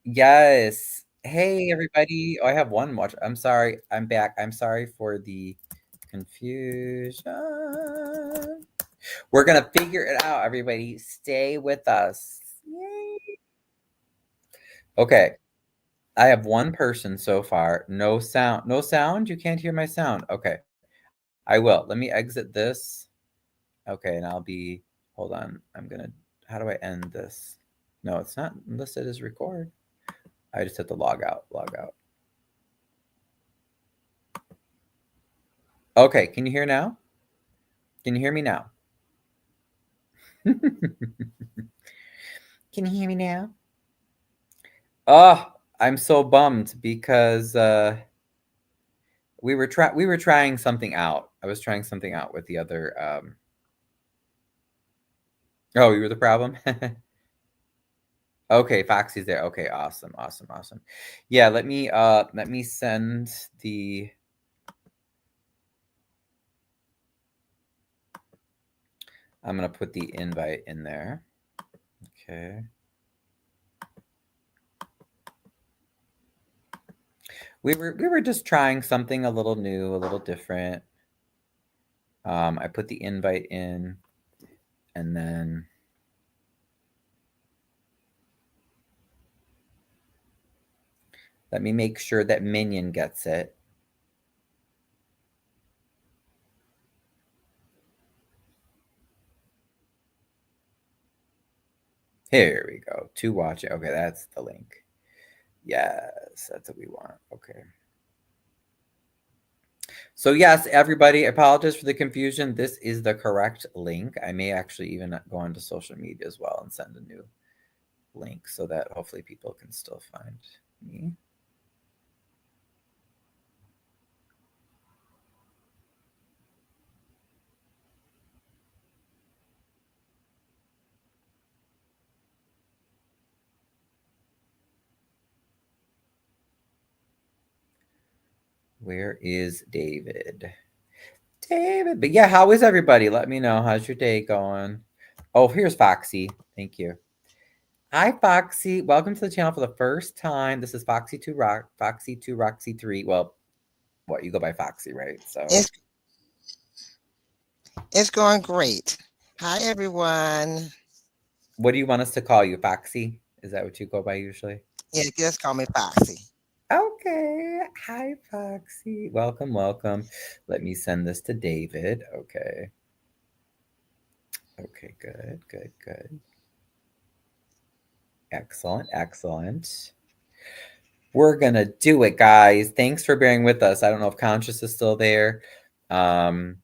Yes. Hey, everybody. Oh, I have one watch. I'm sorry. I'm back. I'm sorry for the confusion. We're gonna figure it out, everybody. Stay with us. Yay. Okay. I have one person so far. No sound. No sound? You can't hear my sound. Okay. I will. Let me exit this. Okay, and I'll be hold on. How do I end this? No, it's not listed as record. I just have to log out. Log out. Okay, can you hear now? Can you hear me now? Can you hear me now? Oh, I'm so bummed because we were trying something out. I was trying something out with the other Oh, you were the problem? Okay, Foxy's there. Okay, awesome, awesome, awesome. Yeah, let me send the I'm gonna put the invite in there. Okay. We were just trying something a little new, a little different. I put the invite in, and then let me make sure that Minion gets it. Here we go. To watch it. Okay, that's the link. Yes, that's what we want. Okay. So yes, everybody, apologize for the confusion. This is the correct link. I may actually even go onto social media as well and send a new link so that hopefully people can still find me. Where is David? David. But yeah, how is everybody? Let me know. How's your day going? Oh, here's Foxy. Thank you. Hi, Foxy. Welcome to the channel for the first time. This is Foxy 2 Roxy 3. Well, what you go by Foxy, right? So It's going great. Hi, everyone. what do you want us to call you, Foxy? Is that what you go by usually? Yeah, just call me Foxy. Okay. Hi, Foxy. Welcome, welcome. Let me send this to David. Okay. Okay, good, good, good. Excellent, excellent. We're gonna do it, guys. Thanks for bearing with us. I don't know if Conscious is still there. Um,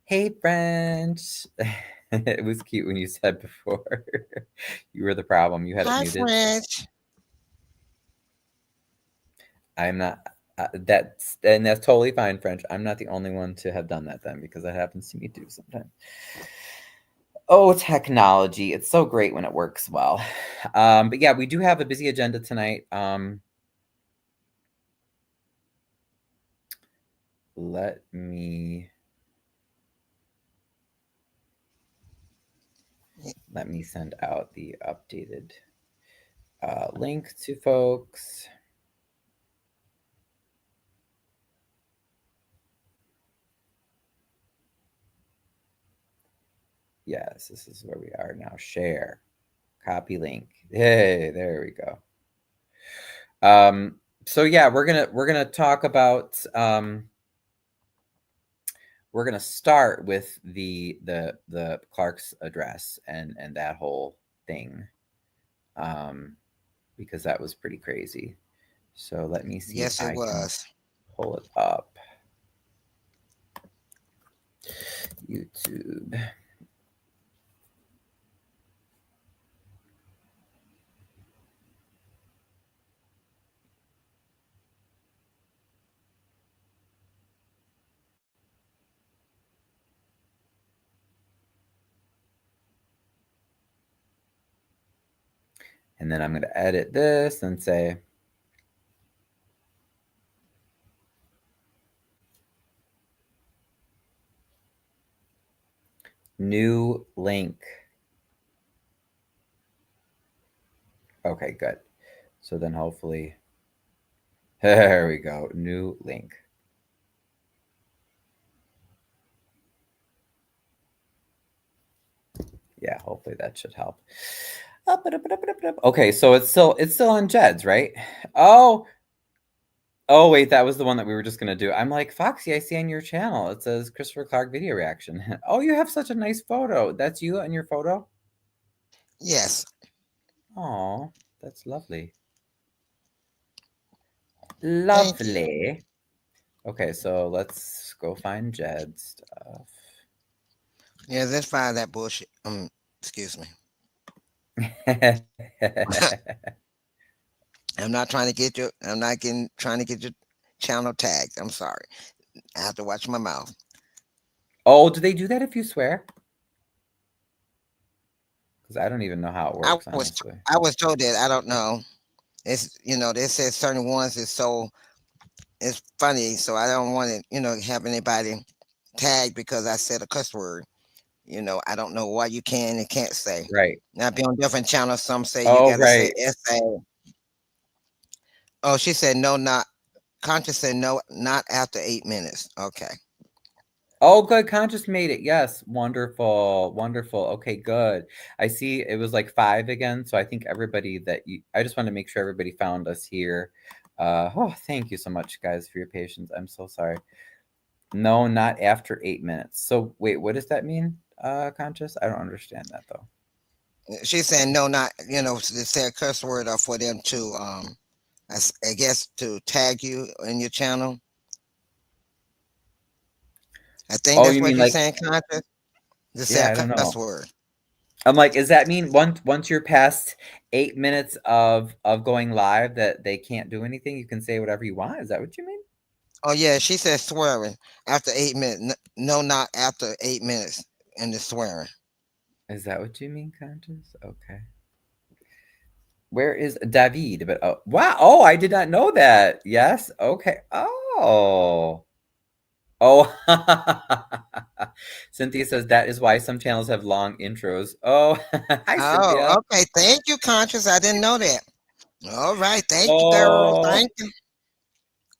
hey, French. It was cute when you said before you were the problem. You had it Hi, muted. French. I'm not. That's totally fine, French. I'm not the only one to have done that then because that happens to me too sometimes. Oh, technology! It's so great when it works well. But yeah, we do have a busy agenda tonight. Let me send out the updated link to folks. Yes, this is where we are now. Share, copy link. Hey, there we go. So yeah, we're gonna talk about. We're gonna start with the Clark's address and that whole thing, um, because that was pretty crazy. So let me see if Yes, it I can was. pull it up. YouTube. And then I'm going to edit this and say new link. Okay, good. So then hopefully, there we go. New link. Yeah, hopefully that should help. Okay, so it's still on Jed's, right? Oh, oh wait, that was the one that we were just gonna do. I'm like, Foxy, I see on your channel. It says Christopher Clark video reaction. Oh, you have such a nice photo. That's you in your photo? Yes. Oh, that's lovely. Thank you. Lovely. Okay, so let's go find Jed's stuff. Yeah, let's find that bullshit. Excuse me. I'm not trying to get your. I'm not getting trying to get your channel tagged. I'm sorry. I have to watch my mouth. Oh, do they do that if you swear? Because I don't even know how it I works, was honestly. I was told that. I don't know. It's they said certain ones is so it's funny, so I don't want to have anybody tagged because I said a cuss word. I don't know what you can and can't say. Right. Now, be on different channels. Some say you Oh, got to say right. SA. Oh, she said no, not Conscious said no, not after 8 minutes. Okay. Oh, good. Conscious made it. Yes. Wonderful. Wonderful. Okay, good. I see it was like 5 again. So I think everybody that you, I just want to make sure everybody found us here. Oh, thank you so much, guys, for your patience. I'm so sorry. No, not after 8 minutes. So wait, what does that mean? Conscious? I don't understand that though. She's saying no, not to say a curse word or for them to I guess to tag you in your channel. I think Oh, that's you what mean you're like, saying, Conscious. To say yeah, a I don't cuss know. word. I'm like, does that mean once you're past 8 minutes of going live that they can't do anything? You can say whatever you want. Is that what you mean? Oh yeah, she said swearing after 8 minutes. No, not after 8 minutes in the swearing. Is that what you mean, conscious? Okay. Where is David? But oh, wow. Oh, I did not know that. Yes. Okay. Oh. Oh. Cynthia says that is why some channels have long intros. Oh, hi, Oh, Cynthia. okay. Thank you, Conscious. I didn't know that. All right. Thank you, girl. Oh, Thank you.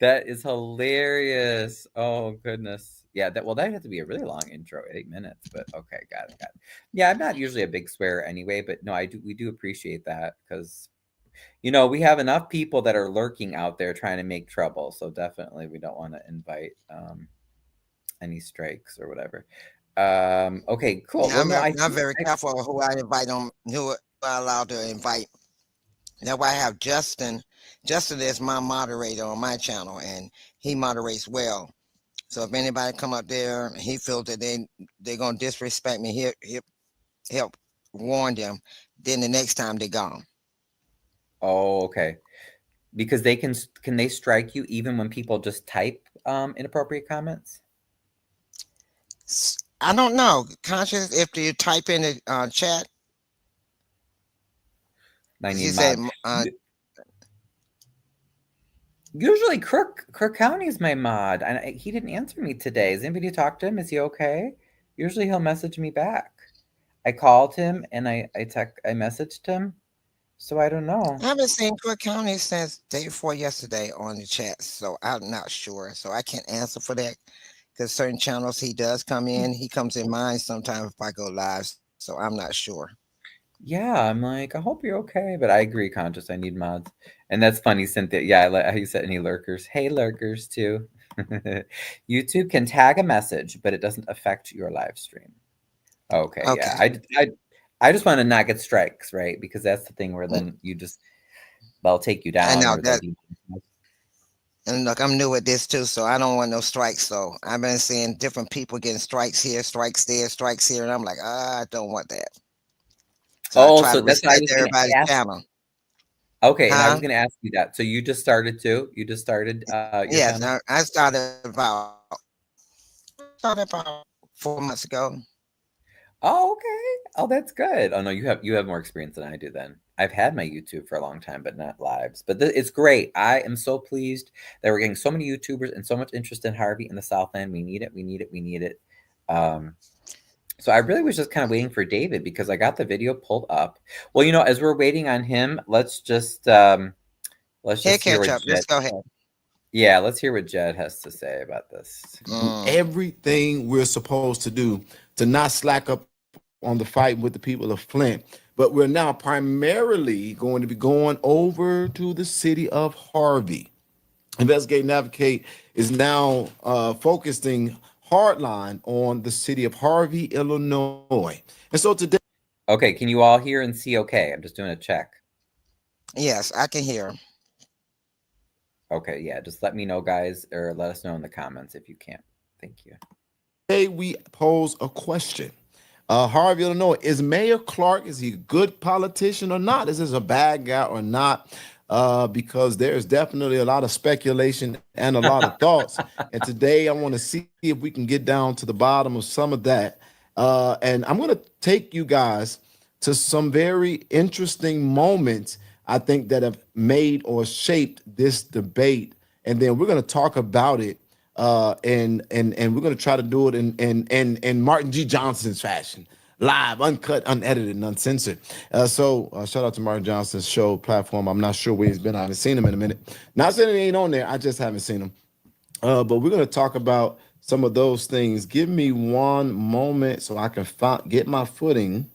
that is hilarious. Oh, goodness. Yeah, that well, that had to be a really long intro, 8 minutes, but okay, got it, got it. Yeah, I'm not usually a big swearer anyway, but no, we do appreciate that because we have enough people that are lurking out there trying to make trouble. So definitely we don't want to invite any strikes or whatever. Okay, cool. Yeah, Well, no, I I'm think very careful of who I invite on, who I allow to invite. That's why I have Justin. Justin is my moderator on my channel, and he moderates well. So if anybody come up there, he feels that they're gonna disrespect me. He'll help warn them. Then the next time they're gone. oh, okay. Because can they strike you even when people just type inappropriate comments? I don't know. Conscious, if you type in the chat, I she need said, mod. Usually Crook County is my mod, and he didn't answer me today. Has anybody talked to him? Is he okay? Usually he'll message me back. I called him and I messaged him, so I don't know. I haven't seen Cook County since day before yesterday on the chat, so I'm not sure. So I can't answer for that because certain channels he does come in. He comes in mine sometimes if I go live, so I'm not sure. Yeah, I'm like, I hope you're okay, but I agree, conscious. I need mods, and that's funny, Cynthia. Yeah, I like how you said any lurkers. Hey, lurkers too. YouTube can tag a message, but it doesn't affect your live stream. Okay, yeah. Okay. I just want to not get strikes, right? Because that's the thing where Mm, then they'll take you I down know or they'll that. be. And look, I'm new at this too, so I don't want no strikes. So I've been seeing different people getting strikes here, strikes there, strikes here, and I'm like, I don't want that. So I Oh, try so to that's what I respect was gonna everybody's ask. channel. Okay, and I was Huh? gonna ask you that. So you just started too? You just started your Yes, channel? I started about 4 months ago. Oh, okay. Oh, that's good. Oh no, you have more experience than I do then. I've had my YouTube for a long time, but not lives. But it's great. I am so pleased that we're getting so many YouTubers and so much interest in Harvey in the Southland. We need it. We need it. We need it. Um, so I really was just kind of waiting for David because I got the video pulled up. Well, as we're waiting on him, let's just Let's Head just hear what ketchup. Jed. Just go ahead. Yeah, let's hear what Jed has to say about this. Mm. Everything we're supposed to do to not slack up on the fight with the people of Flint. But we're now primarily going to be going over to the city of Harvey. Investigate and Advocate is now focusing hardline on the city of Harvey, Illinois. And so today, Okay, can you all hear and see okay? I'm just doing a check. Yes, I can hear. Okay, yeah, just let me know, guys, or let us know in the comments if you can't. Thank you. we pose a question. Harvey, Illinois, is Mayor Clark, is he a good politician or not? Is this a bad guy or not? Because there's definitely a lot of speculation and a lot of thoughts. And today I want to see if we can get down to the bottom of some of that. And I'm going to take you guys to some very interesting moments, I think, that have made or shaped this debate. And then we're going to talk about it, and we're gonna try to do it in Martin G. Johnson's fashion, live, uncut, unedited, and uncensored. So shout out to Martin Johnson's show platform. I'm not sure where he's been. I haven't seen him in a minute. Not saying he ain't on there. I just haven't seen him. But we're gonna talk about some of those things. Give me one moment so I can get my footing.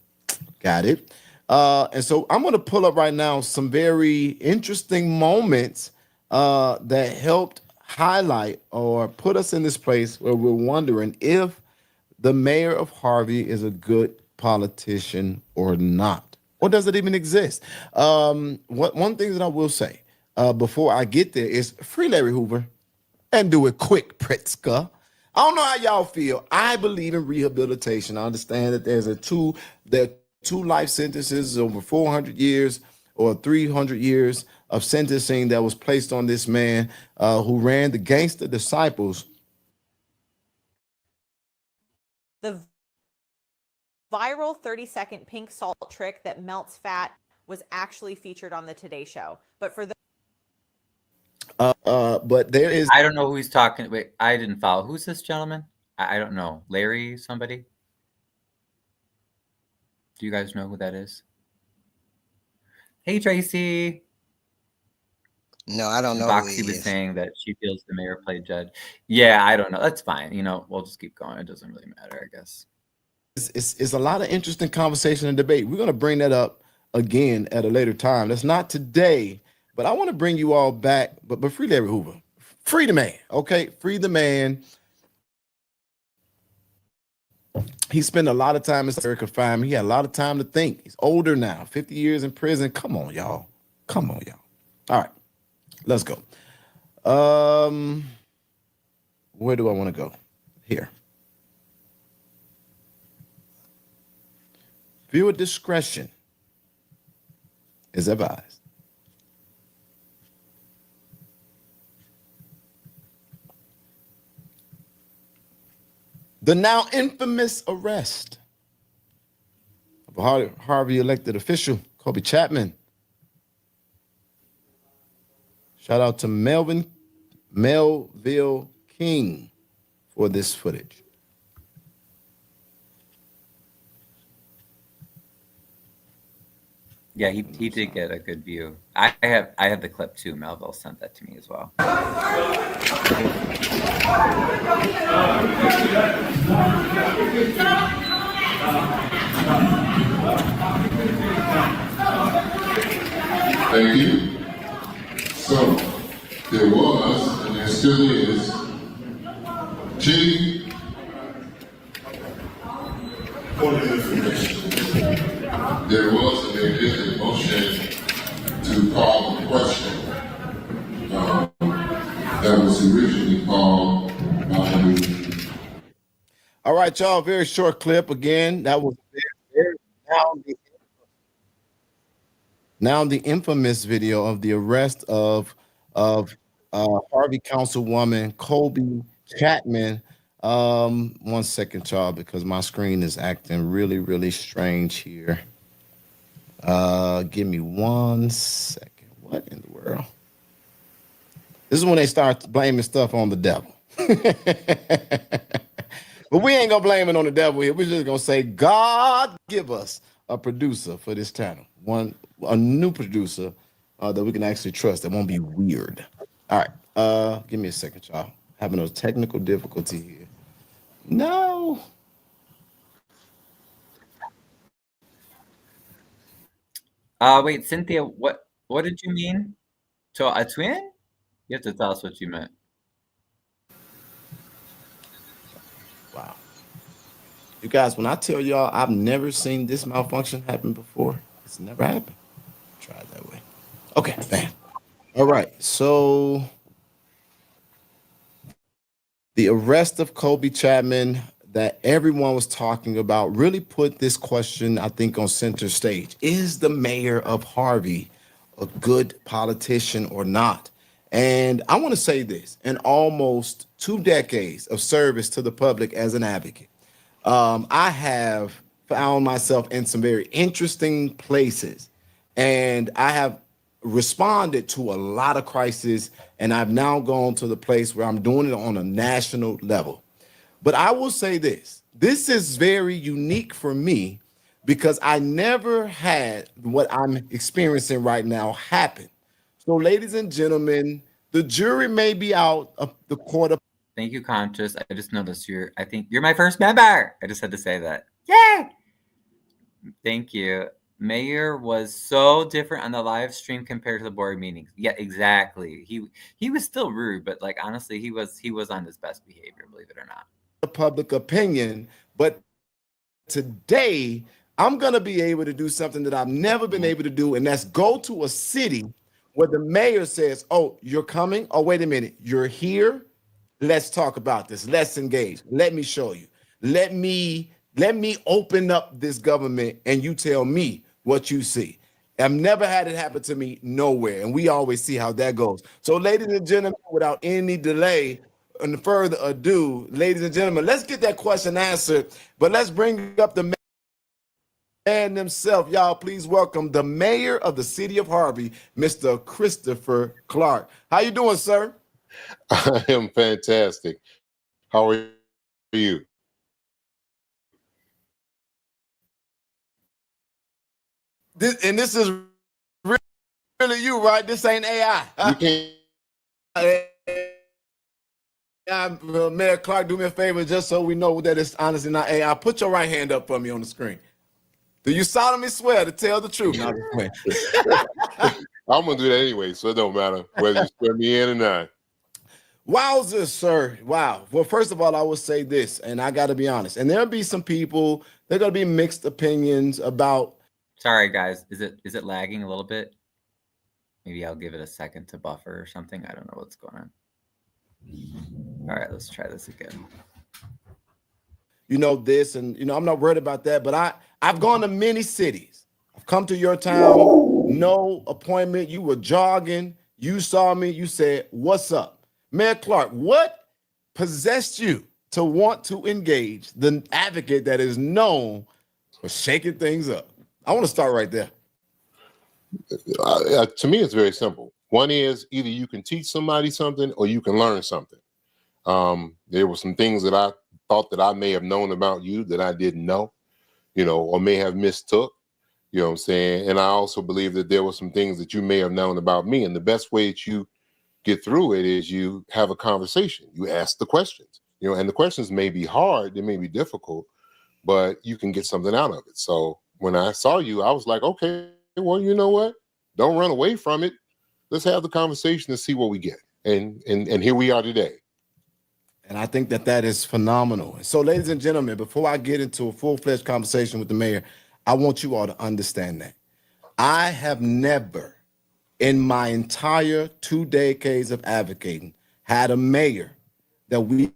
Got it. And so I'm going to pull up right now some very interesting moments that helped highlight or put us in this place where we're wondering if the mayor of Harvey is a good politician or not, or does it even exist? One thing that I will say before I get there is free Larry Hoover and do it quick, Pritzker. I don't know how y'all feel. I believe in rehabilitation. I understand that there are two life sentences over 400 years or 300 years of sentencing that was placed on this man who ran the Gangster Disciples. The viral 30-second pink salt trick that melts fat was actually featured on the Today Show. But for the But there is. I don't know who he's talking. Wait, I didn't follow. Who's this gentleman? I don't know. Larry, somebody? Do you guys know who that is? Hey, Tracy. No, I don't know who Boxy he was is. saying that she feels the mayor played judge. Yeah, I don't know. That's fine. You know, we'll just keep going. It doesn't really matter, I guess. It's a lot of interesting conversation and debate. We're going to bring that up again at a later time. That's not today, but I want to bring you all back. But free Larry Hoover, free the man, okay? Free the man. He spent a lot of time in solitary confinement. He had a lot of time to think. He's older now, 50 years in prison. Come on, y'all. Come on, y'all. All right, let's go. Where do I want to go? Here. Viewer discretion is advised. The now infamous arrest of a Harvey elected official, Kobe Chapman. Shout out to Melville King for this footage. Yeah, he did get a good view. I have the clip too. Melville sent that to me as well. Thank you. So, there was, and there still is, G. For the information. There was and there is a motion to call the question that was originally called by the. All right, y'all, very short clip again. That was now the infamous video of the arrest of Harvey Councilwoman Colby Chapman. 1 second, y'all, because my screen is acting really, really strange here. Give me 1 second. What in the world? This is when they start blaming stuff on the devil. But we ain't gonna blame it on the devil here. We're just gonna say, God, give us a producer for this channel. A new producer that we can actually trust. That won't be weird. All right. Give me a second, y'all. Having a technical difficulty here. No. Wait, Cynthia, what did you mean? To a twin? You have to tell us what you meant. Wow. You guys, when I tell y'all I've never seen this malfunction happen before, it's never happened. Try it that way. Okay, bam. All right. So the arrest of Kobe Chapman that everyone was talking about really put this question, I think, on center stage. Is the mayor of Harvey a good politician or not? And I want to say this: in almost 2 decades of service to the public as an advocate, I have found myself in some very interesting places, and I have responded to a lot of crises, and I've now gone to the place where I'm doing it on a national level. But I will say this is very unique for me because I never had what I'm experiencing right now happen. So, ladies and gentlemen, the jury may be out of the court of Thank you, Conscious. I just noticed I think you're my first member. I just had to say that. Yay! Thank you. Mayor was so different on the live stream compared to the board meetings. Yeah, exactly. He was still rude, but like honestly, he was on his best behavior, believe it or not. public opinion. But today, I'm going to be able to do something that I've never been able to do, and that's go to a city where the mayor says, "Oh, you're coming? Oh, wait a minute. You're here? Let's talk about this. Let's engage. Let me show you. Let me open up this government and you tell me what you see." I've never had it happen to me nowhere, and we always see how that goes. So, ladies and gentlemen, without any delay and further ado, ladies and gentlemen, let's get that question answered. But let's bring up the man himself. Y'all, please welcome the mayor of the city of Harvey, Mr. Christopher Clark. How you doing, sir? I am fantastic. How are you? This is really you, right? This ain't You AI. can't. Mayor Clark, do me a favor, just so we know that it's honestly not AI. Put your right hand up for me on the screen. Do you solemnly swear to tell the truth? No, I'm gonna do that anyway, so it don't matter whether you swear me in or not. Wowzers, sir. Wow. Well, first of all, I will say this, and I got to be honest. And there'll be some people, there are going to be mixed opinions about. Sorry, guys. Is it lagging a little bit? Maybe I'll give it a second to buffer or something. I don't know what's going on. All right, let's try this again. This, and I'm not worried about that. But I've gone to many cities. I've come to your town, no appointment. You were jogging. You saw me. You said, "What's up?" Mayor Clark, what possessed you to want to engage the advocate that is known for shaking things up? I want to start right there. To me, it's very simple. One is either you can teach somebody something or you can learn something. There were some things that I thought that I may have known about you that I didn't know, or may have mistook, you know what I'm saying? And I also believe that there were some things that you may have known about me. And the best way that you get through it is you have a conversation. You ask the questions, and the questions may be hard, they may be difficult, but you can get something out of it. So when I saw you, I was like, okay, well, you know what? Don't run away from it. Let's have the conversation and see what we get. And here we are today. And I think that is phenomenal. So, ladies and gentlemen, before I get into a full-fledged conversation with the mayor, I want you all to understand that I have never, in my entire 2 decades of advocating, had a mayor that we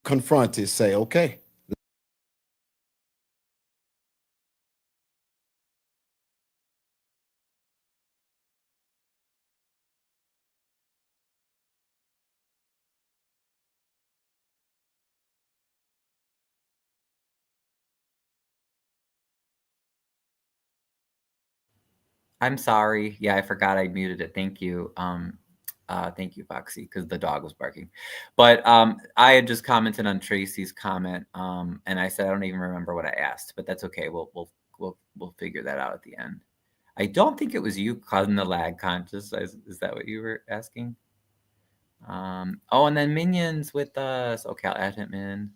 confronted say, "Okay, I'm sorry. Yeah, I forgot I muted it. Thank you. Thank you, Foxy, because the dog was barking. But I had just commented on Tracy's comment, and I said I don't even remember what I asked, but that's okay. We'll figure that out at the end. I don't think it was you causing the lag conscious. Is that what you were asking? Oh, and then Minion's with us. Okay, I'll add him in.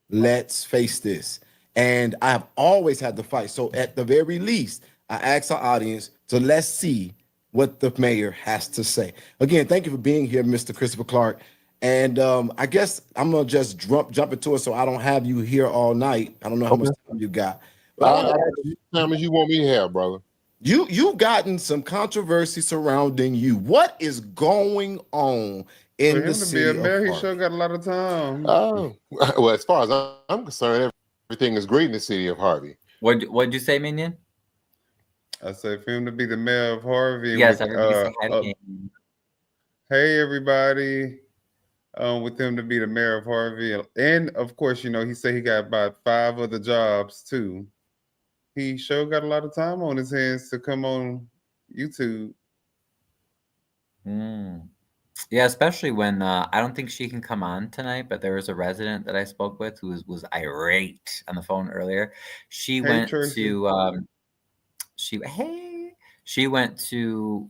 Let's face this. And I have always had to fight. So at the very least, I ask our audience to let's see what the mayor has to say. Again, thank you for being here, Mr. Christopher Clark. And I guess I'm gonna just jump into it so I don't have you here all night. I don't know how much time you got. But I want to ask you, How much you want me to have, brother? you've gotten some controversy surrounding you. What is going on in For the him to be a city of mayor, he Harvey? sure got a lot of time. Oh, well, as far as I'm concerned, everything is great in the city of Harvey. What'd you say, Minion? I say for him to be the mayor of Harvey. Yes, with, everybody say hi to Minion. hey everybody, with him to be the mayor of Harvey, and of course, he said he got about 5 other jobs too. He sure got a lot of time on his hands to come on YouTube. Yeah, especially when I don't think she can come on tonight, but there was a resident that I spoke with who was irate on the phone earlier. She Hey went Tracy. to she went to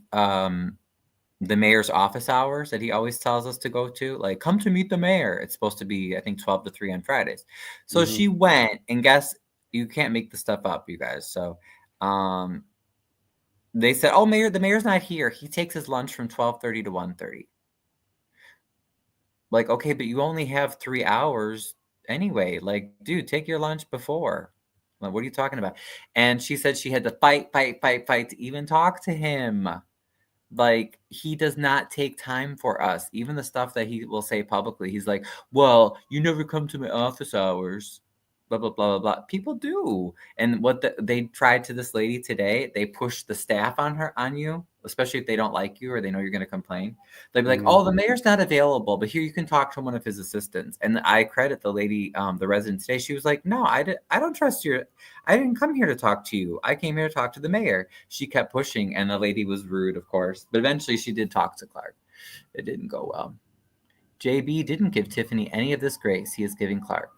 the mayor's office hours that he always tells us to go to, like come to meet the mayor. It's supposed to be, I think, 12 to 3 on Fridays. So she went, and guess you can't make the stuff up, you guys. So they said, "Oh, the mayor's not here. He takes his lunch from 12:30 to 1:30." Like, okay, but you only have 3 hours anyway. Like, dude, take your lunch before. Like, what are you talking about? And she said she had to fight to even talk to him. Like, he does not take time for us. Even the stuff that he will say publicly. He's like, well, you never come to my office hours. Blah, blah, blah, blah, blah. People do. And what they tried to this lady today, they pushed the staff on you, especially if they don't like you or they know you're going to complain. They'd be like, oh, the mayor's not available, but here you can talk to one of his assistants. And I credit the lady, the resident today. She was like, no, I don't trust your, I didn't come here to talk to you. I came here to talk to the mayor. She kept pushing, and the lady was rude, of course. But eventually she did talk to Clark. It didn't go well. JB didn't give Tiffany any of this grace he is giving Clark.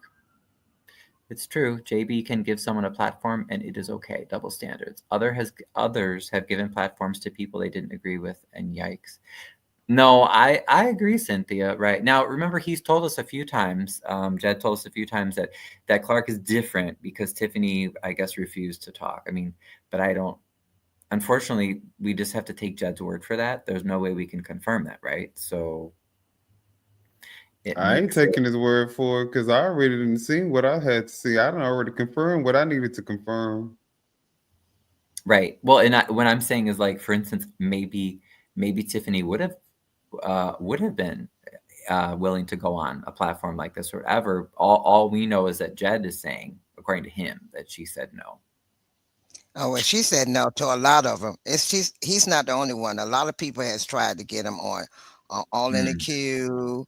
It's true. JB can give someone a platform, and it is okay. Double standards. Others have given platforms to people they didn't agree with, and yikes. No, I agree, Cynthia. Right now, remember he's told us a few times. Jed told us a few times that Clark is different because Tiffany, I guess, refused to talk. I mean, but I don't. Unfortunately, we just have to take Jed's word for that. There's no way we can confirm that, right? So I ain't taking his word for it because I already didn't see what I had to see. I done already confirmed what I needed to confirm. Right. Well, and what I'm saying is, like, for instance, maybe Tiffany would have been willing to go on a platform like this or whatever. All we know is that Jed is saying, according to him, that she said no. Oh, well, she said no to a lot of them. He's not the only one. A lot of people has tried to get him on, all in the queue,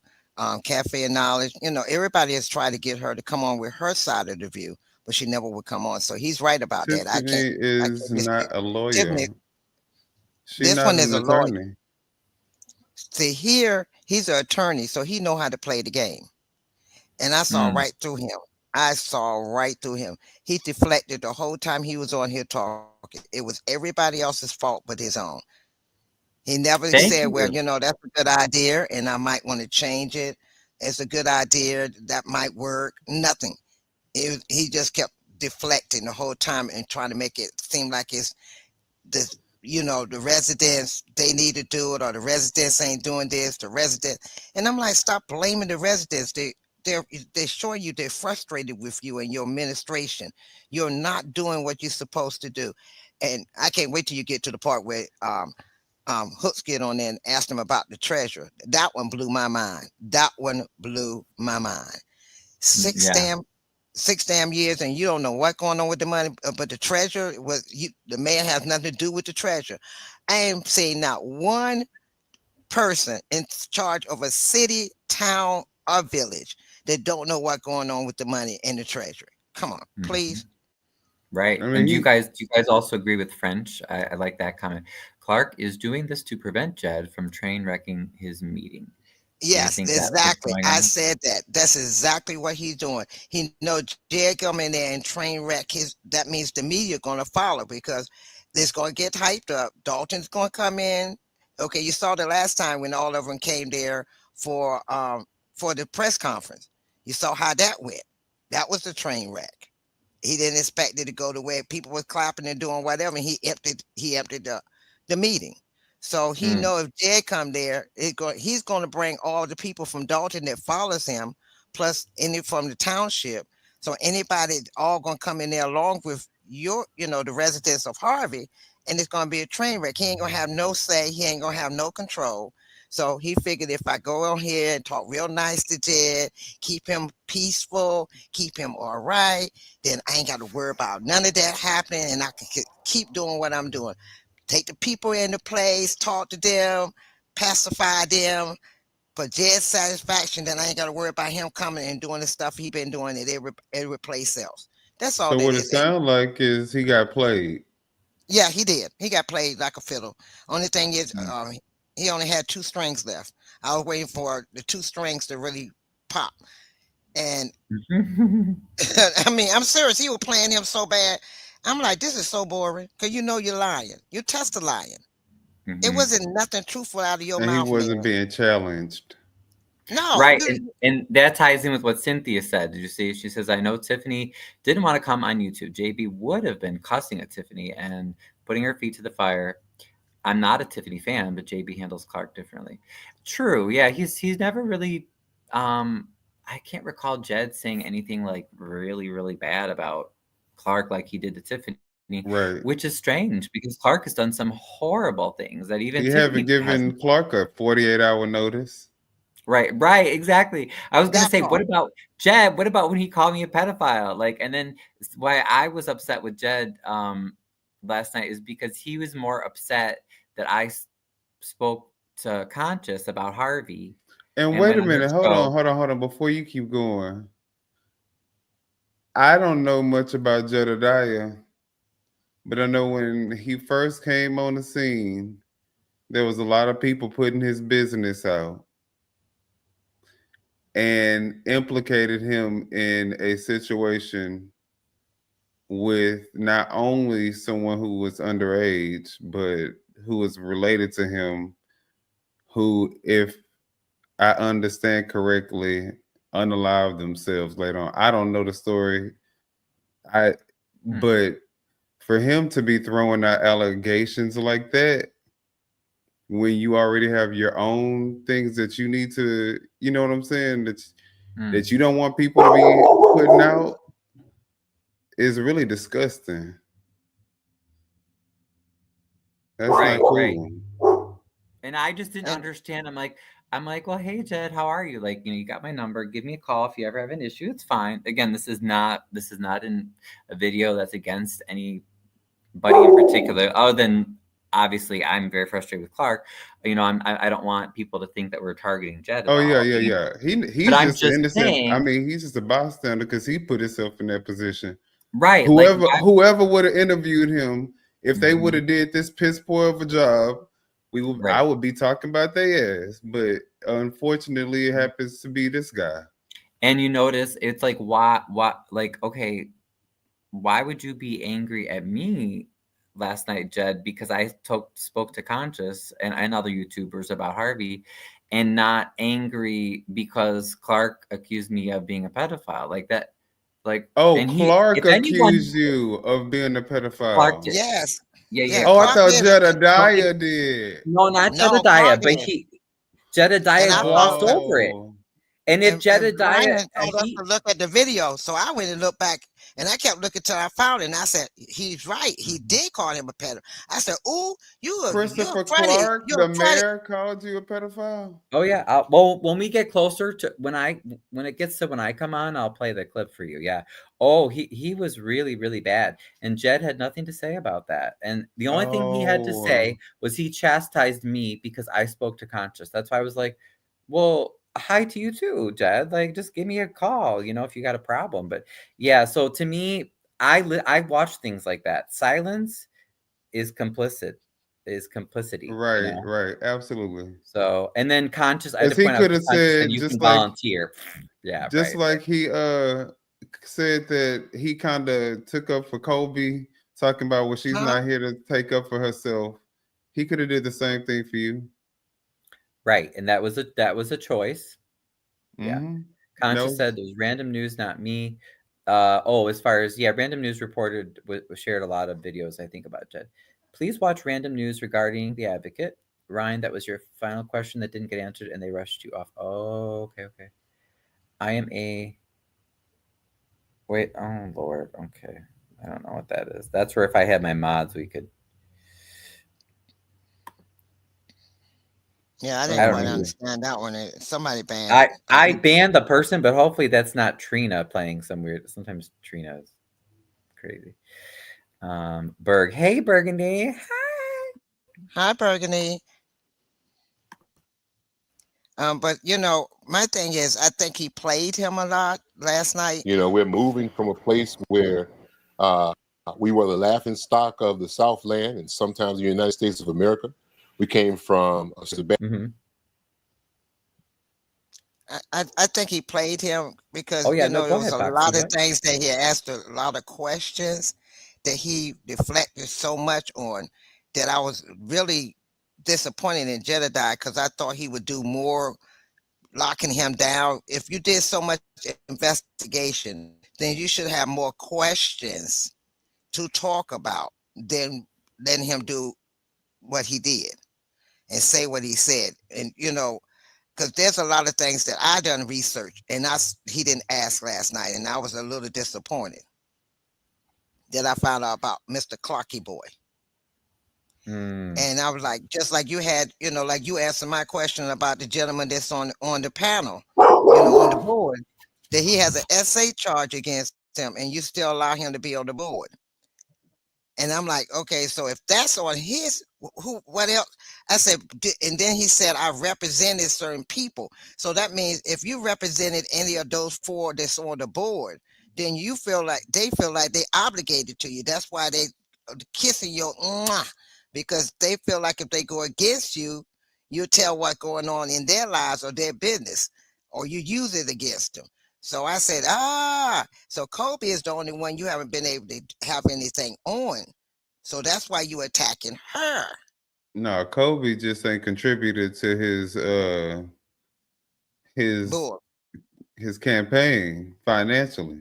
Cafe of Knowledge. Everybody has tried to get her to come on with her side of the view, but she never would come on. So he's right about that. Tiffany is not a lawyer. Tiffany, She's this not one an is a attorney. lawyer. See, here he's an attorney, so he know how to play the game. And I saw right through him. I saw right through him. He deflected the whole time he was on here talking. It was everybody else's fault but his own. He never said, well, that's a good idea, and I might want to change it. It's a good idea. That might work. Nothing. He just kept deflecting the whole time and trying to make it seem like it's the residents, they need to do it, or the residents ain't doing this, and I'm like, stop blaming the residents. They're showing you they're frustrated with you and your administration. You're not doing what you're supposed to do. And I can't wait till you get to the part where Hooks get on there and asked him about the treasure. That one blew my mind. Six damn years, and you don't know what's going on with the money, but the treasure the mayor has nothing to do with the treasure. I ain't saying not one person in charge of a city, town, or village that don't know what's going on with the money in the treasury. Come on, please. Right. I mean, and do you guys also agree with French? I like that comment. Clark is doing this to prevent Jed from train wrecking his meeting. Do you Yes, think that's what's exactly. going I on? said that. That's exactly what he's doing. He know Jed come in there and train wreck his. That means the media gonna follow because it's gonna get hyped up. Dalton's gonna come in. Okay, you saw the last time when all of them came there for the press conference. You saw how that went. That was the train wreck. He didn't expect it to go the way people were clapping and doing whatever. And he emptied the meeting. So he Mm, know if Jed come there, he's going to bring all the people from Dalton that follows him, plus any from the township. So anybody all going to come in there along with the residents of Harvey, and it's going to be a train wreck. He ain't going to have no say. He ain't going to have no control. So he figured if I go on here and talk real nice to Jed, keep him peaceful, keep him all right, then I ain't got to worry about none of that happening, and I can keep doing what I'm doing. Take the people in the place, talk to them, pacify them, for Jed's satisfaction. Then I ain't got to worry about him coming and doing the stuff he been doing at every place else. That's all So that what it is. And sounds like is he got played. yeah, he did. He got played like a fiddle. Only thing is, mm. he only had two strings left. I was waiting for the two strings to really pop. And I mean, I'm serious. He was playing him so bad. I'm like, this is so boring. Cause you're lying. You test the lying. It Mhm. wasn't nothing truthful out of your And he mouth, man. wasn't being challenged. No, Right, and that ties in with what Cynthia said. Did you see? She says, "I know Tiffany didn't want to come on YouTube. JB would have been cussing at Tiffany and putting her feet to the fire. I'm not a Tiffany fan, but JB handles Clark differently." True. Yeah, he's never really. I can't recall Jed saying anything like really really bad about Clark like he did to Tiffany, Right. which is strange because Clark has done some horrible things that even He haven't Tiffany hasn't. given Clark a 48-hour notice. Right, exactly. I was gonna that say, what part. about Jed? What about when he called me a pedophile? Like, and then why I was upset with Jed last night is because he was more upset that spoke to Conscious about Harvey And and wait went a on her minute, show. hold on. Before you keep going, I don't know much about Jedediah, but I know when he first came on the scene, there was a lot of people putting his business out and implicated him in a situation with not only someone who was underage, but who was related to him, who, if I understand correctly, unalived themselves later on. I don't know the story. I Hmm. But for him to be throwing out allegations like that when you already have your own things that you need to, you know what I'm saying, Hmm. that you don't want people to be putting out is really disgusting. That's not Right. cool. And I just didn't And understand. I'm like, well, hey Jed, how are you? Like, you got my number. Give me a call if you ever have an issue. It's fine. Again, this is not in a video that's against anybody in particular, other than obviously I'm very frustrated with Clark. I don't want people to think that we're targeting Jed at Oh yeah, all. yeah, yeah. But He's I'm just an just innocent. I saying, mean, he's just a bystander because he put himself in that position. right? Like, Whoever would have interviewed him, if they would mhm, have did this piss poor of a job, I right. would be talking about their ass. But unfortunately, it happens to be this guy. And you notice it's like, like, okay, why would you be angry at me last night, Jed? Because I spoke to Conscious and other YouTubers about Harvey, and not angry because Clark accused me of being a pedophile like that. Like, Oh, and Clark if anyone, accused you of being a Clark pedophile. did. yes, Yeah, yeah, Oh, I Clark Clark thought did. did it. No, Jedediah did. no, not No, Jedediah, Clark but did. And Jedediah I glossed found over it. Oh, And if and Jedediah, Brian told us to look at the video. So I went and looked back and I kept looking till I found it. And I said, he's right. He Mhm. did call him a pedo. I said, ooh, you're Christopher funny. Clark, You're the funny. mayor, called you a pedophile. Oh yeah. Well, when we get closer to when it gets to when I come on, I'll play the clip for you. Yeah. Oh, he was really really bad, and Jed had nothing to say about that. And the only thing he had to Oh, say was he chastised me because I spoke to Conscious. That's why I was like, well, hi to you too, Jed. Like, just give me a call, if you got a problem. But yeah, so to me, I watch things like that. Silence is complicit. is complicity. Right, right, absolutely. So, and then Conscious, I had As to he point out could that have Conscious said said, you can volunteer. Yeah, just right. like he said that he kind of took up for Kobe, talking about what she's Huh? not here to take up for herself. He could have did the same thing for you. Right, and that was a choice. Yeah. Mm-hmm. Conscious No, said it was random news, not me. As far as random news reported shared a lot of videos, I think, about Jed. Please watch random news regarding the advocate. Ryan, that was your final question that didn't get answered and they rushed you off. Oh, okay. I am a wait, oh Lord, okay. I don't know what that is. That's where if I had my mods we could Yeah, I oh, didn't I don't quite know. understand that one. Somebody banned it. I banned the person, but hopefully that's not Trina playing some weird. Sometimes Trina is crazy. Berg, hey Burgundy, hi. Hi, Burgundy. But my thing is, I think he played him a lot last night. We're moving from a place where uh, we were the laughing stock of the Southland and sometimes the United States of America. We came from a Mm-hmm. I think he played him because Oh yeah, no, there go was ahead, a Boxy. lot of What? things that he asked, a lot of questions that he deflected so much on, that I was really disappointed in Jedediah, because I thought he would do more locking him down. If you did so much investigation, then you should have more questions to talk about than letting him do what he did and say what he said. And because there's a lot of things that I done research and he didn't ask last night, and I was a little disappointed that I found out about Mr. Clarky Boy. Mm, And I was like, just like you had, like you answered my question about the gentleman that's on the panel, on the board, that he has an SA charge against him, and you still allow him to be on the board. And I'm like, okay, so if that's on his, what else? I said, and then he said, I represented certain people. So that means if you represented any of those four that's on the board, then they feel like they obligated to you. That's why they kissing your mwah, because they feel like if they go against you, you tell what's going on in their lives or their business, or you use it against them. So I said, so Kobe is the only one you haven't been able to have anything on. So that's why you attacking her. no, Kobe just ain't contributed to his Bull. his campaign financially.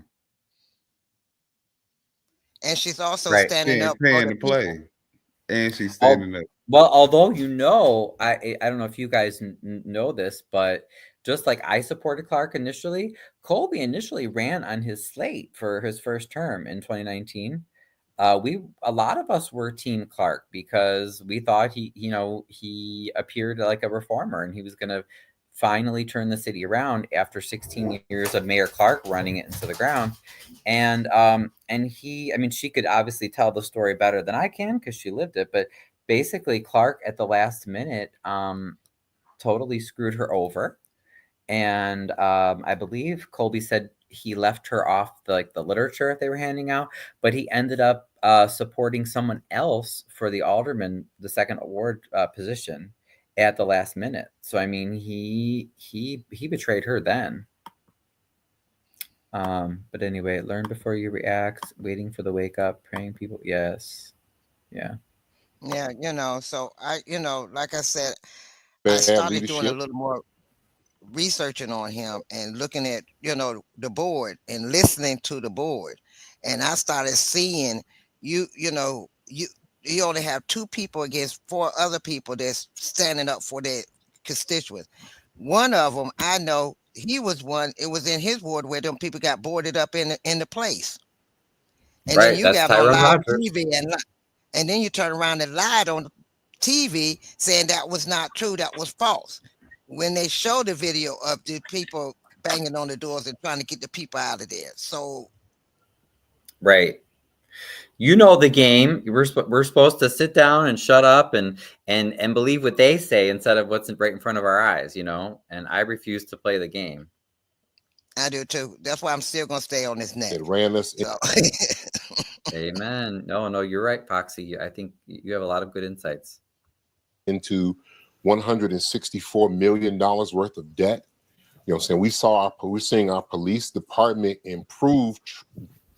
And she's also right. She standing ain't up for paying the to people. play, and she's Al- standing up. well, although I don't know if you guys know this, but just like I supported Clark initially, Colby initially ran on his slate for his first term in 2019. A lot of us were Team Clark because we thought he appeared like a reformer and he was going to finally turn the city around after 16 years of Mayor Clark running it into the ground. And she could obviously tell the story better than I can because she lived it, but basically Clark at the last minute totally screwed her over. And I believe Colby said he left her off the literature they were handing out, but he ended up supporting someone else for the alderman, the second award position at the last minute. So I mean, he betrayed her then. But anyway, learn before you react, waiting for the wake up, praying people. Yes. Yeah. Yeah, so like I said, I bad started doing a leadership. little more researching on him and looking at the board and listening to the board, and I started seeing you only have two people against four other people that's standing up for their constituents. One of them, I know he was one. It was in his ward where them people got boarded up in the place, and then Right. you That's got on Tyrone live Rogers. TV and then you turn around and lied on TV saying that was not true, that was false. When they show the video of the people banging on the doors and trying to get the people out of there. So Right. You know the game. We're supposed to sit down and shut up and believe what they say instead of what's right in front of our eyes, And I refuse to play the game. I do too. That's why I'm still gonna stay on this net. It ran us. So Amen. No, you're right, Poxy. I think you have a lot of good insights. into $164 million worth of debt. You know what I'm saying? We're seeing our police department improve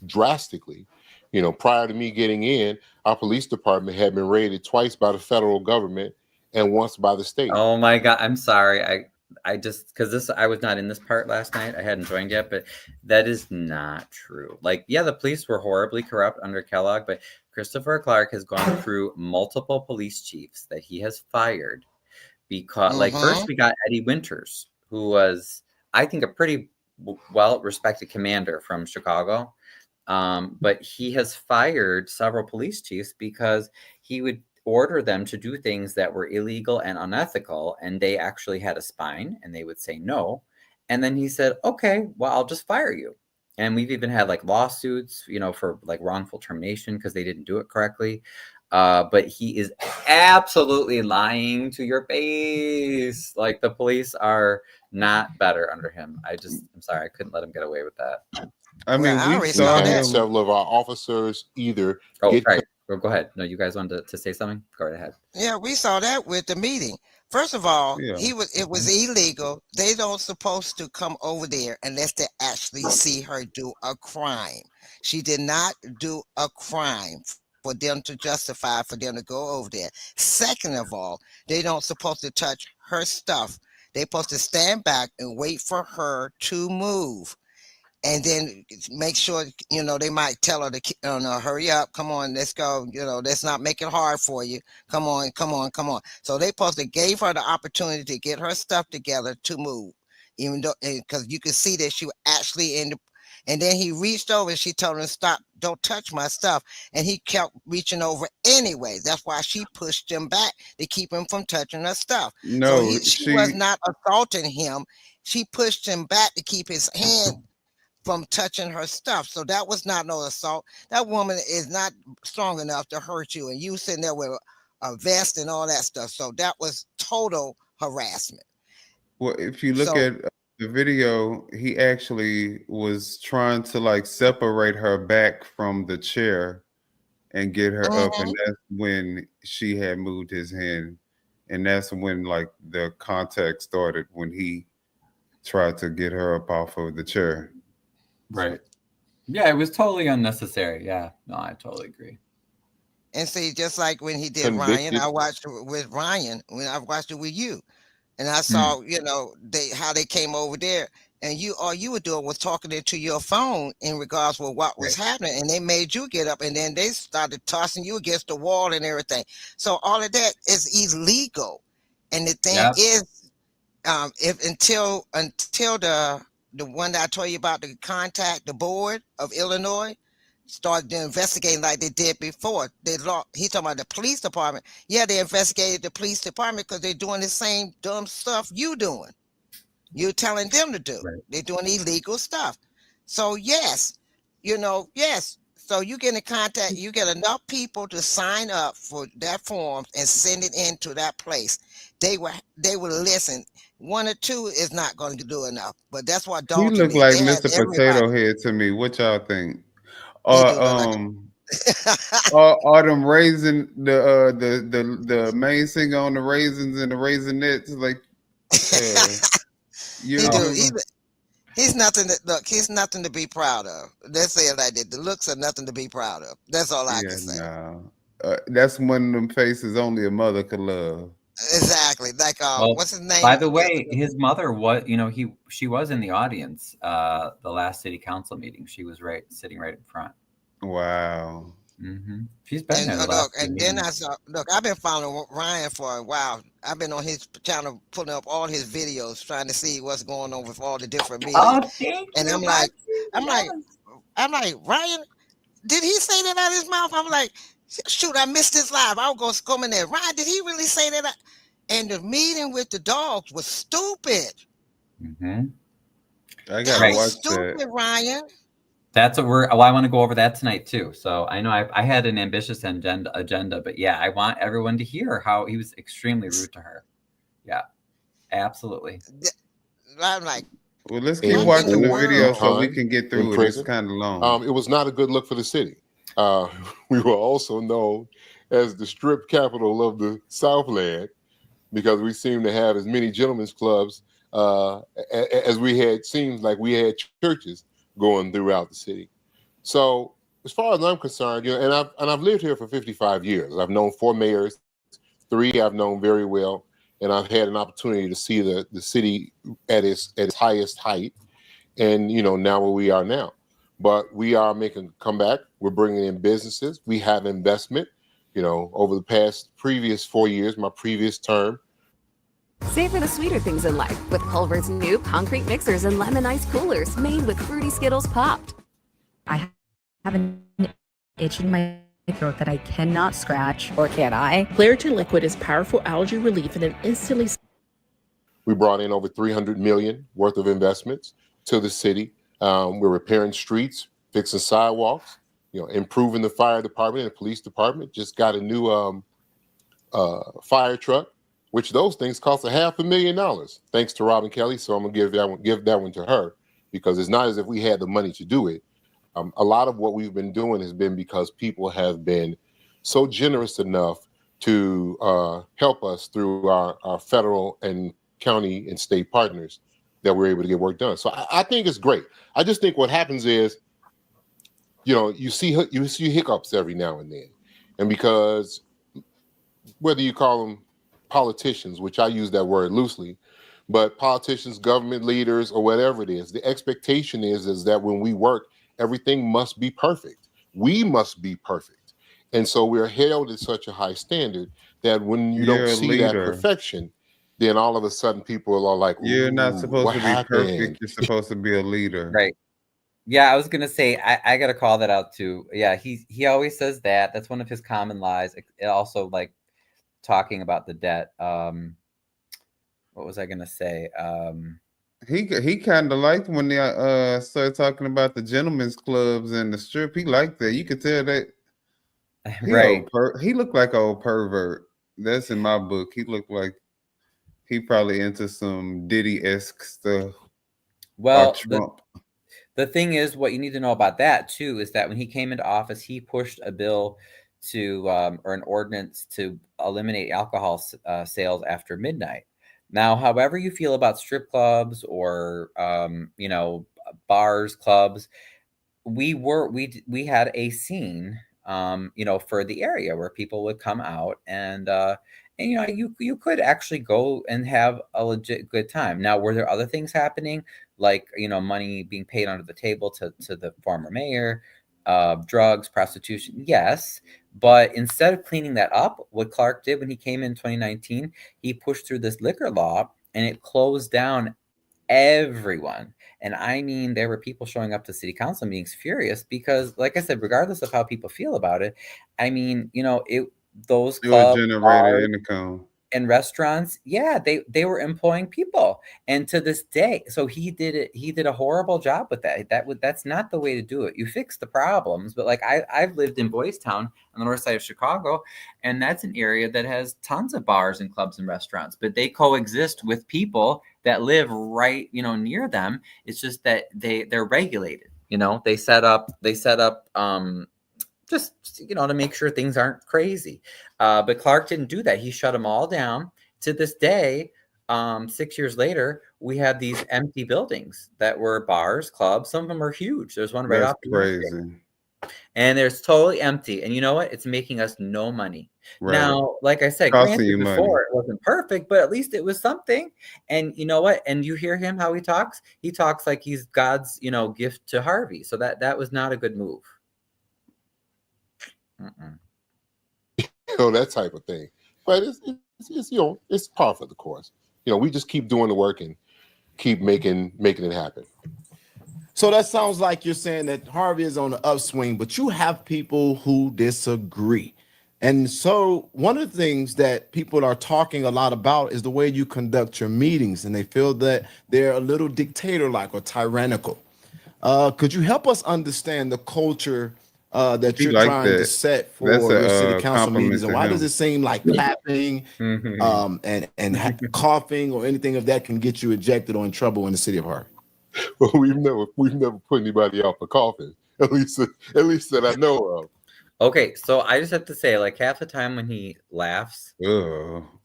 drastically. You know, prior to me getting in, our police department had been raided twice by the federal government and once by the state. Oh my God, I'm sorry. I just because I was not in this part last night. I hadn't joined yet, but that is not true. Like, yeah, the police were horribly corrupt under Kellogg, but Christopher Clark has gone through multiple police chiefs that he has fired because, like, first we got Eddie Winters, who was, I think, a pretty well-respected commander from Chicago. But he has fired several police chiefs because he would order them to do things that were illegal and unethical, and they actually had a spine and they would say no. And then he said, okay, well, I'll just fire you. And we've even had like lawsuits, you know, for like wrongful termination because they didn't do it correctly. But he is absolutely lying to your face. Like, the police are not better under him. I'm sorry, I couldn't let him get away with that. I mean, I we already saw saw that. him. Several of our officers either Oh, right. Well, go ahead. No, you guys wanted to say something? Go right ahead. Yeah, we saw that with the meeting. First of all, Yeah. it was illegal. They don't supposed to come over there unless they actually see her do a crime. She did not do a crime for them to justify for them to go over there. Second of all, they don't supposed to touch her stuff. They supposed to stand back and wait for her to move. And then make sure, you know, they might tell her to, hurry up, come on, let's go, you know, let's not make it hard for you. Come on, come on, come on. So they supposed to gave her the opportunity to get her stuff together to move, even though, because you could see that she was actually in the, and then he reached over and she told him, stop, don't touch my stuff. And he kept reaching over anyway. That's why she pushed him back to keep him from touching her stuff. No, so she was not assaulting him. She pushed him back to keep his hand from touching her stuff. So that was not no assault. That woman is not strong enough to hurt you. And you sitting there with a vest and all that stuff. So that was total harassment. Well, if you look at the video, he actually was trying to like separate her back from the chair and get her up. And that's when she had moved his hand. And that's when like the contact started, when he tried to get her up off of the chair. Right. Yeah, it was totally unnecessary. Yeah, no, I totally agree. And see, just like when he did Ryan, I watched it with Ryan when I watched it with you, and I saw, you know, how they came over there, and all you were doing was talking into your phone in regards with what was happening, and they made you get up, and then they started tossing you against the wall and everything. So all of that is illegal, and the thing is, if until the one that I told you about, to contact the board of Illinois, started investigating like they did before. He's talking about the police department. Yeah, they investigated the police department because they're doing the same dumb stuff you doing. You're telling them to do. Right. They're doing illegal stuff. So yes, you know, yes. So you get in contact, you get enough people to sign up for that form and send it into that place. They will listen. One or two is not going to do enough, but that's what He looked like Mr. Potato Head to me. What y'all think? Are them raisin the main singer on the raisins and the raisinets? Like, he's nothing to look. He's nothing to be proud of. Let's say it like that. The looks are nothing to be proud of. That's all I can say. That's one of them faces only a mother could love. Exactly. Like what's his name? By the way, his mother was, you know, she was in the audience the last city council meeting. She was sitting right in front. Wow. She's been there. Then I saw. Look, I've been following Ryan for a while. I've been on his channel putting up all his videos, trying to see what's going on with all the different meetings. Oh, thank and you, I'm like, Ryan, did he say that out of his mouth? I'm like, shoot, I missed his live. I'll go scum in there. Ryan, did he really say that? And the meeting with the dogs was stupid. I gotta watch stupid, that. Ryan. That's what I want to go over that tonight too. So I know I had an ambitious agenda, but yeah, I want everyone to hear how he was extremely rude to her. Yeah, absolutely. I'm like, well, let's keep watching the video so we can get through it. It's kind of long. It was not a good look for the city. We were also known as the strip capital of the Southland. because we seem to have as many gentlemen's clubs as we had. Seems like we had churches going throughout the city. So as far as I'm concerned, and I've lived here for 55 years. I've known 4 mayors, 3 I've known very well, and I've had an opportunity to see the city at its highest height, and now where we are now. But we are making a comeback. We're bringing in businesses. We have investment. Over the previous 4 years, my previous term. Savor the sweeter things in life with Culver's new concrete mixers and lemon ice coolers made with fruity Skittles popped. I have an itch in my throat that I cannot scratch, or can I? Claritin Liquid is powerful allergy relief and it instantly. We brought in over $300 million worth of investments to the city. We're repairing streets, fixing sidewalks, improving the fire department and the police department. Just got a new fire truck, which those things cost $500,000, thanks to Robin Kelly. So I'm gonna give that one to her, because it's not as if we had the money to do it. A lot of what we've been doing has been because people have been so generous enough to help us through our federal and county and state partners that we're able to get work done. So I think it's great. I just think what happens is, you see hiccups every now and then, and because whether you call them politicians, which I use that word loosely, but politicians, government leaders, or whatever it is, the expectation is that when we work, everything must be perfect. We must be perfect. And so we're held at such a high standard that when you You're don't a see that leader. perfection, then all of a sudden people are like, You're not supposed what to be happened? perfect. You're supposed to be a leader. Right. Yeah, I was gonna say I gotta call that out too. Yeah, he always says that. That's one of his common lies. It also, like, talking about the debt. What was I gonna say? He kind of liked when they started talking about the gentlemen's clubs and the strip. He liked that. You could tell that Right. he looked like an old pervert. That's in my book. He looked like he probably into some Diddy-esque stuff. Well, Trump. the thing is, what you need to know about that too is that when he came into office, he pushed a bill to or an ordinance to eliminate alcohol sales after midnight. Now, however you feel about strip clubs or bars, clubs, we had a scene, for the area where people would come out and you could actually go and have a legit good time. Now, were there other things happening, like money being paid under the table to the former mayor, drugs, prostitution? Yes, but instead of cleaning that up, what Clark did when he came in 2019, he pushed through this liquor law and it closed down everyone. And I mean, there were people showing up to city council meetings furious because, like I said, regardless of how people feel about it, I mean, those It was clubs, generated bars, income. and restaurants, yeah, they were employing people. And to this day, so he did a horrible job with that. That's not the way to do it. You fix the problems. But like I've lived in Boys Town on the north side of Chicago, and that's an area that has tons of bars and clubs and restaurants, but they coexist with people that live right, near them. It's just that they're regulated. They set up just to make sure things aren't crazy. But Clark didn't do that. He shut them all down. To this day, 6 years later, we have these empty buildings that were bars, clubs. Some of them are huge. There's one right That's off the crazy. interstate. And there's totally empty. And you know what? It's making us no money. Right. Now, like I said, Costing granted, you money. before it wasn't perfect, but at least it was something. And you know what? And you hear him how he talks. He talks like he's God's, gift to Harvey. So that was not a good move. That type of thing. But it's par for the course. We just keep doing the work and keep making it happen. So that sounds like you're saying that Harvey is on the upswing, but you have people who disagree. And so one of the things that people are talking a lot about is the way you conduct your meetings, and they feel that they're a little dictator-like or tyrannical. Could you help us understand the culture that you're trying to set for your city council meetings, and why does it seem like clapping and coughing or anything of that can get you ejected or in trouble in the city of Harvey? Well, we've never put anybody out for coughing, at least that I know of. Okay, so I just have to say, like, half the time when he laughs,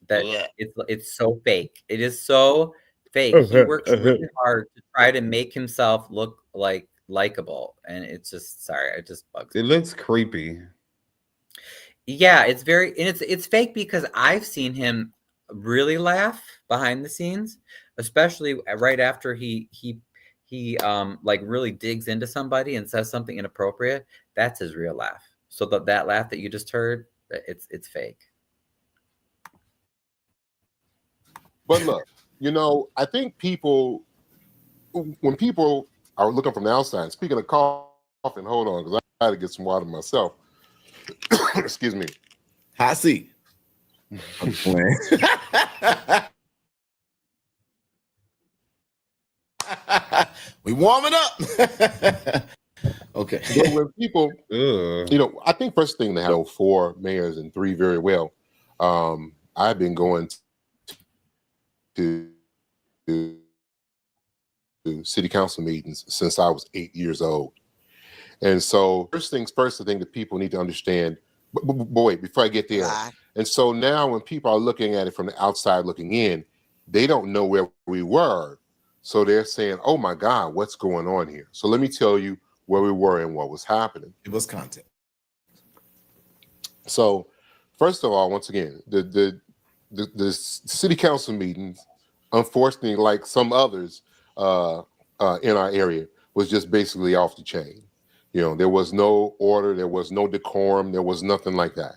that it's so fake. It is so fake. He works really hard to try to make himself look like likable, and it's just it just bugs It me. looks creepy. Yeah, it's very and it's fake because I've seen him really laugh behind the scenes, especially right after he like really digs into somebody and says something inappropriate. That's his real laugh. So that laugh that you just heard, it's fake. But look, I think when people are looking from the outside, speaking of coughing, hold on, because I got to get some water myself. Excuse me. Hot seat. I'm just playing. We warming up. Okay. But when people, Ugh. I think first thing to have 4 mayors and 3 very well. I've been going to city council meetings since I was 8 years old. And so first things first, I think that people need to understand, but wait, before I get there. Right. And so now when people are looking at it from the outside looking in, they don't know where we were. So they're saying, oh my God, what's going on here? So let me tell you where we were and what was happening. It was content. So first of all, once again, the city council meetings, unfortunately, like some others in our area, was just basically off the chain. There was no order, there was no decorum, there was nothing like that.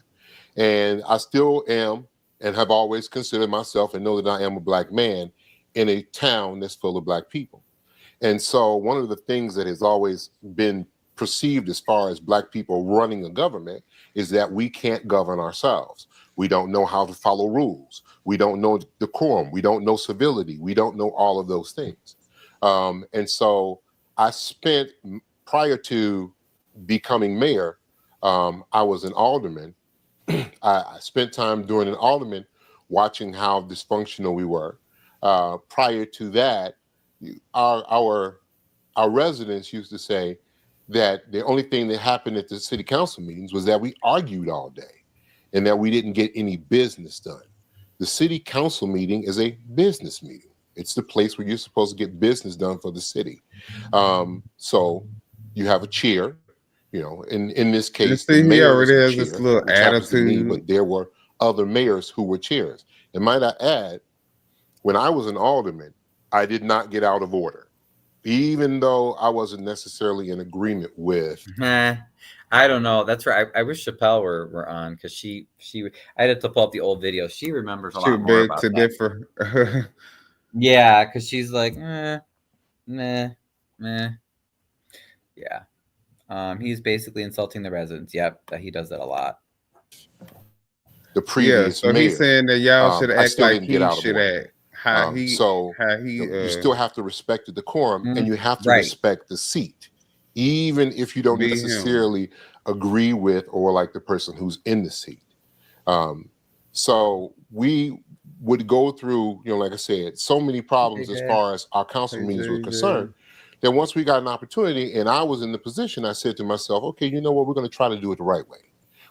And I still am and have always considered myself and know that I am a Black man in a town that's full of Black people. And so one of the things that has always been perceived as far as Black people running a government is that we can't govern ourselves. We don't know how to follow rules. We don't know decorum. We don't know civility. We don't know all of those things. And so I spent, prior to becoming mayor, I was an alderman. I spent time during an alderman watching how dysfunctional we were. Prior to that, our residents used to say that the only thing that happened at the city council meetings was that we argued all day and that we didn't get any business done. The city council meeting is a business meeting. It's the place where you're supposed to get business done for the city. So you have a chair, in this case, the He mayor already is has the this chair, little which happens to me, attitude. but there were other mayors who were chairs. And might I add, when I was an alderman, I did not get out of order, even though I wasn't necessarily in agreement with. I don't know. That's right. I wish Chappelle were on because she I had to pull up the old video. She remembers a lot more Beg about to that. differ. Yeah, because she's like, meh. Yeah. He's basically insulting the residents. Yep, he does that a lot. The previous so mayor. he's saying that y'all should I act still like didn't get he out of should order. act. How he You still have to respect the decorum, and you have to Right. respect the seat, even if you don't Be necessarily agree with or like the person who's in the seat. So we would go through, like I said, so many problems as far as our council meetings were concerned, that once we got an opportunity and I was in the position, I said to myself, okay, you know what, we're going to try to do it the right way.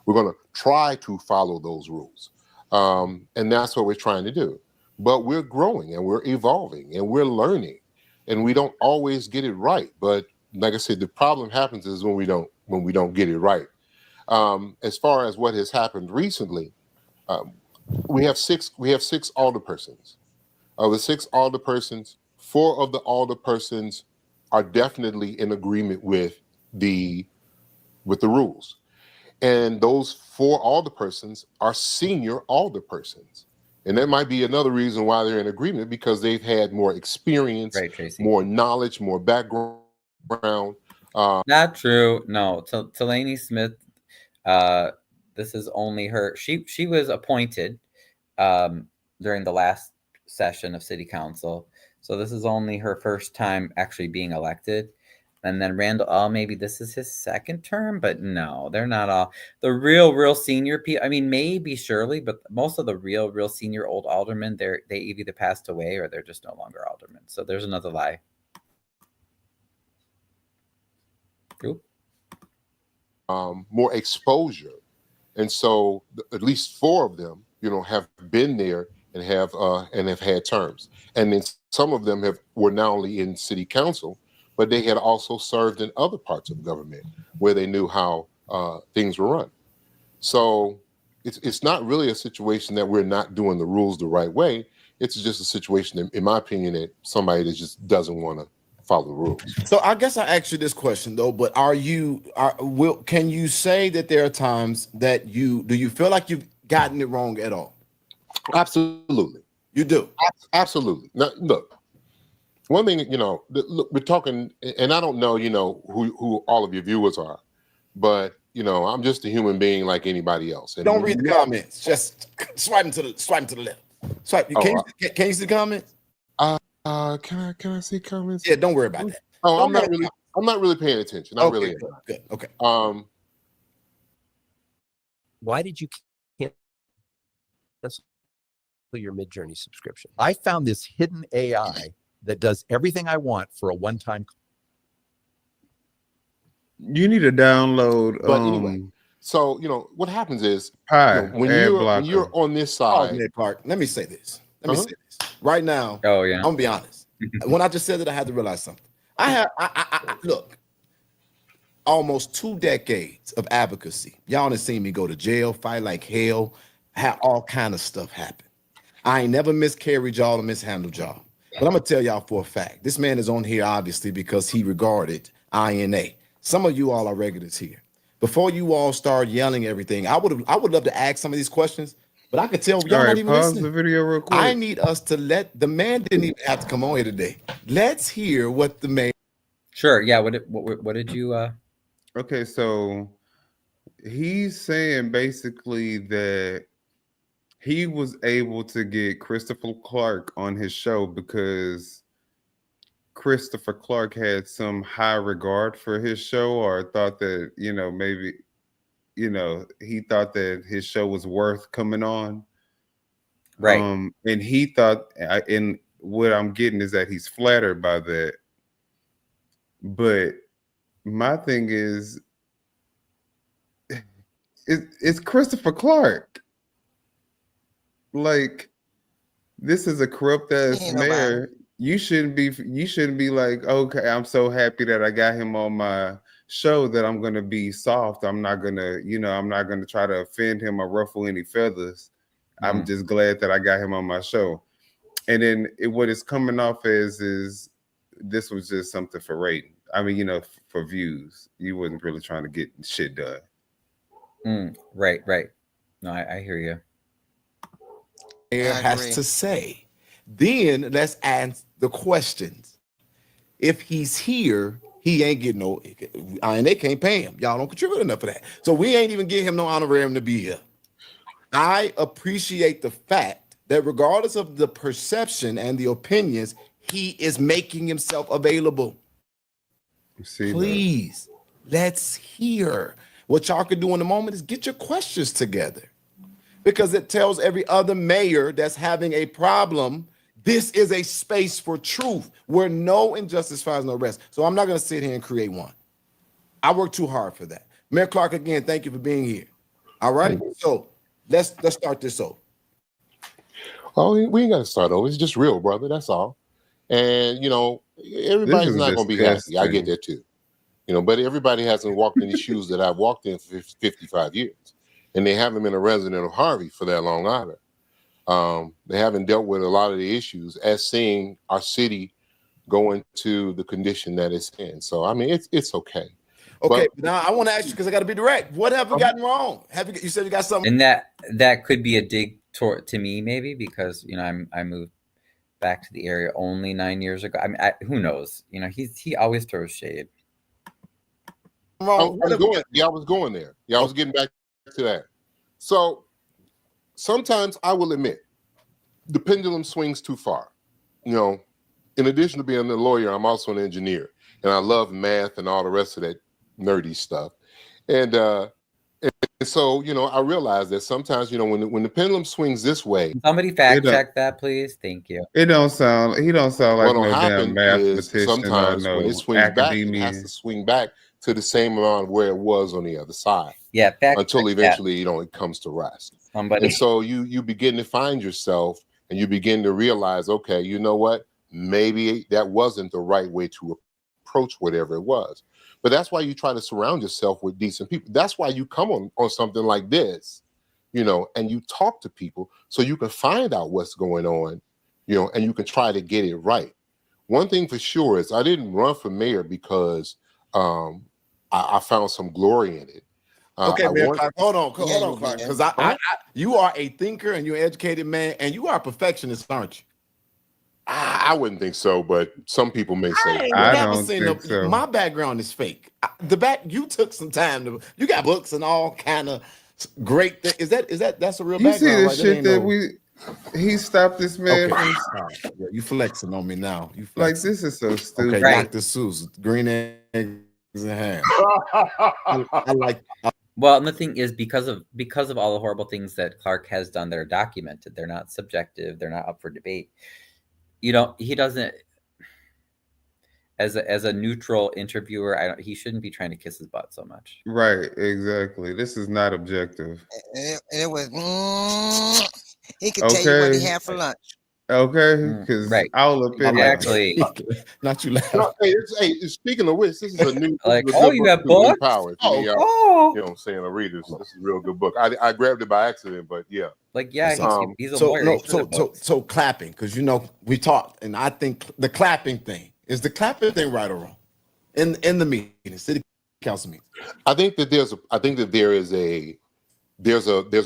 We're going to try to follow those rules. And that's what we're trying to do. But we're growing and we're evolving and we're learning, and we don't always get it right. But like I said, the problem happens is when we don't get it right. As far as what has happened recently, we have six alderpersons. Of the 6 alderpersons, 4 of the alderpersons are definitely in agreement with the rules. And those 4 alderpersons are senior alderpersons. And that might be another reason why they're in agreement, because they've had more experience, Right, Tracy. more knowledge, more background. Not true. No, Talani Smith. This is only her. She was appointed during the last session of City Council, so this is only her first time actually being elected. And then Randall, maybe this is his second term, but no, they're not all the real senior people. I mean, maybe Shirley, but most of the real senior old aldermen, they either passed away or they're just no longer aldermen. So there's another lie. Oop. More exposure. And so at least 4 of them, have been there and have had terms. And then some of them were not only in city council, but they had also served in other parts of government where they knew how things were run. So it's not really a situation that we're not doing the rules the right way. It's just a situation, in my opinion, that somebody that just doesn't want to follow the rules. So I guess I asked you this question though, but can you say that there are times that do you feel like you've gotten it wrong at all? Absolutely. You do? Absolutely. Now, look, one thing, look, we're talking, and I don't know, who all of your viewers are, but I'm just a human being like anybody else. And don't read the comments. Just swipe to the left. Swipe. Can you see the comments? Can I see comments? Yeah, don't worry about that. Oh, I'm not really paying attention. I really am. Good. Okay. Why did you cancel your Midjourney subscription? I found this hidden AI that does everything I want for a one-time. You need to download. But anyway, so what happens is when you're on this side. Clark, let me say this. Let me say this right now. Oh yeah. I'm gonna be honest. When I just said that, I had to realize something. I look. Almost 2 decades of advocacy. Y'all done seen me go to jail, fight like hell, have all kind of stuff happen. I ain't never miscarried y'all or mishandled y'all. But I'm gonna tell y'all for a fact, this man is on here obviously because he regarded INA. Some of you all are regulars here. Before you all start yelling everything, I would love to ask some of these questions, but I could tell y'all not even pause listening. the video real quick. I need us to let the man didn't even have to come on here today. Let's hear what the man. Sure. Yeah. What did you? Okay, so he's saying basically that he was able to get Christopher Clark on his show because Christopher Clark had some high regard for his show, or thought that, maybe, he thought that his show was worth coming on. Right. And he thought, and what I'm getting is that he's flattered by that. But my thing is, it's Christopher Clark. Like, this is a corrupt ass mayor. You shouldn't be like, okay, I'm so happy that I got him on my show that I'm gonna be soft. I'm not gonna try to offend him or ruffle any feathers. I'm just glad that I got him on my show. And then what it's coming off as is this was just something for rating. I mean, for views. You wasn't really trying to get shit done. Right. No, I hear you. Has to say. Then let's ask the questions. If he's here, he ain't getting no, and they can't pay him. Y'all don't contribute enough for that. So we ain't even give him no honorarium to be here. I appreciate the fact that regardless of the perception and the opinions, he is making himself available. Please, let's hear. What y'all can do in the moment is get your questions together, because it tells every other mayor that's having a problem, this is a space for truth where no injustice finds no rest. So I'm not going to sit here and create one. I work too hard for that. Mayor Clark, again, thank you for being here. All right, so let's start this over. Oh, we ain't got to start over. It's just real, brother. That's all. And everybody's not going to be happy. I get that too. But everybody hasn't walked in the shoes that I've walked in for 55 years. And they haven't been a resident of Harvey for that long either. They haven't dealt with a lot of the issues as seeing our city go into the condition that it's in. So, I mean, it's okay. Okay, but now I want to ask you, because I got to be direct. What have we gotten wrong? You said you got something? And that could be a dig to me, maybe, because, I moved back to the area only 9 years ago. I mean, who knows? He always throws shade. I was going there. I was getting back to that. So sometimes I will admit the pendulum swings too far. In addition to being a lawyer, I'm also an engineer, and I love math and all the rest of that nerdy stuff. And so, I realize that sometimes, when the pendulum swings this way, somebody fact check that, please. Thank you. He don't sound like no damn mathematician. Sometimes when it swings back, it has to swing back to the same amount of where it was on the other side. Yeah, until eventually, it comes to rest. Somebody. And so you begin to find yourself and you begin to realize, okay, you know what? Maybe that wasn't the right way to approach whatever it was. But that's why you try to surround yourself with decent people. That's why you come on something like this, and you talk to people so you can find out what's going on, and you can try to get it right. One thing for sure is I didn't run for mayor because I found some glory in it. Okay, I man, want. Clark, hold on, Yeah, you Clark, did. because you are a thinker and you're an educated man, and you are a perfectionist, aren't you? I wouldn't think so, but some people may say I ain't I that. never don't seen think so. my background is fake. You took some time to. You got books and all kind of great thing. That's a real You see background, the right? That shit ain't that no. he stopped this man Okay, from, all right. Yeah, you flexing on me now. You like, flexing. this is so Okay, stupid. Right. Dr. Seuss, green eggs and ham. I like. Well, and the thing is, because of all the horrible things that Clark has done that are documented, they're not subjective, they're not up for debate. He doesn't, as a neutral interviewer, he shouldn't be trying to kiss his butt so much. Right, exactly. This is not objective. It was. He could tell you what he Okay, had for lunch. okay, because Right. all up in there. Exactly. Not you laugh. No, hey, speaking of which, this is a Like, good oh, you book have too, books? Empower. If any of y'all, Oh. saying or readers, this is a real good book. I grabbed it by accident, but yeah. Like, yeah, he's a So lawyer. no, He should have books. so clapping, because we talked, and I think the clapping thing is the clapping thing right or wrong in the meeting, city council meeting. I think that there's a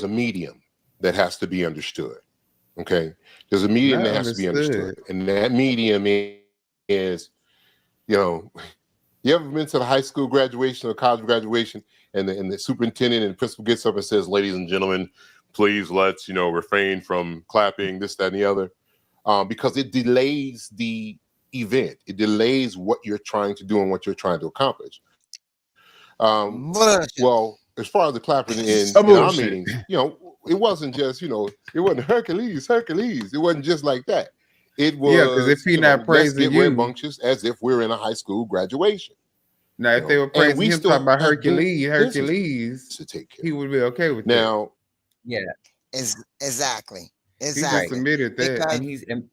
medium that has to be understood. Okay, there's a medium Not that has to be understood, understood. and that medium is, you ever been to the high school graduation or college graduation, and the superintendent and the principal gets up and says, "Ladies and gentlemen, please let's refrain from clapping, this, that, and the other," because it delays the event. It delays what you're trying to do and what you're trying to accomplish. Bullshit. Well, as far as the clapping in our Bullshit. meetings, it wasn't just, it wasn't Hercules. It wasn't just like that. It Yeah, because if was, he not let's praising get you, rambunctious as if we're in a high school graduation. now if they were And praising we him, talking still about have Hercules, to take care he of. would be okay with that. Now, Yeah. Exactly. He just Exactly. admitted that. And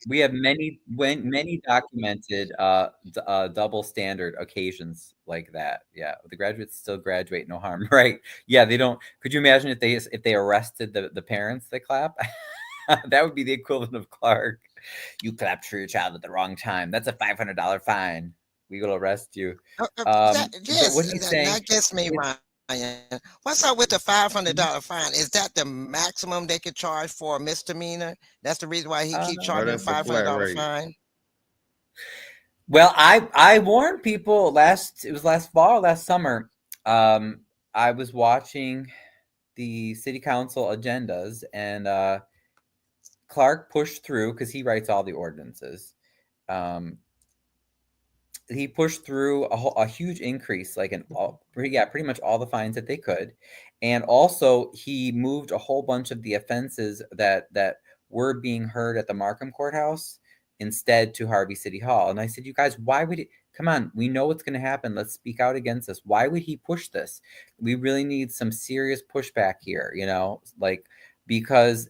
we have many documented double standard occasions like that. Yeah, the graduates still graduate, no harm, right? Yeah, they don't. Could you imagine if they arrested the parents that clap? That would be the equivalent of Clark. You clapped for your child at the wrong time. That's a $500 fine. We will arrest you. But what he's saying, That gets me, Ryan. What's up with the $500 fine? Is that the maximum they could charge for a misdemeanor? That's the reason why he keeps Oh, charging that's a flat $500 rate. fine. well, I warned people last fall, last summer. I was watching the city council agendas, and Clark pushed through because he writes all the ordinances. He pushed through a huge increase, like pretty much all the fines that they could, and also he moved a whole bunch of the offenses that were being heard at the Markham courthouse instead to Harvey City Hall. And I said, you guys, why would it? Come on, we know what's going to happen. Let's speak out against this. Why would he push this? We really need some serious pushback here, because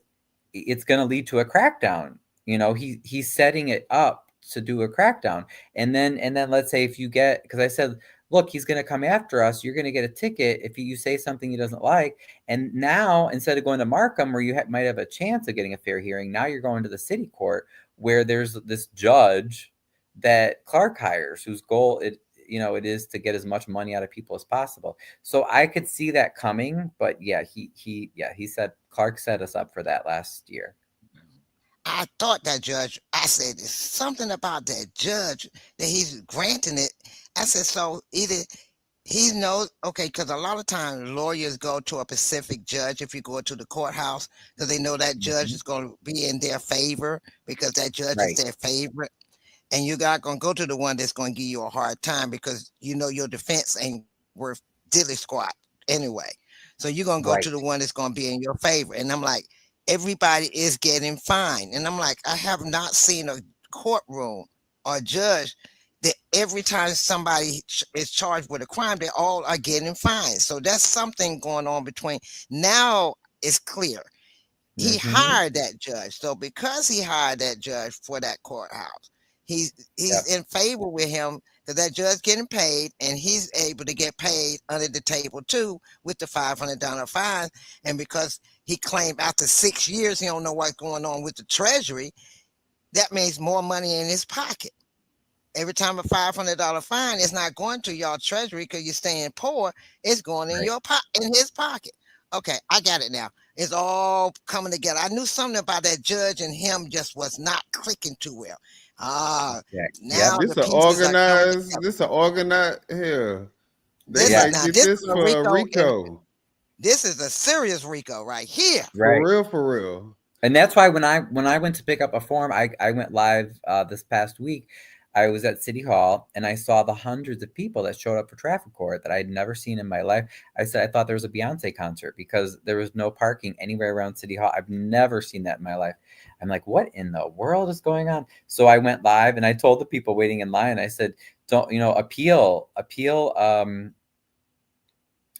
it's going to lead to a crackdown. He's setting it up to do a crackdown, and then let's say if you get, because I said, look, he's going to come after us. You're going to get a ticket if you say something he doesn't like. And now, instead of going to Markham, where you might have a chance of getting a fair hearing, now you're going to the city court, where there's this judge that Clark hires, whose goal it is to get as much money out of people as possible. So I could see that coming, but yeah, he said Clark set us up for that last year. I thought that judge, I said, there's something about that judge that he's granting it. I said, so either he knows, okay, because a lot of times lawyers go to a specific judge if you go to the courthouse, because they know that judge is going to be in their favor because that judge is their favorite. And you're not going to go to the one that's going to give you a hard time because your defense ain't worth dilly squat anyway. So you're going to go to the one that's going to be in your favor. And I'm like, everybody is getting fined. And I'm like, I have not seen a courtroom or a judge that every time somebody is charged with a crime, they all are getting fined. So that's something going on between now. It's clear. He Mm-hmm. hired that judge. So because he hired that judge for that courthouse, he's Yep. in favor with him because that judge getting paid and he's able to get paid under the table too with the $500 fine. And because he claimed after 6 years he don't know what's going on with the treasury, that means more money in his pocket. Every time a $500 fine is not going to your treasury because you're staying poor, it's going in Right. your in his pocket. Okay, I got it now. It's all coming together. I knew something about that judge and him just was not clicking too well. Ah, Yeah. now Yep. the pieces are coming together. This a organized here. They This is might Yes. now get this this is a for a Rico, and Rico. this is a serious Rico right here. Right. For real. And that's why when I went to pick up a form, I went live this past week. I was at City Hall and I saw the hundreds of people that showed up for traffic court that I had never seen in my life. I said I thought there was a Beyonce concert because there was no parking anywhere around City Hall. I've never seen that in my life. I'm like, what in the world is going on? So I went live and I told the people waiting in line, I said, don't, appeal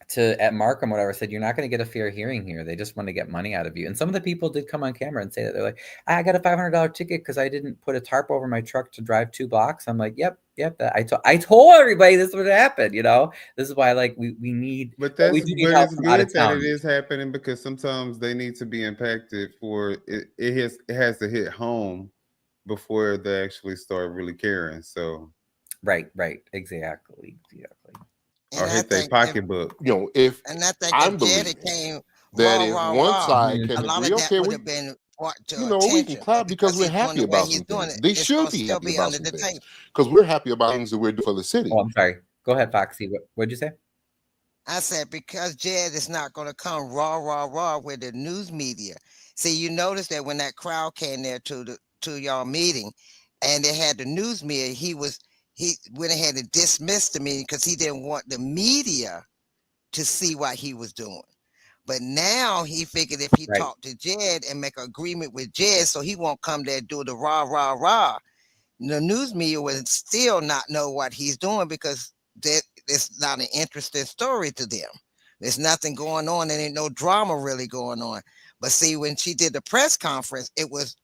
to at Markham, whatever, said you're not going to get a fair hearing here. They just want to get money out of you. And some of the people did come on camera and say that they're like, I got a $500 ticket because I didn't put a tarp over my truck to drive 2 blocks. I'm like, yep. I told everybody this would happen. This is why we need, But we do need but help it's from out good of that it town. is happening because sometimes they need to be impacted for it. It has to hit home before they actually start really caring. So Right, exactly. or And I hit their think if pocketbook. If and I think I'm if Janet believing came that raw, if raw, one raw, side Mhm. a can lot agree, of that okay, would we have been brought to we can attention. But clap because because we're he's doing happy the way about he's some doing things. it, They it's should gonna be still happy be about under some the things table. because we're happy about things that we're doing for the Oh, city. I'm sorry. Go ahead, Foxy. What'd you say? I said because Jed is not going to come raw, raw, raw with the news media. See, you notice that when that crowd came there to y'all meeting, and they had the news media, he went ahead and dismissed the meeting because he didn't want the media to see what he was doing. But now he figured if he Right, talked to Jed and make an agreement with Jed, so he won't come there and do the rah, rah, rah, the news media would still not know what he's doing because it's not an interesting story to them. There's nothing going on. There ain't no drama really going on. But see, when she did the press conference, it was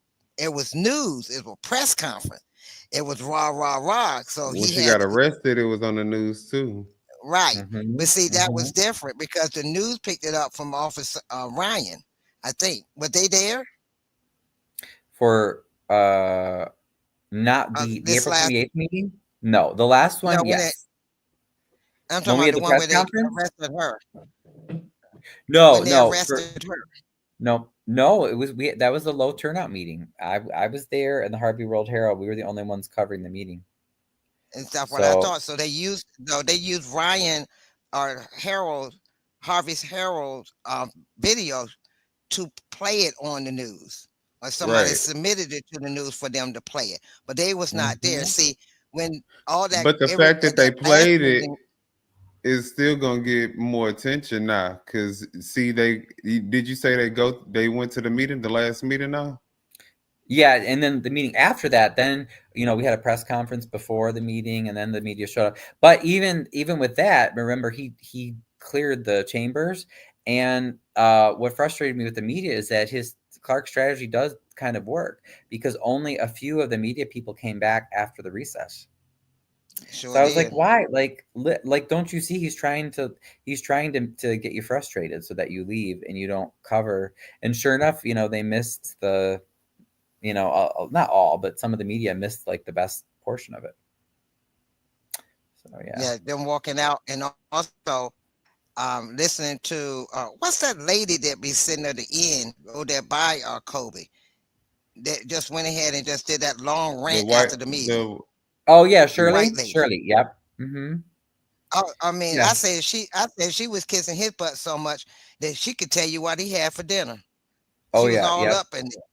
news. It was a press conference. It was rah rah rah. So When he she had got to be arrested, it was on the news too. right. But mhm, see, that was mhm. different because the news picked it up from Officer Ryan. I think were they there For not the this April last? 28th meeting? No, the last No, one, when yes. I'm When talking we about had the the one press where they conference? arrested her. No, When they no, arrested her. no, it was that was a low turnout meeting. I was there in the Harvey World Herald. We were the only ones covering the meeting. And stuff. What I So, thought. So they used Ryan or Harold Harvey's Herald video to play it on the news, or somebody Right. submitted it to the news for them to play it, but they was not there. mhm. See, when all that But the every fact that at they that last played it meeting, is still gonna get more attention now. Cause see, did you say they went to the meeting, the last meeting now? Yeah, and then the meeting after that, then we had a press conference before the meeting, and then the media showed up. But even with that, remember he cleared the chambers, and what frustrated me with the media is that his Clark strategy does kind of work because only a few of the media people came back after the recess. So sure I was like, did. why? Like, don't you see he's trying to get you frustrated so that you leave and you don't cover. And sure enough, they missed the not all, but some of the media missed like the best portion of it. So yeah. Yeah, them walking out, and also listening to what's that lady that be sitting at the end, go there by Kobe, that just went ahead and just did that long The rant white after the meeting. the Oh yeah, The white Shirley. lady. Shirley. Yep. Mm-hmm. I mean, Yeah. I said she was kissing his butt so much that she could tell you what he had for dinner. Oh She was yeah. all Yep. up in there.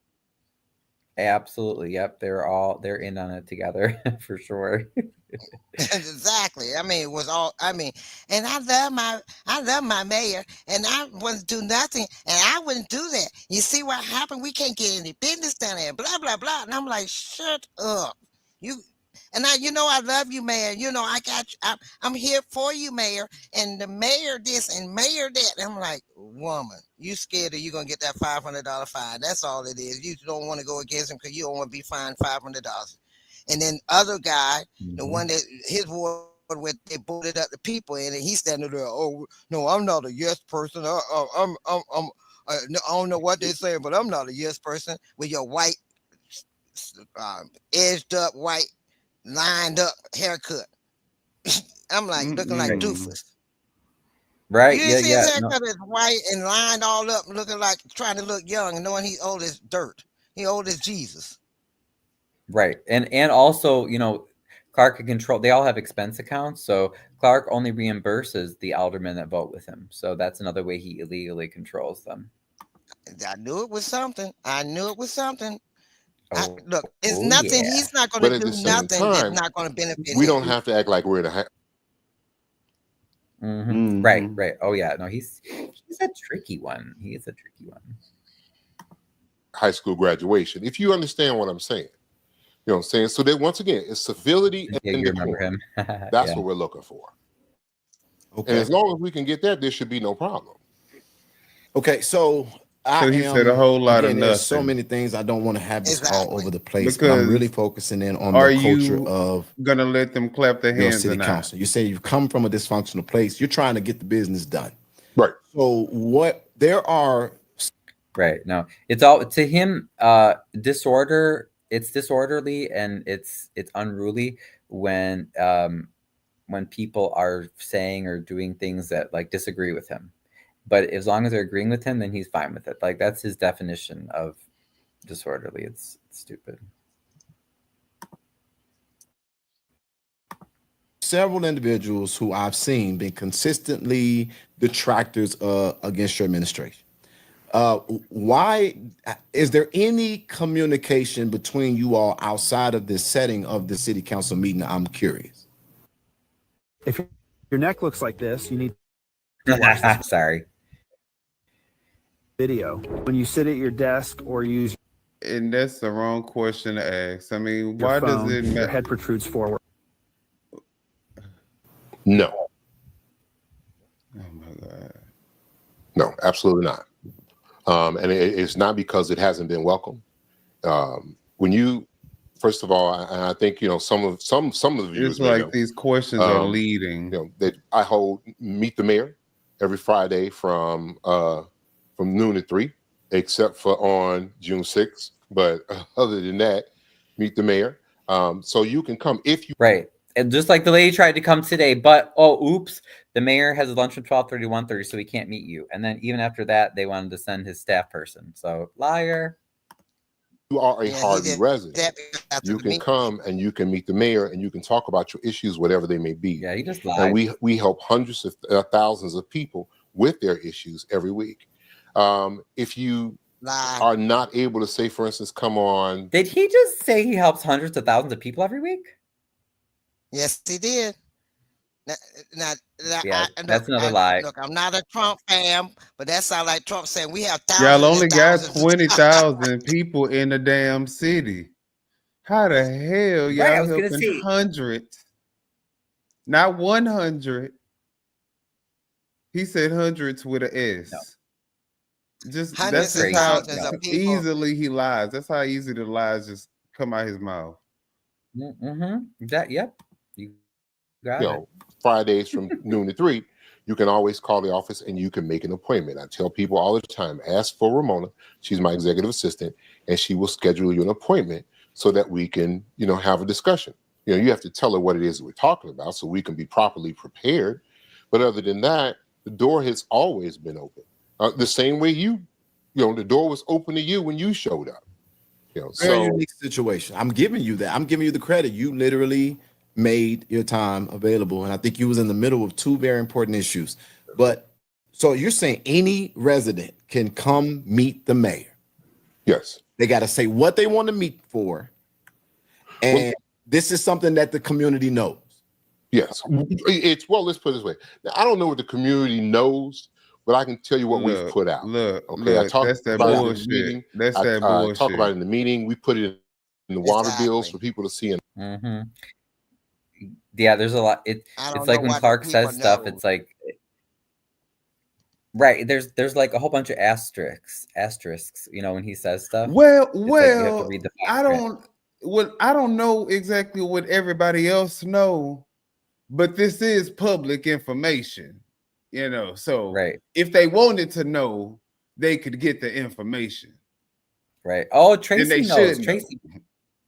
Absolutely. Yep. They're in on it together for sure. Exactly. I mean, it was all. I mean, and I love my mayor, and I wouldn't do nothing, and I wouldn't do that. You see what happened? We can't get any business down there. Blah blah blah. And I'm like, shut up. You. and I love you, Mayor. I got you. I'm here for you, Mayor. And the mayor this and mayor that. I'm like, woman, you scared that you're gonna get that $500 fine. That's all it is. You don't want to go against him because you don't want to be fined $500. And then other guy, the one that his ward with, they voted up the people in, and he's standing there. Oh no, I'm not a yes person. I don't know what they're saying, but I'm not a yes person with your white, edged up, white, lined up haircut. I'm like looking like doofus. Right? You Yeah, didn't see his yeah. haircut is white and lined all up, looking like trying to look young, and knowing he's old as dirt. He old as Jesus. Right. And also, Clark can control. They all have expense accounts, so Clark only reimburses the aldermen that vote with him. So that's another way he illegally controls them. I knew it was something. Oh, Look, it's nothing. yeah. He's not going But to at do the same nothing that's time, not going to benefit we him. don't have to act like we're in a Right. Oh yeah. No, he's a tricky one. He is a tricky one. high school graduation. If you understand what I'm saying, you know what I'm saying. So that once again, it's civility Yeah, and you remember decorum. him. That's Yeah. what we're looking for. Okay. And as long as we can get that, there should be no problem. Okay, so he said a whole lot of there's so nothing. many things. I don't want to have this all over the place, but Because I'm really focusing in on are the culture you of gonna let them clap their your hands city or not? council. You say you've come from a dysfunctional place. You're trying to get the business done. Right. So there are Right. No, it's all to him. Disorder. It's disorderly and it's unruly when people are saying or doing things that like disagree with him. But as long as they're agreeing with him, then he's fine with it. Like that's his definition of disorderly. It's stupid. several individuals who I've seen been consistently detractors against your administration. Why is there any communication between you all outside of this setting of the city council meeting? I'm curious. If your neck looks like this, you need to watch this Sorry. video. When you sit at your desk or use And that's the wrong question to ask. I mean, your why phone, does it your matter? head protrudes forward. No. Oh my God. No, absolutely not. And it's not because it hasn't been welcome. When you, first of all, I think some of the viewers It's may like know, these questions are leading. That I hold Meet the Mayor every Friday from noon to 3, except for on June 6th. But other than that, Meet the Mayor. So you can come if you Right. And just like the lady tried to come today, but oops, the mayor has a lunch from 12:30 to 1:30, so he can't meet you. And then even after that, they wanted to send his staff person. So liar. You are a Harvey resident. You can come and you can meet the mayor and you can talk about your issues, whatever they may be. Yeah, he just lied. And we help hundreds of thousands of people with their issues every week. If you are not able to say, for instance, come on. Did he just say he helps hundreds of thousands of people every week? Yes, he did. Yeah, that's another lie. Look, I'm not a Trump fan, but that sounds like Trump saying we have thousands. Y'all only and got thousands 20,000 people in the damn city. How the hell y'all I was gonna helping say- hundreds? Not 100. He said hundreds with an S. No. Just Hundreds that's of just how thousands of people. easily he lies. That's how easy the lies just come out his mouth. Yep. You got it. Fridays from noon to 3, you can always call the office and you can make an appointment. I tell people all the time, ask for Ramona. She's my executive assistant, and she will schedule you an appointment so that we can, have a discussion. You have to tell her what it is that we're talking about so we can be properly prepared. But other than that, the door has always been open. The same way the door was open to you when you showed up. Very unique situation. I'm giving you that. I'm giving you the credit. You literally made your time available, and I think you was in the middle of two very important issues. But so you're saying any resident can come meet the mayor? Yes. They got to say what they want to meet for, and this is something that the community knows. Yes. Let's put it this way. Now, I don't know what the community knows, but I can tell you what we've put out. I talked that's that about bullshit. it in the meeting. That's I that bullshit. talk about it in the meeting. We put it in the water bills for people to see. Yeah, there's a lot. I It's don't know like when why the Clark people says stuff, know. it's like right. There's like a whole bunch of asterisks. When he says stuff, it's like you have to read the fine I print. don't. Well, I don't know exactly what everybody else know, but this is public information, So Right. if they wanted to know, they could get the information. Right. Oh, Then they Tracy knows. should know. Tracy,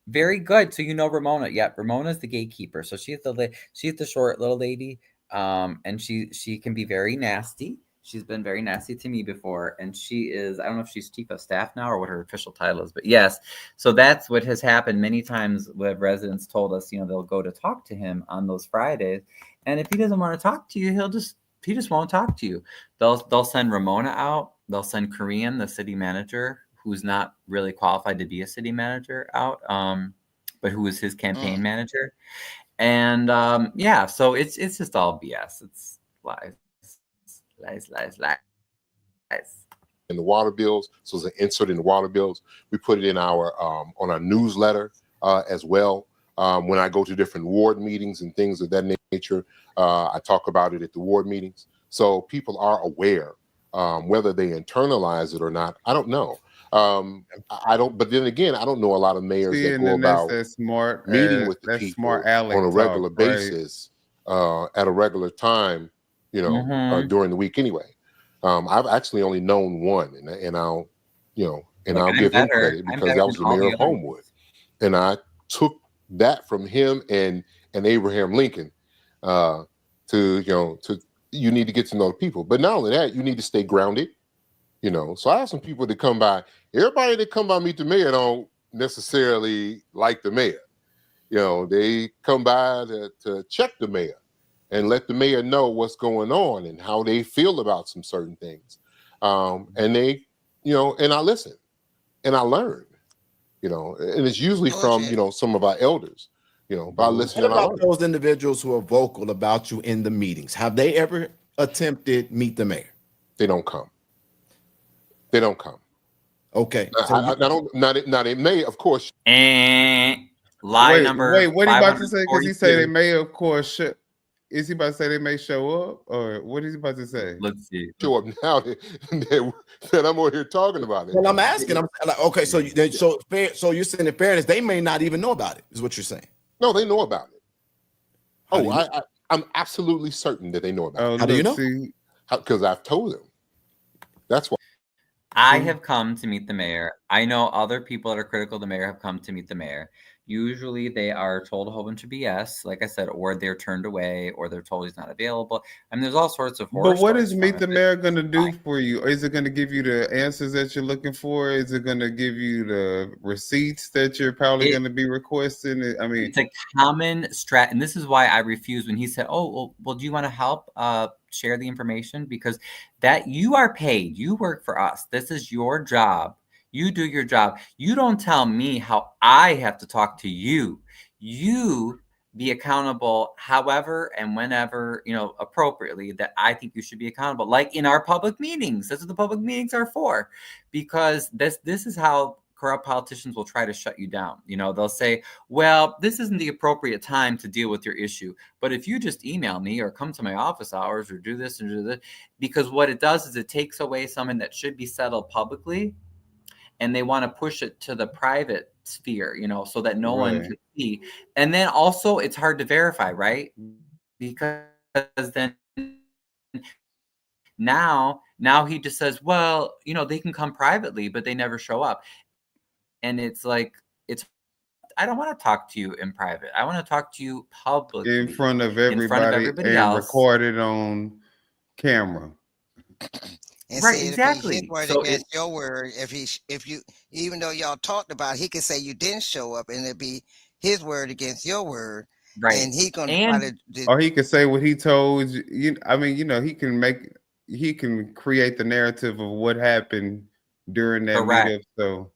very good. So Ramona. Yeah, Ramona's the gatekeeper. So she's the short little lady. And she can be very nasty. She's been very nasty to me before, and she is, I don't know if she's chief of staff now or what her official title is, but yes. So that's what has happened many times with residents told us, they'll go to talk to him on those Fridays. And if he doesn't want to talk to you, he just won't talk to you. They'll send Ramona out. They'll send Korean, the city manager, who's not really qualified to be a city manager, out, but who was his campaign manager. And yeah, so it's just all BS. It's lies. In the water bills, so it's an insert in the water bills. We put it in our on our newsletter as well. When I go to different ward meetings and things of that nature, I talk about it at the ward meetings, so people are aware. Whether they internalize it or not, I don't know. I don't. But then again, I don't know a lot of mayors that go about meeting with the people on a regular basis at a regular time, during the week anyway. I've actually only known one, and I'll give him credit because that was the mayor of Homewood, and I took that from him and Abraham Lincoln to you need to get to know the people, but not only that, you need to stay grounded. So I have some people that come by. Everybody that come by meet the mayor don't necessarily like the mayor. They come by to check the mayor and let the mayor know what's going on and how they feel about some certain things. And they, and I listen and I learn, and it's usually from, some of our elders, by listening. What about those individuals who are vocal about you in the meetings? Have they ever attempted meet the mayor? They don't come. They don't come. Okay. So I don't, not it may, of course. Lie number. Wait, what he about to say? Because he say they may, of course, is he about to say they may show up, or what is he about to say? Let's see. Show up now that I'm over here talking about it. Well, I'm asking. I'm like, okay, so you're saying in fairness, they may not even know about it, is what you're saying. No, they know about it. I'm absolutely certain that they know about it. How do you know? Because I've told them. That's why. I have come to meet the mayor. I know other people that are critical of the mayor have come to meet the mayor. Usually they are told a whole bunch of BS, like I said, or they're turned away, or they're told he's not available. I mean, there's all sorts of horror. But what is Meet the Mayor going to do for you? Is it going to give you the answers that you're looking for? Is it going to give you the receipts that you're probably going to be requesting? I mean, it's a common strat, and this is why I refused when he said, "Oh, well, do you want to help share the information?" Because that you are paid, you work for us. This is your job. You do your job. You don't tell me how I have to talk to you. You be accountable however and whenever, appropriately that I think you should be accountable. Like in our public meetings. That's what the public meetings are for. Because this is how corrupt politicians will try to shut you down. They'll say, well, this isn't the appropriate time to deal with your issue. But if you just email me or come to my office hours or do this and do that, because what it does is it takes away something that should be settled publicly. And they want to push it to the private sphere, so that no one can see. And then also it's hard to verify, right? Because then now he just says, well, they can come privately, but they never show up. And it's like, I don't want to talk to you in private. I want to talk to you publicly. In front of everybody and else. Recorded on camera. And right, see, exactly. If his word against your word, if you, even though y'all talked about it, he could say you didn't show up, and it'd be his word against your word, right? And he gonna try to, or he could say what he told you. I mean, he can create the narrative of what happened during that meetup. So,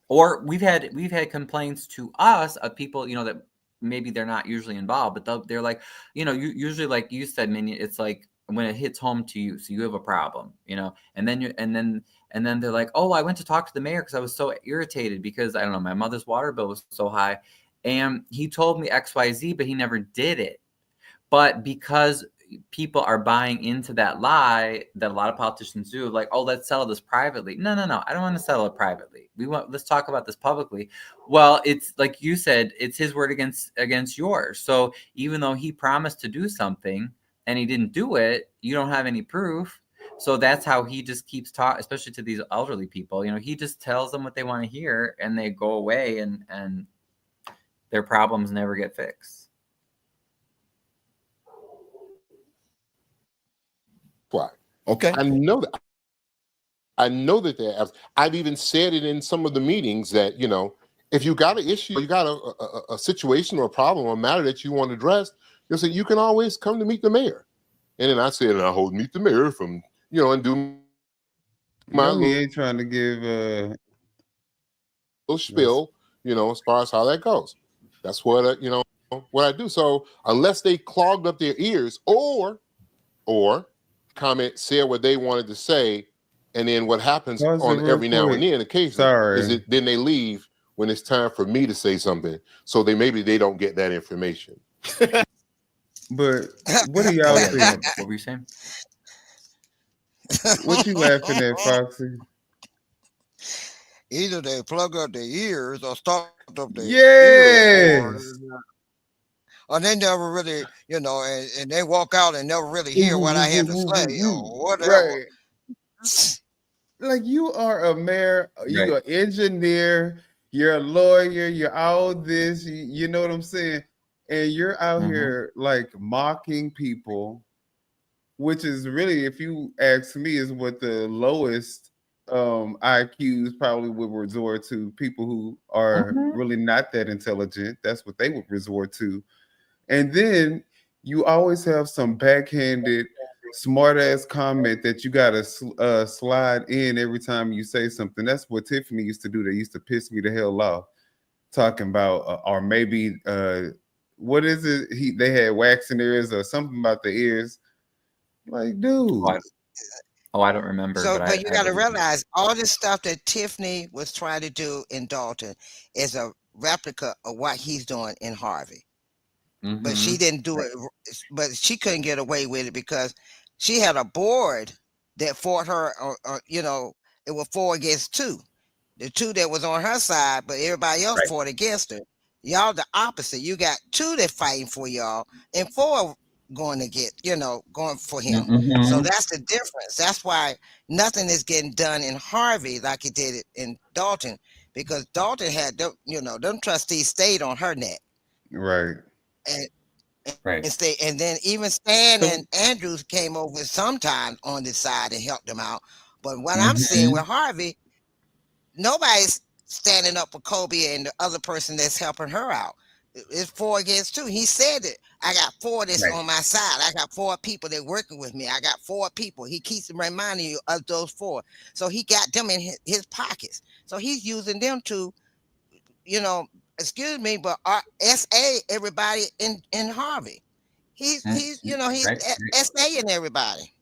or we've had complaints to us of people, that maybe they're not usually involved, but they're like, usually like you said, Minion, it's like, when it hits home to you, so you have a problem, and then they're like, oh, I went to talk to the mayor because I was so irritated because I don't know, my mother's water bill was so high, and he told me XYZ, but he never did it. But because people are buying into that lie that a lot of politicians do, like, oh, let's settle this privately. No, I don't want to settle it privately. Let's talk about this publicly. Well, it's like you said, it's his word against yours. So even though he promised to do something and he didn't do it, you don't have any proof. So that's how he just keeps talking, especially to these elderly people. He just tells them what they want to hear, and they go away, and their problems never get fixed. Why? Okay. I know that. I've even said it in some of the meetings that, if you got an issue, you got a situation or a problem or a matter that you want addressed, you'll say, you can always come to meet the mayor. And then I said, and I hold meet the mayor from, and do my No, he ain't trying to give little spiel, as far as how that goes. That's what, what I do. So unless they clogged up their ears or comment, said what they wanted to say, and then what happens on every now and then occasionally is then they leave when it's time for me to say something. So maybe they don't get that information. But what are y'all saying? What were you saying? What you laughing at, Foxy? Either they plug up their ears or stop up their ears. Or they never really, and they walk out and never really hear what I have to say or whatever. Right. Like, you are a mayor, you're an engineer, you're a lawyer, you're all this, you know what I'm saying? And you're out here like mocking people, which is really, if you ask me, is what the lowest IQs probably would resort to. People who are really not that intelligent, that's what they would resort to. And then you always have some backhanded, smart ass comment that you gotta slide in every time you say something. That's what Tiffany used to do. They used to piss me the hell off, talking about or maybe what is it? They had wax in their ears or something about the ears. Like, dude. I don't remember. So, but you got to realize all this stuff that Tiffany was trying to do in Dalton is a replica of what he's doing in Harvey. But she didn't do it. But she couldn't get away with it because she had a board that fought her. It was 4 against 2. The 2 that was on her side, but everybody else fought against her. Y'all the opposite. You got 2 that fighting for y'all and 4 going to get, going for him. So that's the difference. That's why nothing is getting done in Harvey like it did in Dalton, because Dalton had them, them trustees stayed on her neck. Right. And then even Stan and Andrews came over sometimes on this side and helped them out. But what I'm seeing with Harvey, nobody's standing up for Kobe and the other person that's helping her out. It's 4 against 2. He said it. I got 4 that's on my side. I got 4 people that working with me. I got 4 people. He keeps reminding you of those 4. So he got them in his pockets. So he's using them to, excuse me, but SA everybody in Harvey. He's SA-ing everybody.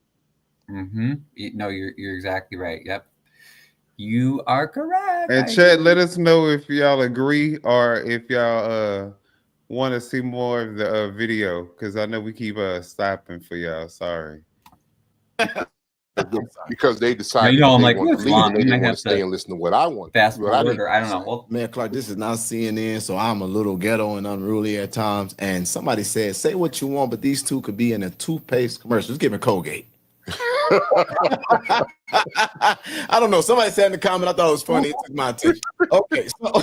No, you're exactly right. Yep. You are correct. And Chet, let us know if y'all agree or if y'all want to see more of the video, because I know we keep stopping for y'all. Sorry. Because they decided I'm like, they want to stay and listen to what I want. Fast forward, or I don't know. Well, Man, Clark, this is not CNN, so I'm a little ghetto and unruly at times. And somebody said, say what you want, but these 2 could be in a toothpaste commercial. Just give me Colgate. I don't know. Somebody said in the comment, I thought it was funny. It took my attention. Okay, so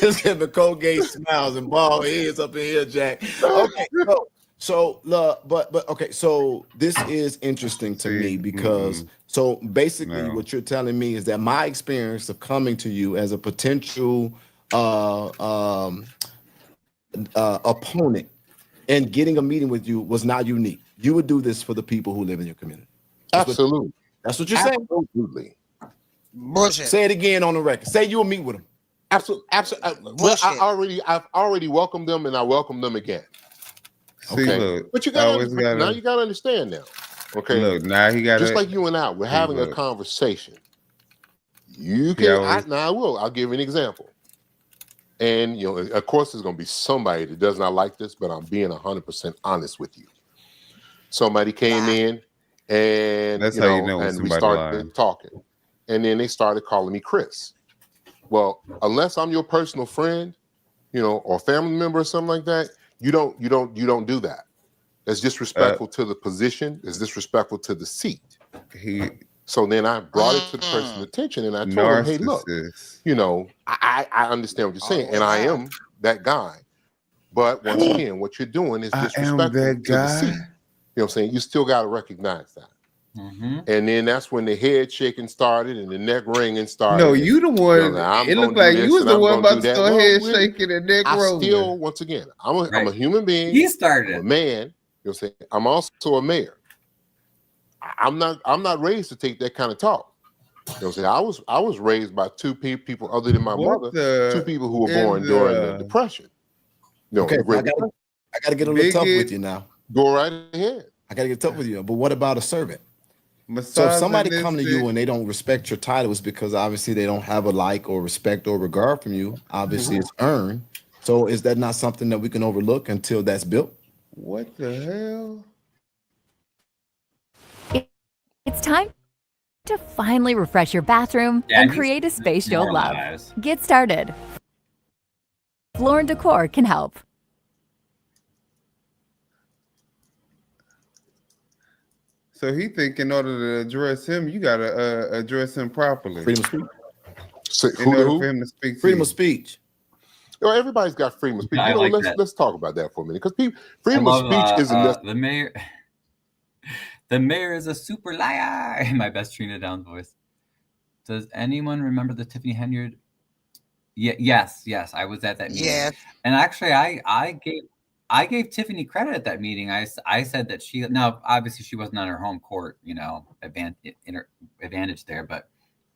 let's give the Colgate smiles and bald heads up in here, Jack. Okay, but okay, so this is interesting to me because so basically what you're telling me is that my experience of coming to you as a potential opponent and getting a meeting with you was not unique. You would do this for the people who live in your community. Absolutely. That's what you're saying. Absolutely. Bullshit. Say it again on the record. Say you'll meet with them. Absolutely. Well, I've already welcomed them, and I welcome them again. Okay. See, look, but you now you gotta understand now. Okay. Look, now he got just like you and I, we're having a conversation. You can I'll give you an example. And of course, there's going to be somebody that does not like this, but I'm being 100% honest with you. Somebody came in, and That's how you know when and we somebody started lying. talking, and then they started calling me Chris. Well, unless I'm your personal friend, or family member or something like that, you don't do that. That's disrespectful to the position. It's disrespectful to the seat. So then I brought it to the person's attention, and I told him, "Hey, look, I understand what you're saying, and I am that guy. But once again, what you're doing is disrespectful to the seat. You know what I'm saying? You still got to recognize that." And then that's when the head shaking started and the neck ringing started. No, you the one. It looked like you was the one about to start head shaking and neck rolling. Still, once again, I'm a human being. He started. I'm a man. You know what I'm saying? I'm also a mayor. I'm not raised to take that kind of talk. You know what I'm saying? I was raised by two people other than my mother, two people who were born during the Depression. Okay, I got to get a little tough with you now. Go right ahead. I got to get tough with you. But what about a servant? So if somebody come to you and they don't respect your titles because obviously they don't have a like or respect or regard from you, obviously it's earned. So is that not something that we can overlook until that's built? What the hell? It's time to finally refresh your bathroom and create a space you'll love. Get started. Floor & Decor can help. So he think in order to address him, you gotta address him properly. Freedom of speech. So, in order for him to speak. Freedom of speech. Everybody's got freedom of speech. Let's talk about that for a minute, because freedom of speech isn't the mayor. The mayor is a super liar. In my best Trina Downs voice. Does anyone remember the Tiffany Henyard? Yes. I was at that meeting. Yes. And actually, I gave Tiffany credit at that meeting. I said that now obviously she wasn't on her home court, advantage there, but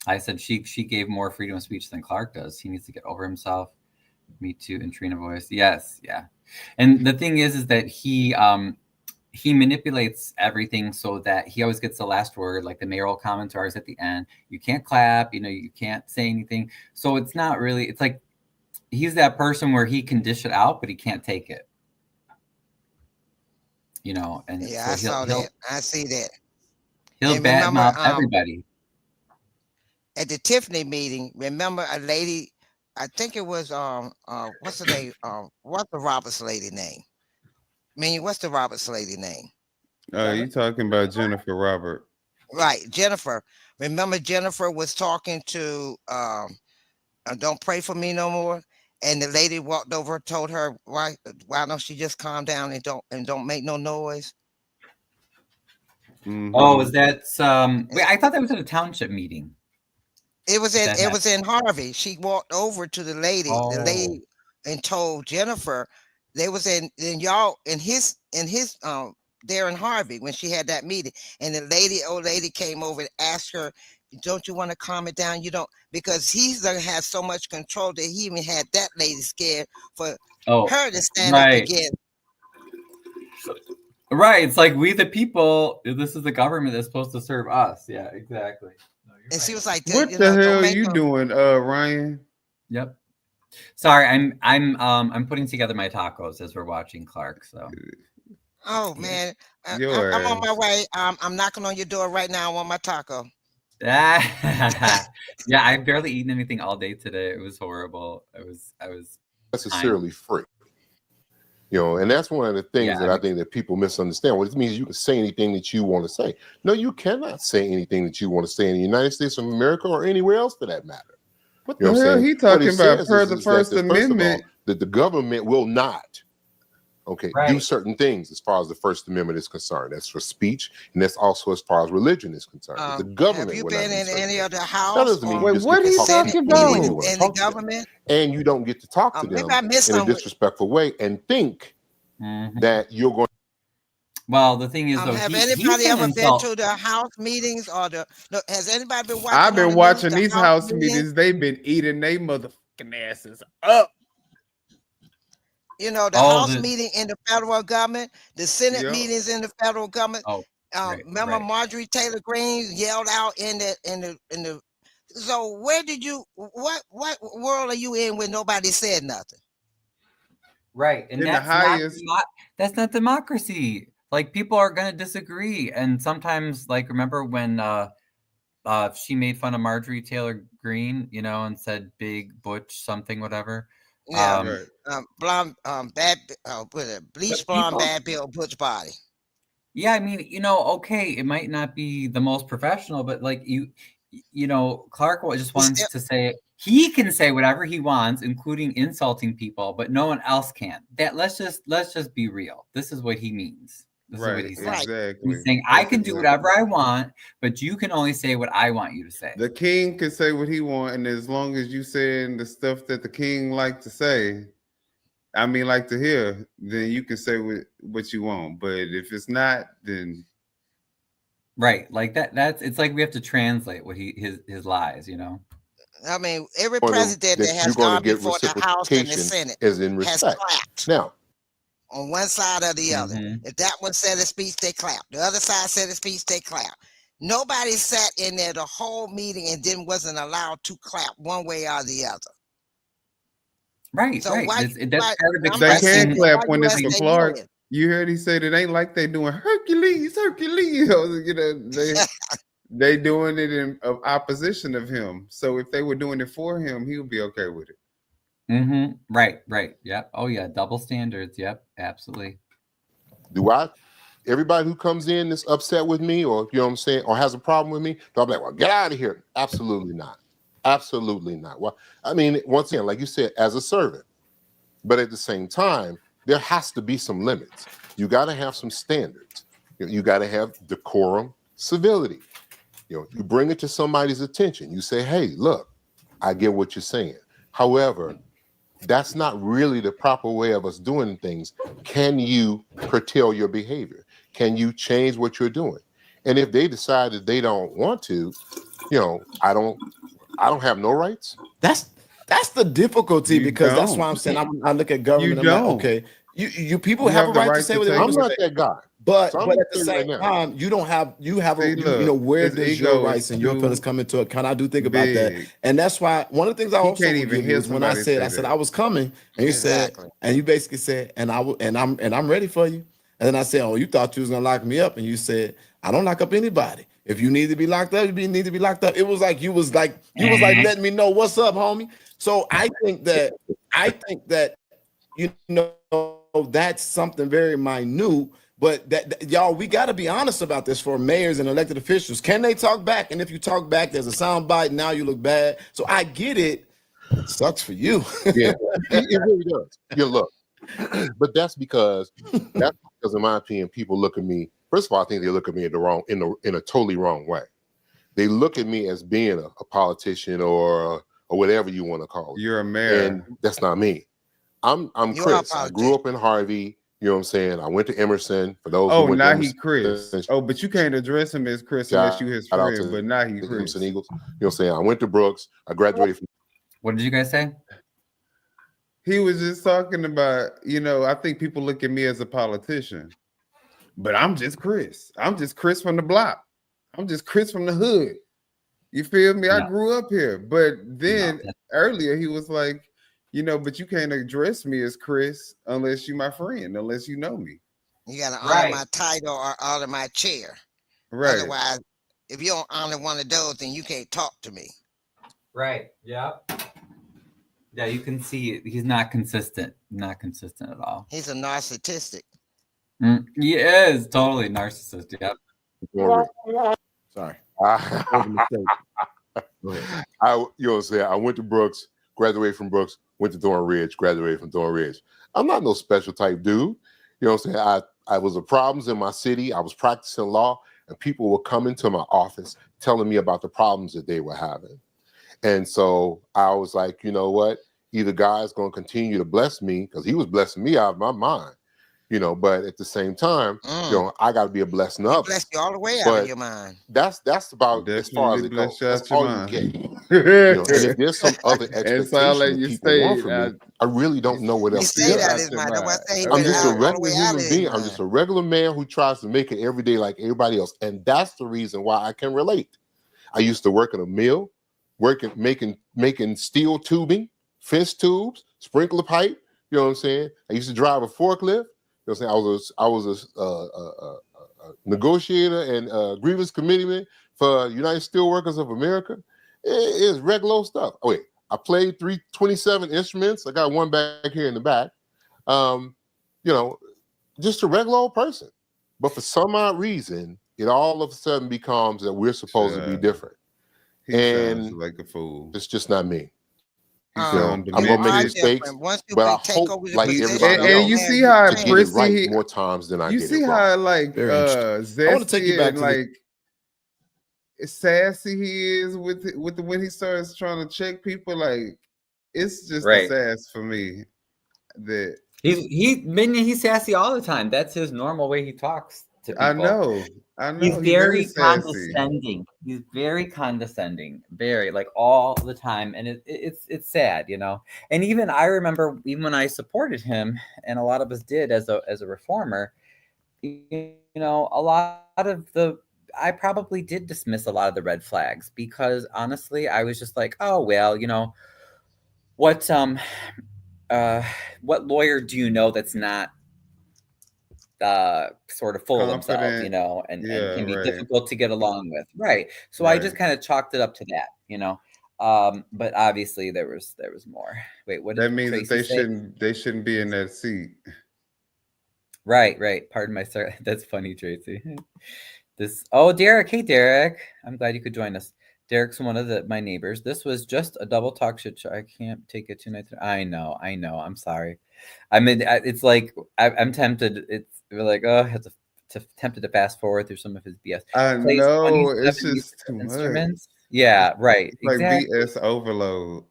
I said she gave more freedom of speech than Clark does. He needs to get over himself. Me too, and Trina voice. Yes, yeah. And the thing is that he manipulates everything so that he always gets the last word, like the mayoral commentaries at the end. You can't clap, you can't say anything. So it's not really, it's like he's that person where he can dish it out, but he can't take it. And yeah, so I saw that. I see that. He'll badmouth everybody. At the Tiffany meeting, remember a lady, I think it was what's the name? What's the Roberts lady name? What's the Roberts lady name? You talking about Jennifer Robert? Right, Jennifer. Remember Jennifer was talking to Don't Pray For Me No More, and the lady walked over, told her, why don't she just calm down and don't make no noise? Oh, is that wait, I thought that was at a township meeting. It was in Harvey. She walked over to the lady, and told Jennifer they was in his there in Harvey when she had that meeting, and the old lady came over and asked her, "Don't you want to calm it down? You don't," because he's gonna have so much control that he even had that lady scared for her to stand up again. Right, it's like we the people. This is the government that's supposed to serve us. Yeah, exactly. And she was like, "What the hell are you doing, Ryan?" Yep. Sorry, I'm putting together my tacos as we're watching Clark. So. Oh man, I'm on my way. I'm knocking on your door right now. I want my taco. Yeah, I've barely eaten anything all day today. It was horrible. I was necessarily free. And that's one of the things that I think that people misunderstand. Well, it means you can say anything that you want to say. No, you cannot say anything that you want to say in the United States of America or anywhere else for that matter. What the hell he talking about per the First Amendment? That the government will not do certain things as far as the First Amendment is concerned. That's for speech, and that's also as far as religion is concerned. The government. Have you been in any other house? That doesn't mean what are you talking about? In the government? And you don't get to talk to them in a disrespectful way and think that you're going. Well, the thing is, though, have anybody ever been to the house meetings or has anybody been watching? I've been watching these house meetings. They've been eating they motherfucking asses up. The House meeting in the federal government, the Senate meetings in the federal government. Remember Marjorie Taylor Greene yelled out in the So where did you? What world are you in when nobody said nothing? Right, and In the that's not highest, that's not democracy. Like people are gonna disagree, and sometimes, like remember when she made fun of Marjorie Taylor Greene, you know, and said big butch something whatever. Yeah, right? blonde, bad, with a bleach But blonde, people, bad bill, butch body. yeah, I mean, you know, okay, it might not be the most professional, but like you know, Clark just He wants still, to say he can say whatever he wants, including insulting people, but no one else can. That let's just be real. This is what he means. This is what Right, he's saying. right. He's exactly. saying I That's can do exactly whatever I want, but you can only say what I want you to say. the king can say what he want, and as long as you saying the stuff that the king like to say, I mean, like to hear, then you can say what you want. But if it's not, then Right, like that's it's like we have to translate what his lies, you know. I mean, every That president that you're has going to gone get before the House and the reciprocation Senate as in has respect. clapped Now, on one side or the other. Mhm. If that one said a speech, they clap. The other side said a speech, they clap. Nobody sat in there the whole meeting and then wasn't allowed to clap one way or the other. Right, So right. why? That's part of I'm they just saying, can expressing. why clap when it's for USA Clark. win? You heard he said it ain't like they doing Hercules. You know, they doing it in of opposition of him. So if they were doing it for him, he would be okay with it. Right, right. Yep. Oh yeah, double standards. Yep, absolutely. do I? Everybody who comes in that's upset with me, or you know what I'm saying, or has a problem with me, do I be like, well, get out of here? Absolutely not. Absolutely not. Well, I mean, once again, like you said, as a servant, but at the same time, there has to be some limits. You got to have some standards. You got to have decorum, civility. You know, you bring it to somebody's attention. You say, hey, look, I get what you're saying. However, that's not really the proper way of us doing things. Can you curtail your behavior? Can you change what you're doing? And if they decide that they don't want to, you know, I don't have no rights. That's the difficulty, You because that's don't. why I'm saying I look at You government. I'm like, don't. okay, you people You have a have the right to right say to what they want take to I'm it. not say, that guy. but So I'm but gonna at the tell you right same now. time, you don't have See, you know, look, where his does your ego is rights and your feelings too come into account? I do think about that, big. and that's why one of the things I He also can't will even give you hear is when I somebody said say I that. was coming, and you said, Exactly. and you basically said, and I'm ready for you, and then I said, oh, you thought you was gonna lock me up, and you said, I don't lock up anybody. If you need to be locked up, need to be locked up. It was like you was like letting me know what's up, homie. So I think that you know that's something very minute, but that y'all, we got to be honest about this for mayors and elected officials. Can they talk back? And if you talk back, there's a sound bite. Now you look bad. So I get it. Sucks for you. Yeah, it really does. You look, but that's because in my opinion, people look at me. First of all, I think they look at me in a totally wrong way. They look at me as being a politician or whatever you want to call it. You're a mayor. And that's not me. I'm You are a Chris. I grew politician. up in Harvey. You know what I'm saying? I went to Emerson. For those who Oh, went to now he Emerson, Chris. Oh, but you can't address him as Chris unless you his shout out friend. to But now he the Emerson Chris. Eagles. You know what I'm saying? I went to Brooks. I graduated from. What did you guys say? He was just talking about, you know, I think people look at me as a politician, but I'm just Chris. I'm just Chris from the block. I'm just Chris from the hood. You feel me? I No, grew up here. But then no. earlier he was like, you know, but you can't address me as Chris unless you my friend, unless you know me. You got to honor Right, my title or honor my chair. Right. Otherwise, if you don't honor one of those, then you can't talk to me. right. Yep. Yeah, you can see he's not consistent. Not consistent at all. He's a narcissistic. He is totally narcissist. Yep. Sorry. You know what I'm saying? I went to Brooks, graduated from Brooks, went to Thorn Ridge, graduated from Thorn Ridge. I'm not no special type dude. You know what I'm saying? I was a problems in my city. I was practicing law, and people were coming to my office telling me about the problems that they were having. And so I was like, you know what? Either God's going to continue to bless me, because he was blessing me out of my mind, you know, but at the same time, you know, I got to be a blessing to others. Bless you all the way out of your mind. That's about as far as Definitely it bless goes. you out That's your all you mind. get. You know, and if there's some other And sound expectation like that you people want stayed from me, I really don't know what He else to stayed do. out of his mind. That's why I say he I'm went just a out all the regular way out of human his being. I'm mind. just a regular man who tries to make it every day like everybody else. And that's the reason why I can relate. I used to work in a mill. making steel tubing, fence tubes, sprinkler pipe. You know what I'm saying? I used to drive a forklift. You know what I'm saying? I was a negotiator and grievance committeeman for United Steelworkers of America. It's regular stuff. Oh wait, I played 327 instruments. I got one back here in the back. You know, just a regular old person. But for some odd reason, it all of a sudden becomes that we're supposed to be different. He sounds like a fool. It's just not me. I'm gonna make mistakes, but I hope like everybody else. And you see how to get it right more times than I get it wrong. You see how like zesty, I want to take you back to like sassy he is with when he starts trying to check people. Like it's just a sass for me that he's sassy all the time. That's his normal way he talks to people. I know. He's very condescending. He's very condescending, very like all the time, and it's sad, you know. And even I remember, even when I supported him, and a lot of us did as a reformer, you know, a lot of I probably did dismiss a lot of the red flags because honestly, I was just like, oh well, you know, what lawyer do you know that's not sort of full of himself, you know, and can be difficult to get along with, right? So I just kind of chalked it up to that, you know. But obviously there was more. Wait, what? That means that they shouldn't be in that seat. Right. Pardon my sir. That's funny, Tracy. Derek. Hey, Derek. I'm glad you could join us. Derek's one of my neighbors. This was just a double talk shit show. I can't take it tonight. I know. I'm sorry. I mean, it's like I'm tempted. We're like, oh, I have tempted to fast forward through some of his BS. I know it's just too instruments. Much. Yeah, right. It's like BS overload.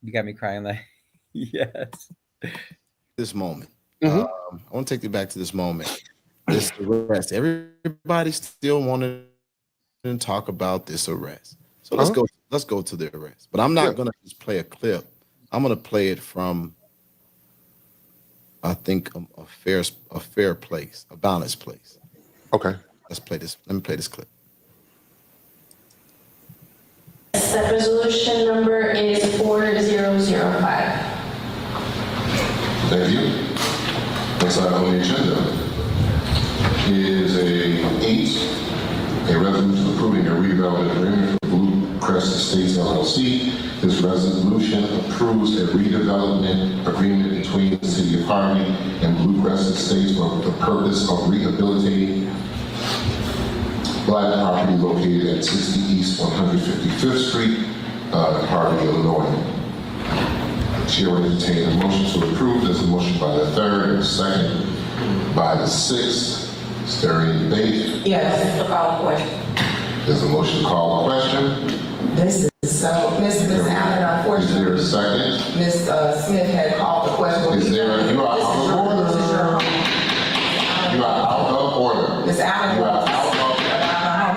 You got me crying. Like, yes. This moment. I want to take you back to this moment. This arrest. Everybody still wanted to talk about this arrest. So let's go to the arrest. But I'm not gonna just play a clip. I'm gonna play it from I think a fair place, a balanced place. Okay. Let's play this. Let me play this clip. That resolution number is 4005. Thank you. Next item on the agenda is a resolution approving a redevelopment agreement for Blue Crest Estates LLC. This resolution approves a redevelopment agreement between the City of Harvey and Blue Crest Estates for the purpose of rehabilitating Black property located at 60 East 155th Street, Harvey, Illinois. The chair will entertain a motion to approve. There's a motion by the third and a second by the 6th. Is there any debate? Yes, a call question. There's a motion to call the question. This is so, Ms. Allen, unfortunately. Is there a second? Ms. Smith had called the question. Is there, you are out of order. You are out of order. Ms. Allen. You are out of order.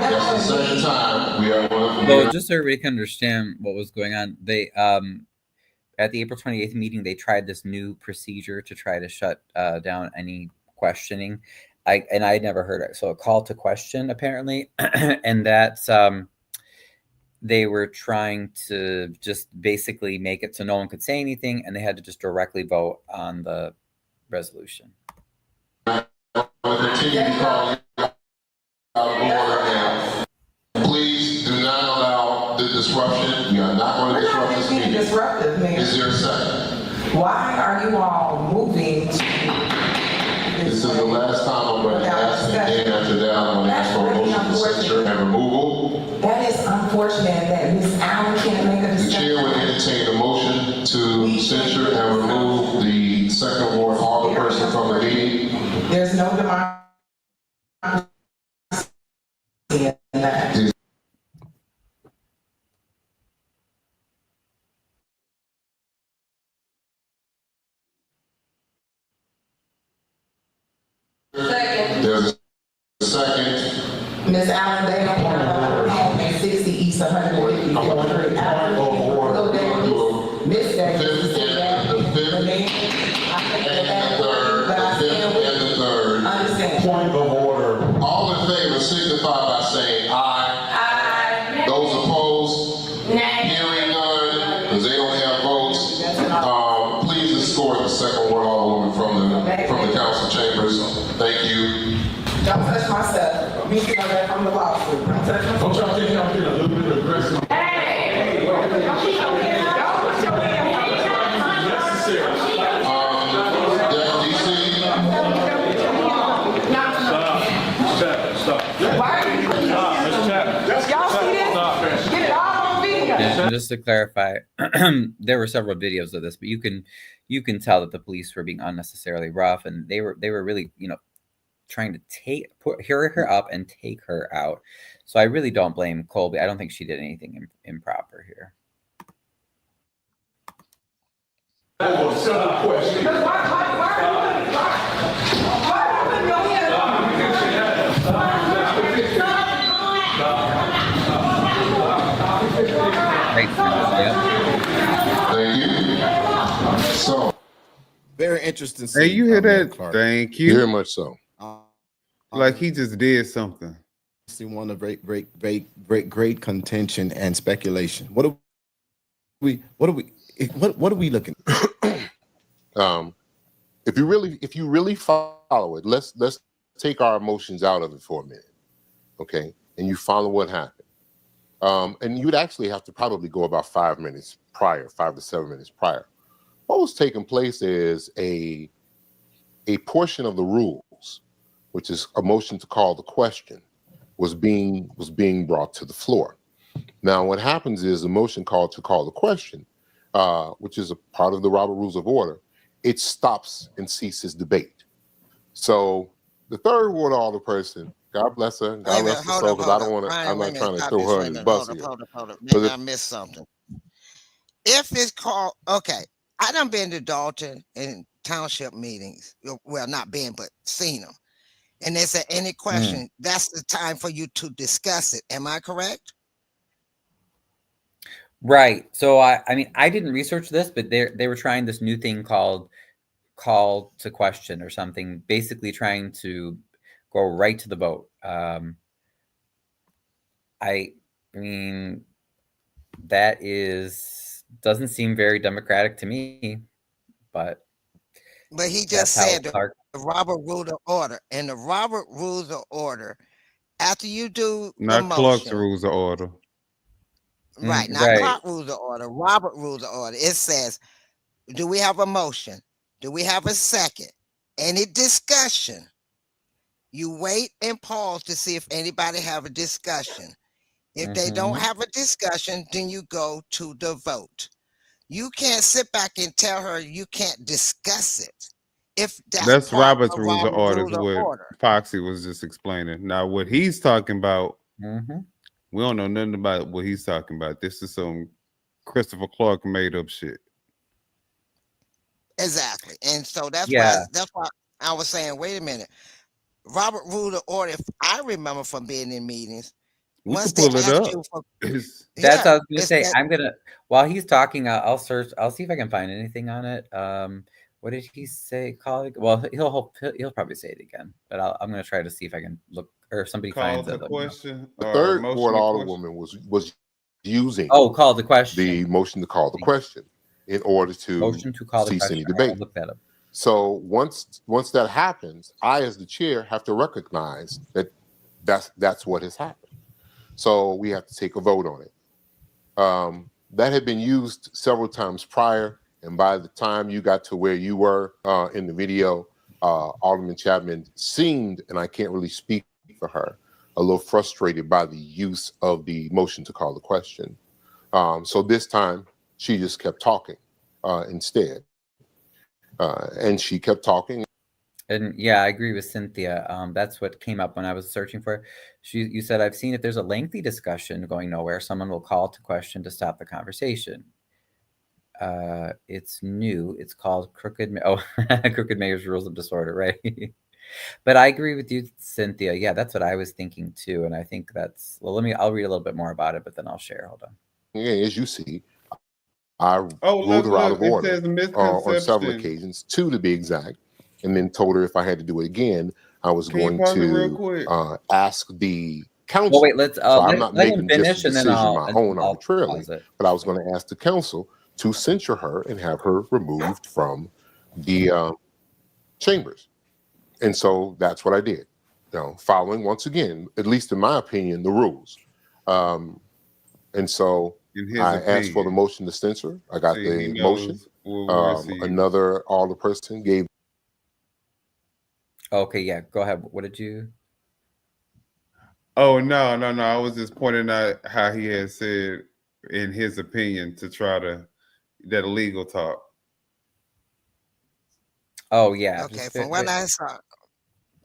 That's the second time we are one. Well, just so everybody can understand what was going on, they at the April 28th meeting, they tried this new procedure to try to shut down any questioning. I had never heard it. So a call to question apparently, and that's they were trying to just basically make it so no one could say anything, and they had to just directly vote on the resolution. Please do not allow the disruption. We are not going to disrupt this meeting. Disruptive, Mayor. Is there a second? Why are you all moving? This is the last time I'm going to ask again. After that, I'm going to ask for a motion to censure and removal. That is unfortunate that Ms. Allen can't make a decision. The chair would entertain a motion to censure and remove the second ward alderperson from the meeting. There's no democracy in that. There's a second. Ms. Allen, they don't want to home at 60 East 154th Street. Miss that. Point of order. All in favor signify by saying aye. Aye. Those opposed? Nay. Don't touch my stuff. Me sitting back from the lobster. Don't touch my stuff. Don't try to take out a little bit of aggressive. Hey! Don't put your And just to clarify, there were several videos of this, but you can tell that the police were being unnecessarily rough, and they were really, trying to put her up and take her out. So I really don't blame Colby. I don't think she did anything improper here. So, very interesting. Hey, you hear that? Thank you. Very much so. Like he just did something. One of great contention and speculation. What are we looking at? If you really follow it, let's take our emotions out of it for a minute, okay? And you follow what happened. And you'd actually have to probably go about 5 to 7 minutes prior. What was taking place is a portion of the rules, which is a motion to call the question, was being brought to the floor. Now, what happens is the motion called to call the question, which is a part of the Robert Rules of Order, it stops and ceases debate. So the third ward order person, God bless her, God rest her soul, because I don't want to. I'm not trying to throw her in the bus here. Hold up. Maybe I missed something. If it's called, okay, I done been to Dalton in township meetings. Well, not been, but seen them. And they said, any question, that's the time for you to discuss it. Am I correct? Right. So I mean, I didn't research this, but they were trying this new thing called call to question or something, basically trying to go right to the vote. I mean, that doesn't seem very democratic to me, but he just said the Robert Rules of Order. And the Robert Rules of Order, after you do not the Clark's motion, Rules of Order. Right, not Clark Rules of Order, Robert Rules of Order. It says, do we have a motion? Do we have a second? Any discussion? You wait and pause to see if anybody have a discussion. If they don't have a discussion, then you go to the vote. You can't sit back and tell her you can't discuss it. If that's Robert's Rules of Order, is what Foxy was just explaining. Now, what he's talking about, we don't know nothing about what he's talking about. This is some Christopher Clark made up shit. Exactly. And so that's why I was saying, wait a minute. Robert Rules of Order, if I remember from being in meetings, once they ask you for, that's what I was gonna say. While he's talking, I'll search. I'll see if I can find anything on it. What did he say, colleague? Well, he'll probably say it again, but I'm gonna try to see if I can look, or if somebody finds it. The third ward alderwoman was using call the question, the motion to call the question, in order to cease any debate. Look that up. So once that happens, I, as the chair, have to recognize that that's what has happened. So we have to take a vote on it. That had been used several times prior, and by the time you got to where you were in the video, Alderman Chapman seemed, and I can't really speak for her, a little frustrated by the use of the motion to call the question. So this time, she just kept talking instead. And she kept talking. And yeah, I agree with Cynthia. That's what came up when I was searching for it. You said, I've seen if there's a lengthy discussion going nowhere, someone will call to question to stop the conversation. It's new. It's called Crooked Mayor's Rules of Disorder, right? But I agree with you, Cynthia. Yeah, that's what I was thinking too. And I think I'll read a little bit more about it, but then I'll share. Hold on. Yeah, as you see, I ruled her out of order on several occasions, 2 to be exact, and then told her if I had to do it again, I was going to ask the council. Well, wait, let's. So I'm not making just a decision my own arbitrarily, but I was going to ask the council to censure her and have her removed from the chambers, and so that's what I did. following, once again, at least in my opinion, the rules. And so In his I asked for the opinion. motion to censor. I got See, he the motion. knows what we received. Another alderperson gave. Okay, yeah, go ahead. What did you? Oh no. I was just pointing out how he had said, in his opinion, to try to that illegal talk. Oh yeah. Okay, from what I saw,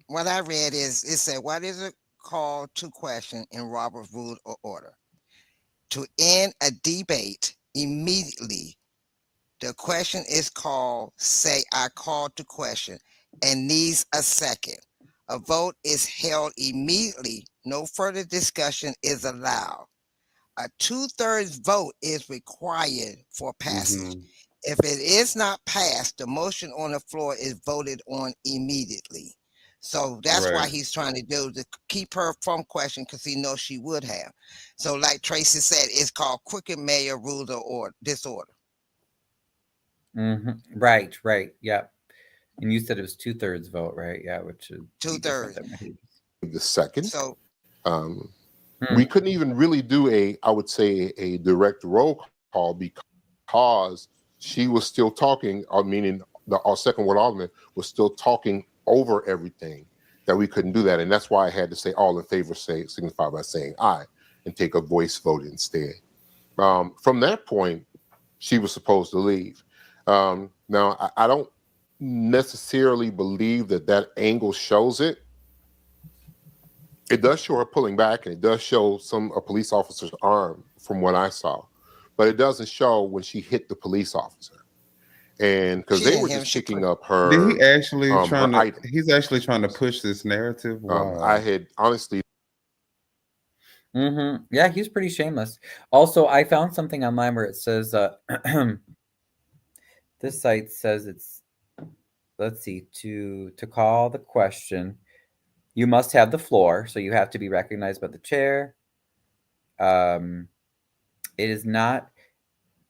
what I read is it said, what is a call to question in Robert's rule of order? To end a debate immediately. The question is called, say, I call to question, and needs a second. A vote is held immediately. No further discussion is allowed. A 2/3 vote is required for passage. If it is not passed, the motion on the floor is voted on immediately. So that's why Right. he's trying to do to keep her from question, because he knows she would have. So, like Tracy said, it's called Crooked Mayor Rules of Order Disorder. Right. Yep. And you said it was 2/3 vote, right? Yeah, which is 2/3. The second. So we couldn't even really do I would say, a direct roll call because she was still talking, meaning our second ward alderman was still talking over everything, that we couldn't do that. And that's why I had to say all in favor, signify by saying aye, and take a voice vote instead. From that point, she was supposed to leave. Now, I don't necessarily believe that angle shows it. It does show her pulling back, and it does show a police officer's arm from what I saw, but it doesn't show when she hit the police officer. And because they were just picking up her. Did he actually trying to? item. He's actually trying to push this narrative. Wow. I had honestly. Yeah, he's pretty shameless. Also, I found something online where it says this site says it's, let's see, to call the question, you must have the floor, so you have to be recognized by the chair. It is not,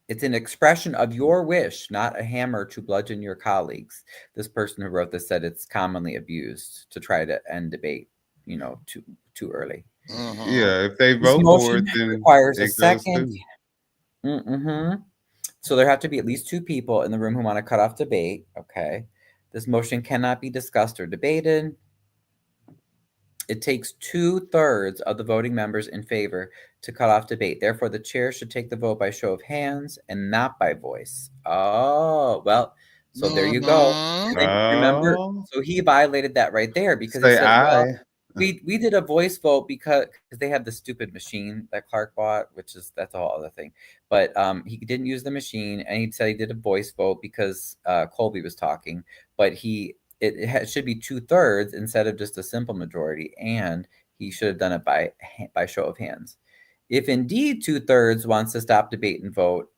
it's an expression of your wish, not a hammer to bludgeon your colleagues. This person who wrote this said it's commonly abused to try to end debate, too early. Yeah, if they vote for it, then requires it a goes second. through. So there have to be at least 2 people in the room who want to cut off debate. Okay. This motion cannot be discussed or debated. It takes 2/3 of the voting members in favor to cut off debate. Therefore, the chair should take the vote by show of hands and not by voice. Oh, well, so there you go. Remember, so he violated that right there because he Say said, aye. well, we did a voice vote because they have the stupid machine that Clark bought, that's a whole other thing. But he didn't use the machine, and he said he did a voice vote because Colby was talking, but it should be 2/3 instead of just a simple majority, and he should have done it by show of hands. If indeed 2/3 wants to stop debate and vote,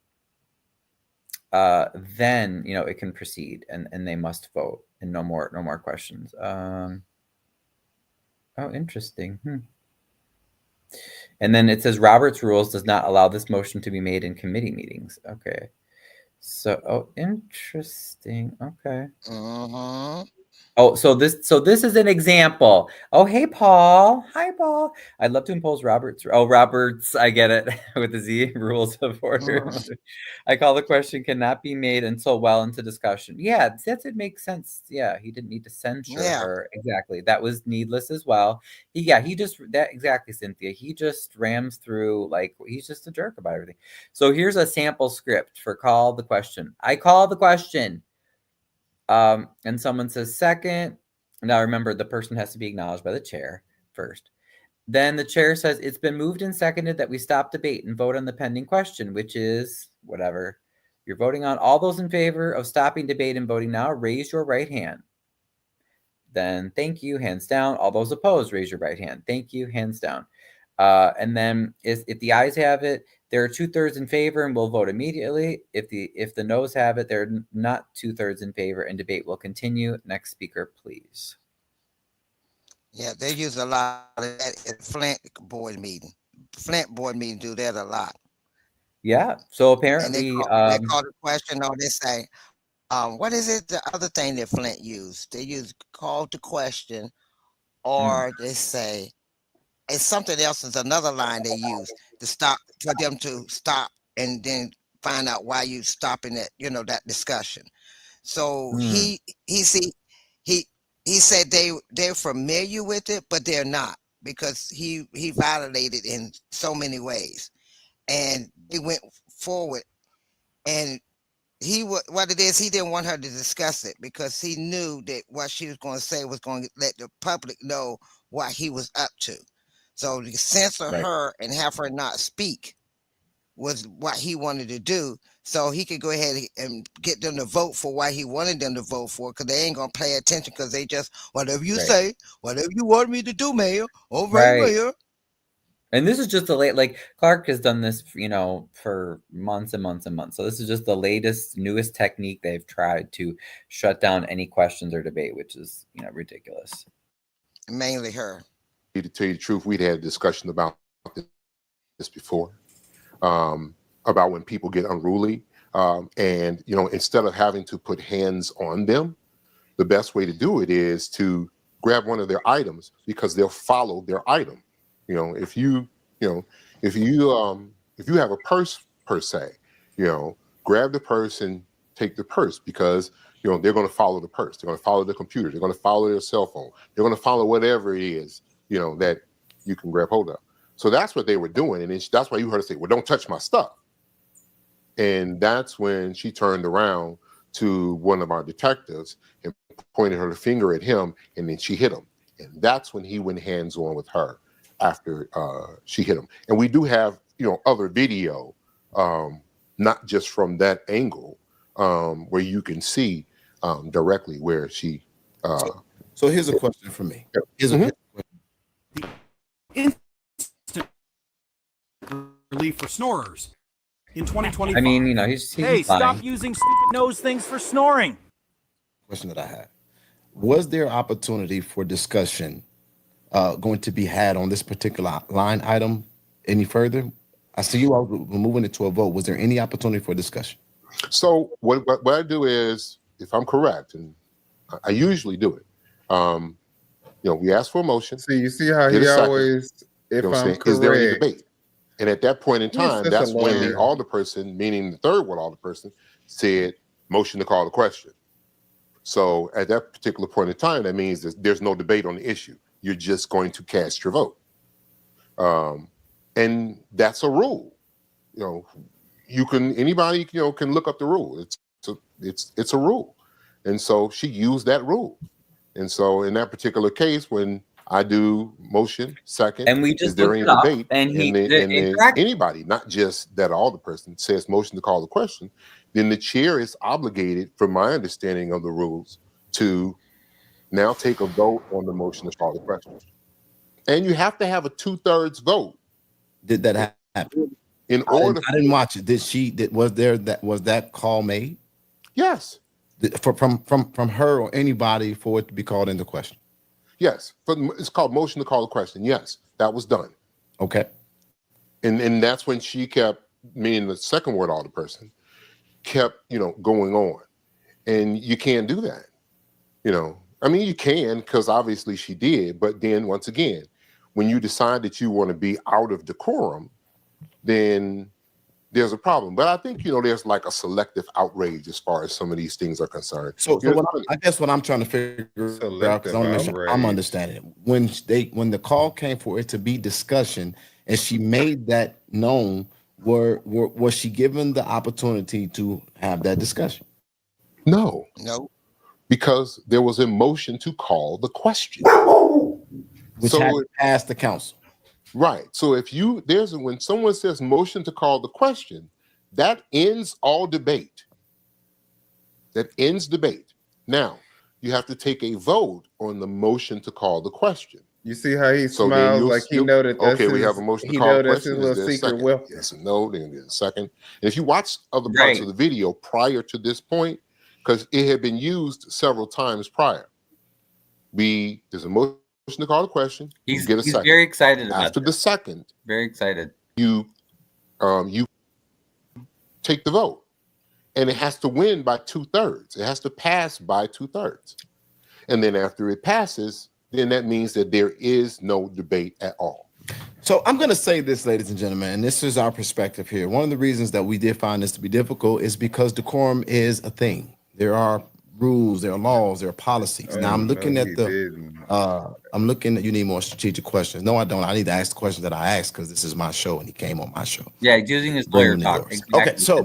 then it can proceed, and they must vote, and no more questions. Oh, interesting. And then it says Robert's rules does not allow this motion to be made in committee meetings. Okay. So, interesting. Okay. Oh, so this is an example. Oh, hey, Paul. Hi, Paul. I'd love to impose Robert's. Oh, Robert's. I get it with the Z rules of order. I call the question cannot be made until well into discussion. Yeah, it makes sense. Yeah, he didn't need to censure her. Exactly. That was needless as well. Exactly, Cynthia. He just rams through like he's just a jerk about everything. So here's a sample script for call the question. I call the question. And someone says second. Now remember, the person has to be acknowledged by the chair first. Then the chair says it's been moved and seconded that we stop debate and vote on the pending question, which is whatever you're voting on. All those in favor of stopping debate and voting now, raise your right hand. Then thank you, hands down. All those opposed, raise your right hand. Thank you, hands down. And then if the ayes have it, there are 2/3 in favor and we'll vote immediately. If the noes have it, they're not 2/3 in favor and debate will continue. Next speaker, please. Yeah, they use a lot of that at Flint board meeting. Flint board meeting do that a lot. Yeah. So apparently, they call the question, or they say, what is it? The other thing that Flint used, they use call to question or they say it's something else. Is another line they use to stop for them to stop and then find out why you stopping that that discussion. So see he he said they're familiar with it, but they're not because he violated in so many ways, and he went forward and what it is, he didn't want her to discuss it because he knew that what she was going to say was going to let the public know what he was up to. So to censor her and have her not speak was what he wanted to do, so he could go ahead and get them to vote for what he wanted them to vote for, because they ain't gonna pay attention because they just whatever you say, whatever you want me to do, Mayor. All right, Mayor. And this is just the like Clark has done this, for months and months and months. So this is just the latest, newest technique they've tried to shut down any questions or debate, which is, ridiculous. Mainly her. To tell you the truth, we'd had a discussion about this before, about when people get unruly. And, instead of having to put hands on them, the best way to do it is to grab one of their items because they'll follow their item. If you have a purse per se, grab the purse and take the purse because, they're going to follow the purse. They're going to follow the computer. They're going to follow their cell phone. They're going to follow whatever it is, that you can grab hold of. So that's what they were doing. And that's why you heard her say, well, don't touch my stuff. And that's when she turned around to one of our detectives and pointed her finger at him, and then she hit him. And that's when he went hands-on with her after she hit him. And we do have, other video, not just from that angle, where you can see directly where she... So here's a question for me. Here's a Instant relief for snorers in 2025. I mean, he's hey, fine. stop using stupid nose things for snoring. Question that I had. Was there opportunity for discussion going to be had on this particular line item any further? I see you all moving it to a vote. Was there any opportunity for discussion? So what I do is, if I'm correct, and I usually do it, we ask for a motion. You see how he always, if I'm correct, is there any debate? And at that point in Yes, time, that's that's a when the lawyer. alderperson, meaning the third ward alderperson, said, motion to call the question. So at that particular point in time, that means that there's no debate on the issue. You're just going to cast your vote. And that's a rule. Anybody can look up the rule. It's a rule. And so she used that rule. And so in that particular case, when I do motion second, and we just is there any looked it up, debate? and Anybody, not just that alderperson, says motion to call the question, then the chair is obligated, from my understanding of the rules, to now take a vote on the motion to call the question. And you have to have a 2/3 vote. Did that happen? In order, I didn't watch it. Was that call made? Yes. From her or anybody for it to be called into question? Yes. It's called motion to call the question. Yes, that was done. Okay. And that's when she kept, meaning the second word alderperson, kept, going on. And you can't do that. I mean, you can, because obviously she did. But then once again, when you decide that you want to be out of decorum, then there's a problem. But I think, there's like a selective outrage as far as some of these things are concerned. So I guess what I'm trying to figure out, because I'm understanding it. When the call came for it to be discussion, and she made that known, was she given the opportunity to have that discussion? No. Because there was a motion to call the question, which had passed the council. Right. So when someone says motion to call the question, that ends all debate. That ends debate. Now, you have to take a vote on the motion to call the question. You see how he smiles like he know that that's we have a motion to call the question. His little secret weapon. Yes and no, then there's a second. And if you watch other parts of the video prior to this point, because it had been used several times prior, there's a motion to call the question. He's get a second. Very excited about After the second, very excited. You take the vote, and it has to win by 2/3. It has to pass by 2/3, and then after it passes, then that means that there is no debate at all. So I'm going to say this, ladies and gentlemen, and this is our perspective here. One of the reasons that we did find this to be difficult is because decorum is a thing. There are rules, there are laws, there are policies. Now I'm looking at I'm looking at, you need more strategic questions. No, I don't. I need to ask the questions that I asked because this is my show and he came on my show. Yeah, he's using his lawyer talk. Exactly. Okay, so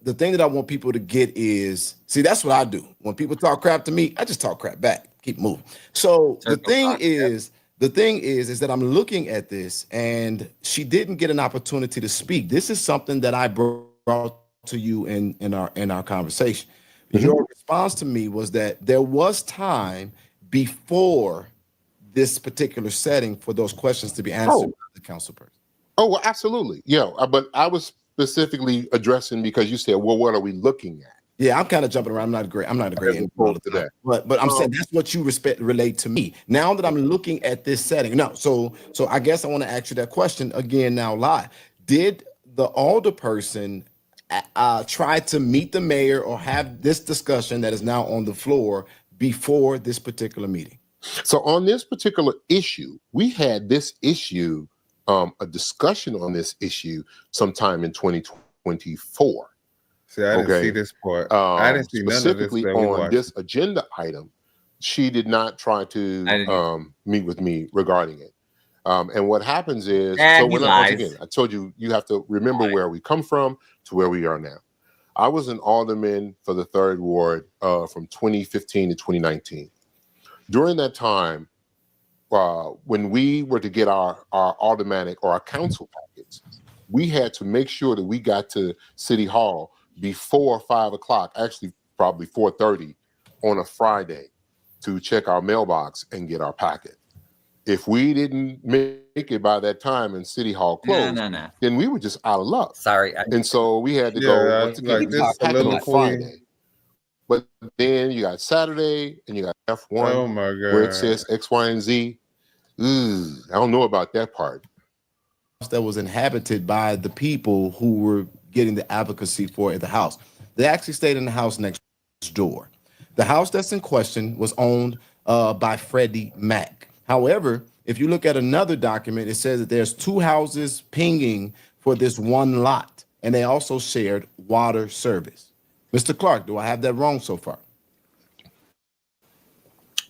the thing that I want people to get is, see, that's what I do. When people talk crap to me, I just talk crap back. Keep moving. So the thing is that I'm looking at this and she didn't get an opportunity to speak. This is something that I brought to you in our conversation. Your response to me was that there was time before this particular setting for those questions to be answered by the council person. Oh, well, absolutely. Yeah, but I was specifically addressing because you said, well, what are we looking at? Yeah, I'm kind of jumping around. I'm not a great info to that. But I'm saying that's what you relate to me. Now that I'm looking at this setting. No, so I guess I want to ask you that question again now live. Did the alderperson try to meet the mayor or have this discussion that is now on the floor before this particular meeting? So on this particular issue, we had this issue, a discussion on this issue sometime in 2024. See, I didn't see this part. I didn't see none of this. Specifically on this agenda item, she did not try to meet with me regarding it. And what happens is, once again, I told you, you have to remember where we come from to where we are now. I was an alderman for the 3rd Ward from 2015 to 2019. During that time, when we were to get our automatic or our council packets, we had to make sure that we got to City Hall before 5 o'clock, actually probably 4:30 on a Friday to check our mailbox and get our packet. If we didn't make it by that time and City Hall closed, then we were just out of luck. Sorry. And so we had to go once again, packet on Friday. But then you got Saturday and you got F1 where it says X, Y, and Z. I don't know about that part. That was inhabited by the people who were getting the advocacy for at the house. They actually stayed in the house next door. The house that's in question was owned by Freddie Mac. However, if you look at another document, it says that there's 2 houses pinging for this one lot, and they also shared water service. Mr. Clark, do I have that wrong so far?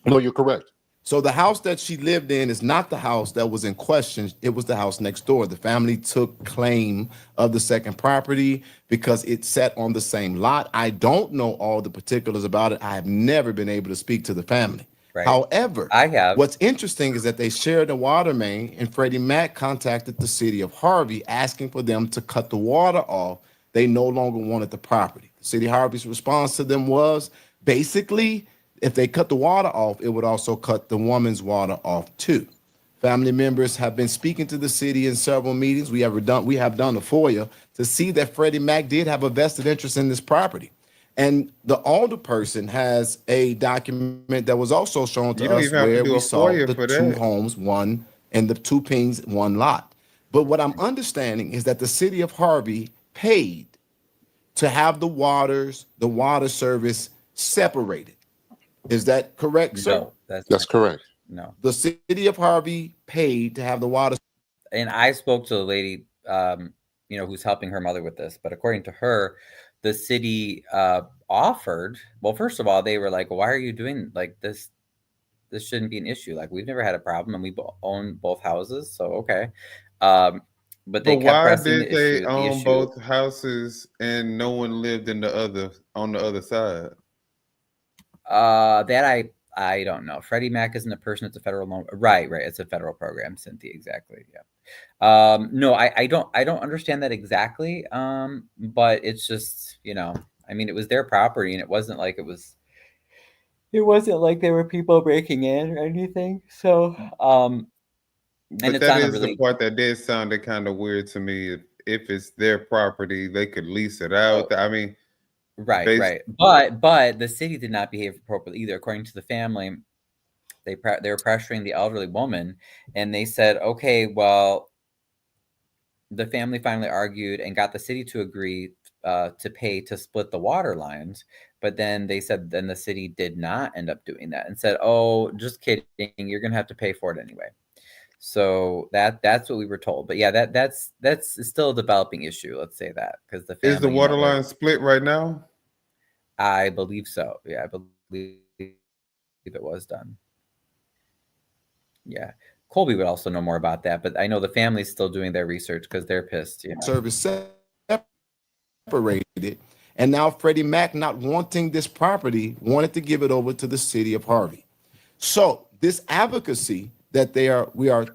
No, you're correct. So the house that she lived in is not the house that was in question. It was the house next door. The family took claim of the second property because it sat on the same lot. I don't know all the particulars about it. I have never been able to speak to the family. Right. However, I have. What's interesting is that they shared a water main, and Freddie Mac contacted the city of Harvey asking for them to cut the water off. They no longer wanted the property. The city of Harvey's response to them was basically, if they cut the water off, it would also cut the woman's water off too. Family members have been speaking to the city in several meetings. We have done a FOIA to see that Freddie Mac did have a vested interest in this property. And the alderperson has a document that was also shown to us where we saw the 2 homes, one and the 2 pings, 1 lot. But what I'm understanding is that the city of Harvey paid to have the water service separated. Is that correct, sir? No, that's correct. No. The city of Harvey paid to have the water. And I spoke to the lady, who's helping her mother with this. But according to her, the city offered. Well, first of all, they were like, "Why are you doing like this? This shouldn't be an issue. Like we've never had a problem, and we own both houses, so okay." But they kept pressing the issue. Why did they own both houses and no one lived on the other side? That I don't know. Freddie Mac isn't a person; it's a federal loan. Right. It's a federal program, Cynthia. Exactly. Yeah. No, I don't understand that exactly. But it's just, I mean, it was their property, and it wasn't like they were people breaking in or anything. So, but that is the part that did sounded kind of weird to me. If it's their property, they could lease it out. I mean. Right. But the city did not behave appropriately either. According to the family, they were pressuring the elderly woman, and they said, okay, well, the family finally argued and got the city to agree to pay to split the water lines. But then they said then the city did not end up doing that and said, "Oh, just kidding. You're gonna have to pay for it anyway." So that's what we were told. But yeah, that's still a developing issue. Let's say that because the family, Is the water line split right now? I believe so. Yeah, I believe it was done. Yeah. Colby would also know more about that, but I know the family's still doing their research because they're pissed. You know? Service separated, and now Freddie Mac, not wanting this property, wanted to give it over to the city of Harvey. So this advocacy that we are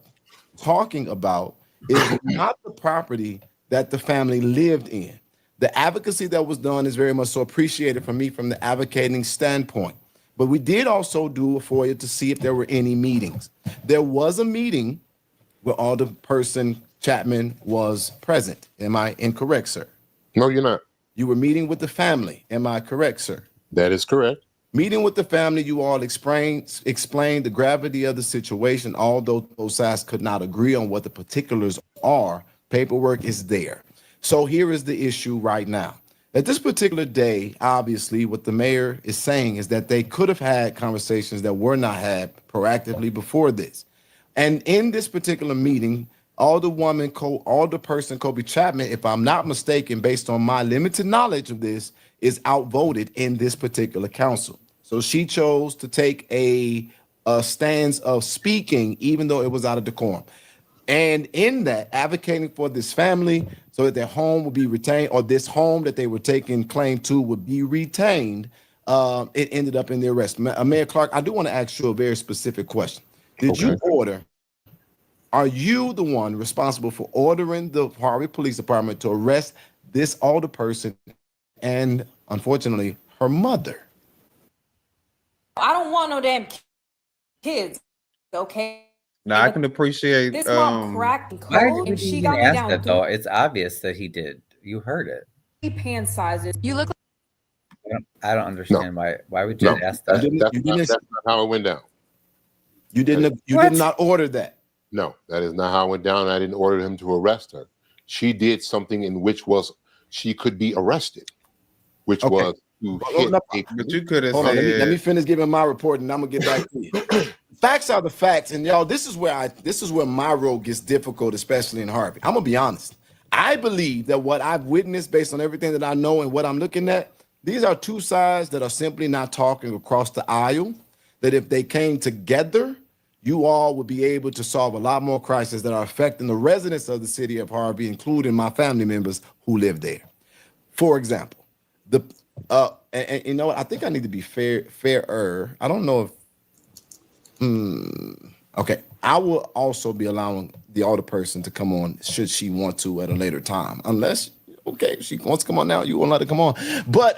talking about is not the property that the family lived in. The advocacy that was done is very much so appreciated from me from the advocating standpoint. But we did also do a FOIA to see if there were any meetings. There was a meeting where Alderperson Chapman was present. Am I incorrect, sir? No, you're not. You were meeting with the family. Am I correct, sir? That is correct. Meeting with the family, you all explained the gravity of the situation. Although both sides could not agree on what the particulars are, paperwork is there. So here is the issue right now. At this particular day, obviously, what the mayor is saying is that they could have had conversations that were not had proactively before this. And in this particular meeting, Alderperson Kobe Chapman, if I'm not mistaken, based on my limited knowledge of this, is outvoted in this particular council. So she chose to take a stance of speaking, even though it was out of decorum. And in that, advocating for this family so that their home would be retained, or this home that they were taking claim to would be retained, it ended up in the arrest. Mayor Clark, I do want to ask you a very specific question. Are you the one responsible for ordering the Harvey Police Department to arrest this alderperson and, unfortunately, her mother? I don't want no damn kids, okay? Now I can appreciate this mom cracked and Why cold, did and he she even got me ask down that though? It's obvious that he did. You heard it. 3 pant sizes. You look I don't understand why would you ask that? That's not how it went down. You did not order that. No, that is not how it went down. I didn't order him to arrest her. She did something in which was she could be arrested, which was to hit. But you could have Hold on, said. let me finish giving my report, and I'm gonna get back to you. Facts are the facts, and y'all, this is where my role gets difficult, especially in Harvey. I'm gonna be honest. I believe that what I've witnessed, based on everything that I know and what I'm looking at, these are two sides that are simply not talking across the aisle. That if they came together, you all would be able to solve a lot more crises that are affecting the residents of the city of Harvey, including my family members who live there. For example, and you know what? I think I need to be fairer. I don't know if. Okay, I will also be allowing the alderperson to come on should she want to at a later time, unless if she wants to come on now, you won't let her come on. But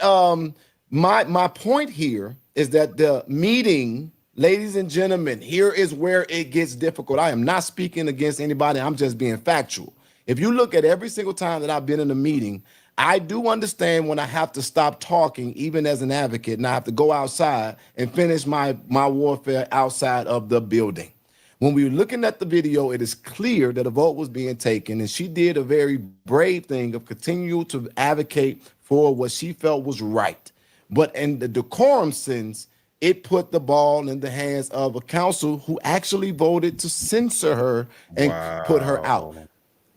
my point here is that the meeting. Ladies and gentlemen, here is where it gets difficult. I am not speaking against anybody. I'm just being factual. If you look at every single time that I've been in a meeting, I do understand when I have to stop talking, even as an advocate, and I have to go outside and finish my warfare outside of the building. When we were looking at the video, it is clear that a vote was being taken, and she did a very brave thing of continuing to advocate for what she felt was right. But in the decorum sense, it put the ball in the hands of a council who actually voted to censor her and put her out.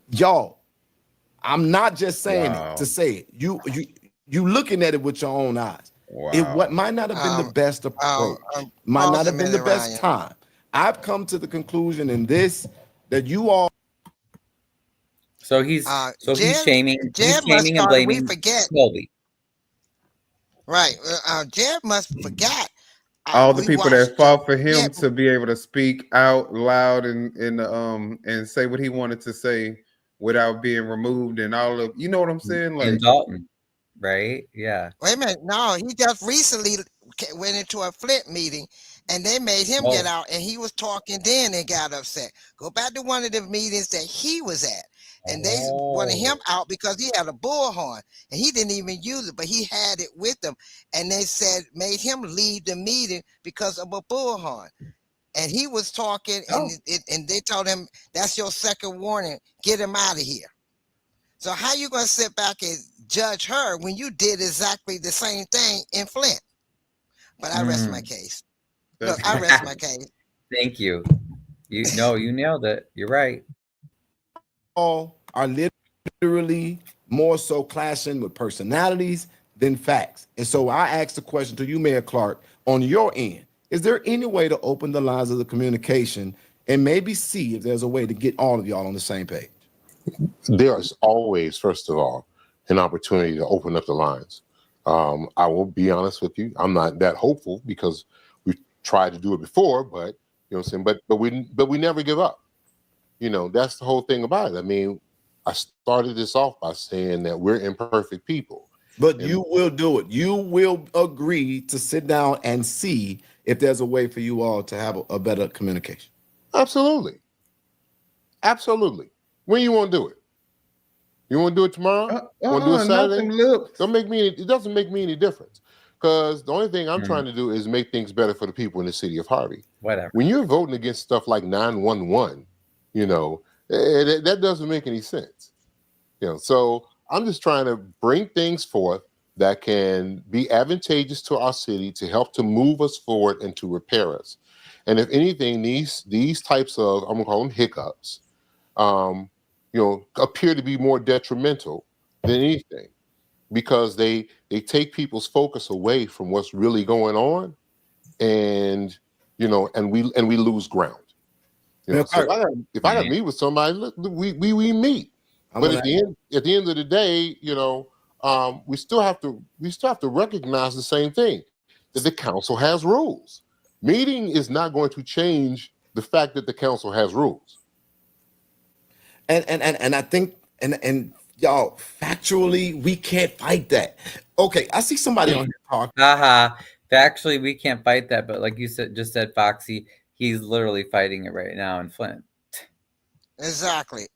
Y'all, I'm not just saying it to say it. You looking at it with your own eyes. It might not have been the best approach. Might not have been the best time. I've come to the conclusion in this that you all. So he's shaming and blaming Colby. Right. Jared must forget. All the people that fought for him to be able to speak out loud and say what he wanted to say without being removed and all of, you know what I'm saying? Like in Dalton, right? Yeah. Wait a minute. No, he just recently went into a Flint meeting and they made him get out, and he was talking then and got upset. Go back to one of the meetings that he was at. And they wanted him out because he had a bullhorn and he didn't even use it, but he had it with him. And they said, made him leave the meeting because of a bullhorn. And he was talking and they told him, that's your second warning. Get him out of here. So how you gonna sit back and judge her when you did exactly the same thing in Flint? But I rest my case. Look, I rest my case. Thank you. You nailed it. You're right. All are literally more so clashing with personalities than facts. And so I asked the question to you, Mayor Clark, on your end, is there any way to open the lines of the communication and maybe see if there's a way to get all of y'all on the same page? There's always, first of all, an opportunity to open up the lines. I will be honest with you. I'm not that hopeful because we've tried to do it before, but you know what I'm saying? But we never give up. You know, that's the whole thing about it. I mean, I started this off by saying that we're imperfect people. But you will do it. You will agree to sit down and see if there's a way for you all to have a better communication. Absolutely. Absolutely. When you want to do it? You want to do it tomorrow? Want to do it Saturday? It doesn't make me any difference. Because the only thing I'm trying to do is make things better for the people in the city of Harvey. Whatever. When you're voting against stuff like 911, you know, that doesn't make any sense. You know, so I'm just trying to bring things forth that can be advantageous to our city to help to move us forward and to repair us. And if anything, these types of, I'm gonna call them hiccups, you know, appear to be more detrimental than anything, because they take people's focus away from what's really going on, and you know, and we lose ground. You know, so if I got to meet with somebody, look, we meet. But at the end of the day, you know, we still have to recognize the same thing, that the council has rules. Meeting is not going to change the fact that the council has rules. And I think and y'all, factually, we can't fight that. Okay, I see somebody on here talking. Factually, we can't fight that, but like you just said, Foxy, he's literally fighting it right now in Flint. Exactly.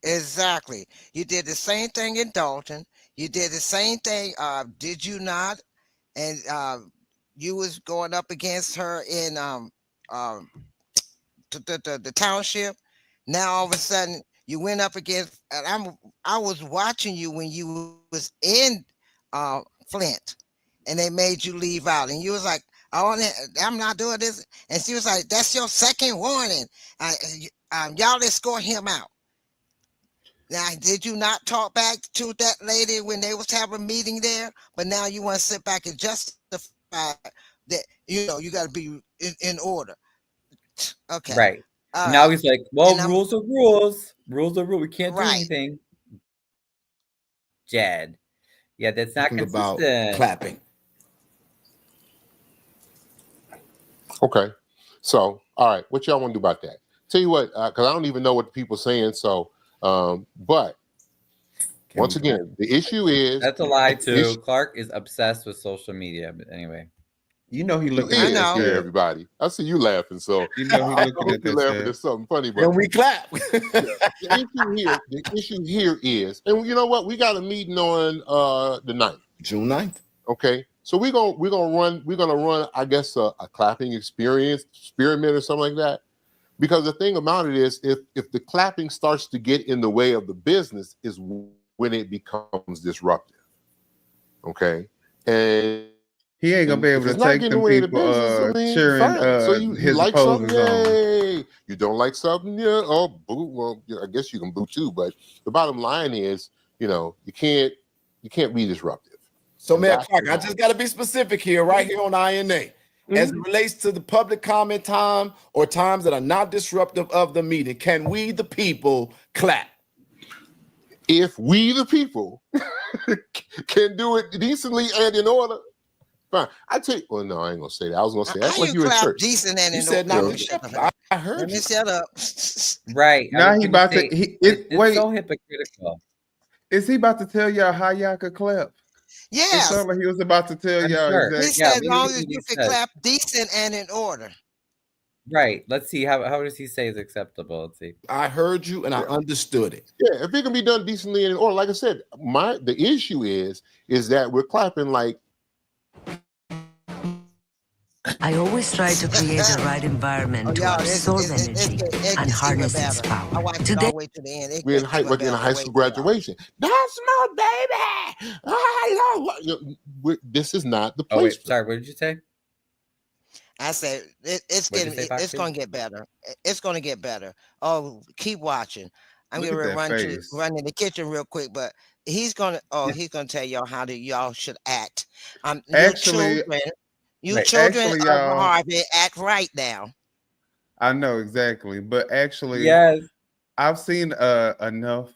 You did the same thing in Dalton. You did the same thing, did you not? And you was going up against her in the township. Now all of a sudden you went up against, and I was watching you when you was in Flint, and they made you leave out, and you was like, I'm not doing this, and she was like, that's your second warning. Y'all escort him out. Now, did you not talk back to that lady when they was having a meeting there? But now you want to sit back and justify that, you know, you got to be in order. Okay. Right. Now he's like, well, rules are rules. Rules are rules. We can't do anything. Jed. Yeah, that's not consistent. About clapping. Okay. So, all right. What y'all want to do about that? Tell you what, because I don't even know what the people are saying. So, but once again, the issue is that's a lie too. Clark is obsessed with social media. But anyway, you know he looking at that here, everybody. I see you laughing, so you know he looking at that. Laughing at something funny, but and we clap. The issue here is, and you know what? We got a meeting on the 9th, June 9th. Okay, so we're gonna run, I guess, a clapping experiment or something like that. Because the thing about it is, if the clapping starts to get in the way of the business, is when it becomes disruptive. Okay, and he ain't gonna be able to take them people cheering so you his like something, opposers yay. You don't like something, yeah. Oh, boo. Well, I guess you can boo too. But the bottom line is, you know, you can't be disruptive. So, Mayor Clark, I just got to be specific here, right here on INA. As it relates to the public comment time or times that are not disruptive of the meeting, can we, the people, clap? If we, the people, can do it decently and in order, fine. I take. Well, no, I ain't gonna say that. I was gonna say that's like you in church. Decent and you in said order. not. I heard. Let me you. shut up. Right now he about to. It's wait, so hypocritical. Is he about to tell y'all how y'all could clap? Yeah. It sounded like he was about to tell y'all sure. exactly. He said, as long as you can clap decent and in order. Right. Let's see. How does he say is acceptable? Let's see. I heard you and I understood it. Yeah, if it can be done decently and in order, like I said, the issue is that we're clapping like I always try to create the right environment to absorb energy and harness its I power. watched it Today, all the way to the end. We're in high, like in a high school graduation. That's my baby. I love this is not the Oh place. wait, sorry. What did you say? I said it's What'd you getting say, it's Foxy? going to get better. It's going to get better. Oh, keep watching. I'm Look going at to that face. run in the kitchen real quick, but he's going to tell y'all how y'all should act. Actually, you children actually, of y'all, Harvey, act right now. I know exactly, but actually, Yes. I've seen enough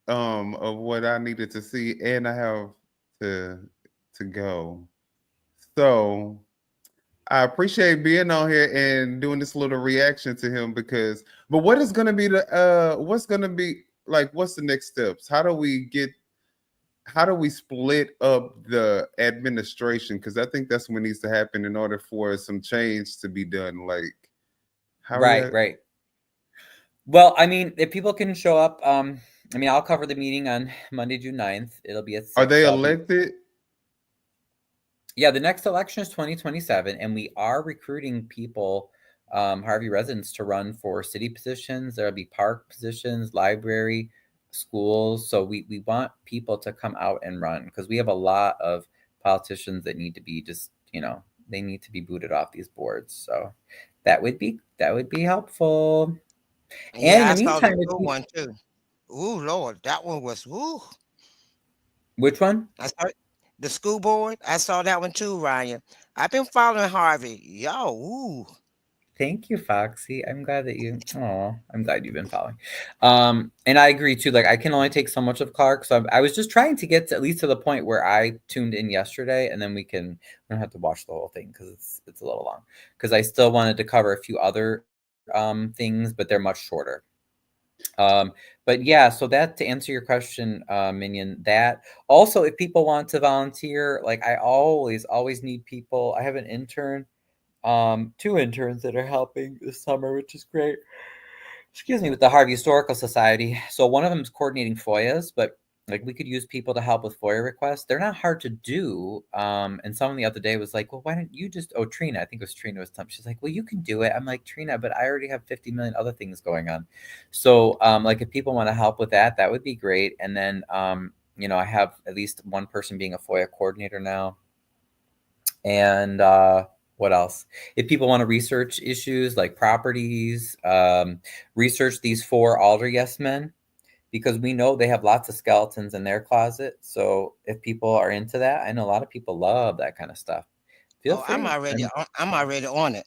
of what I needed to see, and I have to go. So I appreciate being on here and doing this little reaction to him because. But what is going to be the what's going to be like? What's the next steps? How do we split up the administration? Because I think that's what needs to happen in order for some change to be done. Like, how Right. Well, I mean, if people can show up, I mean, I'll cover the meeting on Monday, June 9th. It'll be at 6. Are they elected? Yeah, the next election is 2027, and we are recruiting people, Harvey residents, to run for city positions. There'll be park positions, library, schools. So we want people to come out and run because we have a lot of politicians that need to be they need to be booted off these boards. So that would be helpful. Yeah, And in I the saw the meantime, school one too. Ooh, Lord, that one was ooh. Which one? I saw the school board. I saw that one too, Ryan. I've been following Harvey. Yo, ooh. Thank you, Foxy. I'm glad you've been following. And I agree too. Like I can only take so much of Clark. So I was just trying to get to, at least to the point where I tuned in yesterday, and then we don't have to watch the whole thing because it's a little long. Because I still wanted to cover a few other things, but they're much shorter. But yeah, so that to answer your question, Minion, that also if people want to volunteer, like I always need people. I have an intern. 2 interns that are helping this summer, which is great. Excuse me, with the Harvey Historical Society. So one of them is coordinating FOIAs, but like we could use people to help with FOIA requests. They're not hard to do. And someone the other day was like, well, why don't you just, Trina, I think it was Trina was she's like, well, you can do it. I'm like, Trina, but I already have 50 million other things going on. So like if people want to help with that, that would be great. And then, I have at least one person being a FOIA coordinator now. And, what else? If people want to research issues like properties, research these 4 Alder yes men, because we know they have lots of skeletons in their closet. So if people are into that, I know a lot of people love that kind of stuff. Feel free. I'm already on it.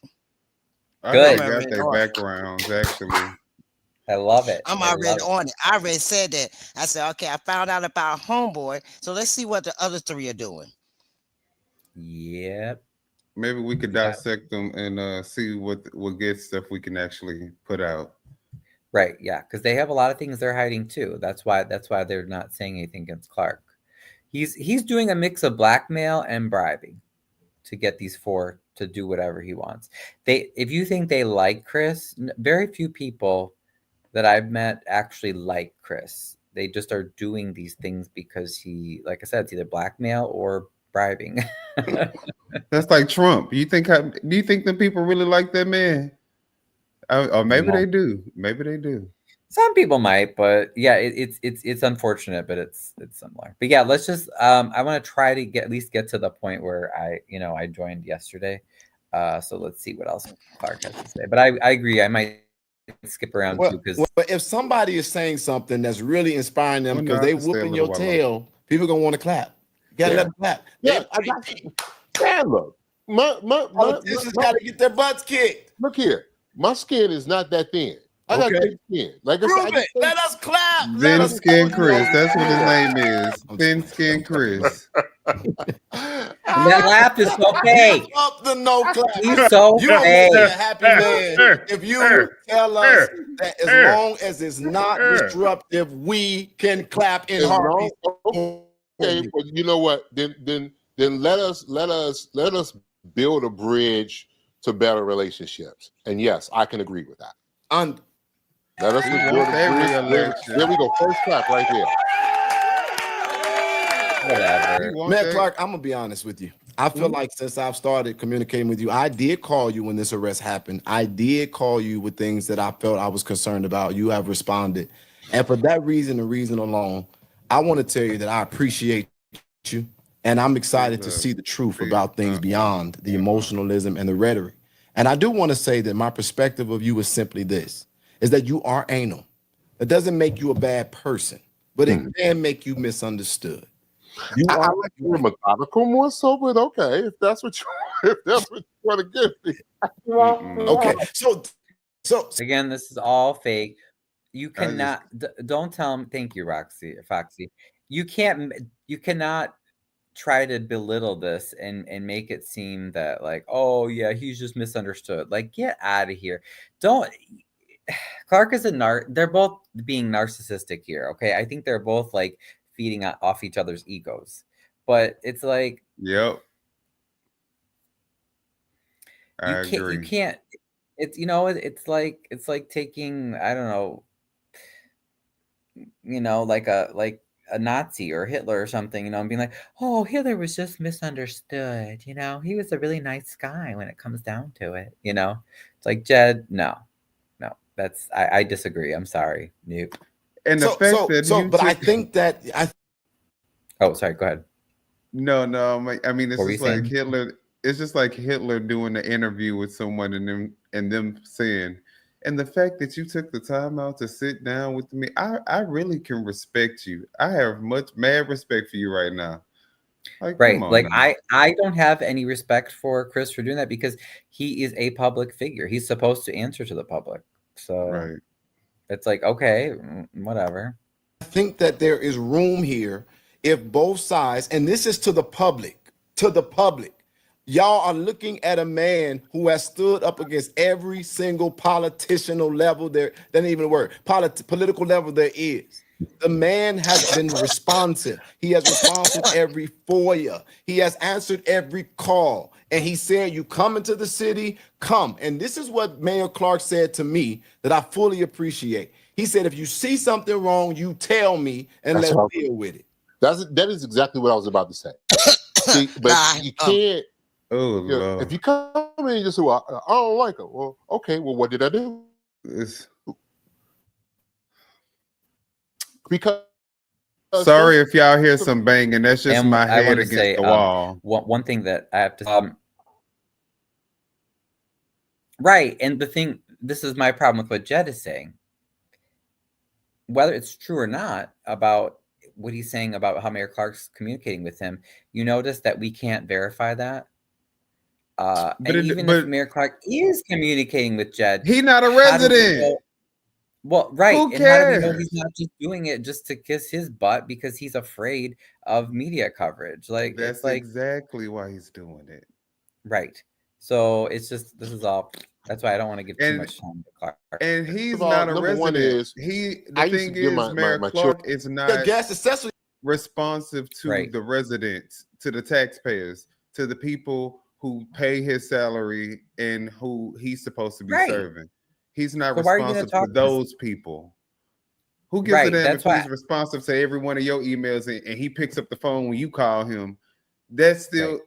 I Good. got their backgrounds actually. I love it. I'm already on it. I already said that. I said, okay, I found out about Homeboy. So let's see what the other 3 are doing. Yep. Maybe we could dissect them and see what good stuff we can actually put out. Right. Yeah. Because they have a lot of things they're hiding too. That's why they're not saying anything against Clark. He's doing a mix of blackmail and bribing to get these 4 to do whatever he wants. If you think they like Chris, very few people that I've met actually like Chris. They just are doing these things because he, like I said, it's either blackmail or bribing. That's like Trump. Do you think the people really like that man? Or maybe they do. Maybe they do. Some people might, but yeah, it's unfortunate, but it's similar. But yeah, let's just I want to try to at least get to the point where I joined yesterday. So let's see what else Clark has to say. But I agree. I might skip around too because if somebody is saying something that's really inspiring them because they whooping your tail, people gonna want to clap. You gotta let them clap. Yeah, I got you. Man, look, my politicians got to get their butts kicked. Look here, my skin is not that thin. I got thick skin. Like I said, let us clap. Thin Skin Chris. That's what his name is. Thin Skin Chris. That laugh is okay. Up the no clap. He's so you fake. a happy man if you tell us that as long as it's not disruptive, we can clap in heartbeat. Okay, but you know what? Then let us build a bridge to better relationships. And yes, I can agree with that. Let us build a bridge. There we go. First clap right there. Whatever. Man, Clark, I'm gonna be honest with you. I feel like since I've started communicating with you, I did call you when this arrest happened. I did call you with things that I felt I was concerned about. You have responded. And for that reason and reason alone, I want to tell you that I appreciate you. And I'm excited to see the truth about things beyond the emotionalism and the rhetoric. And I do want to say that my perspective of you is simply this, is that you are anal. It doesn't make you a bad person, but it can make you misunderstood. I like you were methodical more so, but okay, if that's what you want to give me. Okay, so again, this is all fake. You cannot don't tell him. Thank you, Foxy. You cannot try to belittle this and make it seem that like, oh yeah, he's just misunderstood. Like, get out of here. Don't. Clark is they're both being narcissistic here. Okay, I think they're both like feeding off each other's egos, but it's like, yep, you can't. It's it's like taking, I don't know, like a Nazi or Hitler or something, and being like, oh, Hitler was just misunderstood. He was a really nice guy when it comes down to it. It's like, Jed, no, that's I disagree. I'm sorry, Newt. And the fact that but I think that Oh, sorry. Go ahead. No. I mean, it's just like Hitler. It's just like Hitler doing the interview with someone and them saying, and the fact that you took the time out to sit down with me, I really can respect you. I have mad respect for you right now. Like, right. Like I don't have any respect for Chris for doing that because he is a public figure. He's supposed to answer to the public. So it's like, okay, whatever. I think that there is room here if both sides, and this is to the public, y'all are looking at a man who has stood up against every single political level there, that ain't even a word, political level there is. The man has been responsive. He has responded to every FOIA. He has answered every call. And he said, you come into the city, come. And this is what Mayor Clark said to me that I fully appreciate. He said, if you see something wrong, you tell me and let's deal with it. That is exactly what I was about to say. See, but you can't. If you come in and just say, well, I don't like her. Well, okay. Well, what did I do? Because sorry if y'all hear some banging. That's just my head against the wall. One thing that I have to right, and this is my problem with what Jed is saying. Whether it's true or not about what he's saying about how Mayor Clark's communicating with him, you notice that we can't verify that. If Mayor Clark is communicating with Jed, he's not a resident. Well, right. Who and how do we know cares? he's not just doing it just to kiss his butt because he's afraid of media coverage? Like, that's it's like exactly why he's doing it. Right. So it's just, this is all. That's why I don't want to give too much time to Clark. And he's not a resident. The thing is, Mayor Clark is not responsive to the residents, to the taxpayers, to the people who pay his salary and who he's supposed to be serving. He's not responsive to those people. Who gives a damn if he's responsive to every one of your emails and he picks up the phone when you call him? That's still,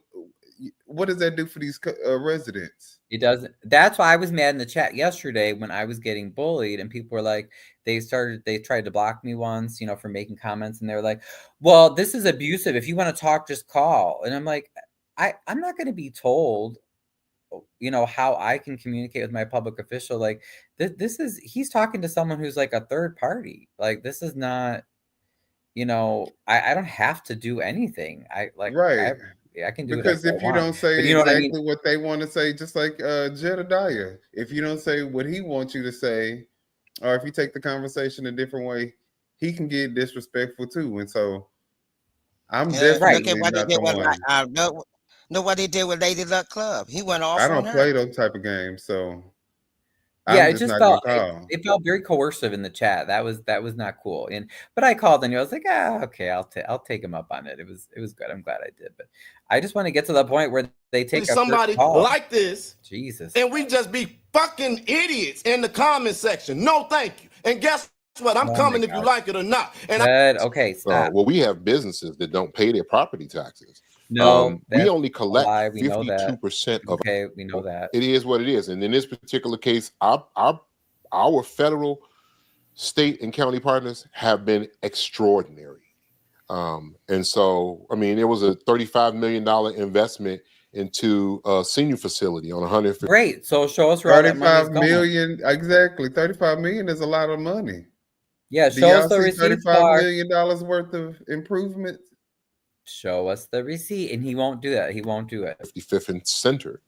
what does that do for these residents? It doesn't. That's why I was mad in the chat yesterday when I was getting bullied and people were like, they tried to block me once, for making comments. And they were like, well, this is abusive. If you want to talk, just call. And I'm like, I'm not going to be told, how I can communicate with my public official. Like he's talking to someone who's like a third party. Like, this is not, I don't have to do anything. I can do because if you don't say exactly what they want to say, just like Jedediah, if you don't say what he wants you to say, or if you take the conversation a different way, he can get disrespectful too. And so I'm definitely not the one. Know what he did with Lady Luck Club? He went off. I don't play those type of games, so yeah, it felt very coercive in the chat. That was not cool. But I called and I was like, okay, I'll take him up on it. It was good. I'm glad I did. But I just want to get to the point where they take somebody like this, Jesus, and we just be fucking idiots in the comment section. No, thank you. And guess what? I'm coming if you like it or not. And okay, stop. Well, we have businesses that don't pay their property taxes. No, We that's only a collect lie. We know that. 52% of Okay, we know that. it is what it is. And in this particular case, our federal, state, and county partners have been extraordinary. And so, I mean, it was a $35 million investment into a senior facility on 150. Great. So show us where all that money is 35 going. million, exactly. 35 million is a lot of money. Yeah, Do show us y'all the see receipts, 35 Clark. million worth of improvements? Show us the receipt, and he won't do that. He won't do it. 55th and Center.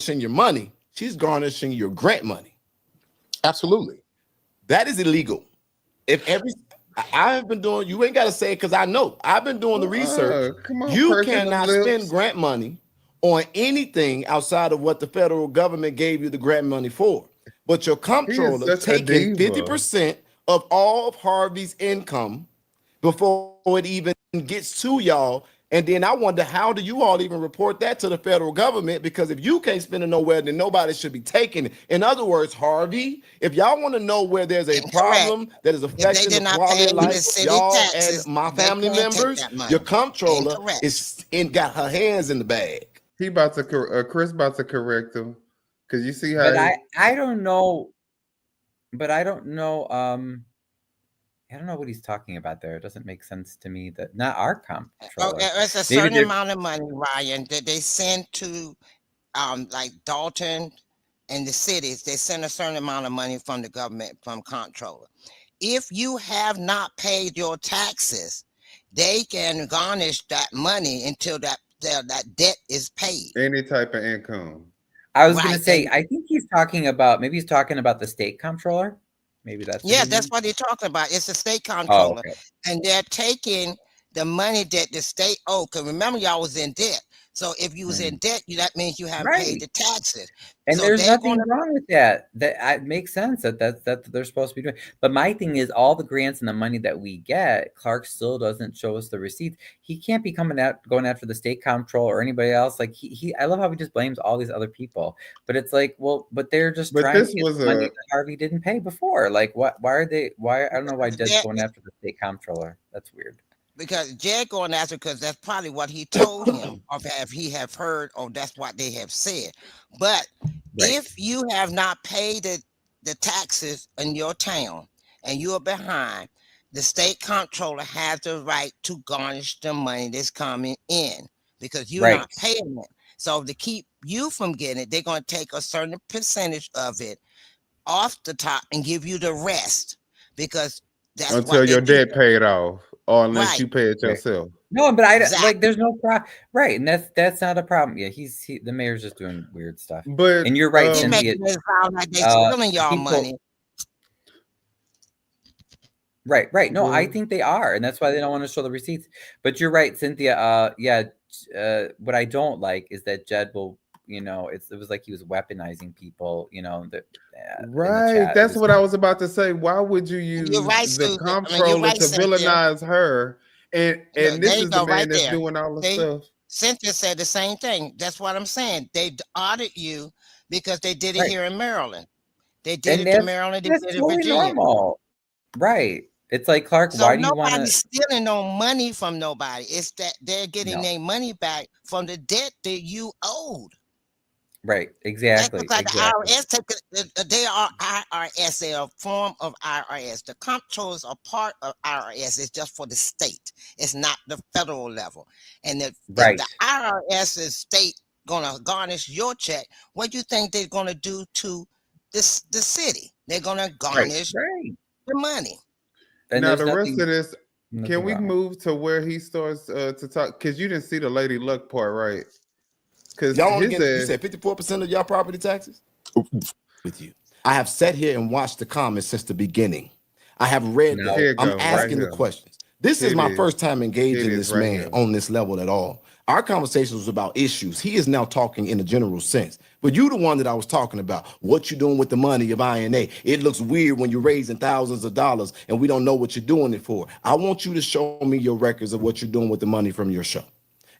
Your money, she's garnishing your grant money. Absolutely. That is illegal. I have been doing, you ain't got to say it because I know. I've been doing the research. Come on, You pursing them cannot lips. spend grant money on anything outside of what the federal government gave you the grant money for. But your comptroller such a taking diva. 50% of all of Harvey's income before it even gets to y'all. And then I wonder, how do you all even report that to the federal government? Because if you can't spend it nowhere, then nobody should be taking it. In other words, Harvey, if y'all want to know where there's a problem that is affecting the quality of life of y'all and my family members, your comptroller is got her hands in the bag. He about to Chris about to correct him, because you see how. But I don't know. But I don't know. I don't know what he's talking about there. It doesn't make sense to me that not our comptroller. It's a certain amount of money, Ryan, that they send to like Dalton and the cities. They send a certain amount of money from the government, from comptroller. If you have not paid your taxes, they can garnish that money until that debt is paid. Any type of income. I was going to say, I think he's talking about, maybe he's talking about the state comptroller. Maybe that's that's what they're talking about. It's the state comptroller, and they're taking the money that the state owed. Because remember, y'all was in debt. So if you was in debt, that means you haven't paid the taxes. And so there's nothing wrong with that. That makes sense that they're supposed to be doing. But my thing is, all the grants and the money that we get, Clark still doesn't show us the receipts. He can't be going after the state comptroller or anybody else. Like I love how he just blames all these other people. But it's like, well, but they're just trying to get the money that Harvey didn't pay before. Like, why are they? Why I don't know why Jed's going after the state comptroller. That's weird. Because Jed going after, because that's probably what he told him, or if he have heard, or that's what they have said. But if you have not paid the taxes in your town and you are behind, the state comptroller has the right to garnish the money that's coming in because you're not paying it. So to keep you from getting it, they're going to take a certain percentage of it off the top and give you the rest, because that's until your debt paid off, or unless you pay it yourself. No, but I like. There's no problem, right? And that's not a problem. Yeah, the mayor's just doing weird stuff. But and you're right, Cynthia. Cynthia. Making it sound like they're stealing y'all money. Right. No, I think they are, and that's why they don't want to show the receipts. But you're right, Cynthia. What I don't like is that Jed will. It was like he was weaponizing people. Right. That's what I was about to say. Why would you use the comptroller to villainize her? And this is the man that's doing all the stuff. Cynthia said the same thing. That's what I'm saying. They audit you because they did it here in Maryland. They did it in Maryland. They did it in Virginia. Normal. Right. It's like, Clark, so why do you want to? Nobody's stealing no money from nobody. It's that they're getting their money back from the debt that you owed. Right, exactly. That's like the IRS, they are IRS. They are a form of IRS. The comptrollers are part of IRS. It's just for the state. It's not the federal level. And if the IRS is state gonna garnish your check, what do you think they're gonna do to the city? They're gonna garnish the money. And now the rest of this, can we move to where he starts to talk? Because you didn't see the Lady Luck part, right? Because y'all you said 54% of y'all property taxes with you. I have sat here and watched the comments since the beginning. I have read them. I'm asking the questions. This is my first time engaging this man on this level at all. Our conversation was about issues. He is now talking in a general sense. But you the one that I was talking about. What you doing with the money of INA? It looks weird when you're raising thousands of dollars and we don't know what you're doing it for. I want you to show me your records of what you're doing with the money from your show.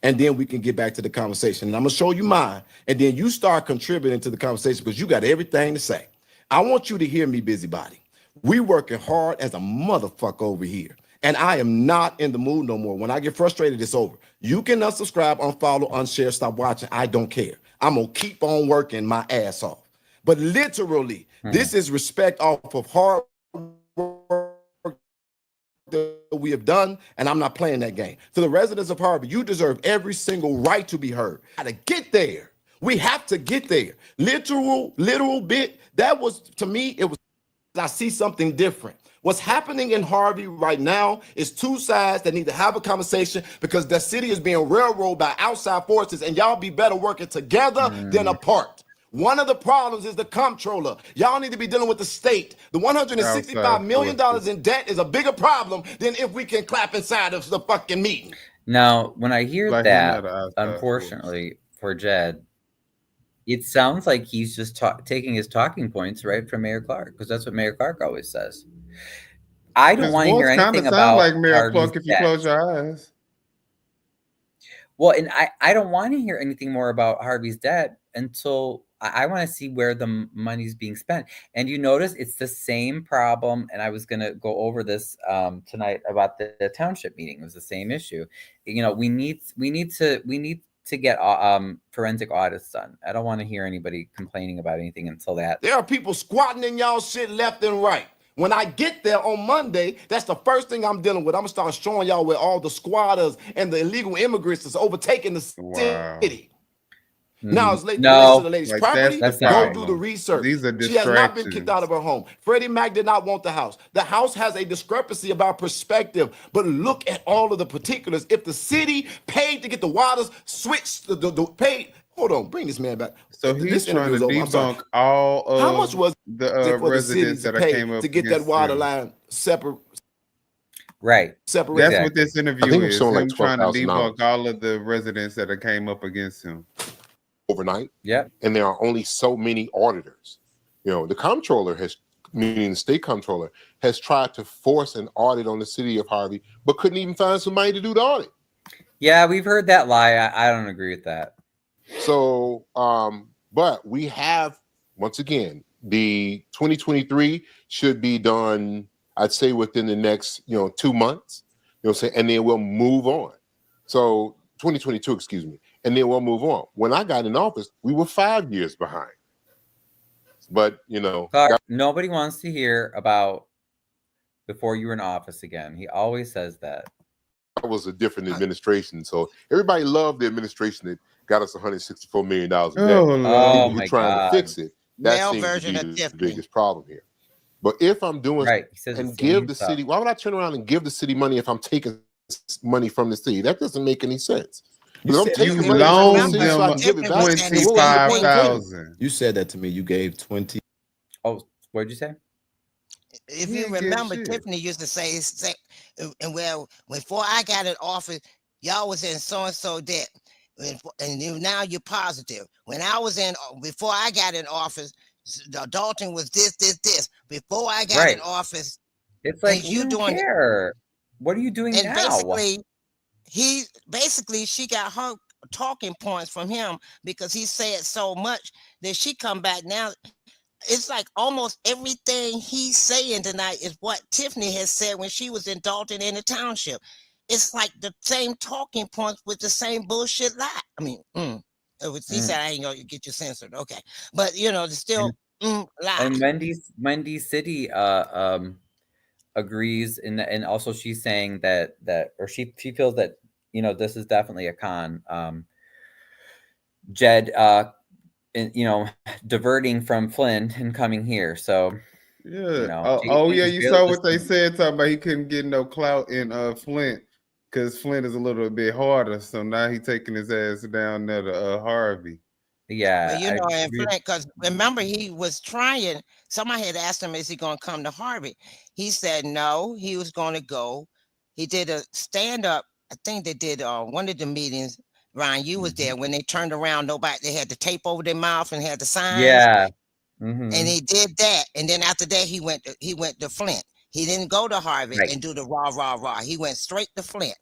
And then we can get back to the conversation. And I'm going to show you mine. And then you start contributing to the conversation because you got everything to say. I want you to hear me, busybody. We working hard as a motherfucker over here. And I am not in the mood no more. When I get frustrated, it's over. You can unsubscribe, unfollow, unshare, stop watching. I don't care. I'm going to keep on working my ass off. But literally, this is respect off of hard work that we have done, and I'm not playing that game. To the residents of Harvey, you deserve every single right to be heard. How to get there. We have to get there. Literal bit, that was, to me, it was, I see something different. What's happening in Harvey right now is two sides that need to have a conversation because the city is being railroaded by outside forces, and y'all be better working together than apart. One of the problems is the comptroller. Y'all need to be dealing with the state. The $165 million in debt is a bigger problem than if we can clap inside of the fucking meeting. Now, when I hear that, unfortunately for Jed, it sounds like he's just taking his talking points right from Mayor Clark, because that's what Mayor Clark always says. I don't want to hear anything about like Mayor Harvey's Clark if you debt. close your eyes. Well, and I don't want to hear anything more about Harvey's debt until I want to see where the money's being spent. And you notice it's the same problem. And I was going to go over this tonight about the township meeting. It was the same issue. You know, we need to get forensic audits done. I don't want to hear anybody complaining about anything until that. There are people squatting in y'all shit left and right. When I get there on Monday, that's the first thing I'm dealing with. I'm gonna start showing y'all where all the squatters and the illegal immigrants is overtaking the city. Now it's late. This is the lady's property. Go do the research. These are She has not been kicked out of her home. Freddie Mac did not want the house. The house has a discrepancy about perspective, but look at all of the particulars. If the city paid to get the waters switched, the paid. Hold on, bring this man back. So he's trying to debunk all of how much was the residents that came up to get that water line separate? Right. Separate. That's what this interview is. Him like trying to $12,000. debunk all of the residents that came up against him overnight. Yeah. And there are only so many auditors. You know, the comptroller meaning the state comptroller, has tried to force an audit on the city of Harvey, but couldn't even find somebody to do the audit. Yeah, we've heard that lie. I don't agree with that. So, but we have, once again, the 2023 should be done, I'd say within the next, 2 months, and then we'll move on. So 2022, excuse me. And then we'll move on. When I got in office, we were 5 years behind. But, Clark, nobody wants to hear about before you were in office again. He always says that. That was a different administration. So everybody loved the administration that got us $164 million in debt. Oh, People trying to fix it. That seems to be the biggest problem here. But if I'm doing and give the city, why would I turn around and give the city money if I'm taking money from the city? That doesn't make any sense. You loaned them $25,000. You said that to me. You gave 20. Oh, what did you say? If you remember, Tiffany used to say, and well, before I got in office, y'all was in so-and-so debt. And now you're positive. When I was before I got in office, Dalton was this. Before I got in office, it's like you don't care. What are you doing and now? Basically, she got her talking points from him because he said so much that she come back now. It's like almost everything he's saying tonight is what Tiffany has said when she was in Dalton in the township. It's like the same talking points with the same bullshit lie. I mean, he said I ain't gonna get you censored. Okay, but there's still lie. And Wendy City agrees, and also she's saying that or she feels that this is definitely a con. Jed, diverting from Flint and coming here. So yeah. You saw what they said talking about he couldn't get no clout in Flint because Flint is a little bit harder. So now he taking his ass down there to Harvey. Yeah, but in Flint, because remember he was trying. Somebody had asked him, "Is he going to come to Harvey?" He said no. He was going to go. He did a stand up. I think they did one of the meetings. Ryan, you was there when they turned around. They had the tape over their mouth and had the signs. Yeah, and he did that. And then after that, he went to Flint. He didn't go to Harvey and do the rah. He went straight to Flint.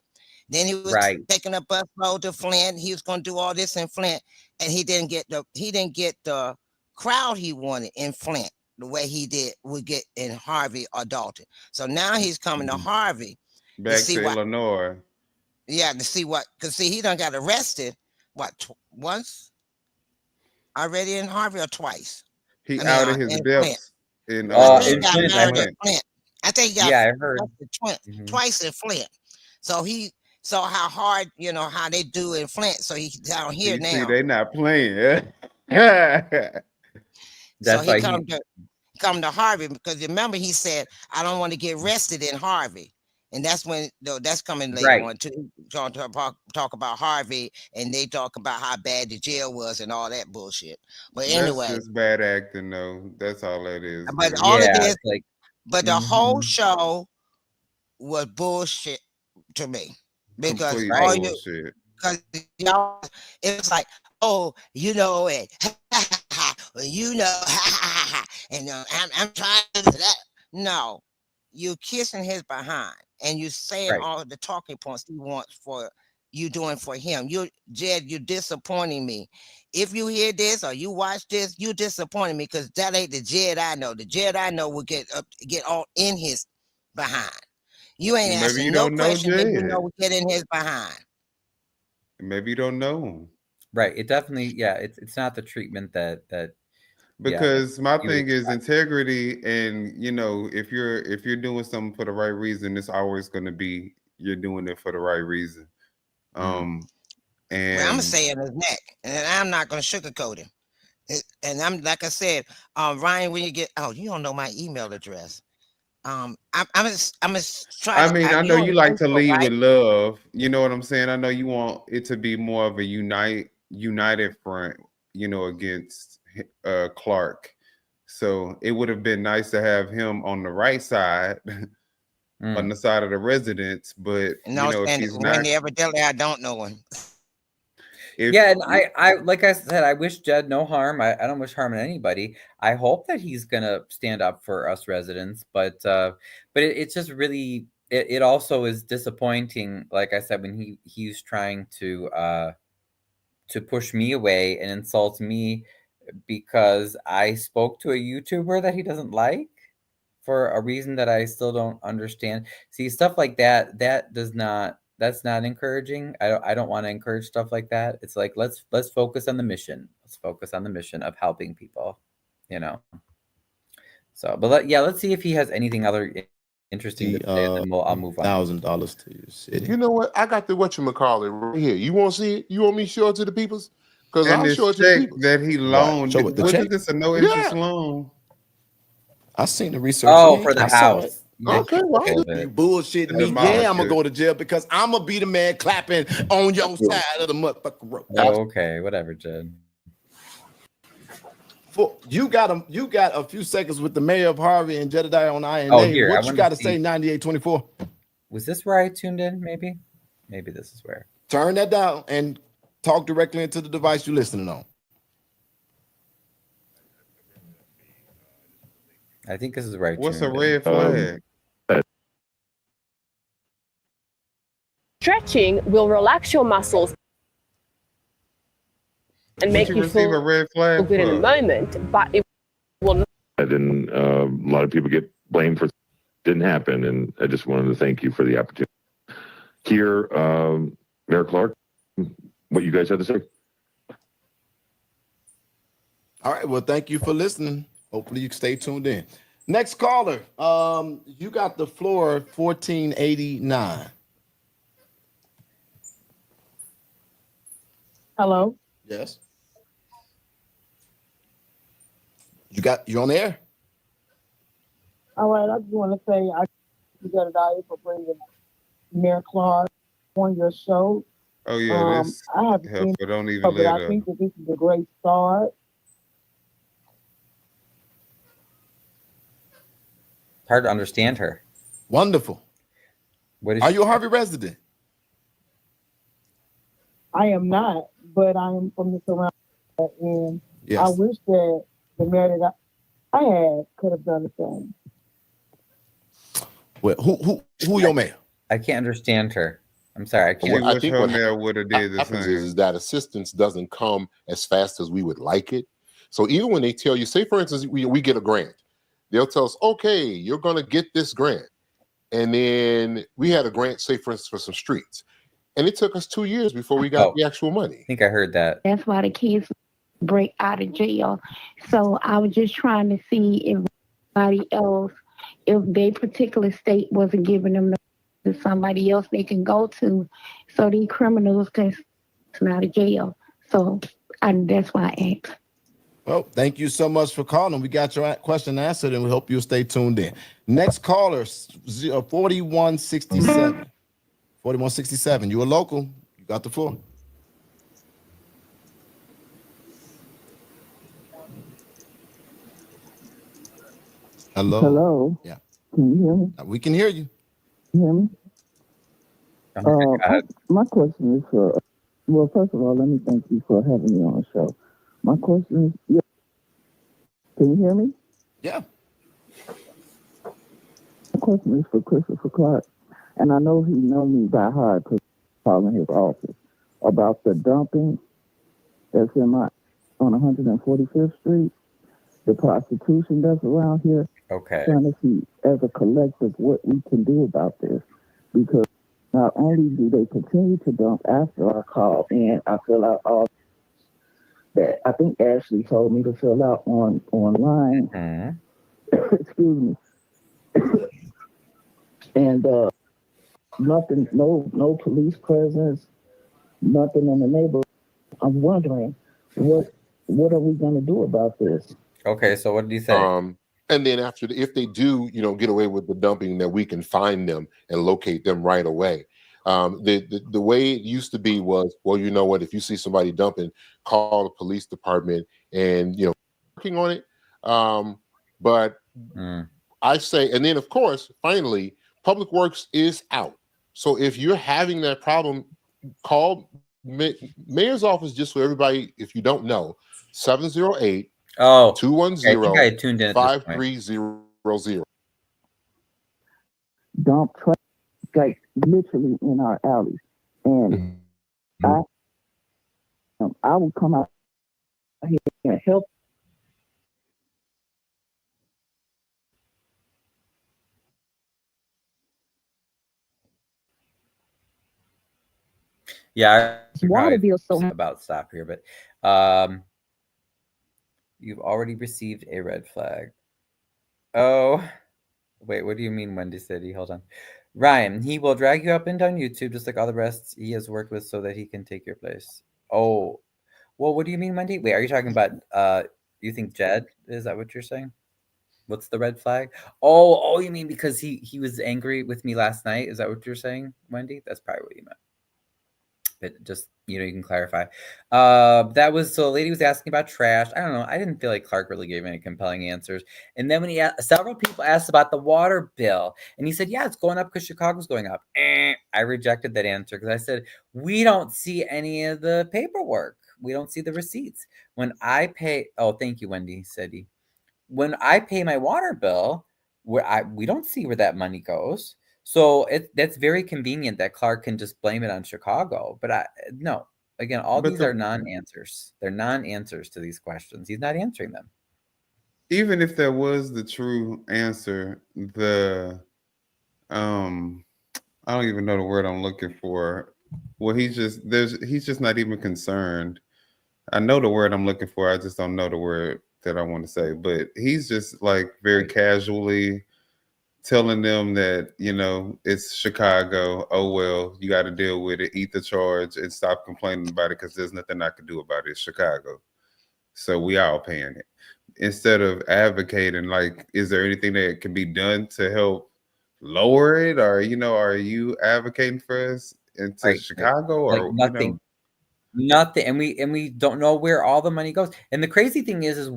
Then he was taking a bus load to Flint. He was going to do all this in Flint, and he didn't get the crowd he wanted in Flint the way he would get in Harvey or Dalton. So now he's coming to Harvey, Back see to what. Illinois. Yeah, to see what. Cause see, he done got arrested. What once already in Harvey or twice? He I mean, outed his in Flint. depths in I think he In got Flint, I married in heard. Flint. I think he got Yeah, I heard. arrested Mhm. twice in Flint. So he saw how hard, how they do in Flint. So he's down here You see, now. they not playing. Yeah. So That's he why come to Harvey because remember he said, I don't want to get arrested in Harvey. And that's when that's coming later Right. on too. Talk about Harvey and they talk about how bad the jail was and all that bullshit. But That's anyway, just bad acting, though. That's all that is. but man. all it Yeah, is, it's like but the whole mhm. show was bullshit to me because Complete all you bullshit. because y'all it was like, oh, and and I'm trying to do that. No, you kissing his behind and you saying Right. all the talking points he wants for you doing for him. Jed, you're disappointing me. If you hear this or you watch this, you disappointing me because that ain't the Jed I know. The Jed I know will get all in his behind. You ain't Well, maybe you asking no don't know question that you know Jed. will get in his behind. Maybe you don't know him. Right. It definitely, yeah, it's not the treatment that yeah, Because my you would thing is expect. integrity, and if you're doing something for the right reason, it's always going to be you're doing it for the right reason. Well, I'm gonna And say in his neck, and I'm not gonna sugarcoat him. And I'm like I said, Ryan, when you get, you don't know my email address. I'm gonna try I to. mean, I know You on you like to Facebook, lead right? with love. You know what I'm saying? I know you want it to be more of a united front, against Clark. So it would have been nice to have him on the right side, on the side of the residents. But No, if and he's not, Wendy evidently I don't know him. Yeah, and I like I said, I wish Jed no harm. I don't wish harm on anybody. I hope that he's gonna stand up for us residents, but it's just really it also is disappointing, like I said, when he's trying to push me away and insult me because I spoke to a YouTuber that he doesn't like for a reason that I still don't understand. See, stuff like that's not encouraging. I don't want to encourage stuff like that. It's like let's focus on the mission. Let's focus on the mission of helping people, you know. So, but let's see if he has anything other interesting to say, and then I'll move on. $1,000 to your city. You know what? I got the whatchamacallit right here. You want to see it? You want me to show it to the peoples? Because and I'll this show it to the check people. that he loaned, Show it, the wasn't check. this a no interest loan? I seen the research. Oh, link. for the I saw house. it. Okay, well, You bullshitting To me. demolish Yeah, I'm gonna it. go to jail because I'm gonna be the man clapping on your side of the motherfucking road. Okay, whatever, Jed. You got a few seconds with the mayor of Harvey and Jedediah on INA. Oh, here, What you got to say, 9824? Was this where I tuned in? Maybe this is where. Turn that down and talk directly into the device you're listening on. I think this is where I What's a tuned in. red flag? Stretching will relax your muscles and make you receive a feel red flag good in the for? moment, but it will not. And a lot of people get blamed for didn't happen, and I just wanted to thank you for the opportunity. Here, Mayor Clark, what you guys have to say. All right. Well, thank you for listening. Hopefully you stay tuned in. Next caller. You got the floor, 1489. Hello. Yes. You're on the air. All right. I just want to say I Jedediah for bringing Mayor Clark on your show. Oh yeah, this I haven't seen heifer don't even but let I up. think that this is a great start. Hard to understand her. Wonderful. Are you a Harvey resident? I am not, but I am from the surrounding area, and Yes. I wish that the mayor that I had could have done the same. Well, who your mayor? I can't understand her. I'm sorry. I can't. Well, I I think think what would have did the happens same. is that assistance doesn't come as fast as we would like it. So even when they tell you, say for instance, we get a grant, they'll tell us, okay, you're going to get this grant. and then we had a grant, say for instance, for some streets, and it took us 2 years before we got the actual money. I think I heard that. That's why the kids break out of jail. So I was just trying to see if anybody else, if their particular state wasn't giving them to somebody else they can go to, so these criminals can come out of jail. So that's why I asked. Well, thank you so much for calling. We got your question answered, and we hope you'll stay tuned in. Next caller, 4167. 4167. You a local. You got the floor. Hello. Hello. Yeah. Can you hear me? We can hear you. Can you hear me? My question is for, well, first of all, let me thank you for having me on the show. My question is, yeah, can you hear me? Yeah. My question is for Christopher Clark, and I know he knows me by heart because I'm calling his office about the dumping that's on 145th Street, the prostitution that's around here. Okay. Trying to see as a collective what we can do about this, because not only do they continue to dump after I call and I fill out all that I think Ashley told me to fill out online. Excuse me. And nothing, no police presence, nothing in the neighborhood. I'm wondering what are we gonna do about this? Okay, so what did you say? And then after, if they do, get away with the dumping, that we can find them and locate them right away. The way it used to be was, well, you know what? If you see somebody dumping, call the police department, and working on it. But I say, and then of course, finally, Public Works is out. So if you're having that problem, call mayor's office. Just so everybody, if you don't know, 708. 210 5300. Dump truck, like literally in our alleys, and I will come out here and help. Yeah, I Water bill so about stop here, but you've already received a red flag. Oh, wait, what do you mean, Wendy City? Hold on. Ryan, he will drag you up and down YouTube just like all the rest he has worked with so that he can take your place. Oh, well, what do you mean, Wendy? Wait, are you talking about you think Jed? Is that what you're saying? What's the red flag? Oh, you mean because he was angry with me last night? Is that what you're saying, Wendy? That's probably what you meant. But just, you can clarify. That was, so a lady was asking about trash. I don't know. I didn't feel like Clark really gave any compelling answers. And then when several people asked about the water bill, and he said, yeah, it's going up because Chicago's going up. I rejected that answer because I said, we don't see any of the paperwork. We don't see the receipts. When I pay, oh, thank you, Wendy, said he. When I pay my water bill, we don't see where that money goes. So that's very convenient that Clark can just blame it on Chicago. But no, again, all these are non-answers. They're non-answers to these questions. He's not answering them. Even if there was the true answer, I don't even know the word I'm looking for. Well, he's just not even concerned. I know the word I'm looking for. I just don't know the word that I want to say. But he's just like very casually telling them that, it's Chicago. Oh, well, you got to deal with it, eat the charge, and stop complaining about it because there's nothing I can do about it. It's Chicago. So we all paying it. Instead of advocating, like, is there anything that can be done to help lower it? Or, are you advocating for us into Chicago? Or nothing. Nothing, and we don't know where all the money goes. And the crazy thing is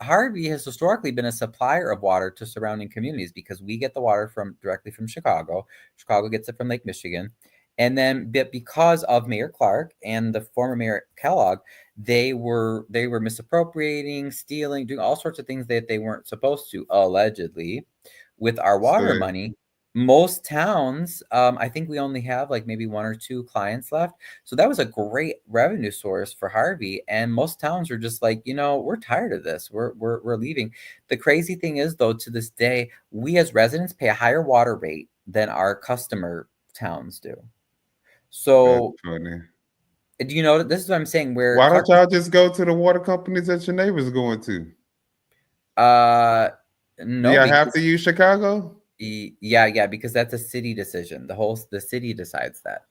Harvey has historically been a supplier of water to surrounding communities because we get the water directly from Chicago. Chicago gets it from Lake Michigan, and then because of Mayor Clark and the former Mayor Kellogg, they were misappropriating, stealing, doing all sorts of things that they weren't supposed to, allegedly, with our water money. most towns, I think we only have like maybe 1 or 2 clients left. So that was a great revenue source for Harvey. And most towns are just like, we're tired of this. We're leaving. The crazy thing is, though, to this day, we as residents pay a higher water rate than our customer towns do. So, funny. do you know, this is what I'm saying, where Why Clark, don't y'all just go to the water companies that your neighbor's going to? Do no, y'all have because to use Chicago? yeah, because that's a city decision. The city decides that,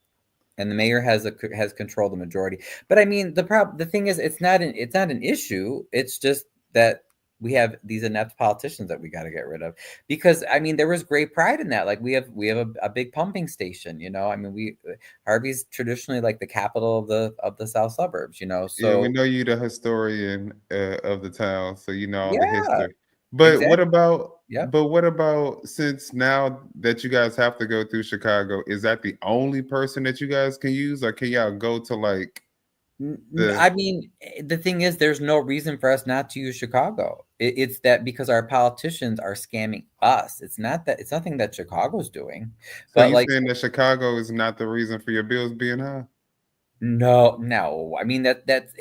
and the mayor has control of the majority. But I mean, the thing is, it's not an issue. It's just that we have these inept politicians that we got to get rid of. Because I mean, there was great pride in that. Like we have a big pumping station. I mean, Harvey's traditionally like the capital of the south suburbs. Yeah, we So know you the historian of the town, so you know all the yeah, history. But what exactly. about Yep. but what about since now that you guys have to go through Chicago, is that the only person that you guys can use, or can y'all go to like I mean, the thing is, there's no reason for us not to use Chicago. It's that because our politicians are scamming us. It's nothing that Chicago's doing. So But you like, saying that Chicago is not the reason for your bills being high? no. I mean, that's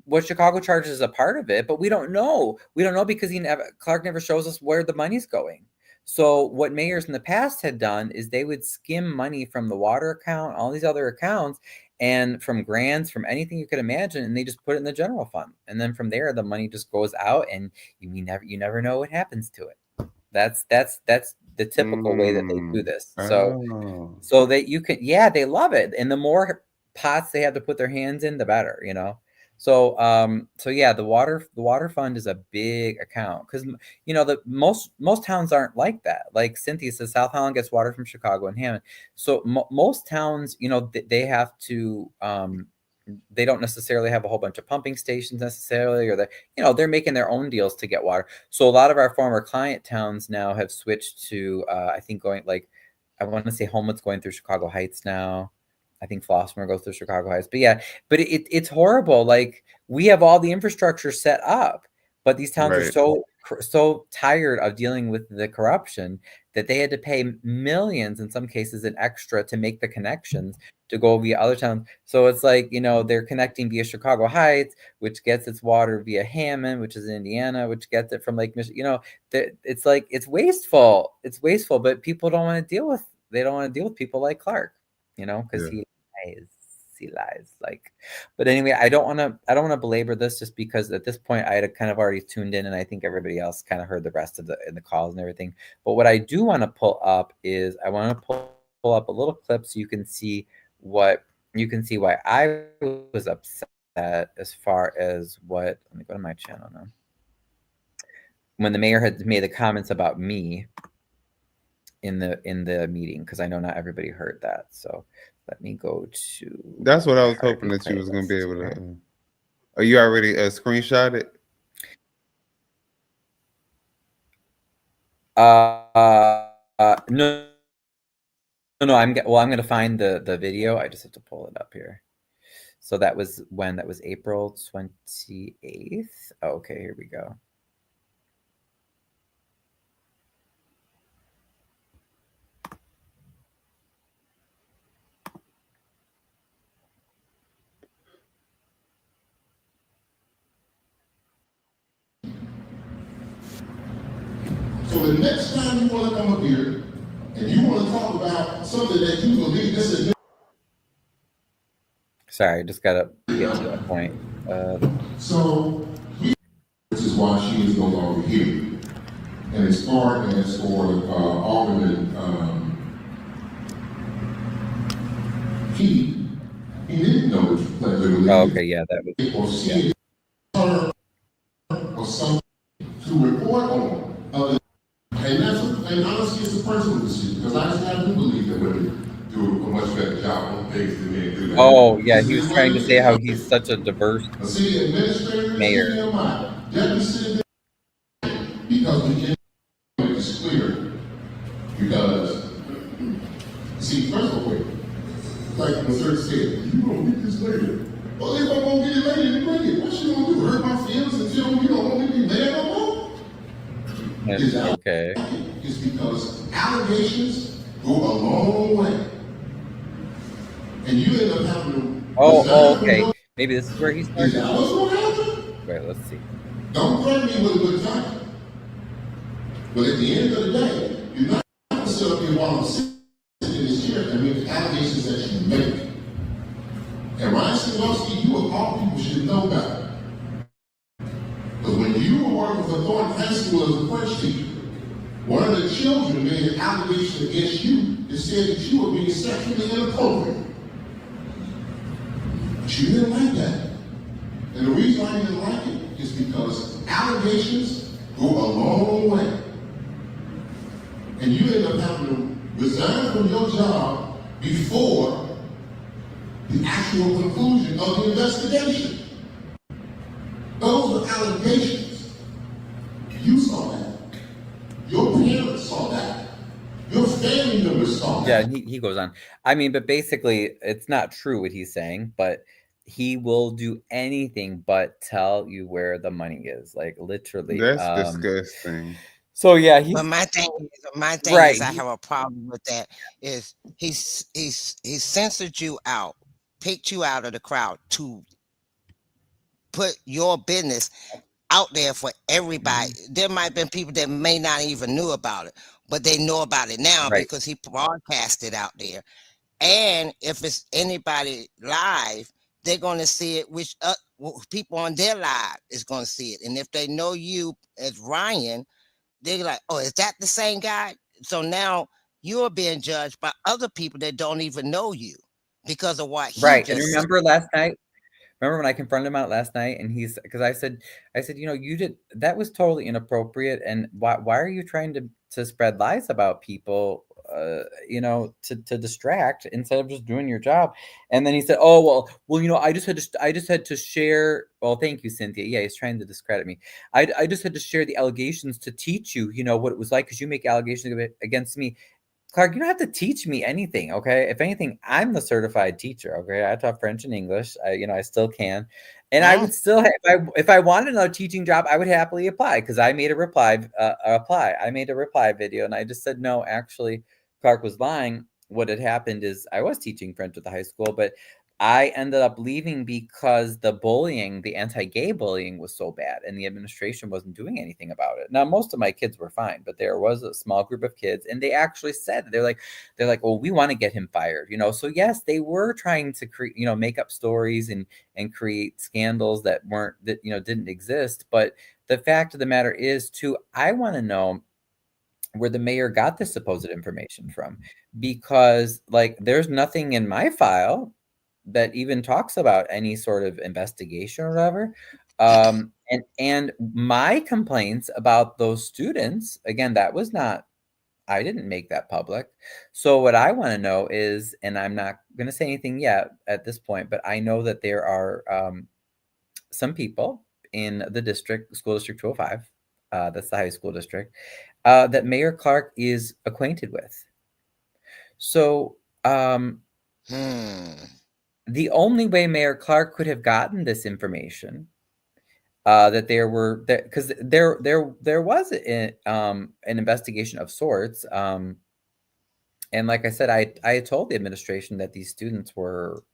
what Chicago charges is a part of it, but we don't know. We don't know because Clark never shows us where the money's going. So what mayors in the past had done is they would skim money from the water account, all these other accounts, and from grants, from anything you could imagine, and they just put it in the general fund. And then from there, the money just goes out, and you never know what happens to it. That's the typical way that they do this. Oh. So that you can, they love it, and the more pots they have to put their hands in, the better. So yeah, the water fund is a big account because the most towns aren't like that. Like Cynthia says, South Holland gets water from Chicago and Hammond. So most towns, they have to. They don't necessarily have a whole bunch of pumping stations necessarily, or they're making their own deals to get water. So a lot of our former client towns now have switched to, I think I want to say Homewood's going through Chicago Heights now. I think Flossmoor goes through Chicago Heights. But yeah, but it's horrible. Like we have all the infrastructure set up, but these towns are so tired of dealing with the corruption that they had to pay millions in some cases in extra to make the connections to go via other towns. So it's like, they're connecting via Chicago Heights, which gets its water via Hammond, which is Indiana, which gets it from Lake Michigan. It's like, it's wasteful. It's wasteful, but people don't want to deal with, people like Clark, because he lies. Like, but anyway, I don't want to belabor this just because at this point I had kind of already tuned in, and I think everybody else kind of heard the rest of the calls and everything. But what I do want to pull up is I want to pull up a little clip so you can see why I was upset as far as what. Let me go to my channel now. When the mayor had made the comments about me in the meeting, because I know not everybody heard that. So let me go to. That's what I was hoping that you was going to be able to. Are you already screenshot it? No. I'm going to find the video. I just have to pull it up here. So that was when? That was April 28th. Oh, okay, here we go. So the next time you want to come up here and you want to talk about something that you believe this is. Sorry, I just got to get to that point. So this is why she is no longer here. And as far as for Alderman he didn't know which pledge of allegiance. Oh, okay, yeah, that was. Or see her or something to report on. And honestly, it's a personal decision because I do believe that women do a much better job on things than men do. Oh yeah, he was trying to say how he's such a diverse city administrator, mayor. Because we can't make this clear. Because see, first of all, like the church said, you gonna get this later. Well, if I'm gonna get it later, then bring it. What you gonna do? Hurt my feelings and tell me you don't want me to be mad no more? Okay. It's because allegations go a long way. And you end up having to Oh, resign from okay. your. Maybe this is where he Is started. that what's going to happen? Wait, let's see. Don't threaten me with a good time. But at the end of the day, you're not going to sit up here while I'm sitting in this chair and make the allegations that you make. And Ryan Skolowski, you of all people should know better. Because when you were working for Thornton High School as a French teacher, one of the children made an allegation against you that said that you were being sexually inappropriate. But you didn't like that. And the reason why you didn't like it is because allegations go a long way. And you end up having to resign from your job before the actual conclusion of the investigation. Those were allegations. You saw that. Your parents saw that. Your family members saw that. Yeah, and he goes on. I mean, but basically, it's not true what he's saying, but he will do anything but tell you where the money is, like literally. That's disgusting. So yeah, But my thing right. is, I have a problem with that. Is he censored you out, picked you out of the crowd to put your business out there for everybody. There might have been people that may not even knew about it, but they know about it now Right. because he broadcast it out there. And if it's anybody live, they're going to see it, which people on their live is going to see it. And if they know you as Ryan, they're like, oh, is that the same guy? So now you're being judged by other people that don't even know you because of what he Right. just And remember last night? Remember when I confronted him out last night and because I said, you know, that was totally inappropriate. And why are you trying to spread lies about people, you know, to distract instead of just doing your job? And then he said, oh, well, you know, I just had to share. Well, thank you, Cynthia. Yeah, he's trying to discredit me. I just had to share the allegations to teach you, you know, what it was like, because you make allegations against me. Clark, you don't have to teach me anything, okay? If anything, I'm the certified teacher, okay? I taught French and English. You know, I still can. And I would still, if I wanted another teaching job, I would happily apply because I made a reply. I made a reply video, and I just said no. Actually, Clark was lying. What had happened is I was teaching French at the high school, but I ended up leaving because the bullying, the anti-gay bullying, was so bad, and the administration wasn't doing anything about it. Now, most of my kids were fine, but there was a small group of kids, and they actually said they're like, well, we want to get him fired, you know. So yes, they were trying to create, you know, make up stories and create scandals that you know, didn't exist. But the fact of the matter is, too, I want to know where the mayor got this supposed information from, because like there's nothing in my file that even talks about any sort of investigation or whatever. And my complaints about those students, again, that was not, I didn't make that public. So what I want to know is, and I'm not going to say anything yet at this point, but I know that there are some people in the district, school district 205, that's the high school district, that Mayor Clark is acquainted with. So the only way Mayor Clark could have gotten this information, that there were, because there was an investigation of sorts, and like I said, I had told the administration that these students were,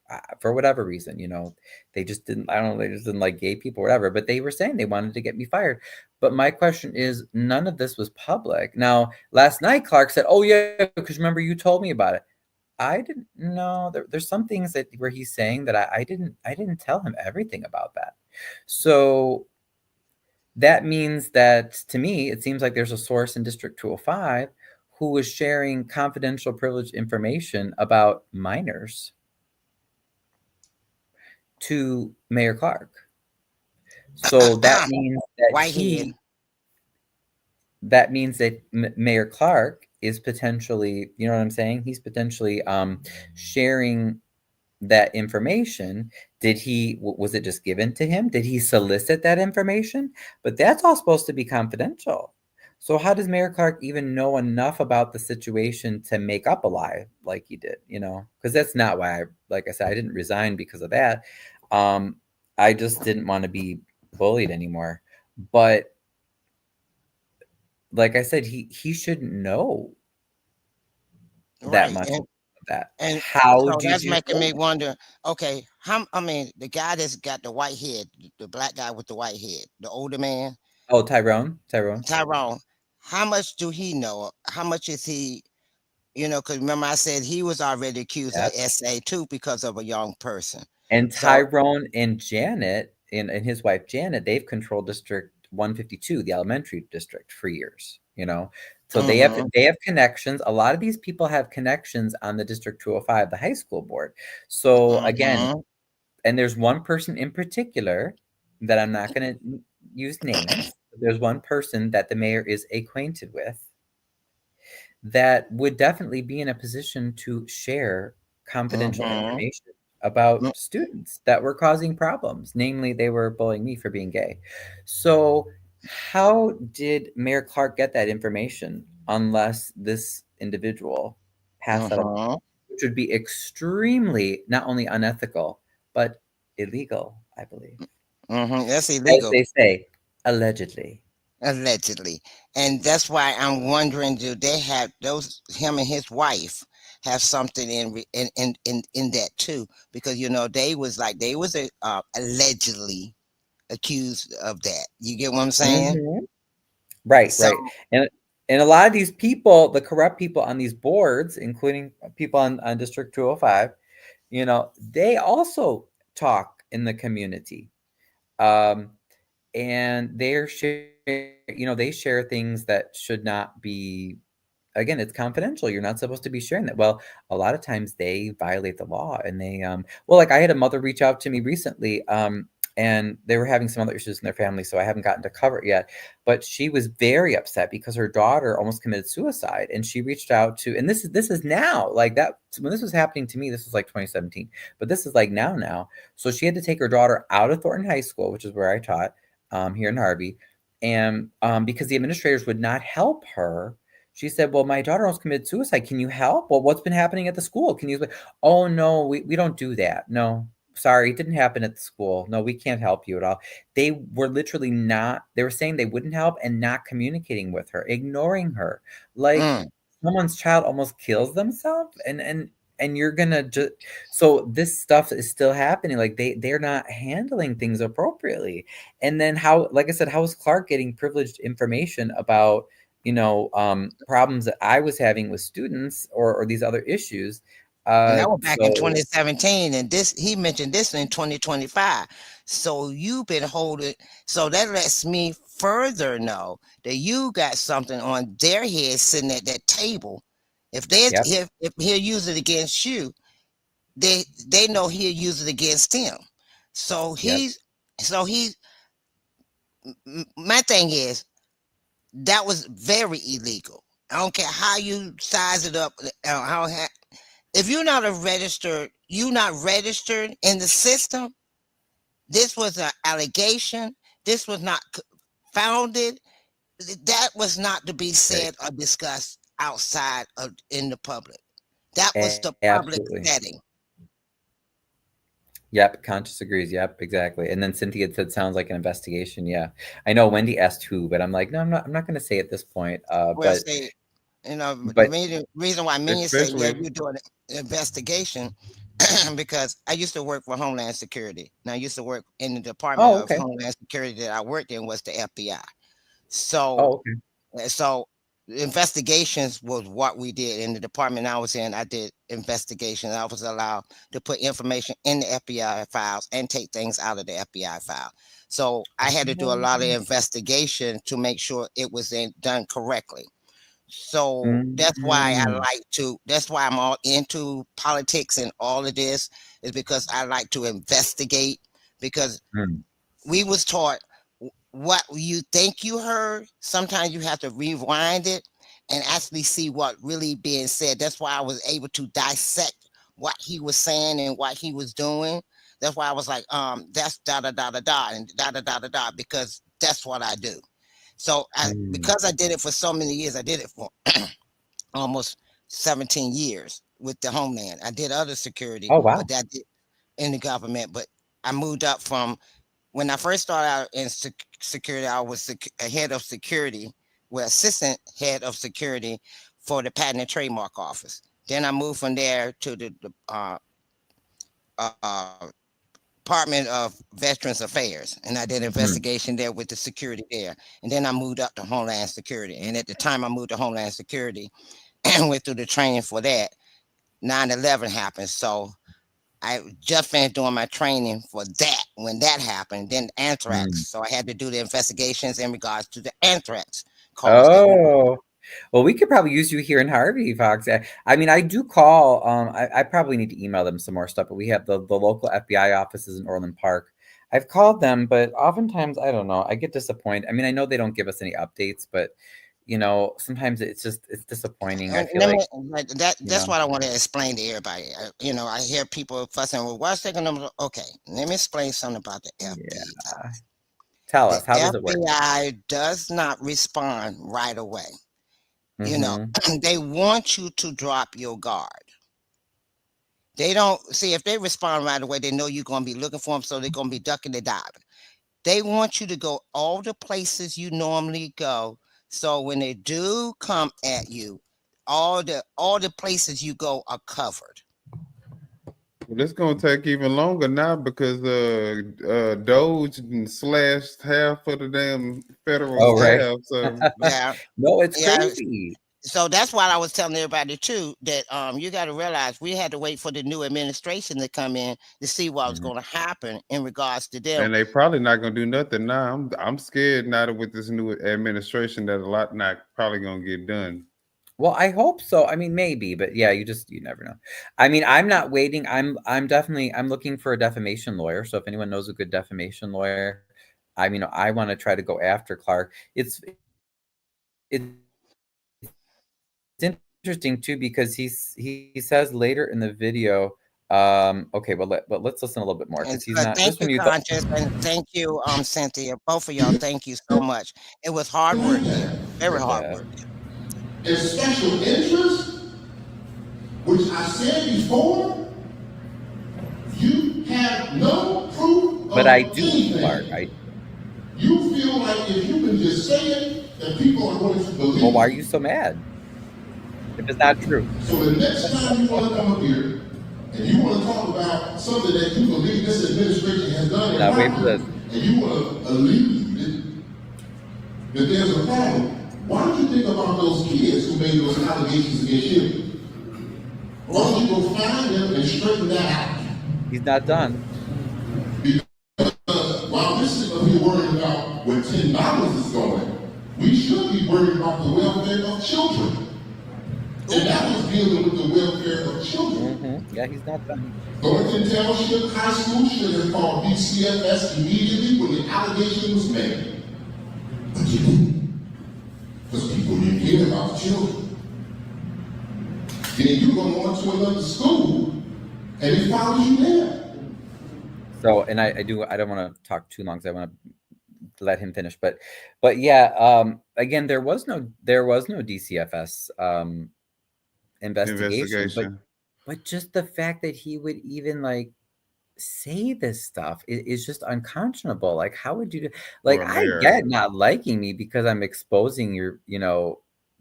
for whatever reason, you know, they just didn't, I don't know, they just didn't like gay people or whatever, but they were saying they wanted to get me fired. But my question is, none of this was public. Now, last night, Clark said, oh yeah, because remember you told me about it. I didn't know. There's some things that where he's saying that I didn't tell him everything about that. So that means that, to me, it seems like there's a source in District 205 who was sharing confidential privileged information about minors to Mayor Clark. So that means that that means that Mayor Clark is potentially, you know what I'm saying? He's potentially sharing that information. Was it just given to him? Did he solicit that information? But that's all supposed to be confidential. So how does Mayor Clark even know enough about the situation to make up a lie like he did, you know? Because that's not why like I said, I didn't resign because of that. I just didn't want to be bullied anymore. But like I said, he shouldn't know that Right. much of that. And How so did that's you making know? me wonder, okay, I mean, the guy that's got the white head, the black guy with the white head, the older man, Oh, Tyrone. Tyrone, how much do he know? How much is he, because remember I said he was already accused of Yep. SA too because of a young person. And So, Tyrone and Janet and his wife Janet, they've controlled District 152, the elementary district, for years, you know. So mhm, they have connections. A lot of these people have connections on the District 205, the high school board. So again, mhm, and there's one person in particular that I'm not going to use names. But there's one person that the mayor is acquainted with that would definitely be in a position to share confidential mhm, information about mm, students that were causing problems. Namely, they were bullying me for being gay. So, how did Mayor Clark get that information unless this individual passed that, mhm, which would be extremely not only unethical, but illegal, I believe. that's As illegal. they say, allegedly. Allegedly. And that's why I'm wondering, do they have him and his wife have something in that too? Because they was allegedly accused of that. You get what I'm saying? Mhm. Right, So right. And a lot of these people, the corrupt people on these boards, including people on District 205, they also talk in the community. Um, and they share things that should not be, again, it's confidential. You're not supposed to be sharing that. Well, a lot of times they violate the law and well, like I had a mother reach out to me recently, and they were having some other issues in their family, so I haven't gotten to cover it yet. But she was very upset because her daughter almost committed suicide, and she reached out to, and this is now, like that when this was happening to me, this was like 2017, but this is like now. So she had to take her daughter out of Thornton High School, which is where I taught, here in Harvey, and because the administrators would not help her. She said, "Well, my daughter almost committed suicide. Can you help? Well, what's been happening at the school? Can you?" Oh, no, we don't do that. No, sorry, it didn't happen at the school. No, we can't help you at all. They were literally not, they were saying they wouldn't help and not communicating with her, ignoring her. Like mm, someone's child almost kills themselves and you're gonna just, so this stuff is still happening. Like they're not handling things appropriately. And then how, like I said, how is Clark getting privileged information about problems that I was having with students or these other issues. and that was back in So 2017, and he mentioned this in 2025. So you've been holding. So that lets me further know that you got something on their head sitting at that table. Yep. If he'll use it against you, they know he'll use it against him. So Yep. he. My thing is that was very illegal. I don't care how you size it up. If you're not registered in the system. This was an allegation. This was not founded. That was not to be Right. said or discussed outside of in the public. That was the public Absolutely. setting. Yep. Conscious agrees. Yep. Exactly. And then Cynthia said, "Sounds like an investigation." Yeah, I know. Wendy asked who, but I'm like, no, I'm not. I'm not going to say at this point. Well, say, the But reason why Minion say, yeah, Especially you're doing an investigation, because I used to work for Homeland Security. Now, I used to work in the Department oh, of okay. Homeland Security that I worked in was the FBI. So Oh, okay. So investigations was what we did in the department I was in. I did investigations. I was allowed to put information in the FBI files and take things out of the FBI file. So I had to do a lot of investigation to make sure it was done correctly. So Mm. that's why I'm all into politics and all of this, is because I like to investigate, because Mm. we was taught what you think you heard. Sometimes you have to rewind it and actually see what really being said. That's why I was able to dissect what he was saying and what he was doing. That's why I was like, that's da da da da da and da da da da da, because that's what I do. So Mm. because I did it for so many years, I did it for almost 17 years with the Homeland. I did other security, Oh, but wow. that did in the government. But I moved up from, when I first started out in security, I was a head of security, well, assistant head of security for the Patent and Trademark Office. Then I moved from there to the Department of Veterans Affairs, and I did investigation there with the security there. And then I moved up to Homeland Security. And at the time I moved to Homeland Security and went through the training for that, 9/11 happened. So I just finished doing my training for that when that happened. Then anthrax. So I had to do the investigations in regards to the anthrax calls. Oh, well, we could probably use you here in Harvey, Fox. I mean, I do call. I probably need to email them some more stuff, but we have the local FBI offices in Orland Park. I've called them, but oftentimes I don't know. I get disappointed. I mean, I know they don't give us any updates, but you know, sometimes it's disappointing. I feel like that's what I want to explain to everybody. You know, I hear people fussing. Well, what's taking them? Okay, let me explain something about the FBI. Yeah. Tell us, how does it work? FBI does not respond right away. You know, they want you to drop your guard. They don't see if they respond right away, they know you're going to be looking for them, so they're going to be ducking and diving. They want you to go all the places you normally go. So when they do come at you, all the places you go are covered. Well, it's gonna take even longer now because Doge slashed half of the damn federal staff. Right. So yeah, no, it's crazy. So that's why I was telling everybody too that you got to realize we had to wait for the new administration to come in to see what was going to happen in regards to them. And they probably not gonna do nothing now. I'm scared now that with this new administration that a lot not probably gonna get done. Well, I hope so. I mean, maybe, but yeah, you never know. I mean, I'm not waiting. I'm looking for a defamation lawyer. So if anyone knows a good defamation lawyer, I mean, I want to try to go after Clark. It's interesting too because he says later in the video. Okay, but let's listen a little bit more because he's not. Thank you, Conscious, and thank you, Cynthia. Both of y'all, thank you so much. It was hard work there, very hard work. And special interest, which I said before, you have no proof. But I do, Clark. You feel like if you can just say it, that people are going to believe. Well, why are you so mad? If it's not true. So the next time you want to come up here and you want to talk about something that you believe this administration has done improperly, and you want to alleviate that there's a problem, why don't you think about those kids who made those allegations against you? Why don't you go find them and straighten that out? He's not done. Because while we're sitting up here worrying about where $10 is going, we should be worried about the welfare of children. And that was dealing with the welfare of children. Yeah, he's not done. Thornton Township High School should have called DCFS immediately when the allegation was made. But you didn't. Because people didn't care about the children. Then you go on to another school and it follows you there. So, and I don't want to talk too long because I want to let him finish. But yeah, again, there was no DCFS investigation. But just the fact that he would even like say this stuff is just unconscionable. Like, how would you do? Like, I get not liking me because I'm exposing your,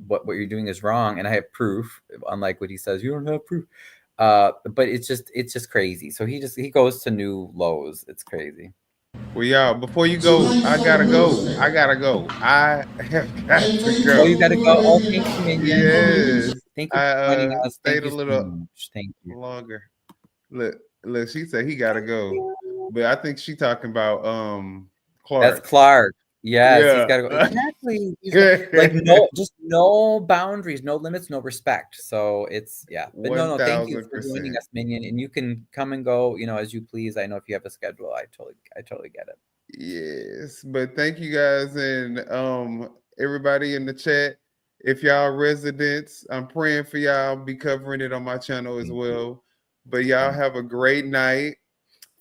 what you're doing is wrong, and I have proof. Unlike what he says, you don't have proof. But it's just crazy. So he goes to new lows. It's crazy. Well, y'all, before you go, I gotta go. I have got to go. Oh, you gotta go. Oh, thank you, Minion. Yes. Thank you for joining us. Stayed a little Thank you. longer. Look, she said he gotta go. But I think she talking about Clark. That's Clark. Yes, he's gotta go. Exactly. Like no boundaries, no limits, no respect. So it's But no, thank you for joining us, Minion. And you can come and go, as you please. I know if you have a schedule, I totally get it. Yes, but thank you guys and everybody in the chat. If y'all residents, I'm praying for y'all. I'll be covering it on my channel as well. But y'all have a great night.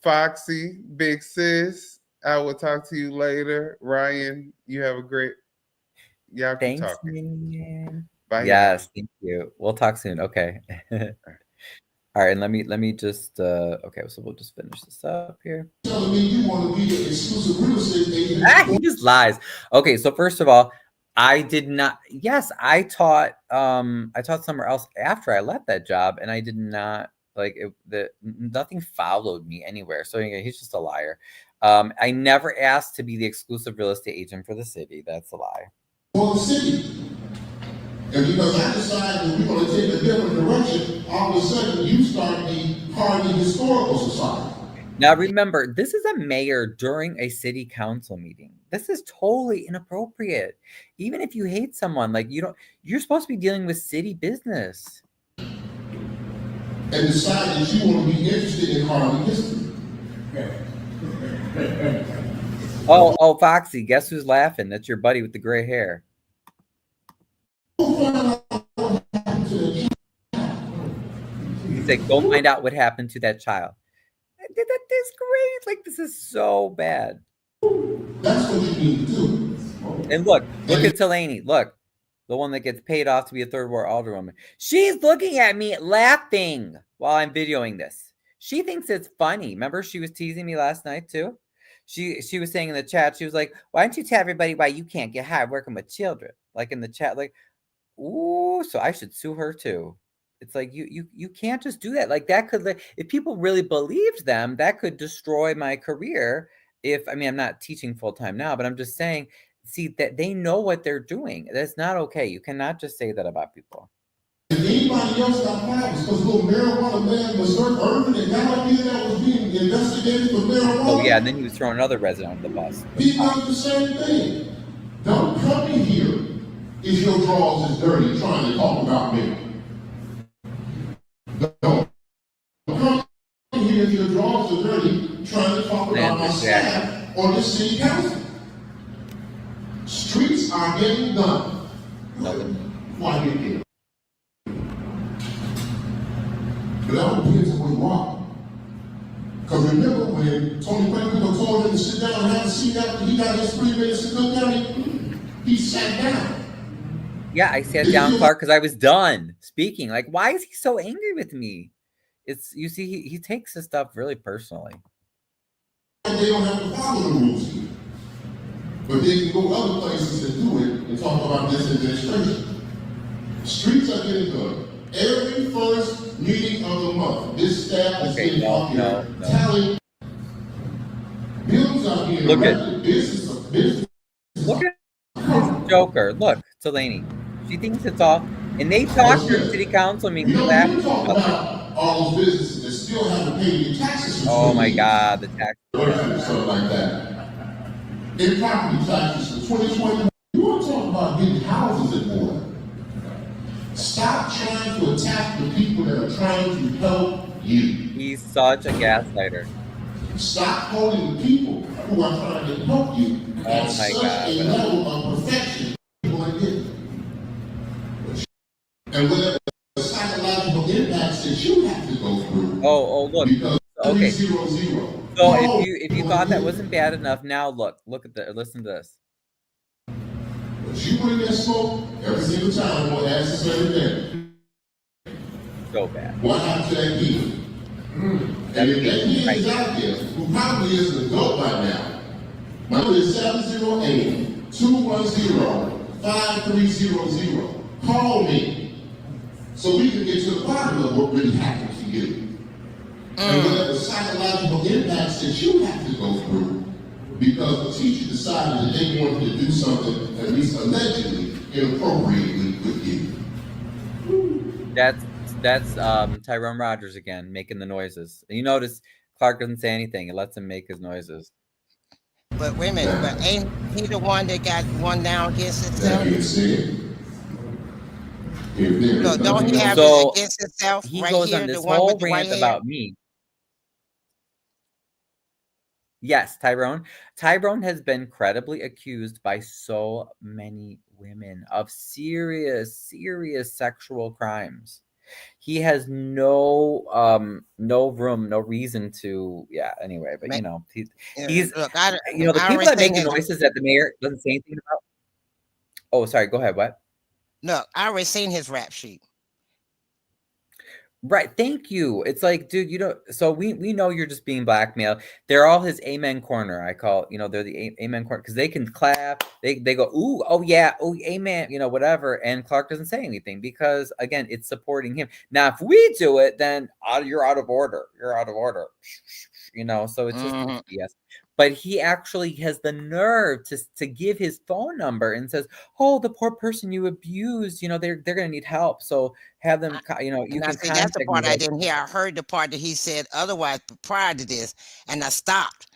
Foxy, Big Sis, I will talk to you later. Ryan, you have a great. Y'all keep talking. Minion. Bye. Yes, thank you. We'll talk soon. Okay. All right, and let me just okay, so we'll just finish this up here. Telling me you want to be an exclusive real estate agent. He just lies. Okay, so first of all, I did not. Yes, I taught somewhere else after I left that job, and I did not like it. Nothing followed me anywhere. So anyway, he's just a liar. I never asked to be the exclusive real estate agent for the city. That's a lie. For the city. And because I decided that we're going to take a different direction, all of a sudden you start the Harvey Historical Society. Now remember, this is a mayor during a city council meeting. This is totally inappropriate. Even if you hate someone, like you're supposed to be dealing with city business. And decide that you want to be interested in Harvey history. Oh, Foxy, guess who's laughing? That's your buddy with the gray hair. He said, go find out what happened to that child. That is great. Like, this is so bad. That's what you need to do. And look at Delaney. Look, the one that gets paid off to be a third ward alderwoman. She's looking at me laughing while I'm videoing this. She thinks it's funny. Remember, she was teasing me last night too. She was saying in the chat, she was like, why don't you tell everybody why you can't get hired working with children? Like in the chat, like, ooh, so I should sue her too. It's like you can't just do that. Like that could, if people really believed them, that could destroy my career. I'm not teaching full time now, but I'm just saying, see that they know what they're doing. That's not okay. You cannot just say that about people. If anybody else got problems, because little marijuana man was urban and got up here that was being investigated for marijuana. Oh yeah, and then he was throwing another resident under the bus. He does the same thing. Don't come in here if your drawers is dirty trying to talk about me. Don't come in here if your drawers are dirty trying to talk about my staff or the city council. Streets are getting done. Why get here? But that depends on where you are. Because remember when Tony Franklin told him to sit down and have a seat after he got his 3 minutes in Cook County, he sat down. Yeah, I sat down, Clark, because I was done speaking. Like, why is he so angry with me? It's, you see, he takes this stuff really personally. And they don't have to follow the rules here. But they can go other places and do it and talk about this administration. Streets are getting done. Every first meeting of the month, this staff is getting up here telling bills are being erected, business. Look at this joker. Look, Delaney. She thinks it's all, and they talk to city council meetings. We don't talk about all those businesses that still haven't paid their taxes. Oh my God, the tax. Something like that. In property taxes for 2020, you want to talk about getting houses in order. Stop trying to attack the people that are trying to help you. He's such a gaslighter. Stop holding the people who are trying to help you at such a level of perfection. And whatever psychological impacts that you have to go through. Oh, look. Okay. 300. So if you thought that wasn't bad enough, now look at listen to this. But you bring that smoke every single time. I'm going to ask the same thing. So bad. What happened to that kid? And if that kid is out there, who probably is an adult by now, my number is 708-210-5300. Call me so we can get to the bottom of what really happened to you. And whatever psychological impacts that you have to go through because the teacher decided that they wanted to do something, at least allegedly, inappropriately with you. That's Tyrone Rogers again, making the noises. And you notice Clark doesn't say anything. It lets him make his noises. But wait a minute, but ain't he the one that got one down against himself? No, don't he have it against himself? He right goes here, on this the one whole with the white rant hair? about me. Yes, Tyrone. Tyrone has been credibly accused by so many women of serious sexual crimes. He has no room, no reason to, anyway, but he's Look, the people that make the noises that the mayor doesn't say anything about. Oh, sorry, go ahead, what? Look, I already seen his rap sheet. Right. Thank you. It's like, dude, you don't. So we know you're just being blackmailed. They're all his amen corner. I call, they're the amen corner because they can clap. They go, ooh, oh yeah, oh amen, whatever. And Clark doesn't say anything because again, it's supporting him. Now, if we do it, then you're out of order. You're out of order. So it's just it's BS. But he actually has the nerve to give his phone number and says, "Oh, the poor person you abused, they're gonna need help. So have them, you And I can see that's the contact me." part I didn't hear. I heard the part that he said otherwise prior to this, and I stopped.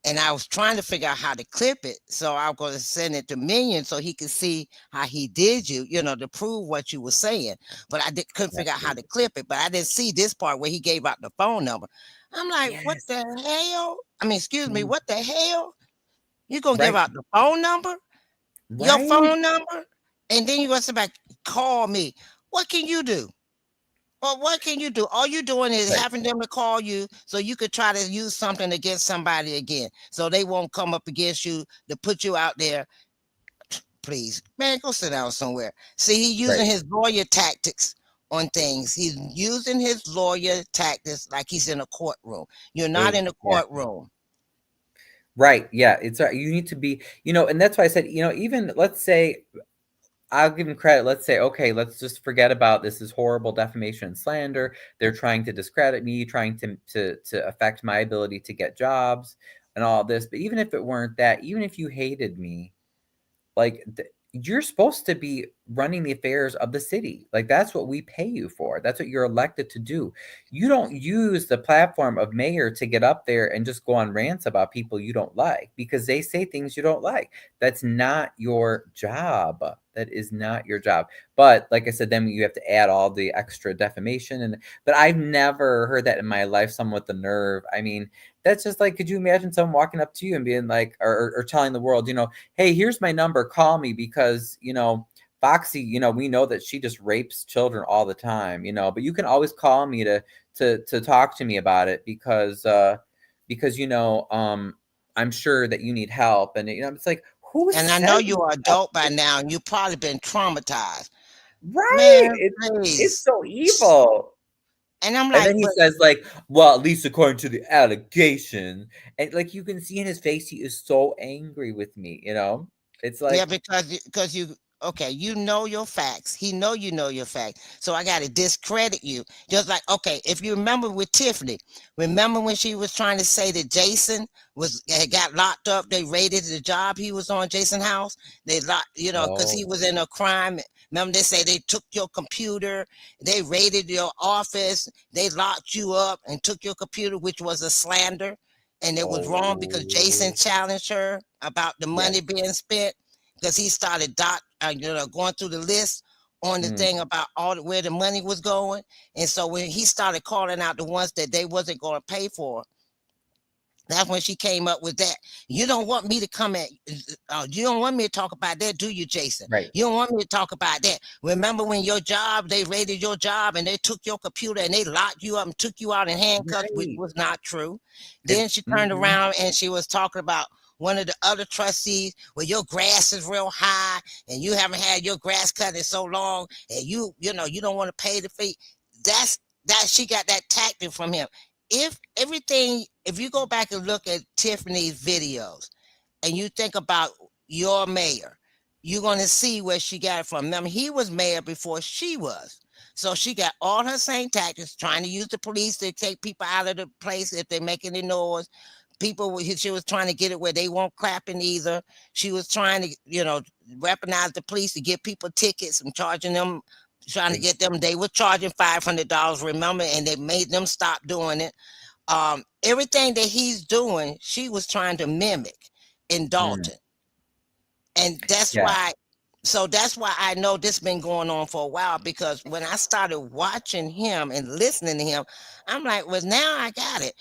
And I was trying to figure out how to clip it. So I was going to send it to Minion so he could see how he did you, to prove what you were saying. But I couldn't figure out how to clip it. But I didn't see this part where he gave out the phone number. I'm like, what the hell? I mean, excuse me, what the hell? You going to give out the phone number? Your phone number? And then you're going to say back, call me. What can you do? Well, what can you do? All you're doing is having them to call you so you could try to use something against somebody again. So they won't come up against you to put you out there. Please, man, go sit down somewhere. See, he's using his lawyer tactics on things. He's using his lawyer tactics like he's in a courtroom. You're not in a courtroom. Right. Yeah. It's you need to be, and that's why I said, even let's say I'll give him credit. Let's say, okay, let's just forget about this is horrible defamation and slander. They're trying to discredit me, trying to affect my ability to get jobs and all this. But even if it weren't that, even if you hated me, like you're supposed to be running the affairs of the city. Like that's what we pay you for. That's what you're elected to do. You don't use the platform of mayor to get up there and just go on rants about people you don't like because they say things you don't like. That's not your job. That is not your job. But like I said, then you have to add all the extra defamation but I've never heard that in my life, someone with the nerve. I mean, that's just like, could you imagine someone walking up to you and being like, or telling the world, hey, here's my number, call me because, Foxy, we know that she just rapes children all the time, but you can always call me to talk to me about it because I'm sure that you need help. And, it's like, who And I know you're an adult by now and you've probably been traumatized. Right. Man, It's so evil. And I'm And like, then he says, like, well, at least according to the allegation. And like you can see in his face, he is so angry with me, It's like yeah, because you okay, you know your facts. He know you know your facts. So I gotta discredit you. Just like, okay, if you remember with Tiffany, remember when she was trying to say that Jason had got locked up, they raided the job he was on, Jason House. They locked, because he was in a crime. Remember, they say they took your computer, they raided your office, they locked you up and took your computer, which was a slander. And it was wrong because Jason challenged her about the money being spent because he started going through the list on the thing about where the money was going. And so when he started calling out the ones that they wasn't going to pay for, that's when she came up with that. You don't want me to come at, you don't want me to talk about that, do you, Jason? Right. You don't want me to talk about that. Remember when your job, they raided your job and they took your computer and they locked you up and took you out in handcuffs, which was not true. Then she turned around and she was talking about one of the other trustees, well, your grass is real high and you haven't had your grass cut in so long and you don't want to pay the fee. She got that tactic from him. If you go back and look at Tiffany's videos and you think about your mayor, you're going to see where she got it from. Remember, he was mayor before she was. So she got all her same tactics, trying to use the police to take people out of the place if they're making the noise. She was trying to get it where they won't clapping either. She was trying to, weaponize the police to give people tickets and charging them, trying to get them. They were charging $500, remember, and they made them stop doing it. Everything that he's doing, she was trying to mimic in Dalton. And that's why I know this been going on for a while, because when I started watching him and listening to him, I'm like, well, now I got it.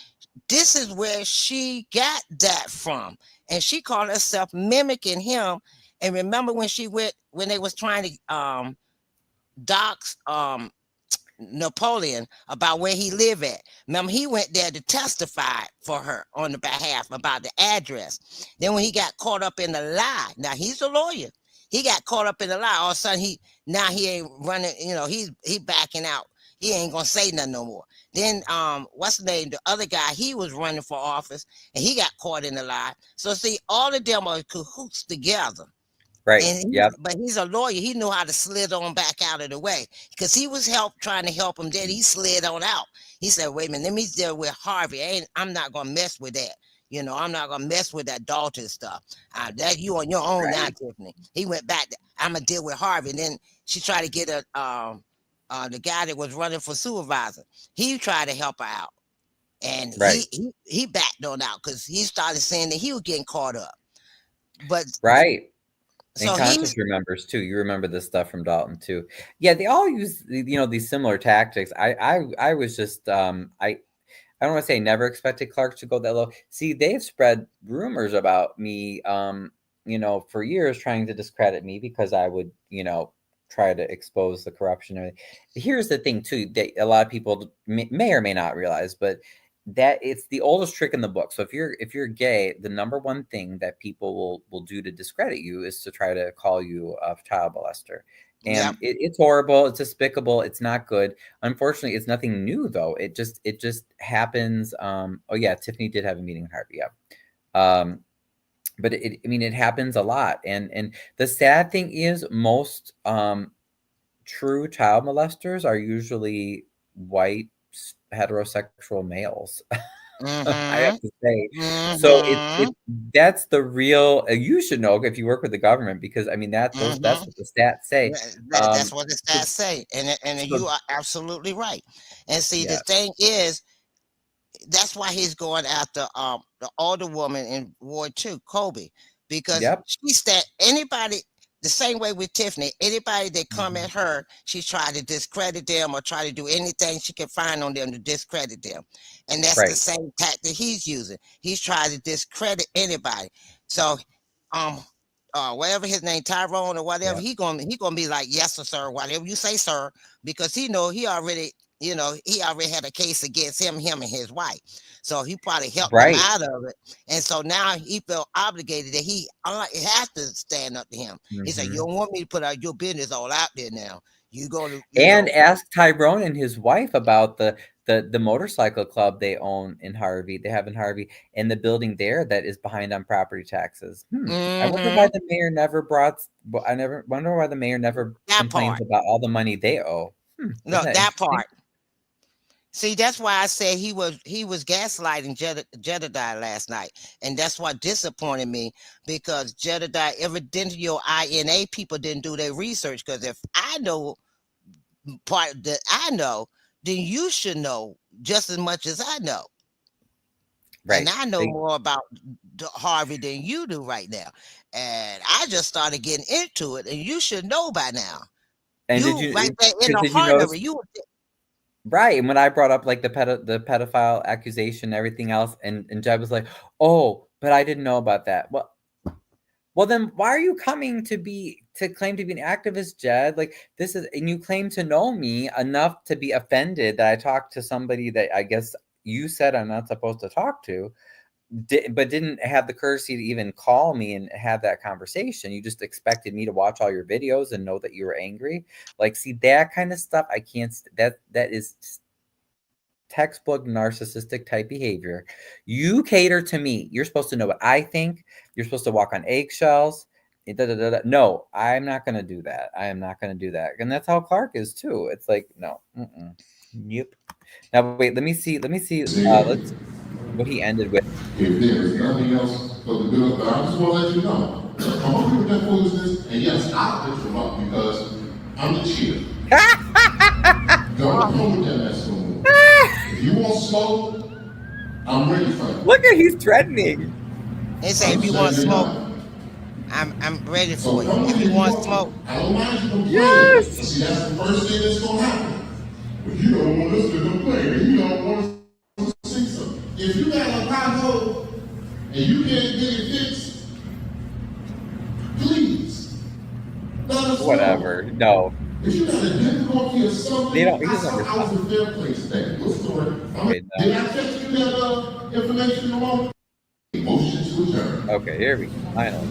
This is where she got that from. And she called herself mimicking him. And remember when they was trying to dox Napoleon about where he lived at. Remember, he went there to testify for her on the behalf about the address. Then when he got caught up in the lie, now he's a lawyer. He got caught up in the lie. All of a sudden, he ain't running. He's backing out. he ain't gonna say nothing no more. Then what's the name? The other guy, he was running for office and he got caught in the lie. So see, all of them are cahoots together. Right. But he's a lawyer. He knew how to slid on back out of the way because he was trying to help him. Then he slid on out. He said, "Wait a minute, let me deal with Harvey. I'm not gonna mess with that. I'm not gonna mess with that Dalton stuff. That you on your own now, Tiffany." He went back. I'm gonna deal with Harvey. And then she tried to get the guy that was running for supervisor. He tried to help her out, and he backed on out because he started saying that he was getting caught up. But And Constance remembers too. You remember this stuff from Dalton too. Yeah, they all use these similar tactics. I was just I don't want to say never expected Clark to go that low. See, they've spread rumors about me for years trying to discredit me because I would try to expose the corruption. Here's the thing too, that a lot of people may or may not realize, but that it's the oldest trick in the book. So if you're gay, the number one thing that people will do to discredit you is to try to call you a child molester. And it's horrible, it's despicable, it's not good. Unfortunately, it's nothing new though. It just happens. Oh yeah, Tiffany did have a meeting with Harvey. But it happens a lot. And the sad thing is most true child molesters are usually white heterosexual males. I have to say. So that's the real. You should know if you work with the government because that's what the stats say. That's what the stats say, and you are absolutely right. And see, the thing is, that's why he's going after the older woman in Ward 2, Kobe, because she said anybody. The same way with Tiffany, anybody that come at her, she tried to discredit them or try to do anything she can find on them to discredit them. And that's the same tactic he's using. He's trying to discredit anybody. So whatever his name, Tyrone or whatever, he gonna be like, yes, sir, whatever you say, sir, because he already had a case against him and his wife. So he probably helped him out of it. And so now he felt obligated that he has to stand up to him. He said, you don't want me to put out your business all out there now. You go to ask Tyrone and his wife about the motorcycle club they own in Harvey. They have in Harvey, and the building there that is behind on property taxes. I wonder why the mayor never complains about all the money they owe. No, that part. See, that's why I said he was gaslighting Jedediah last night, and that's what disappointed me because Jedediah, evidently your INA people didn't do their research. Because if I know part that I know, then you should know just as much as I know. And I know more about Harvey than you do right now, and I just started getting into it, and you should know by now. And you did you right there in the heart of it? You. Right. And when I brought up like the pedophile accusation and everything else, and Jeb was like, oh, but I didn't know about that. Well, then why are you coming to claim to be an activist, Jed? Like and you claim to know me enough to be offended that I talked to somebody that I guess you said I'm not supposed to talk to, but didn't have the courtesy to even call me and have that conversation. You just expected me to watch all your videos and know that you were angry. Like, see, that kind of stuff, I can't, that is textbook narcissistic type behavior. You cater to me. You're supposed to know what I think. You're supposed to walk on eggshells. No, I'm not going to do that. I am not going to do that. And that's how Clark is too. It's like, no. Yep. Now, wait, let me see. Let's what he ended with. If there is nothing else for the good, but I just want to let you know, I'm okay with that foolishness, and yes, I'll put you up because I'm the cheer. Don't come with that mess no more. If you want smoke, I'm ready for you. Look at he's threatening. He said, if you want smoke, I'm ready for you. If you want smoke, I don't mind you complaining. But see, that's the first thing that's gonna happen. But you don't want us to complain, and you don't want us. If you got a pothole and you can't get it fixed, please let us know. Whatever. No. If you got a difficulty or something, They don't. I was in their place today. Good story. Did I text you that information along? Motion to adjourn. Okay, here we go. Finally.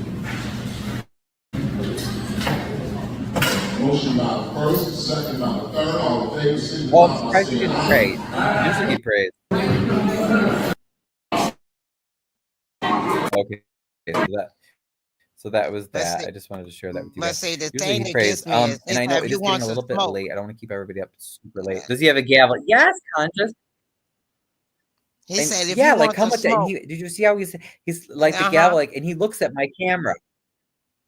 Motion by the first, second by the third, all in favor, signify Oh, I'm by surprised you saying didn't aye. pray. Usually he prays. Okay, so that was Let's that. see. I just wanted to share that with you guys. Let's see. The Usually thing he that prays. gets me is And I know if it you is getting want a some little bit smoke. late. I don't want to keep everybody up super Yeah. late. Does he have a gavel? Yes, conscious. He And said, if yeah, you like want how some much? And smoke, he did you see how he's like the uh-huh. gavel, like, and he looks at my camera.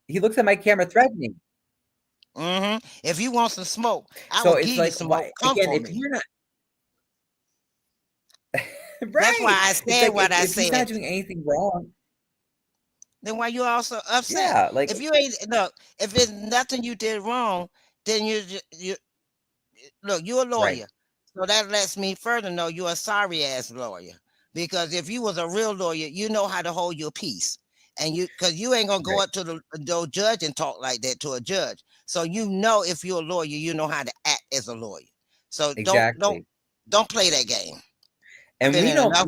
He looks at my camera threatening. If you want some smoke, I So will it's give you like, some smoke. why Come again, for if me. you're not That's why right, I it's said like what I if he's not said. doing anything wrong, Then why you also upset? yeah, If like you ain't look, if it's nothing you did wrong, then you look, you're a right, lawyer. So that lets me further know you're a sorry ass lawyer. Because if you was a real lawyer, you know how to hold your peace. And because you ain't gonna go right, up to the judge and talk like that to a judge. So you know if you're a lawyer, you know how to act as a lawyer. So exactly. don't play that game. I've And been in enough.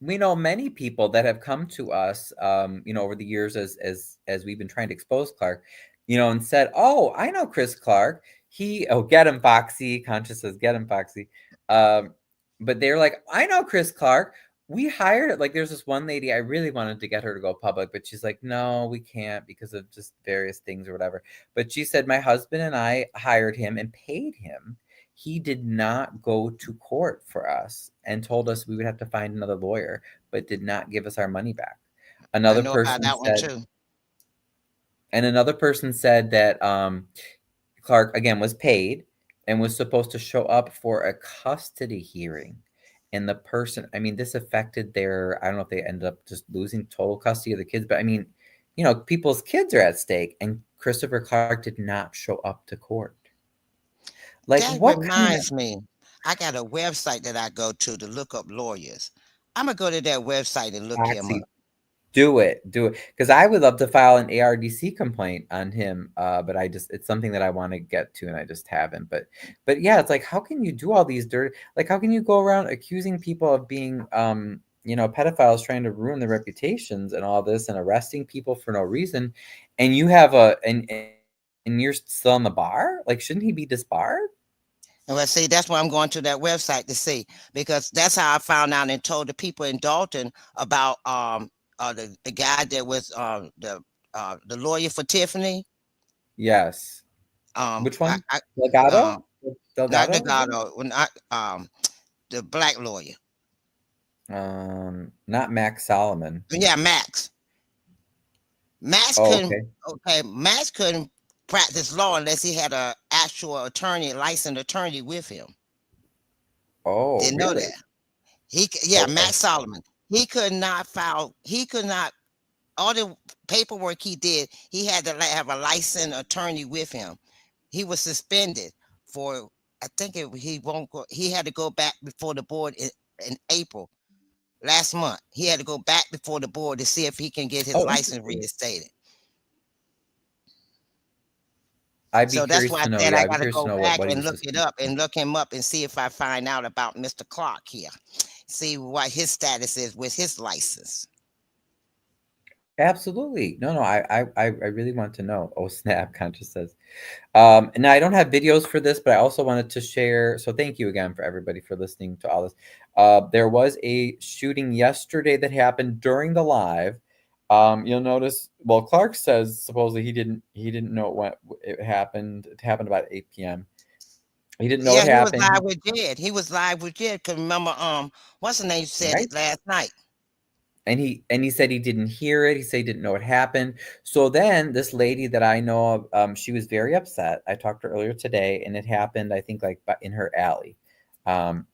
we know many people that have come to us, over the years as we've been trying to expose Clark, and said, "Oh, I know Chris Clark. Get him, Foxy." Conscious says, "Get him, Foxy." But they're like, "I know Chris Clark. We hired like there's this one lady I really wanted to get her to go public, but she's like, no, we can't because of just various things or whatever. But she said my husband and I hired him and paid him. He did not go to court for us and told us we would have to find another lawyer, but did not give us our money back. I Another know about person that one said, too. and another person said that Clark again was paid and was supposed to show up for a custody hearing. And the person, I mean, this affected I don't know if they ended up just losing total custody of the kids, but I mean, people's kids are at stake, and Christopher Clark did not show up to court. Like, That what kind of reminds me, I got a website that I go to look up lawyers. I'm gonna go to that website and look him Foxy? up. Do it, because I would love to file an ARDC complaint on him, but it's something that I want to get to, and I just haven't. But yeah, it's like, how can you do all these dirty? Like, how can you go around accusing people of being, pedophiles, trying to ruin their reputations and all this, and arresting people for no reason, and you have and you're still on the bar? Like, shouldn't he be disbarred? And I see that's why I'm going to that website to see, because that's how I found out and told the people in Dalton about the guy that was the lawyer for Tiffany. Yes. Which one? Delgado? Not Delgado? Delgado, not the black lawyer. Not Max Solomon. Yeah, Max. Max Oh, couldn't. okay. Okay, Max couldn't practice law unless he had a actual attorney, licensed attorney with him. Oh, Didn't know really? that. Okay. Max Solomon. He could not file. He could not. All the paperwork he did, he had to have a licensed attorney with him. He was suspended for. I think he won't go. He had to go back before the board in April last month. He had to go back before the board to see if he can get his Oh, license interesting. reinstated. I'd be So that's curious why I to know. said Yeah, I I'd be got to curious to go know back what he and was look it suspended. up and look him up and see if I find out about Mr. Clark here. See what his status is with his license. Absolutely. No, I really want to know. Oh, snap, Conscious says. And now I don't have videos for this, but I also wanted to share. So thank you again for everybody for listening to all this. There was a shooting yesterday that happened during the live. You'll notice, well, Clark says supposedly he didn't know when it happened. It happened about 8 p.m. He didn't know Yeah, it he was happened. live with Jed. He was live with Jed. Cause remember, what's the name said Right? it last night. And he said he didn't hear it. He said he didn't know what happened. So then this lady that I know of, she was very upset. I talked to her earlier today, and it happened, I think, like in her alley. And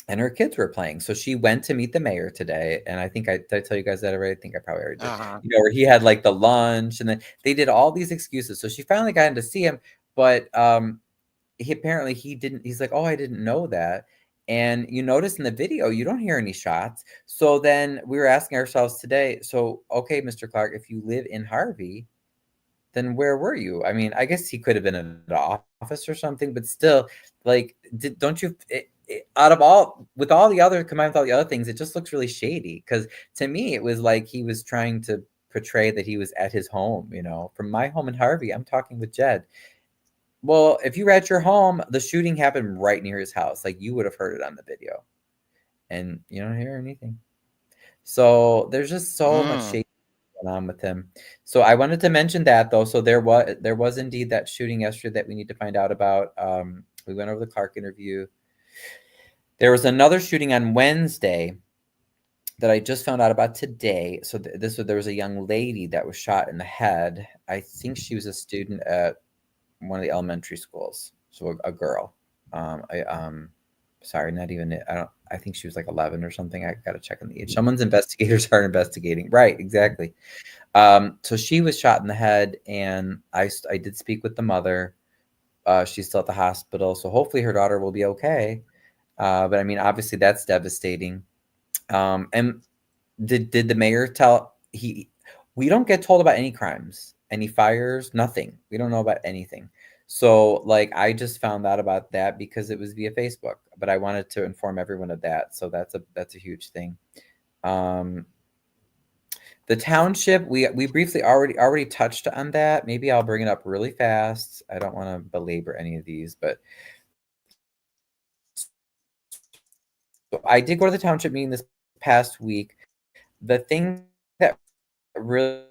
her kids were playing. So she went to meet the mayor today. And I think did I tell you guys that already? I think I probably already did. Where he had like the lunch, and then they did all these excuses. So she finally got in to see him, but he didn't. He's like, oh, I didn't know that. And you notice in the video, you don't hear any shots. So then we were asking ourselves today, so, okay, Mr. Clark, if you live in Harvey, then where were you? I mean, I guess he could have been in the office or something, but still, like, don't you, with all the other, combined with all the other things, it just looks really shady. Because to me, it was like he was trying to portray that he was at his home, from my home in Harvey. I'm talking with Jed. Well, if you were at your home, the shooting happened right near his house. Like, you would have heard it on the video, and you don't hear anything. So there's just so much shade going on with him. So I wanted to mention that, though. So there was indeed that shooting yesterday that we need to find out about. We went over the Clark interview. There was another shooting on Wednesday that I just found out about today. So there was a young lady that was shot in the head. I think she was a student at one of the elementary schools. So a girl. Sorry, not even it. I think she was like 11 or something. I got to check on the age. Someone's investigators are investigating. Right, exactly. So she was shot in the head, and I did speak with the mother. She's still at the hospital, so hopefully her daughter will be okay. But I mean, obviously that's devastating. And did the mayor tell we don't get told about any crimes, any fires, nothing. We don't know about anything. So like I just found out about that because it was via Facebook, but I wanted to inform everyone of that. So that's a huge thing. The township, we briefly already touched on that. Maybe I'll bring it up really fast. I don't want to belabor any of these, but so I did go to the township meeting this past week. The thing that really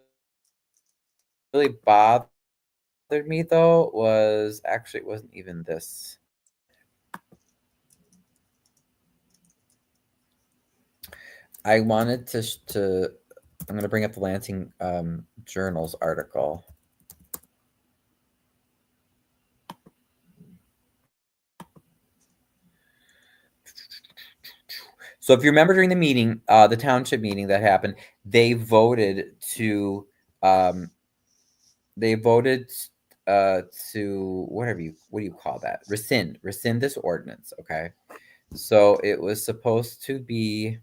bothered me, though, was actually, it wasn't even this. I wanted to I'm going to bring up the Lansing Journal's article. So if you remember during the meeting, the township meeting that happened, they voted to what do you call that? Rescind this ordinance. Okay. So it was supposed to be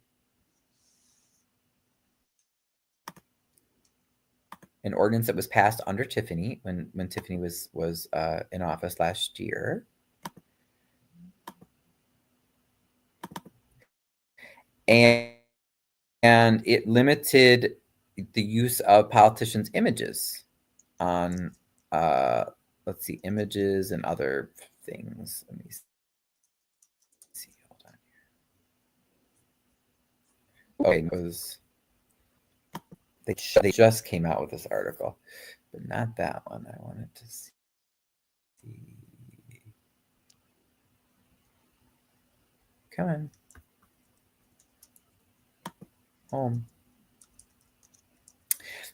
an ordinance that was passed under Tiffany when Tiffany was in office last year. And it limited the use of politicians' images on let's see, images and other things. Let me see. Hold on here. Okay, it was they just came out with this article, but not that one. I wanted to see. Come on. Home.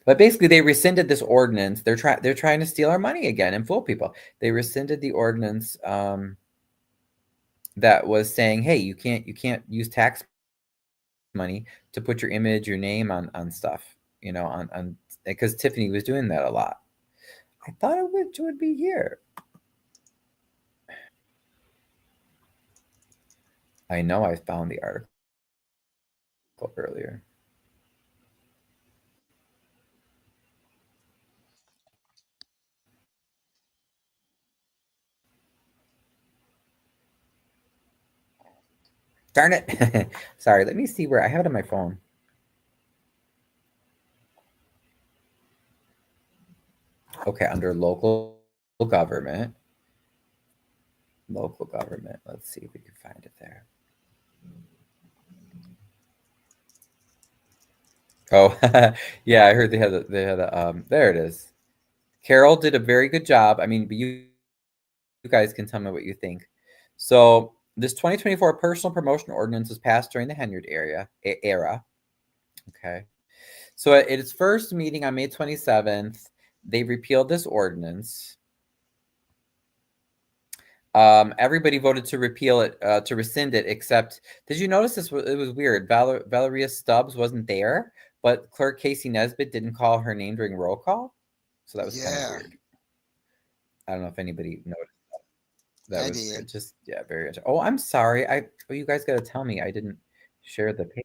But basically, they rescinded this ordinance. They're trying to steal our money again and fool people. They rescinded the ordinance that was saying, "Hey, you can't use tax money to put your image, your name on stuff." You know, on because Tiffany was doing that a lot. I thought it would be here. I know I found the article earlier. Darn it. Sorry, let me see where I have it on my phone. Okay, under local government. Local government. Let's see if we can find it there. Oh, yeah, I heard they had there it is. Carol did a very good job. I mean, but you guys can tell me what you think. So this 2024 personal promotion ordinance was passed during the Henyard era. Okay. So at its first meeting on May 27th, they repealed this ordinance. Everybody voted to repeal it, to rescind it, except, did you notice this? It was weird. Valeria Stubbs wasn't there, but Clerk Casey Nesbitt didn't call her name during roll call. So that was kind of weird. I don't know if anybody noticed that. That was just, very interesting. Oh, I'm sorry. You guys got to tell me I didn't share the page.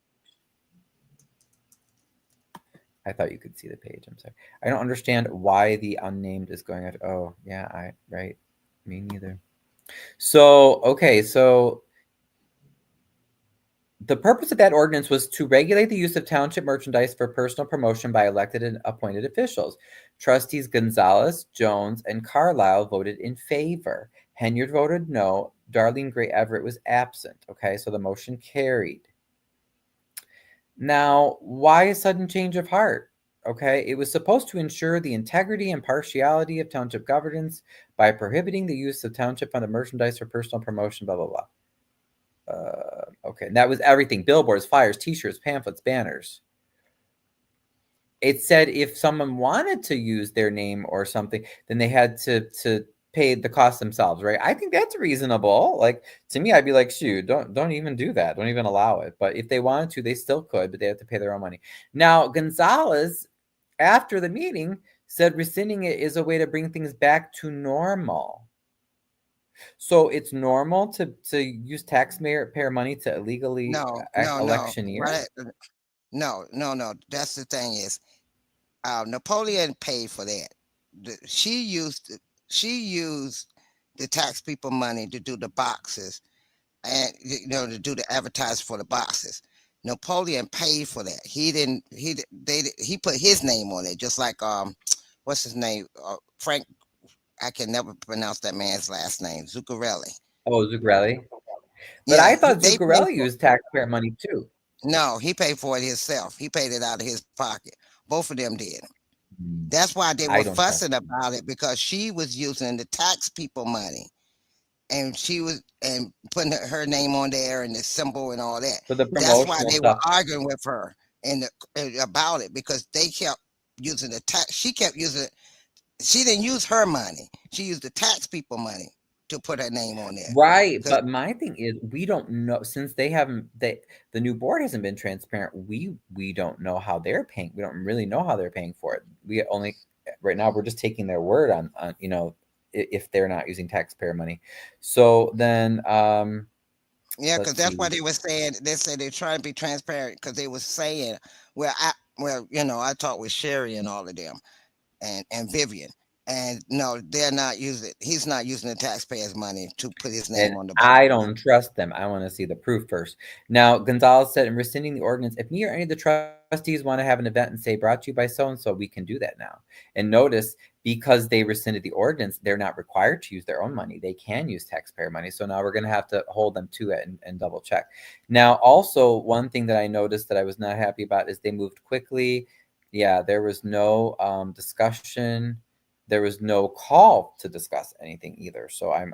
I thought you could see the page. I'm sorry. I don't understand why the unnamed is going out. Oh, yeah, right. Me neither. So, okay, so the purpose of that ordinance was to regulate the use of township merchandise for personal promotion by elected and appointed officials. Trustees Gonzalez, Jones, and Carlisle voted in favor. Henyard voted no. Darlene Gray Everett was absent. Okay, so the motion carried. Now, why a sudden change of heart? Okay, it was supposed to ensure the integrity and partiality of township governance by prohibiting the use of township funded merchandise for personal promotion, blah, blah, blah. Okay, and that was everything: billboards, flyers, t-shirts, pamphlets, banners. It said if someone wanted to use their name or something, then they had to pay the cost themselves, right? I think that's reasonable. Like, to me, I'd be like, shoot, don't even do that. Don't even allow it. But if they wanted to, they still could, but they have to pay their own money. Now, Gonzalez, after the meeting, said rescinding it is a way to bring things back to normal. So it's normal to use taxpayer money to illegally electioneer? No. That's the thing is, Napoleon paid for that. She used the tax people money to do the boxes, and to do the advertising for the boxes. Napoleon paid for that. He didn't. He put his name on it, just like what's his name? Frank. I can never pronounce that man's last name. Zuccarelli. Oh, Zuccarelli. But I thought Zuccarelli used taxpayer money too. No, he paid for it himself. He paid it out of his pocket. Both of them did. That's why they were fussing about it, because she was using the tax people money, and she was putting her name on there and the symbol and all that. For the That's why promotional they stuff. were arguing with her about it, because they kept using the tax. She kept using it. She didn't use her money. She used the tax people money to put her name on there. Right, but my thing is, we don't know, since the new board hasn't been transparent. We don't know how they're paying. We don't really know how they're paying for it. We only right now we're just taking their word on if they're not using taxpayer money. So then yeah, because that's why they were saying, they said they're trying to be transparent, because they were saying, I talked with Sherry and all of them, and Vivian, and no, they're not using. He's not using the taxpayers' money to put his name on the box. I don't trust them. I want to see the proof first. Now, Gonzalez said, in rescinding the ordinance, if me or any of the trustees want to have an event and say brought to you by so-and-so, we can do that now. And notice, because they rescinded the ordinance, they're not required to use their own money. They can use taxpayer money. So now we're going to have to hold them to it and double check. Now, also, one thing that I noticed that I was not happy about is they moved quickly. Yeah, there was no discussion. There was no call to discuss anything either. So I'm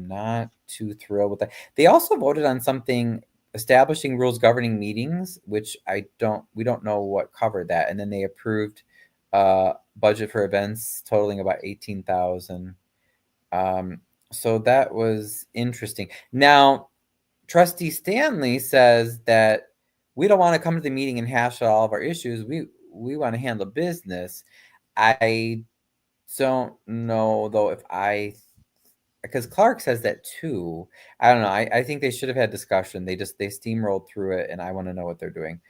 not too thrilled with that. They also voted on something establishing rules governing meetings, which we don't know what covered that. And then they approved budget for events totaling about 18,000. So that was interesting. Now, Trustee Stanley says that we don't want to come to the meeting and hash out all of our issues. We want to handle business. I don't know though because Clark says that too. I don't know. I think they should have had discussion. They steamrolled through it, and I want to know what they're doing.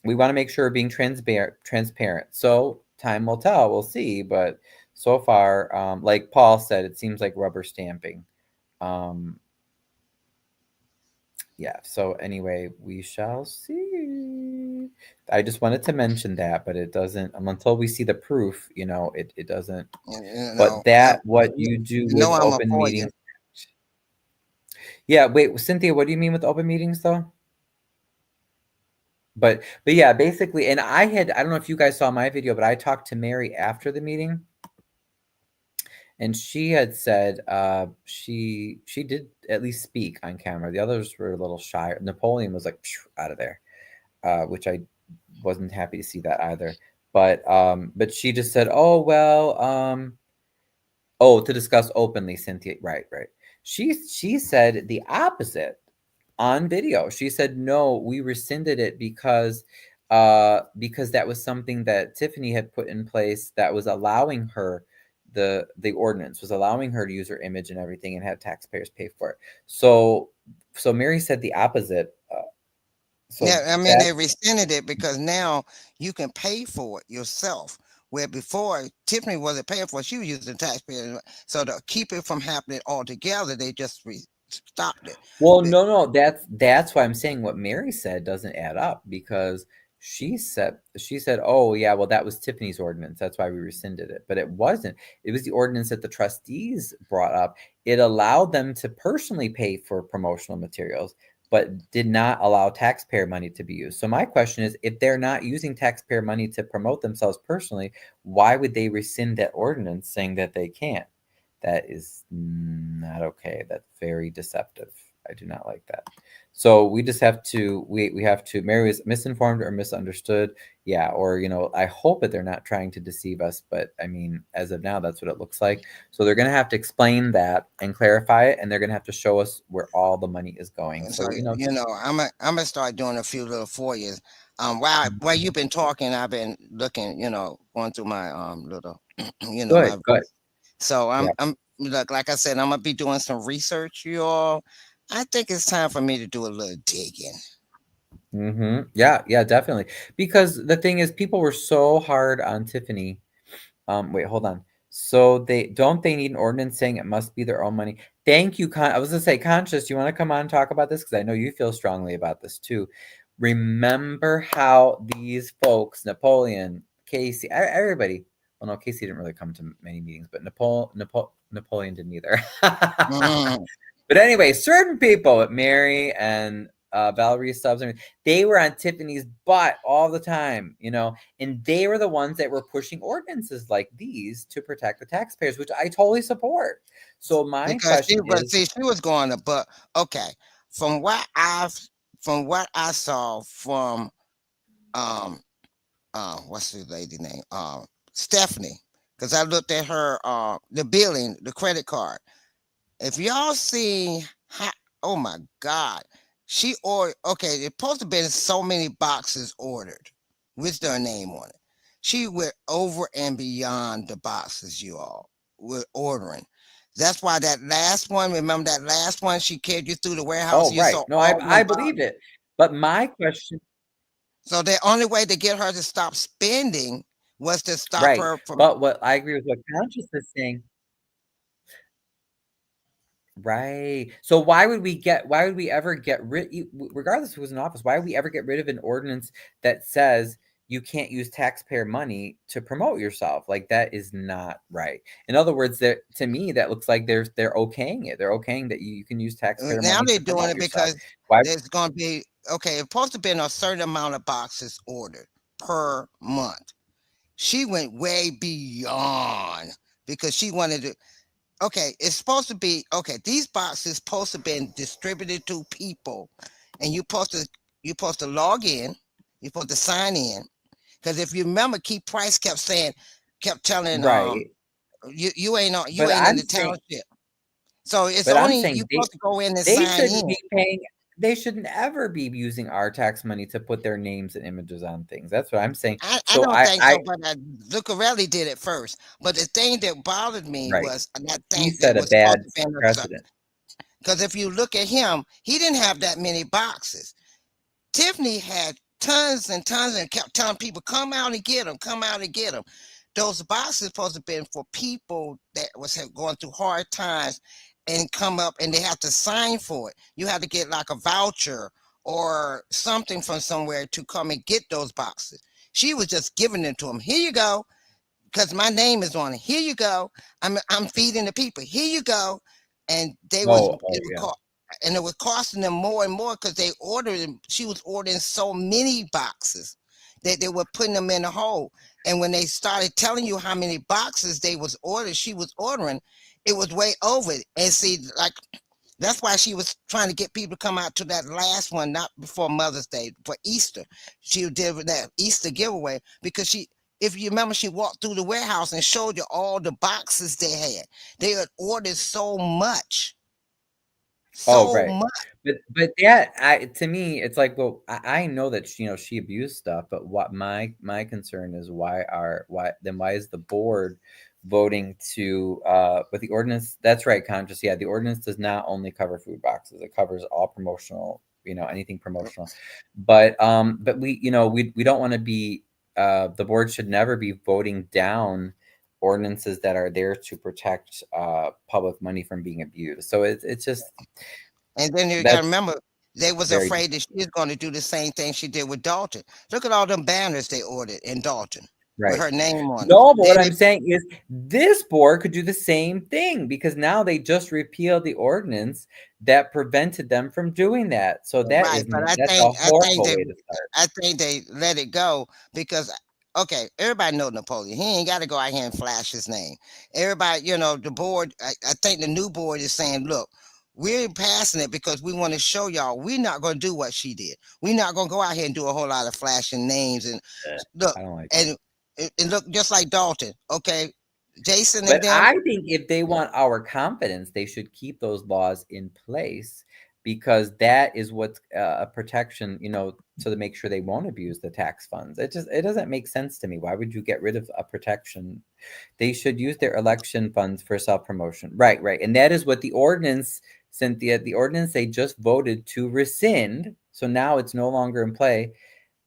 We want to make sure we're being transparent. So time will tell. We'll see. But so far, like Paul said, it seems like rubber stamping. Yeah. So anyway, we shall see. I just wanted to mention that, but it doesn't until we see the proof. It doesn't. But what you do with open meetings. Yeah. Wait, Cynthia, what do you mean with open meetings, though? But yeah, basically, and I don't know if you guys saw my video, but I talked to Mary after the meeting. And she had said she did at least speak on camera. The others were a little shy. Napoleon was like out of there, which I wasn't happy to see that either. But she just said, "Oh well, to discuss openly, Cynthia." Right. She said the opposite on video. She said, "No, we rescinded it because that was something that Tiffany had put in place that was allowing her." The ordinance was allowing her to use her image and everything and have taxpayers pay for it. So Mary said the opposite. They rescinded it because now you can pay for it yourself. Where before Tiffany wasn't paying for it, she was using taxpayers. So to keep it from happening altogether, they just stopped it. Well, no, that's why I'm saying what Mary said doesn't add up, because she said, oh yeah, well, that was Tiffany's ordinance, that's why we rescinded it. But it wasn't. It was the ordinance that the trustees brought up. It allowed them to personally pay for promotional materials, but did not allow taxpayer money to be used. So my question is, if they're not using taxpayer money to promote themselves personally, why would they rescind that ordinance saying that they can't? That is not okay. That's very deceptive. I do not like that. So we just have to, we have to, Mary was misinformed or misunderstood. Yeah. Or, I hope that they're not trying to deceive us, but I mean, as of now, that's what it looks like. So they're going to have to explain that and clarify it. And they're going to have to show us where all the money is going. And So, I'm gonna start doing a few little foyers. While you've been talking, I've been looking, going through my little, my. Good. So I'm like I said, I'm gonna be doing some research, y'all. I think it's time for me to do a little digging. Yeah, definitely. Because the thing is, people were so hard on Tiffany. Wait, hold on. So they need an ordinance saying it must be their own money. Thank you. I was gonna say, Conscious, you want to come on and talk about this? Because I know you feel strongly about this too. Remember how these folks, Napoleon, Casey, everybody. Well, no, Casey didn't really come to many meetings, but Napoleon didn't either. But anyway, certain people, Mary and Valerie Stubbs, they were on Tiffany's butt all the time, and they were the ones that were pushing ordinances like these to protect the taxpayers, which I totally support. So my question is, she was going to, but okay, from what I saw from what's the lady name? Stephanie, because I looked at her the billing, the credit card. If y'all see how, oh my God, she ordered, okay, it's supposed to be so many boxes ordered with their name on it. She went over and beyond the boxes you all were ordering. That's why that last one, remember that last one she carried you through the warehouse? Oh, right. No, I believed it. But my question. So the only way to get her to stop spending was to stop her from. But what I agree with what Conscious is saying. Right. So why would we ever get rid, regardless of who's in office, why would we ever get rid of an ordinance that says you can't use taxpayer money to promote yourself? Like, that is not right. In other words, to me, that looks like they're okaying it. They're okaying that you can use taxpayer money. Now they're to doing it yourself. because there's going to be, okay, it's supposed to be a certain amount of boxes ordered per month. She went way beyond because she wanted to. Okay, it's supposed to be, okay, these boxes supposed to be distributed to people, and you're supposed to log in, you're supposed to sign in, because if you remember, Keith Price kept telling you ain't in the township, so it's only you're supposed to go in and sign in. Be paying. They shouldn't ever be using our tax money to put their names and images on things. That's what I'm saying. I don't think so, but Zuccarelli did it first. But the thing that bothered me was that thing he set a bad precedent. Because if you look at him, he didn't have that many boxes. Tiffany had tons and tons and kept telling people, come out and get them, come out and get them. Those boxes supposed to have been for people that was going through hard times and come up and they have to sign for it. You have to get like a voucher or something from somewhere to come and get those boxes. She was just giving them to them. Here you go, because my name is on it. Here you go. I'm feeding the people. Here you go. And they and it was costing them more and more because she was ordering so many boxes that they were putting them in a hole. And when they started telling you how many boxes she was ordering, it was way over it. And see, like, that's why she was trying to get people to come out to that last one, not before Mother's Day, for Easter. She did that Easter giveaway because if you remember, she walked through the warehouse and showed you all the boxes they had. They had ordered so much. Much. But that, to me, it's like, well, I know that she abused stuff, but what my concern is, why is the board voting to with the ordinance? That's right, Conscious. Yeah, the ordinance does not only cover food boxes; it covers all promotional, anything promotional. But we don't want to be. The board should never be voting down ordinances that are there to protect public money from being abused. So it's just. And then you got to remember, they was afraid that she was going to do the same thing she did with Dalton. Look at all them banners they ordered in Dalton with her name on them. No, but what I'm saying is this board could do the same thing, because now they just repealed the ordinance that prevented them from doing that. So that's a horrible way to start. I think they let it go because, okay, everybody know Napoleon. He ain't got to go out here and flash his name. Everybody, the board, I think the new board is saying, look, we're passing it because we want to show y'all we're not going to do what she did. We're not going to go out here and do a whole lot of flashing names and look, and look just like Dalton, okay? Jason and But them. I think if they want our confidence, they should keep those laws in place, because that is what's a protection, to make sure they won't abuse the tax funds. It doesn't make sense to me. Why would you get rid of a protection? They should use their election funds for self-promotion. Right. And that is what the ordinance, Cynthia, the ordinance they just voted to rescind. So now it's no longer in play.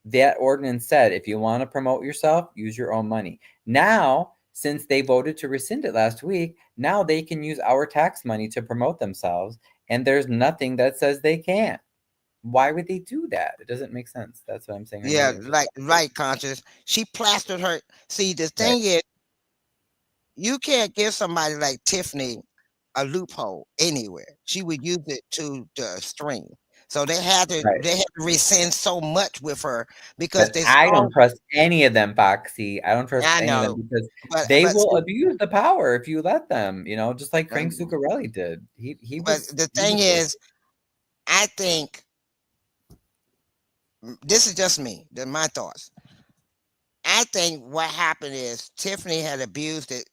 That ordinance said, if you want to promote yourself, use your own money. Now, since they voted to rescind it last week, now they can use our tax money to promote themselves. And there's nothing that says they can't. Why would they do that? It doesn't make sense. That's what I'm saying. Yeah, right, Conscious. She plastered her. See, the thing is, you can't give somebody like Tiffany a loophole anywhere. She would use it to the string. So they had to rescind so much with her because I don't trust any of them, Foxy. I don't trust any of them because they will abuse the power if you let them. Just like Frank Zuccarelli did. But the thing is, I think this is just me. My thoughts. I think what happened is Tiffany had abused it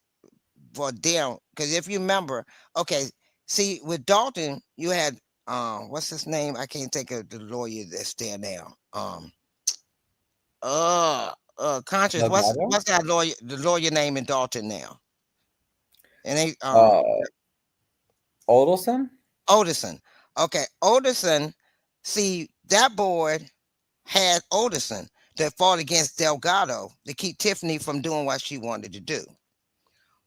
for them. Because if you remember, okay, see, with Dalton, you had what's his name? I can't think of the lawyer that's there now. Conscious, what's that lawyer, the lawyer name in Dalton now? And they Odelson? Odelson. Okay, Odelson, see, that board had Odelson that fought against Delgado to keep Tiffany from doing what she wanted to do.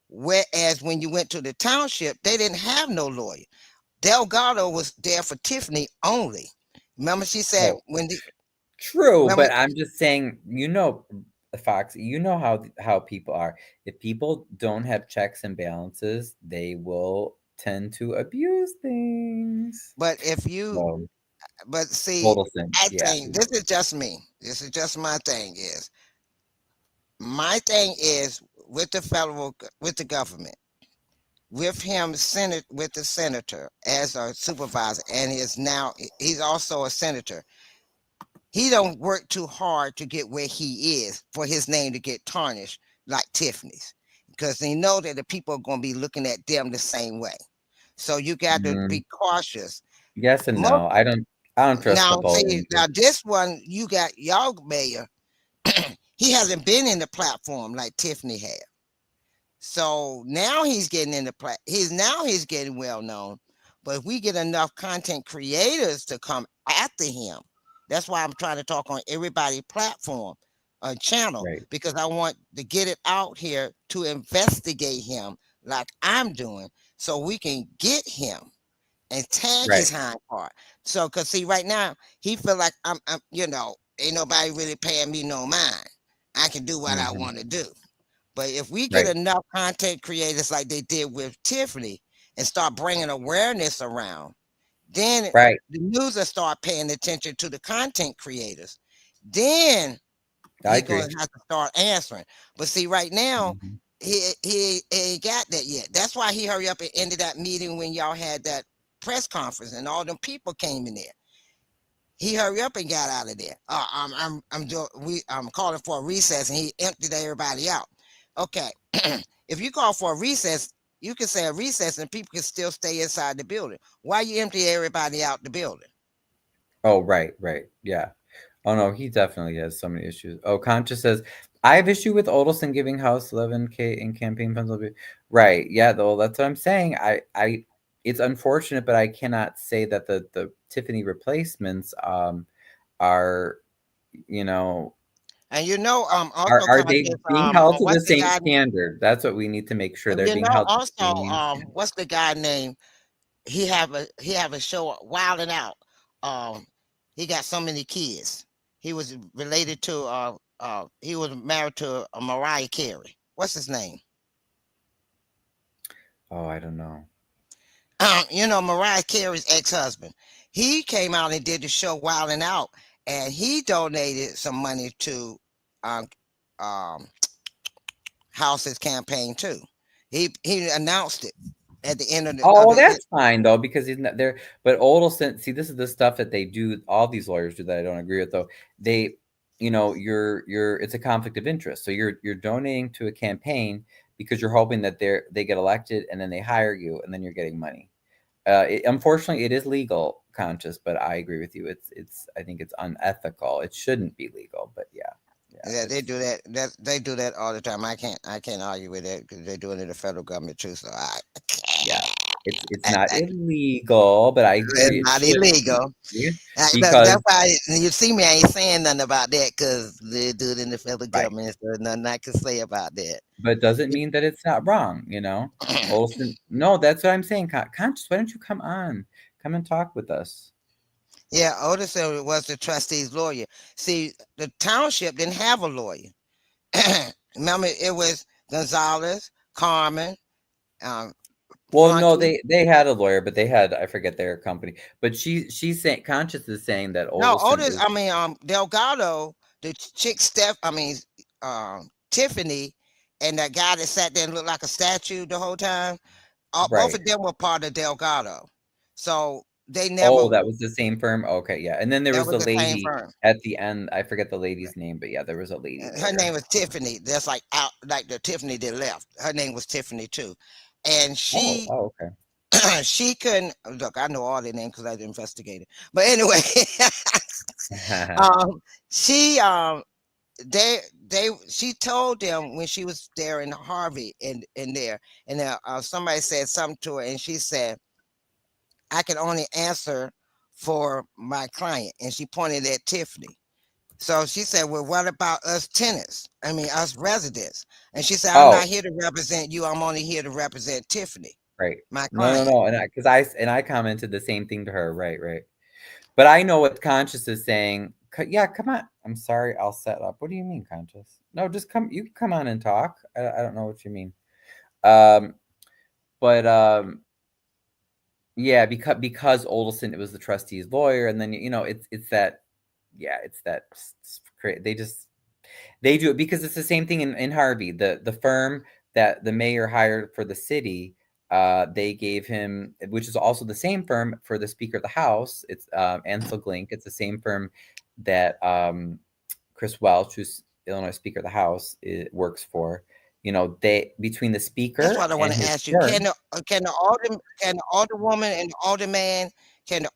Whereas when you went to the township, they didn't have no lawyer. Delgado was there for Tiffany only. Remember, she said True, but I'm just saying, Fox, how people are. If people don't have checks and balances, they will tend to abuse things. But if you, but see, I think this is just me. This is just my thing. My thing is with the government, with him with the senator as a supervisor, and he's also a senator. He don't work too hard to get where he is for his name to get tarnished like Tiffany's, because they know that the people are going to be looking at them the same way. So you got to be cautious. Yes and no. I don't trust Napoleon. Now this one, you got y'all mayor. He hasn't been in the platform like Tiffany had. So now he's getting in the he's getting well known. But if we get enough content creators to come after him, that's why I'm trying to talk on everybody's platform, channel, because I want to get it out here to investigate him like I'm doing, so we can get him and tag his hind part. So, cause see, right now he feel like I'm ain't nobody really paying me no mind. I can do what I want to do. But if we get enough content creators like they did with Tiffany and start bringing awareness around, then the news will start paying attention to the content creators. Then he's going to have to start answering. But see, right now, he ain't got that yet. That's why he hurried up and ended that meeting when y'all had that press conference and all them people came in there. He hurried up and got out of there. I'm calling for a recess, and he emptied everybody out. Okay, if you call for a recess, you can say a recess and people can still stay inside the building. Why you empty everybody out the building? Oh, right. Yeah. Oh, no, he definitely has so many issues. Oh, Conscious says, I have issue with Odelson giving House 11K in campaign funds. Right. Yeah, though, that's what I'm saying. It's unfortunate, but I cannot say that the Tiffany replacements are, And you know, Are also are they conscious, being held to the what's the same guy? standard? That's what we need to make sure they're You being know, held to the also, same standard. what's the guy name? He have a show, Wild and Out. He got so many kids. He was related to he was married to Mariah Carey. What's his name? Oh, I don't know. You know, Mariah Carey's ex-husband. He came out and did the show Wild and Out, and he donated some money to um, um, House's campaign too. He announced it at the end of the Oh, that's fine though, because he's not there. But Odelson, see, this is the stuff that they do. All these lawyers do that I don't agree with, though. They, it's a conflict of interest. So you're donating to a campaign because you're hoping that they get elected, and then they hire you, and then you're getting money. Unfortunately, it is legal, Conscious, but I agree with you. I think it's unethical. It shouldn't be legal, but yeah. Yeah, they do that. They do that all the time. I can't argue with that because they're doing it in the federal government too. So yeah, it's not illegal, but I agree it's it not shouldn't illegal. be, That's because why you see me. I ain't saying nothing about that because they do it in the federal right. government. So nothing I can say about that. But doesn't mean that it's not wrong, Olson, no, that's what I'm saying. Conscious, why don't you come on? Come and talk with us. Yeah, Otis was the trustee's lawyer. See, the township didn't have a lawyer. Remember, it was Gonzalez, Carmen, Well, no, Flunky. they had a lawyer, but they had, I forget their company. But she's saying, Conscious is saying that No, Olson is Delgado, the chick Tiffany, and that guy that sat there and looked like a statue the whole time. Both right. of them were part of Delgado. So they never. Oh, that was the same firm? Okay, yeah. And then there That was was the the same lady firm. at the end. I forget the lady's name, but yeah, there was a lady Her lawyer. name was Tiffany. That's like the Tiffany that left. Her name was Tiffany too, and she okay. she couldn't look. I know all their names because I investigated. But anyway, she she told them when she was there in Harvey in there, and somebody said something to her, and she said, "I can only answer for my client," and she pointed at Tiffany. So she said, "Well, what about us tenants? I mean, us residents?" And she said, "I'm not here to represent you. I'm only here to represent Tiffany, right. my client." No, and I commented the same thing to her. Right. But I know what Conscious is saying. Yeah, come on. I'm sorry, I'll set up. What do you mean, Conscious? No, just come. You can come on and talk. I don't know what you mean. Yeah, because Olson, it was the trustee's lawyer, and then it's that, yeah, it's that they do it because it's the same thing in Harvey. The firm that the mayor hired for the city, they gave him, which is also the same firm for the Speaker of the House. It's Ansel Glink. It's the same firm that Chris Welch, who's Illinois Speaker of the House, works for. They between the Speaker That's what I want and to his ask you. firm. Can the older woman and the older man, can the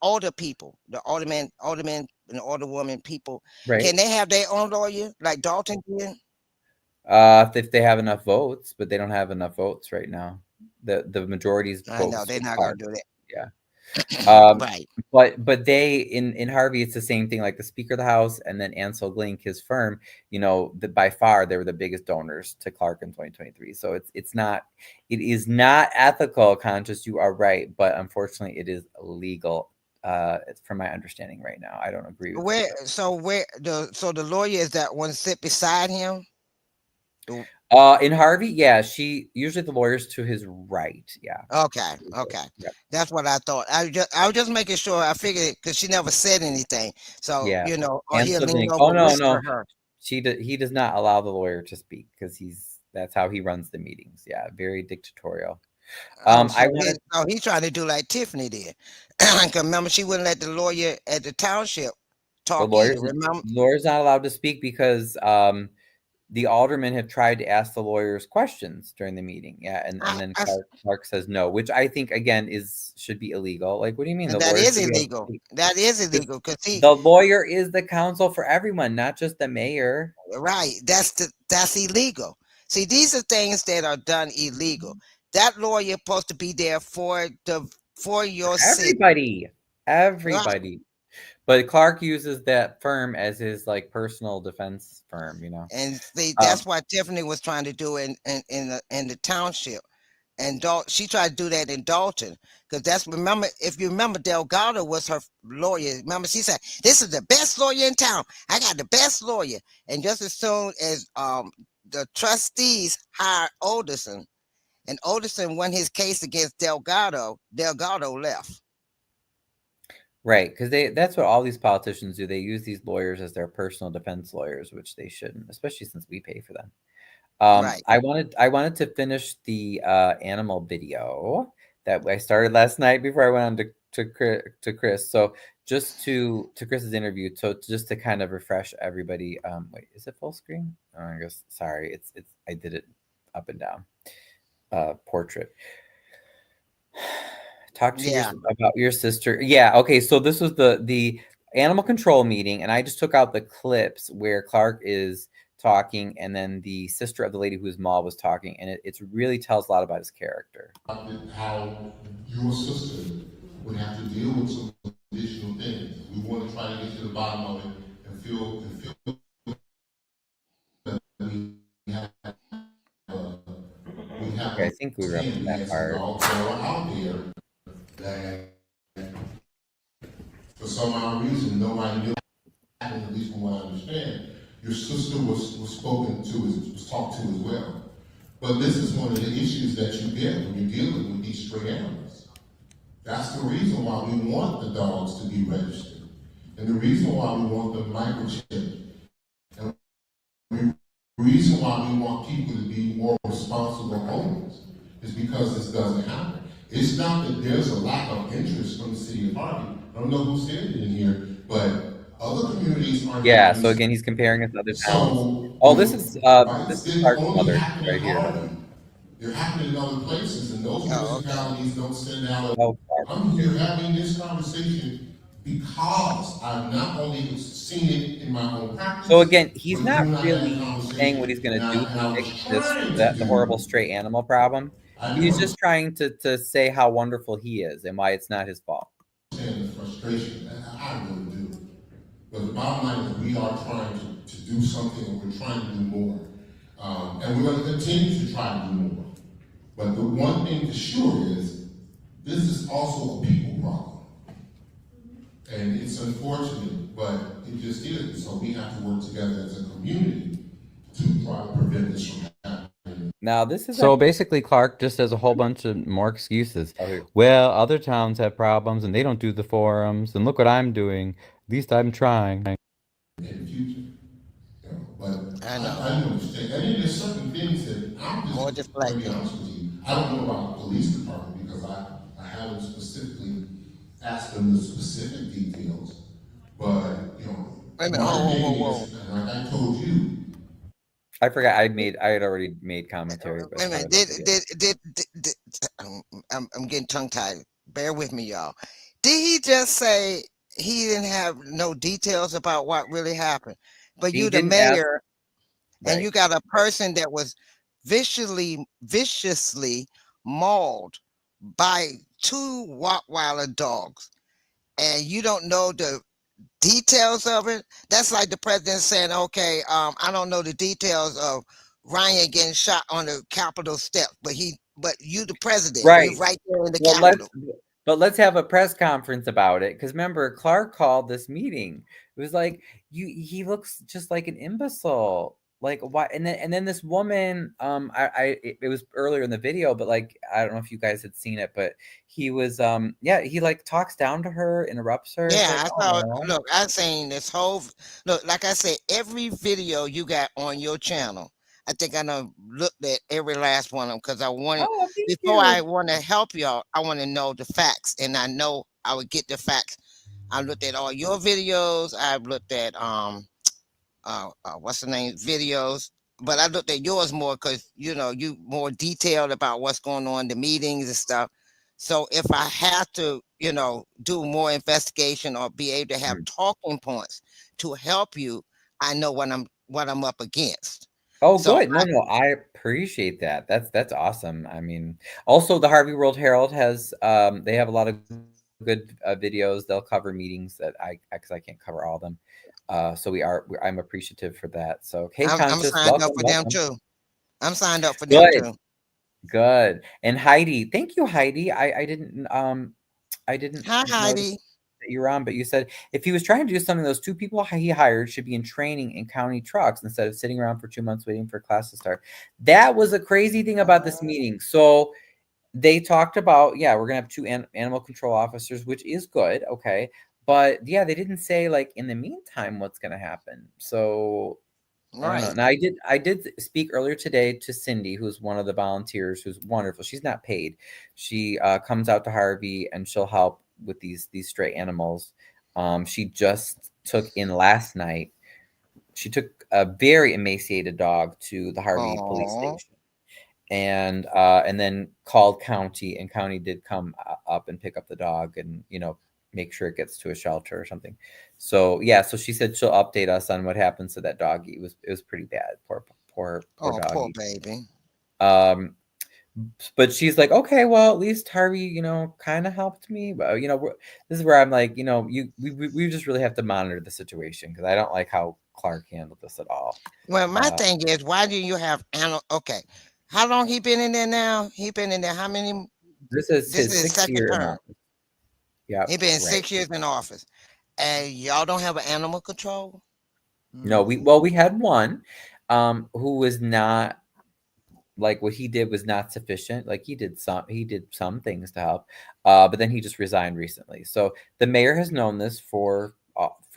older people, the alderman and the older woman people, Right. can they have their own lawyer like Dalton did? If they have enough votes, but they don't have enough votes right now. The majority's I know votes they're for not Clark. gonna do that. Yeah. Right. But they in Harvey, it's the same thing. Like the Speaker of the House and then Ansel Glink, his firm. By far they were the biggest donors to Clark in 2023. So it is not ethical, Conscious. You are right, but unfortunately, it is illegal. From my understanding right now, I don't agree with it. So the lawyer is that one sit beside him? In Harvey, yeah, usually the lawyer's to his right. Yeah. Okay. Yep. That's what I thought. I was just making sure. I figured because she never said anything. So Yeah. or he'll Ansel lean Glink. over Oh and no, whisper her. he does not allow the lawyer to speak because that's how he runs the meetings. Yeah, very dictatorial. So he's trying to do like Tiffany did. Because remember, she wouldn't let the lawyer at the township talk either. Remember, the lawyer's not allowed to speak because the aldermen have tried to ask the lawyers questions during the meeting. Yeah, and then Clark says no, which I think again should be illegal. Like, what do you mean? and that is illegal. That is illegal because the lawyer is the counsel for everyone, not just the mayor. Right. That's illegal. See, these are things that are done illegal. That lawyer supposed to be there for your Everybody. Right. But Clark uses that firm as his like personal defense firm, you know. And see, that's what Tiffany was trying to do in the township. And she tried to do that in Dalton, because if you remember, Delgado was her lawyer. Remember, she said, "This is the best lawyer in town. I got the best lawyer." And just as soon as the trustees hired Alderson, and Alderson won his case against Delgado, Delgado left. Right, because that's what all these politicians do. They use these lawyers as their personal defense lawyers, which they shouldn't, especially since we pay for them. Right. I wanted to finish the animal video that I started last night before I went on to Chris. So just to Chris's interview, so just to kind of refresh everybody. Wait, is it full screen? Oh, I guess sorry, it's I did it up and down. Portrait. Talk to about your sister. Yeah, okay. So this was the animal control meeting, and I just took out the clips where Clark is talking, and then the sister of the lady whose mom was talking, and it really tells a lot about his character. How your sister would have to deal with some additional things. We want to try to get to the bottom of it and feel that we have. Okay, I think we were up in that part. Out there that for some odd reason nobody knew. At least from what I understand, your sister was spoken to, was talked to as well. But this is one of the issues that you get when you're dealing with these stray animals. That's the reason why we want the dogs to be registered, and the reason why we want them microchipped, and the reason why we want people to be more responsible owners is because this doesn't happen. It's not that there's a lack of interest from the city of Harvey. I don't know who said it in here, but other communities are. Yeah. So again, he's comparing us to other towns. Oh, this is Clark's mother right here. Hold on. They're happening in other places, and those municipalities don't send out. I'm here having this conversation because I've not only seen it in my own practice. So again, he's not really saying what he's going to do to fix the horrible stray animal problem. He's just trying to say how wonderful he is and why it's not his fault. The frustration, I really do. But the bottom line is we are trying to do something, and we're trying to do more. And we're going to continue to try to do more. But the one thing for sure is this is also a people problem. And it's unfortunate, but it just is. So we have to work together as a community to try to prevent this from happening. Now, this is so basically Clark just has a whole bunch of more excuses. Well, other towns have problems and they don't do the forums, and look what I'm doing. At least I'm trying. In the future. But I understand. I mean, there's certain things that I'm just going to be honest with you. I don't know about the police department because I haven't specifically asked them the specific details. But, you know, wait a minute, whoa. And like I told you. I forgot I had already made commentary. But wait a minute, I'm getting tongue tied. Bear with me, y'all. Did he just say he didn't have no details about what really happened? But you, the mayor, and you got a person that was viciously mauled by two Rottweiler dogs, and you don't know the details of it. That's like the president saying, okay, I don't know the details of Ryan getting shot on the Capitol steps, but you the president, right, you're right there in the Capitol. But let's have a press conference about it, because remember, Clark called this meeting. It was like, he looks just like an imbecile. Like, why? And then this woman, it was earlier in the video, but like, I don't know if you guys had seen it, but he was, he like talks down to her, interrupts her. Yeah, like, I thought, look, I'm saying this whole, look, like I said, every video you got on your channel, I think I know looked at every last one of them, because I wanted, before I want to help y'all, I want to know the facts, and I know I would get the facts. I looked at all your videos. I've looked at what's the name videos, but I looked at yours more because you more detailed about what's going on, the meetings and stuff. So if I have to, do more investigation or be able to have talking points to help you, I know what I'm up against. Oh, so good. No, I appreciate that. That's awesome. I mean, also the Harvey World Herald has they have a lot of good videos. They'll cover meetings that because I can't cover all of them. So I'm appreciative for that. So, hey, I'm Conscious, signed up welcome, for them welcome. too. I'm signed up for them too. Good. And Heidi, thank you, Heidi. I didn't Hi, notice Heidi. that you were on, but you said if he was trying to do something, those 2 people he hired should be in training in county trucks instead of sitting around for 2 months waiting for class to start. That was a crazy thing about this meeting. So they talked about, yeah, we're gonna have 2 animal control officers, which is good, okay. But yeah, they didn't say like in the meantime what's gonna happen. So I don't know. Right. Now I did speak earlier today to Cindy, who's one of the volunteers, who's wonderful. She's not paid. She comes out to Harvey and she'll help with these stray animals. She just took in last night. She took a very emaciated dog to the Harvey police Aw. station, and then called county, and county did come up and pick up the dog and make sure it gets to a shelter or something. So yeah, so she said she'll update us on what happens to that doggy. It was pretty bad. Poor Oh, poor doggy. baby. But she's like, okay, well, at least Harvey, kind of helped me. But this is where I'm like, we just really have to monitor the situation, because I don't like how Clark handled this at all. Well, my thing is, why do you have animal? Okay, how long he been in there now? He been in there how many? This is his his 6th second year in term. office. Yeah, He been right. 6 years in office, and y'all don't have an animal control? No, we had one who was not, like, what he did was not sufficient. Like, he did some things to help, but then he just resigned recently. So the mayor has known this for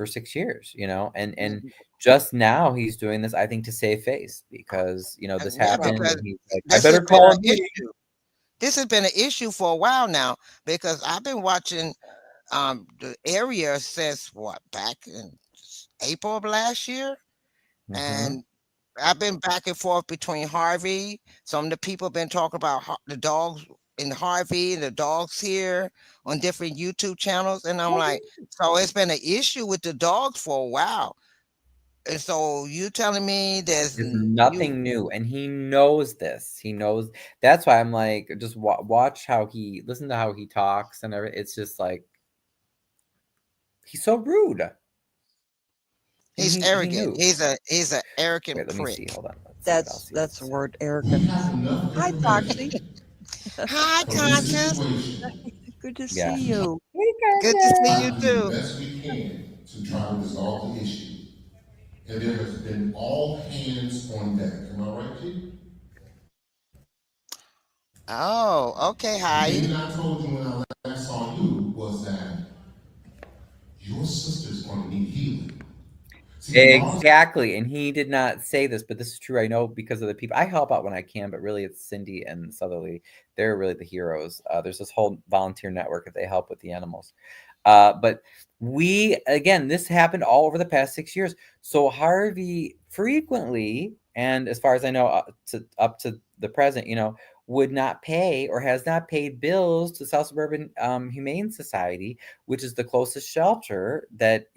6 years, and just now he's doing this, I think, to save face, because this Yeah, happened, because and he's like, I this better has been call an me. issue. This has been an issue for a while now, because I've been watching the area since back in April of last year, and I've been back and forth between Harvey. Some of the people have been talking about the dogs in Harvey and the dogs here on different YouTube channels, and I'm like, so it's been an issue with the dogs for a while. And so you telling me It's nothing new, and he knows this. He knows. That's why I'm like, just watch listen to how he talks and everything. It's just like, he's so rude. He's He arrogant. knew. He's an arrogant Wait, let me see. prick. Hold on. That's the word, arrogant. Hi, Foxy. Hi, In this Conscious. situation, Good to Yeah. see you. Good to see try you to do the too. best we can to try to resolve the issue. And there has been all hands on deck. Am I right, Chief? Oh, okay, The Heidi. thing that I told you when I last saw you was that your sister's going to need healing. See, Exactly. And he did not say this, but this is true. I know, because of the people. I help out when I can, but really it's Cindy and Southerly. They're really the heroes. There's this whole volunteer network that they help with the animals. But this happened all over the past 6 years. So Harvey frequently, and as far as I know, up to the present, would not pay, or has not paid, bills to South Suburban Humane Society, which is the closest shelter that,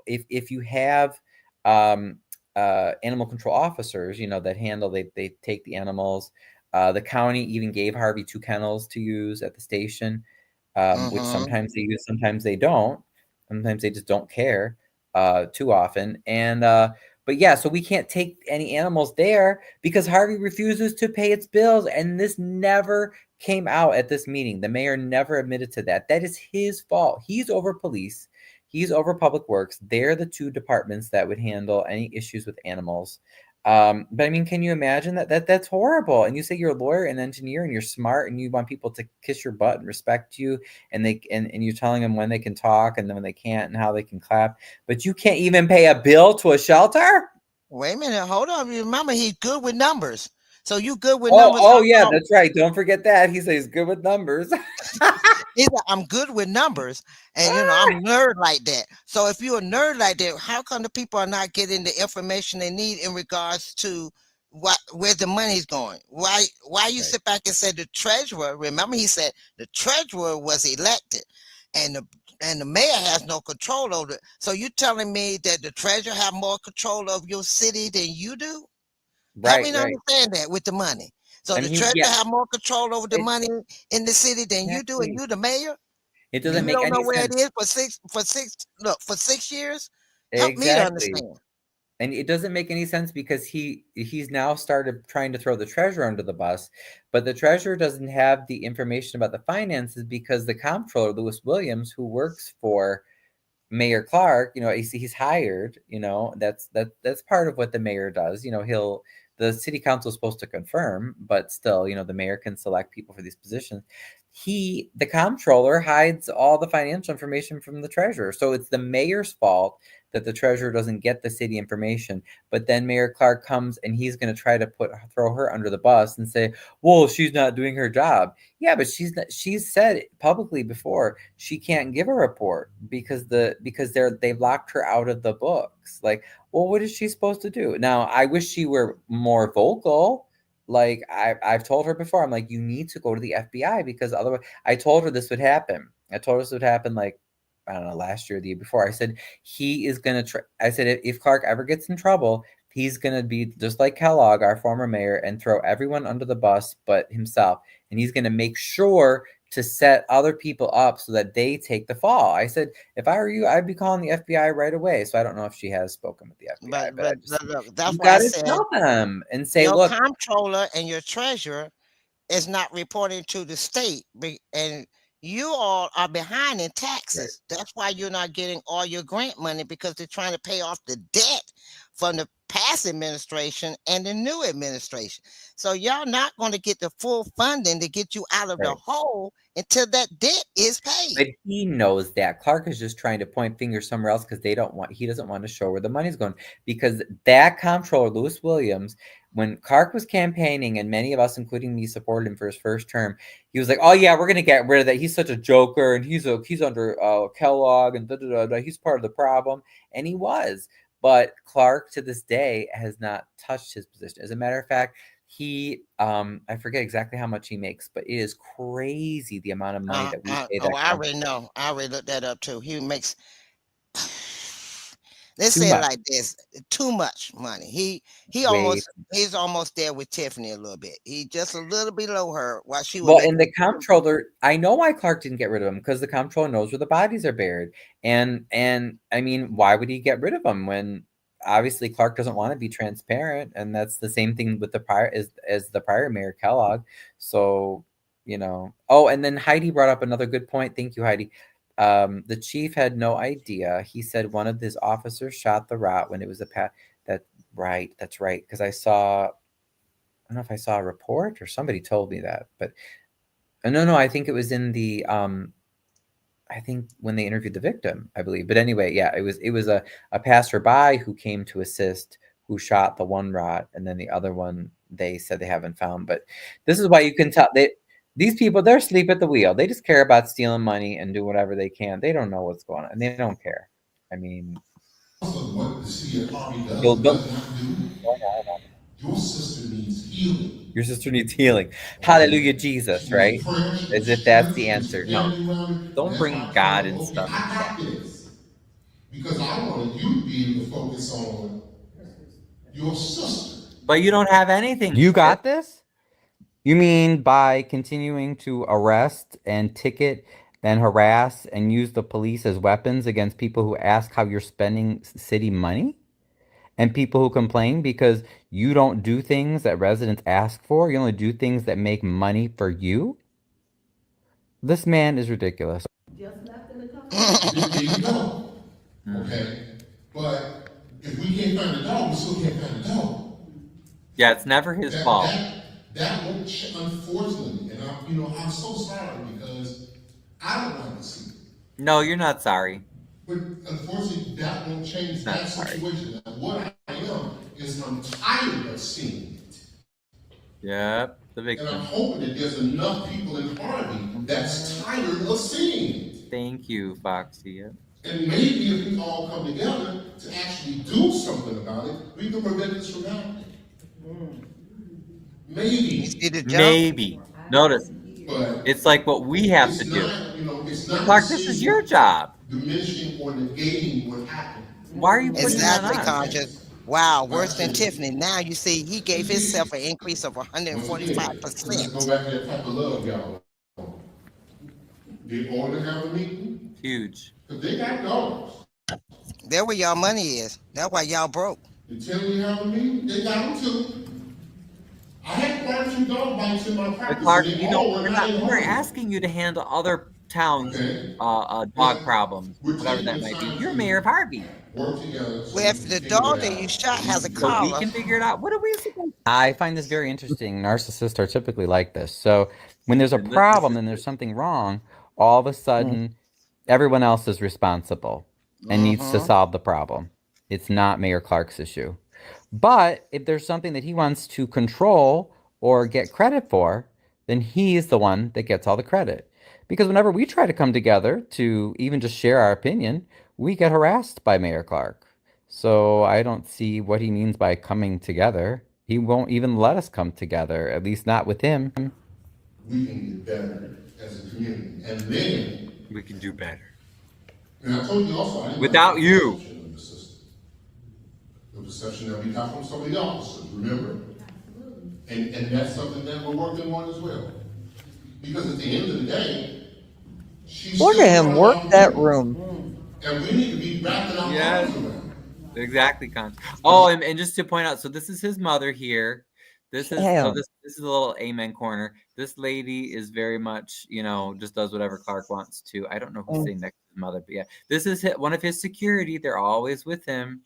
if you have animal control officers, that handle, they take the animals. The county even gave Harvey 2 kennels to use at the station, which sometimes they use, sometimes they don't. Sometimes they just don't care too often. And but yeah, so we can't take any animals there because Harvey refuses to pay its bills, and this never came out at this meeting. The mayor never admitted to that. That is his fault. He's over police. He's over public works. They're the 2 departments that would handle any issues with animals. But I mean, can you imagine that's horrible? And you say you're a lawyer and engineer and you're smart and you want people to kiss your butt and respect you, and you're telling them when they can talk and then when they can't and how they can clap, but you can't even pay a bill to a shelter? Wait a minute, hold on. Remember, he's good with numbers. So you good with Oh, numbers? oh yeah, that's right. Don't forget that. He says he's good with numbers. He's like, I'm good with numbers, and I'm a nerd like that. So if you're a nerd like that, how come the people are not getting the information they need in regards to where the money's going? Why you sit back and say the treasurer? Remember, he said the treasurer was elected, and the mayor has no control over it. So you telling me that the treasurer have more control of your city than you do? Help me to understand that with the money. So the treasurer have more control over the money in the city than you do, and you the mayor? It You doesn't make don't any know where it sense. is for 6 years? Help me to Exactly. understand. And it doesn't make any sense because he's now started trying to throw the treasurer under the bus, but the treasurer doesn't have the information about the finances because the comptroller, Lewis Williams, who works for Mayor Clark, he's hired, that's part of what the mayor does. The city council is supposed to confirm, but still, the mayor can select people for these positions. The comptroller, hides all the financial information from the treasurer. So it's the mayor's fault that the treasurer doesn't get the city information. But then Mayor Clark comes and he's going to try to throw her under the bus and say, well, she's not doing her job. Yeah, but she's said publicly before she can't give a report because they've locked her out of the books. Like, well, what is she supposed to do? Now, I wish she were more vocal. Like I've told her before, I'm like, you need to go to the FBI because otherwise, I told her this would happen. I told her this would happen like, I don't know, last year or the year before. I said, he is going to try. I said, if Clark ever gets in trouble, he's going to be just like Kellogg, our former mayor, and throw everyone under the bus but himself. And he's going to make sure to set other people up so that they take the fall. I said, if I were you, I'd be calling the FBI right away. So I don't know if she has spoken with the FBI, but I just, Look, that's you why I got to said tell them and say, your look, comptroller and your treasurer is not reporting to the state, and you all are behind in taxes. That's why you're not getting all your grant money, because they're trying to pay off the debt from the past administration and the new administration. So y'all not going to get the full funding to get you out of the right. hole until that debt is But paid. he knows that. Clark is just trying to point fingers somewhere else because he doesn't want to show where the money's going. Because that comptroller, Lewis Williams, when Clark was campaigning, and many of us, including me, supported him for his first term, he was like, "Oh yeah, we're gonna get rid of that. He's such a joker, and he's under Kellogg, and he's part of the problem." And he was. But Clark, to this day, has not touched his position. As a matter of fact, I forget exactly how much he makes, but it is crazy the amount of money that we pay that I company. already know. I already looked that up too. He makes, let's Too say it much. like this, too much money. Way. He's almost there with Tiffany a little bit. He just a little below her while she was Well, making. and the comptroller, I know why Clark didn't get rid of him, because the comptroller knows where the bodies are buried. And I mean, why would he get rid of them when obviously Clark doesn't want to be transparent? And that's the same thing with the prior as the prior mayor Kellogg. So, Oh, and then Heidi brought up another good point. Thank you, Heidi. The chief had no idea. He said one of his officers shot the rat when it was that's right. Because I don't know if I saw a report or somebody told me that, but no, I think it was in the I think when they interviewed the victim, I believe. But anyway, yeah, it was a passerby who came to assist, who shot the one rat, and then the other one they said they haven't found. But this is why you can tell these people, they're asleep at the wheel. They just care about stealing money and do whatever they can. They don't know what's going on, and they don't care. I mean, Also, what the city of Harvey does Bill, or Bill, does not do, your sister needs healing. your sister needs healing. Okay? Hallelujah, Jesus, She right? needs prayer, she As needs if that's strength, the she needs answer. some No, energy around it. And don't that's why bring I God told her, and okay, stuff I into that. got this. Because I wanted you to be able to focus on your sister. But you don't have anything. You got this? You mean by continuing to arrest and ticket and harass and use the police as weapons against people who ask how you're spending city money? And people who complain because you don't do things that residents ask for? You only do things that make money for you? This man is ridiculous. There you go. Okay? But if we can't find the dog, we still can't find the dog. Yeah, it's never his fault. That won't unfortunately, and I'm so sorry because I don't want to see it. No, you're not sorry. But unfortunately, that won't change that situation. Now, what I am is I'm tired of seeing it. Yep, the And victim. I'm hoping that there's enough people in Harvey that's tired of seeing it. Thank you, Foxy. And maybe if we all come together to actually do something about it, we can prevent this from happening. Maybe. Maybe. Notice, But it's like what we have to do. It's not Clark, this is your job. diminishing or negating what happened. Why are you putting Exactly, that on? Conscious. Wow, worse than Tiffany. Now you see he gave himself an increase of 145%. Let's go back to that type of love, y'all. Get on and have a meeting. Huge. Because they got dollars. That's where y'all money is. That's why y'all broke. You tell me have a meeting, they got them too. I had quite a few dog bites in my But practice. Clark, and they you know, all were not in we're harmony. asking you to handle other towns' Okay. dog problems, We're whatever that taking might the be. time You're to Mayor of Harvey. work together so Well, we if can the figure dog it that you out. shot has a So we collar, can figure it out. What are we supposed to? I find this very interesting. Narcissists are typically like this. So when there's a problem and there's something wrong, all of a sudden everyone else is responsible and needs to solve the problem. It's not Mayor Clark's issue. But if there's something that he wants to control or get credit for, then he's the one that gets all the credit. Because whenever we try to come together to even just share our opinion, we get harassed by Mayor Clark. So I don't see what he means by coming together. He won't even let us come together, at least not with him. We can get better as a community. And then we can do better. And I told you also I didn't Without like you. The perception of the system. The perception that we got from some of the officers, remember? And that's something that we're working on as well. Because at the end of the day, she's Look still at him running work off that duty. room. And we need to be wrapping our arms around. Exactly, Con. Oh, and just to point out, so this is his mother here. This is so Damn. this is a little amen corner. This lady is very much, you know, just does whatever Clark wants to. I don't know who's sitting next to his mother, but yeah, this is one of his security. They're always with him.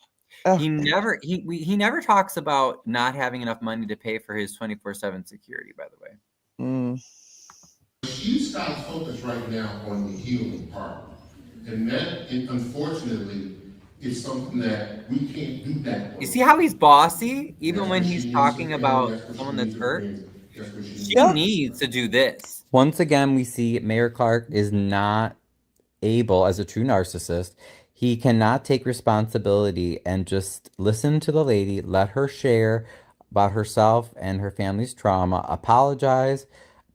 He never talks about not having enough money to pay for his 24/7 security. By the way, She's got to focus right now on the healing part, and that, unfortunately, is something that we can't do that. you see how he's bossy, even when he's talking about someone that's hurt. She needs to do this. Once again, we see Mayor Clark is not able, as a true narcissist, he cannot take responsibility and just listen to the lady, let her share about herself and her family's trauma, apologize,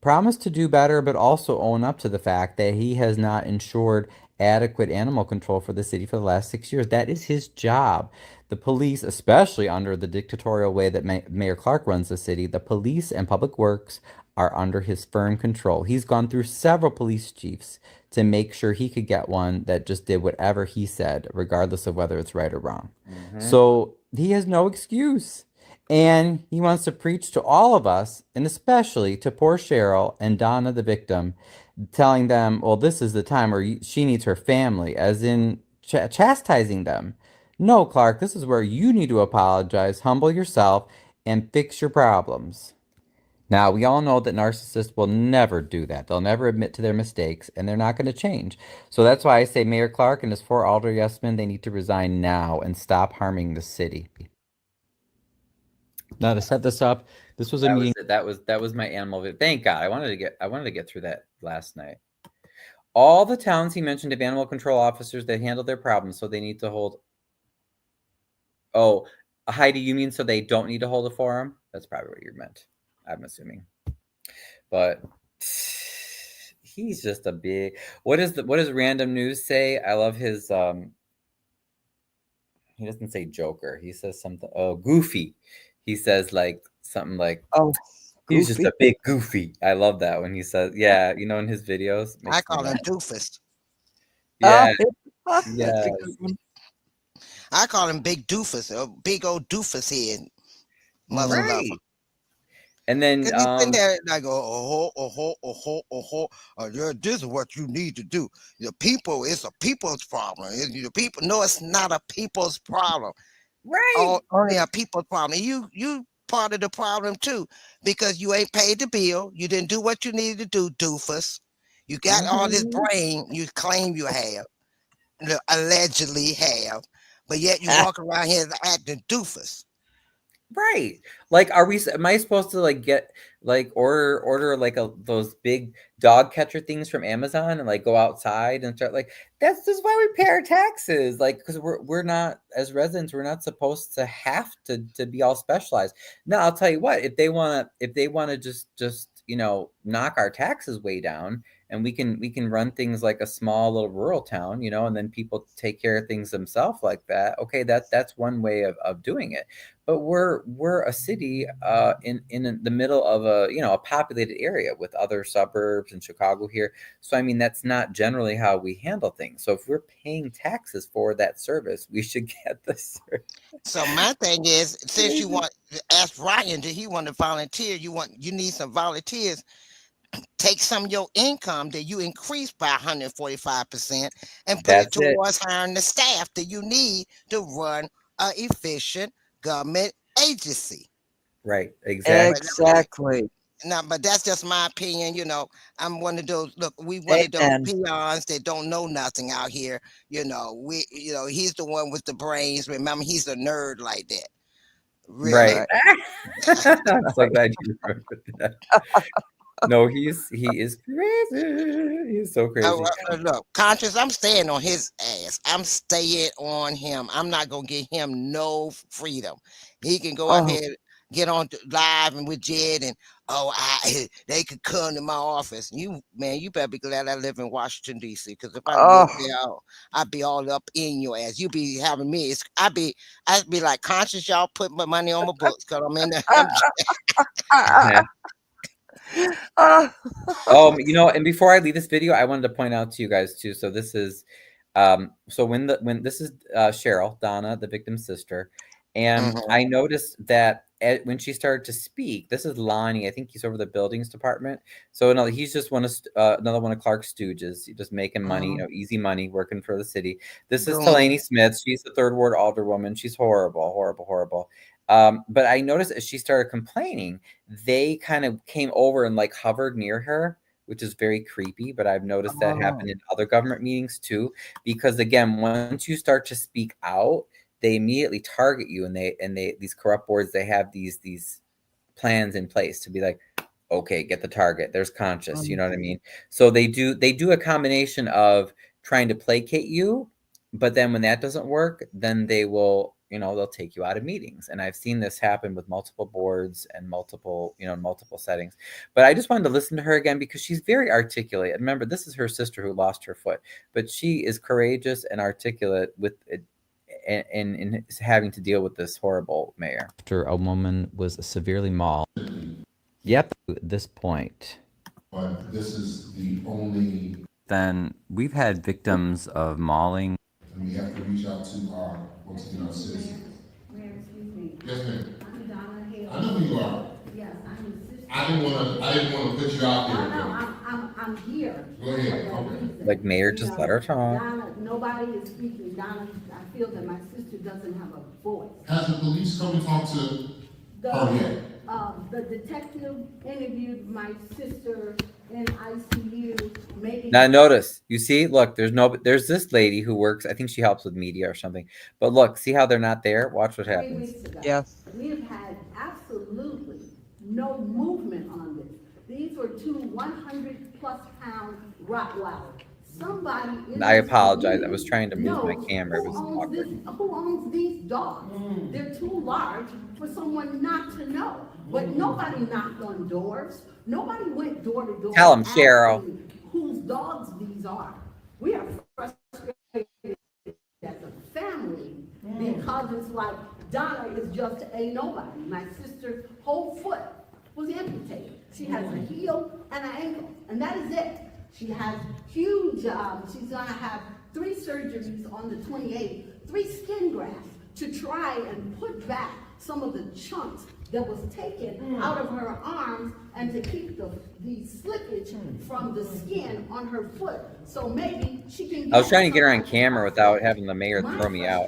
promise to do better, but also own up to the fact that he has not ensured adequate animal control for the city for the last 6 years. That is his job. The police, especially under the dictatorial way that Mayor Clark runs the city, the police and public works are under his firm control. He's gone through several police chiefs to make sure he could get one that just did whatever he said, regardless of whether it's right or wrong. So he has no excuse. And he wants to preach to all of us, and especially to poor Cheryl and Donna, the victim, telling them, well, this is the time where she needs her family, as in chastising them. No, Clark, this is where you need to apologize, humble yourself, and fix your problems. Now, we all know that narcissists will never do that. They'll never admit to their mistakes, and they're not going to change. So that's why I say Mayor Clark and his 4 alder yes-men, they need to resign now and stop harming the city. Now, to set this up, this was a meeting. That was my animal. Thank God. I wanted to get through that last night. All the towns he mentioned have animal control officers that handle their problems, so they need to hold. Oh, Heidi, you mean so they don't need to hold a forum? That's probably what you meant, I'm assuming. But he's just a big. What does Random News say? I love his. He doesn't say Joker. He says something. Oh, Goofy. He says like something like. Oh. He's just a big goofy. I love that when he says, yeah, you know, in his videos. I call him Doofus. Yeah. Yeah. I call him Big Doofus, a big old doofus head. Mother lover. And then he's in there and I go, this is what you need to do. The people, it's a people's problem. The people, no, it's not a people's problem. Right. Only a people's problem. You part of the problem too, because you ain't paid the bill. You didn't do what you needed to do, doofus. You got all this brain you claim you have, allegedly have, but yet you walk around here acting doofus. Right. Like, am I supposed to like get like order like those big dog catcher things from Amazon and like go outside and start like, that's just why we pay our taxes. Like, because we're not, as residents, we're not supposed to have to be all specialized. Now, I'll tell you what, if they want to just, knock our taxes way down, and we can run things like a small little rural town, and then people take care of things themselves like that. Okay, that's one way of doing it. But we're a city in the middle of a populated area with other suburbs and Chicago here. So I mean, that's not generally how we handle things. So if we're paying taxes for that service, we should get the service. So my thing is, since you want to ask Ryan, did he want to volunteer? You need some volunteers. Take some of your income that you increase by 145% and put it That's it. towards hiring the staff that you need to run an efficient government agency. Right. Exactly. Exactly. No, but that's just my opinion. I'm one of those. Look, we one of those Amen. peons that don't know nothing out here. He's the one with the brains. Remember, he's a nerd like that. Really. Right. I'm so glad you remembered that. No, he is crazy. He's so crazy. Look, Conscious, I'm staying on his ass. I'm staying on him. I'm not gonna give him no freedom. He can go out here, get on live and with Jed, and they could come to my office. You better be glad I live in Washington D.C. Because if I lived there, I'd be all up in your ass. You be having me. I'd be like, Conscious, y'all put my money on my books because I'm in there. And before I leave this video, I wanted to point out to you guys too. So this is, when this is Cheryl, Donna, the victim's sister, and I noticed that when she started to speak, this is Lonnie. I think he's over the buildings department. So no, he's just another one of Clark's stooges. He's just making money, easy money, working for the city. This is Talani Smith. She's the 3rd Ward alderwoman. She's horrible, horrible, horrible. But I noticed as she started complaining, they kind of came over and like hovered near her, which is very creepy. But I've noticed that happen in other government meetings too, because again, once you start to speak out, they immediately target you, and these corrupt boards, they have these plans in place to be like, okay, get the target. There's Conscious, you know what I mean? So they do a combination of trying to placate you, but then when that doesn't work, then they will, they'll take you out of meetings. And I've seen this happen with multiple boards and multiple settings. But I just wanted to listen to her again because she's very articulate. And remember, this is her sister who lost her foot, but she is courageous and articulate with it. In having to deal with this horrible mayor. After a woman was severely mauled. Yep, at this point. But this is the only. Then we've had victims of mauling. And we have to reach out to our citizens. Mayor, excuse me. Yes, ma'am. I'm Donna Hale. I know who you are. Yes, I'm his sister. I didn't want to put you out there. No, I'm here. Go ahead. Okay. Like mayor, just let her talk. Donna, nobody is speaking. Donna, I feel that my sister doesn't have a voice. Has the police come and talk to her yet? The detective interviewed my sister in ICU. Maybe. Now notice, you see, look, there's this lady who works. I think she helps with media or something. But look, see how they're not there? Watch what happens. 3 weeks ago. Yes. We have had absolutely no movement on this. These were 2 100+ pound Rottweilers. Somebody. I apologize. I was trying to move my camera. It was awkward. Who owns these dogs? They're too large for someone not to know. But nobody knocked on doors. Nobody went door to door. Tell 'em, Cheryl. Whose dogs these are. We are frustrated as a family because it's like Donna is just a nobody. My sister's whole foot was amputated. She has a heel and an ankle, and that is it. She has huge, she's gonna have 3 surgeries on the 28th, 3 skin grafts to try and put back some of the chunks that was taken out of her arms and to keep the slickage from the skin on her foot. So maybe she can. I was trying to get her on camera without having the mayor throw me out.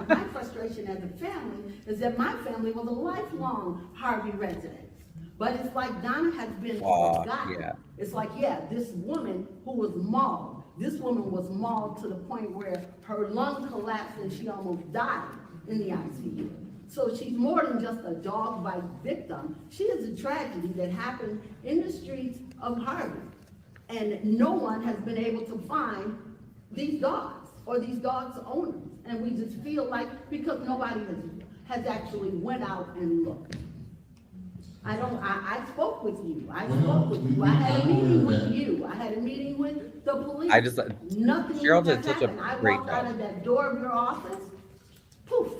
My frustration as a family is that my family was a lifelong Harvey resident. But it's like Donna has been forgotten. Yeah. It's like, this woman who was mauled, this woman was mauled to the point where her lung collapsed and she almost died in the ICU. So she's more than just a dog bite victim. She is a tragedy that happened in the streets of Harvey. And no one has been able to find these dogs or these dogs' owners. And we just feel like, because nobody has actually went out and looked. I spoke with you. I spoke with you. I had a meeting with you. I had a meeting with the police. I just Nothing Cheryl did has such a happened. I great walked job. out of that door of your office, poof,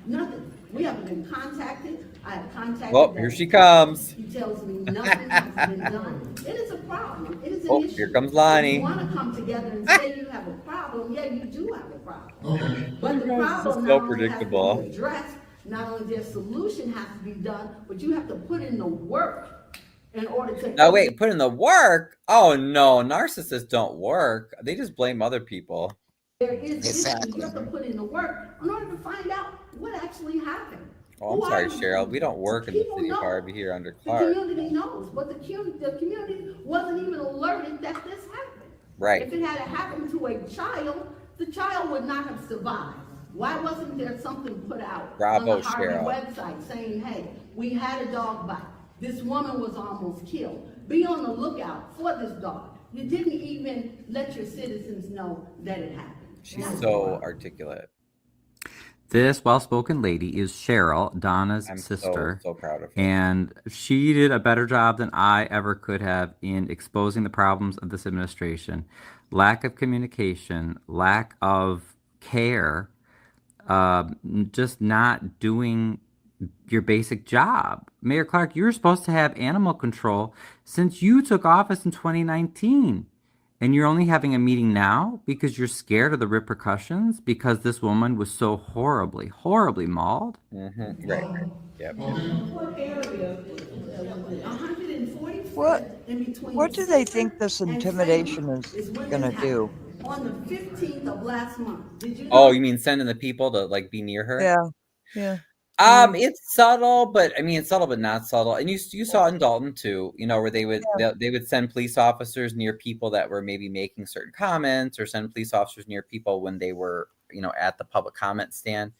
nothing. We haven't been contacted. I have contacted. Oh, here she comes. He tells me nothing has been done. It is a problem. It is an Oh, issue. here comes If Lonnie. you want to come together and say you have a problem, yeah, you do have a problem. Okay. But the This is problem so not only has to predictable. be addressed, not only their solution has to be done, but you have to put in the work in order to. Now wait, put in the work? Oh no, narcissists don't work. They just blame other people. There is issues. You have to put in the work in order to find out what actually happened. Oh, I'm sorry, Cheryl. We don't work in the city of Harvey here under Clark. The community knows, but the community wasn't even alerted that this happened. Right. If it had happened to a child, the child would not have survived. Why wasn't there something put out Bravo, on the Harvey Cheryl. website saying, hey, we had a dog bite. This woman was almost killed. Be on the lookout for this dog. You didn't even let your citizens know that it happened. She's so articulate. This well-spoken lady is Cheryl, Donna's sister. So proud of her. And she did a better job than I ever could have in exposing the problems of this administration. Lack of communication, lack of care, just not doing your basic job. Mayor Clark, you're supposed to have animal control since you took office in 2019. And you're only having a meeting now because you're scared of the repercusctions because this woman was so horribly, horribly mauled? Mm-hmm. Right. Yep. What area? 140 What do they think this intimidation is going to do? On the 15th of last month. Did you know? Oh, you mean sending the people to like be near her? Yeah. Yeah. It's subtle, but I mean it's subtle but not subtle. And you saw in Dalton too, you know, where they would send police officers near people that were maybe making certain comments, or send police officers near people when they were, you know, at the public comment stand.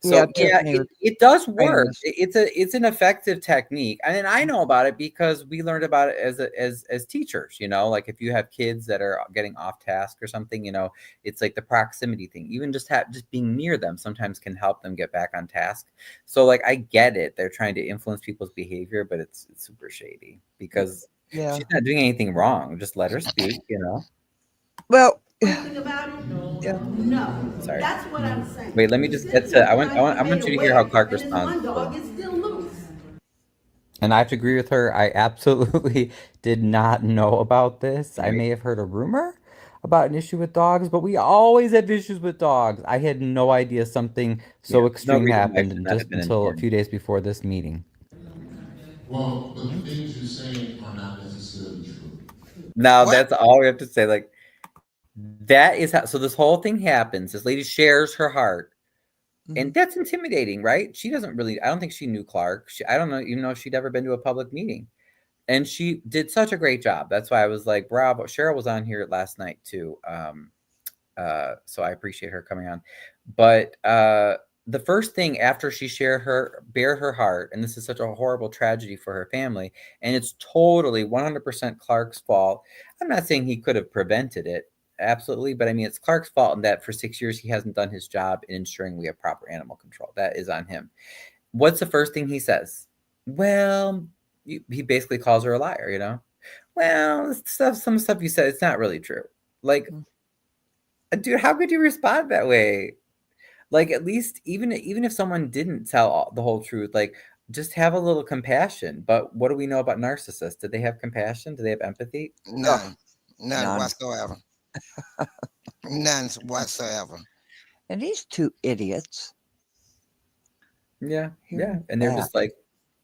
So it does work. It's an effective technique. And I know about it because we learned about it as teachers, you know, like if you have kids that are getting off task or something, you know, it's like the proximity thing. Even just being near them sometimes can help them get back on task. So like I get it. They're trying to influence people's behavior, but it's super shady because she's not doing anything wrong. Just let her speak, you know. Well, about it? No. Sorry. That's what I'm saying. Wait, let me just get to I want you to hear how Clark responds. One dog is still loose. And I have to agree with her. I absolutely did not know about this. I may have heard a rumor about an issue with dogs, but we always have issues with dogs. I had no idea something so extreme happened just until a few days before this meeting. Well, but the things you're saying are not necessarily true. Now that's all we have to say. Like that is how. So this whole thing happens. This lady shares her heart, and that's intimidating, right? She doesn't really. I don't think she knew Clark. I don't know, even know if she'd ever been to a public meeting, and she did such a great job. That's why I was like, bravo. Cheryl was on here last night too. So I appreciate her coming on. But the first thing after she bare her heart, and this is such a horrible tragedy for her family, and it's totally 100% Clark's fault. I'm not saying he could have prevented it. Absolutely. But I mean, it's Clark's fault in that for 6 years, he hasn't done his job in ensuring we have proper animal control. That is on him. What's the first thing he says? Well, he basically calls her a liar, you know? Well, some stuff you said, it's not really true. Like, dude, how could you respond that way? Like, at least even if someone didn't tell the whole truth, like, just have a little compassion. But what do we know about narcissists? Do they have compassion? Do they have empathy? None whatsoever. None whatsoever. And these two idiots. Yeah. And they're just like,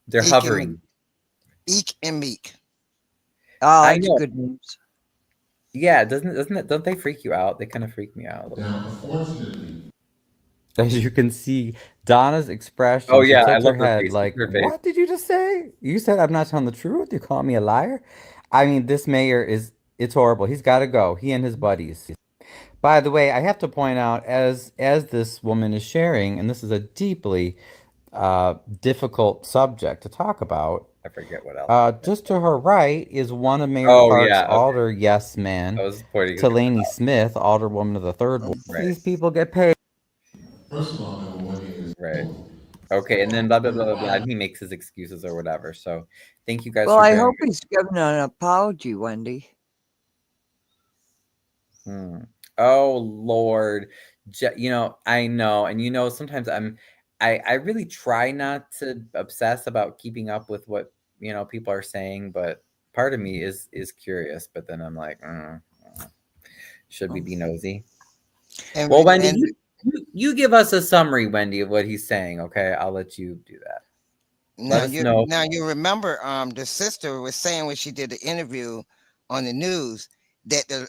they're hovering. Eek and meek. Oh, that's good news. Yeah, don't they freak you out? They kind of freak me out a little bit. Unfortunately. As you can see, Donna's expression. Oh yeah, I she love her head face. like, her face. What did you just say? You said I'm not telling the truth. You call me a liar. I mean, this mayor it's horrible. He's got to go. He and his buddies. By the way, I have to point out as this woman is sharing, and this is a deeply difficult subject to talk about. I forget what else. Just to her right is one of Mayor Clark's alder yes man, Delaney Smith, alderwoman of the 3rd Ward. Right. These people get paid. First of all, number one is Okay, and then blah blah blah blah blah. And he makes his excuses or whatever. So, thank you guys Well, for I sharing. hope he's given an apology, Wendy. Oh Lord, I know, and sometimes I really try not to obsess about keeping up with what people are saying, but part of me is curious. But then I'm like, should we be nosy? And, Well, Wendy, and you give us a summary, Wendy, of what he's saying. Okay, I'll let you do that. Let us know. Now you remember the sister was saying when she did the interview on the news that the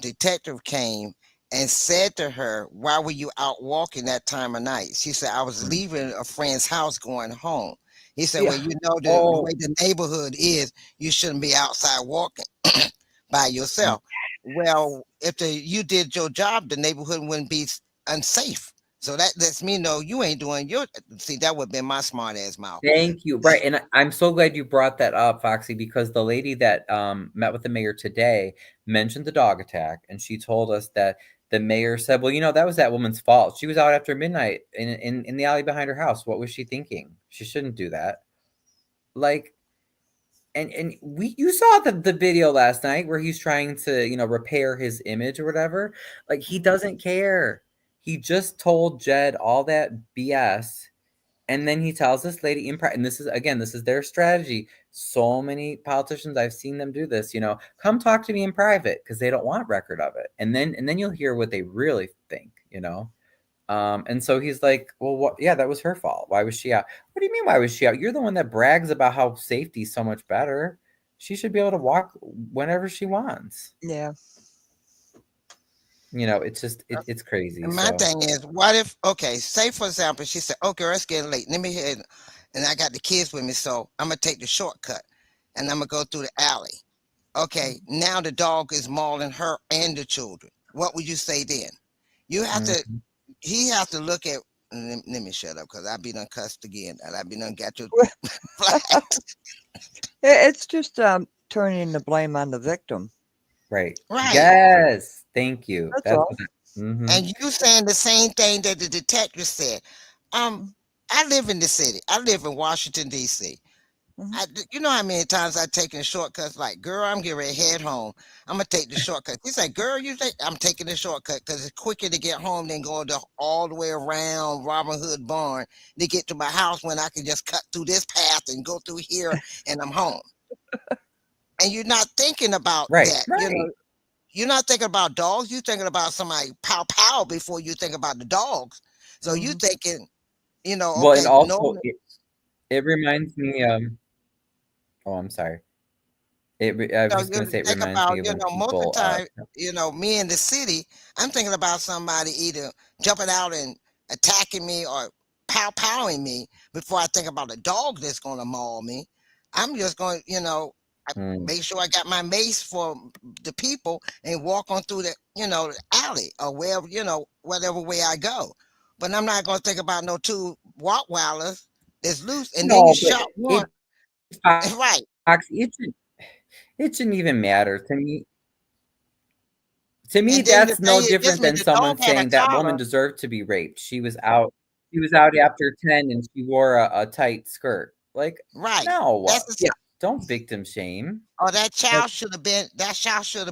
detective came and said to her, "Why were you out walking that time of night?" She said, "I was leaving a friend's house going home." He said, "Well, the way the neighborhood is, you shouldn't be outside walking by yourself." Well, if you did your job, the neighborhood wouldn't be unsafe. So that lets me know you ain't doing your. See, that would have been my smart ass mouth. Thank you. Right, and I'm so glad you brought that up, Foxy, because the lady that met with the mayor today mentioned the dog attack, and she told us that the mayor said, "Well, that was that woman's fault. She was out after midnight in the alley behind her house. What was she thinking? She shouldn't do that." Like, and you saw the video last night where he's trying to repair his image or whatever. Like, he doesn't care. He just told Jed all that BS. And then he tells this lady and this is their strategy. So many politicians, I've seen them do this, come talk to me in private because they don't want record of it. And then you'll hear what they really think. And so he's like, well, yeah, that was her fault. Why was she out? What do you mean, why was she out? You're the one that brags about how safety's so much better. She should be able to walk whenever she wants. Yeah. It's just, it's crazy. And my thing is, what if, okay, say for example, she said, "Okay, it's getting late. Let me head, and I got the kids with me, so I'm gonna take the shortcut, and I'm gonna go through the alley." Okay, now the dog is mauling her and the children. What would you say then? You have to. He has to look at. Let me shut up because I be done cussed again, and I be done got you flagged. It's just turning the blame on the victim. Right. Right. Yes. Thank you. That's all. And you saying the same thing that the detective said. I live in the city. I live in Washington, D.C. You know how many times I've taken shortcuts? Like, girl, I'm getting ready to head home. I'm gonna take the shortcut. He's like, girl, I'm taking the shortcut because it's quicker to get home than going all the way around Robin Hood Barn to get to my house when I can just cut through this path and go through here and I'm home. And you're not thinking about that. Right. You're not thinking about dogs. You're thinking about somebody pow pow before you think about the dogs. So you thinking, Well, okay, and also it reminds me. Oh, I'm sorry. I was just you gonna say it think reminds about, me of when most of the people. time, me in the city, I'm thinking about somebody either jumping out and attacking me or pow powing me before I think about a dog that's going to maul me. I'm just going, make sure I got my mace for the people and walk on through the alley or wherever, whatever way I go. But I'm not going to think about no two Rottweilers that's loose. And then you No, but shot one. Right. It shouldn't even matter to me. To me, And then the that's no thing is, different than the someone dog had a saying that woman collar. deserved to be raped. She was out. She was out after 10 and she wore a tight skirt. Like, Right. no, That's the don't victim shame. Or that Like, child should have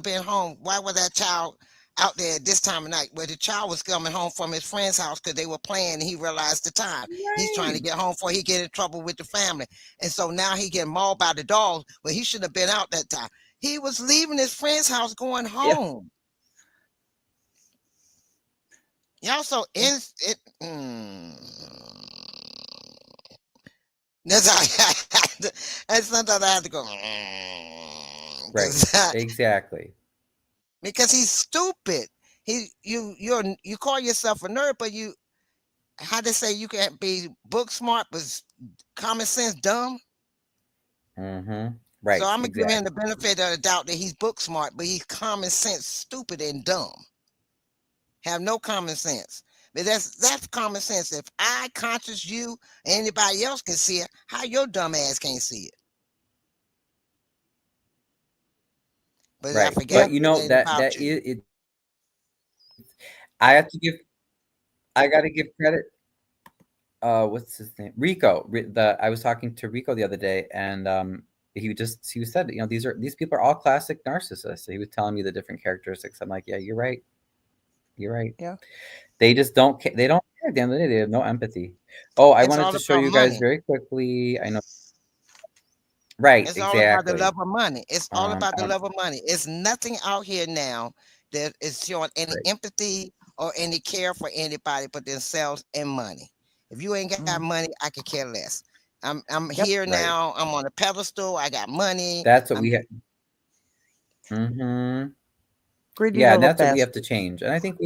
been home. Why was that child out there at this time of night? Where the child was coming home from his friend's house because they were playing and he realized the time. He's trying to get home before he get in trouble with the family. And so now he getting mauled by the dogs, but he should have been out that time. He was leaving his friend's house going home. Y'all so in it. That's how and sometimes I have to go. right. Exactly. Because he's stupid. You call yourself a nerd, but how they say you can be book smart but common sense dumb. Right. So I'm gonna give him the Exactly. benefit of the doubt that he's book smart, but he's common sense stupid and dumb. Have no common sense. But that's common sense. If I conscious you, anybody else can see it, how your dumb ass can't see it? But I Right. forgot But it ain't about that you. is it. I have to give. I got to give credit. what's his name? Rico. I was talking to Rico the other day, and he said, these people are all classic narcissists. So he was telling me the different characteristics. I'm like, yeah, you're right. You're right. Yeah. They just don't care. They don't care. At the end of the day, they have no empathy. Oh, I It's wanted all to show about you guys money. very quickly. I know. Right, It's all about the exactly. love of money. It's all about I the don't, love of money. It's nothing out here now that is showing any right. empathy or any care for anybody but themselves and money. If you ain't got money, I could care less. I'm Yep. here Right. now. I'm on a pedestal. I got money. That's what I'm we have. Mm-hmm. Greedy Yeah, and little that's what we have to bastard. change. And I think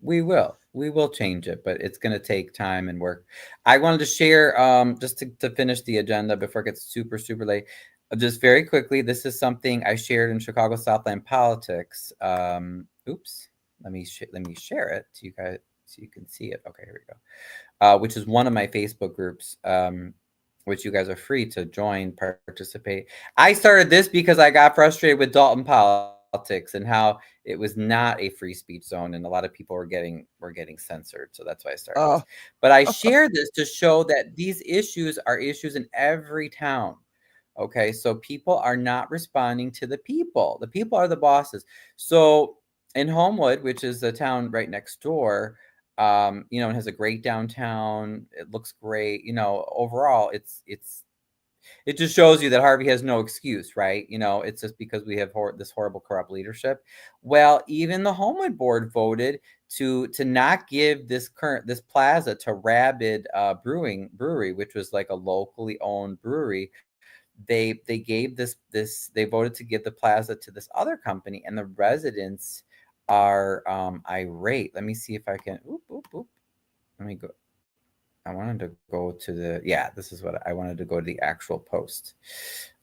we will. We will change it, but it's going to take time and work. I wanted to share, just to finish the agenda before it gets super, super late. Just very quickly, this is something I shared in Chicago Southland Politics. Oops, let me share it to you guys so you can see it. Okay, here we go. Which is one of my Facebook groups, which you guys are free to join, participate. I started this because I got frustrated with Dalton politics and how it was not a free speech zone, and a lot of people were getting censored. So that's why I started this. Oh, But I share this to show that these issues are issues in every town. Okay, so people are not responding to the people. The people are the bosses. So in Homewood, which is the town right next door, it has a great downtown. It looks great. Overall, it just shows you that Harvey has no excuse, right? It's just because we have this horrible corrupt leadership. Well, even the Homewood board voted to not give this plaza to Rabid Brewery, which was like a locally owned brewery. They gave they voted to give the plaza to this other company, and the residents are irate. Let me see if I can. Let me go. I wanted to go to this is what I wanted to go to the actual post.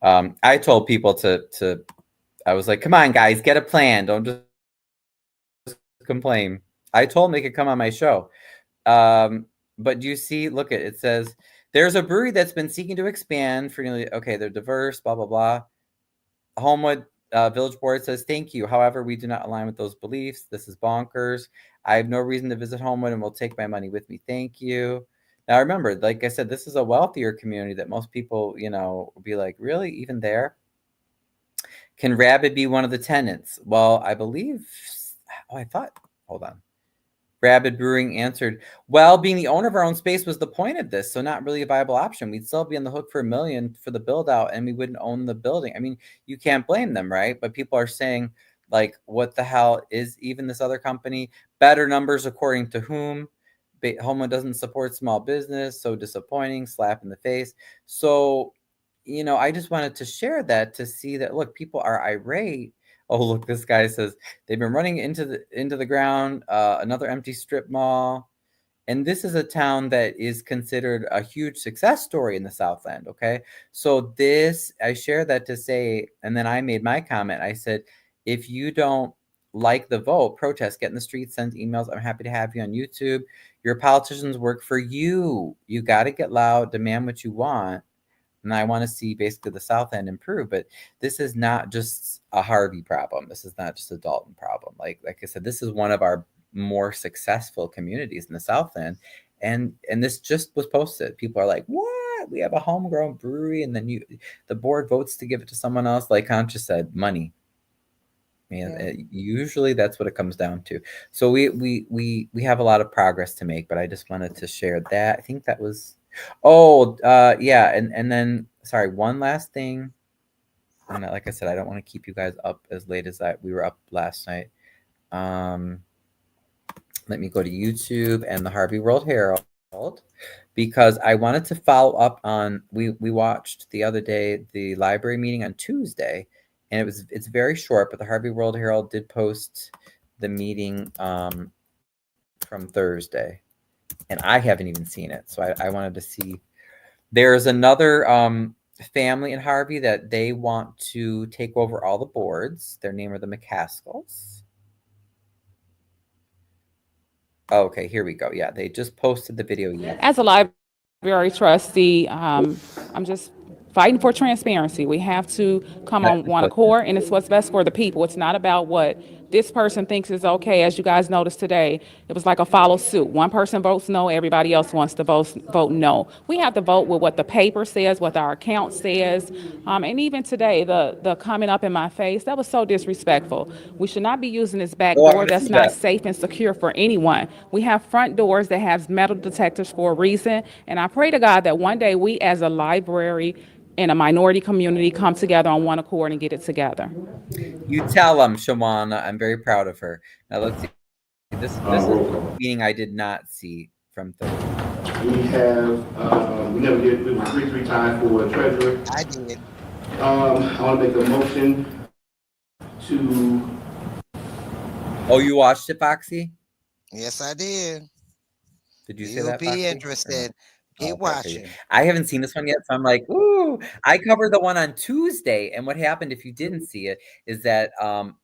I told people I was like, come on, guys, get a plan. Don't just complain. I told them they could come on my show. But do you see, look at it says, there's a brewery that's been seeking to expand for nearly, okay, they're diverse, blah, blah, blah. Homewood Village Board says, thank you. However, we do not align with those beliefs. This is bonkers. I have no reason to visit Homewood and will take my money with me. Thank you. Now, remember, like I said, this is a wealthier community that most people, will be like, really? Even there? Can Rabid be one of the tenants? Well, I believe, hold on. Rabid Brewing answered, well, being the owner of our own space was the point of this, so not really a viable option. We'd still be on the hook for $1 million for the build out, and we wouldn't own the building. I mean, you can't blame them, right? But people are saying, like, what the hell is even this other company? Better numbers according to whom? Homewood doesn't support small business, so disappointing, slap in the face. So, I just wanted to share that to see that, look, people are irate. Oh, look, this guy says they've been running into the ground, another empty strip mall. And this is a town that is considered a huge success story in the Southland, okay? So I share that to say, and then I made my comment. I said, if you don't like the vote, protest, get in the streets, send emails. I'm happy to have you on YouTube. Your politicians work for you. You got to get loud, demand what you want. And I want to see basically the South End improve, but this is not just a Harvey problem. This is not just a Dalton problem. Like I said, this is one of our more successful communities in the South End, and this just was posted. People are like, "What? We have a homegrown brewery, and then the board votes to give it to someone else." Like Concha said, money. Usually that's what it comes down to. So we have a lot of progress to make, but I just wanted to share that. I think that was. Oh, yeah, and then sorry, one last thing. And like I said, I don't want to keep you guys up as late as we were up last night. Let me go to YouTube and the Harvey World Herald because I wanted to follow up on we watched the other day the library meeting on Tuesday, and it's very short, but the Harvey World Herald did post the meeting from Thursday. And I haven't even seen it. So I wanted to see. There's another family in Harvey that they want to take over all the boards. Their name are the McCaskells. Okay, here we go. Yeah, they just posted the video yet. As a library trustee, I'm just fighting for transparency. We have to come on one accord, and it's what's best for the people. It's not about what this person thinks it's okay. As you guys noticed today, it was like a follow suit. One person votes no, everybody else wants to vote no. We have to vote with what the paper says, what our account says. And even today, the coming up in my face, that was so disrespectful. We should not be using this back Oh, I door. want to That's see not that. safe and secure for anyone. We have front doors that has metal detectors for a reason. And I pray to God that one day we as a library in a minority community come together on one accord and get it together. You tell them, Shawana. I'm very proud of her. Now let's see. This is the meeting I did not see from Thursday. We have, we never did, it was 3-3 time for treasurer. I did. I want to make a motion to. Oh, you watched it, Foxy? Yes, I did. Did you say You'll that, be Foxy? interested. Keep watching. I haven't seen this one yet, so I'm like, ooh. I covered the one on Tuesday, and what happened if you didn't see it is that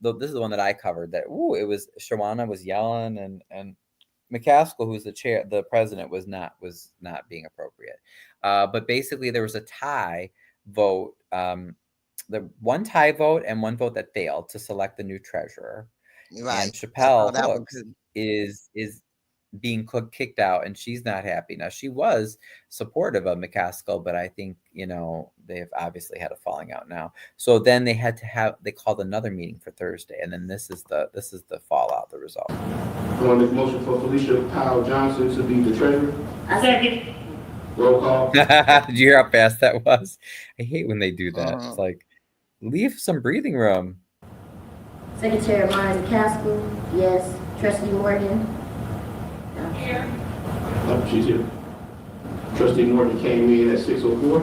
this is the one that I covered. That it was Shawana was yelling, and McCaskill, who's the president, was not being appropriate. But basically, there was a tie vote, the one tie vote and one vote that failed to select the new treasurer. Right. And Chappelle that one Hooks is being kicked out, and she's not happy. Now, she was supportive of McCaskill, but I think, they've obviously had a falling out now. So then they called another meeting for Thursday, and then this is the fallout, the result. I want to make a motion for Felicia Powell Johnson to be the treasurer. I second. Roll call. Did you hear how fast that was? I hate when they do that. It's like, leave some breathing room. Secretary Myers Caskell, yes. Trustee Morgan. Here. Oh, she's here. Trustee Morgan came in at 6:04.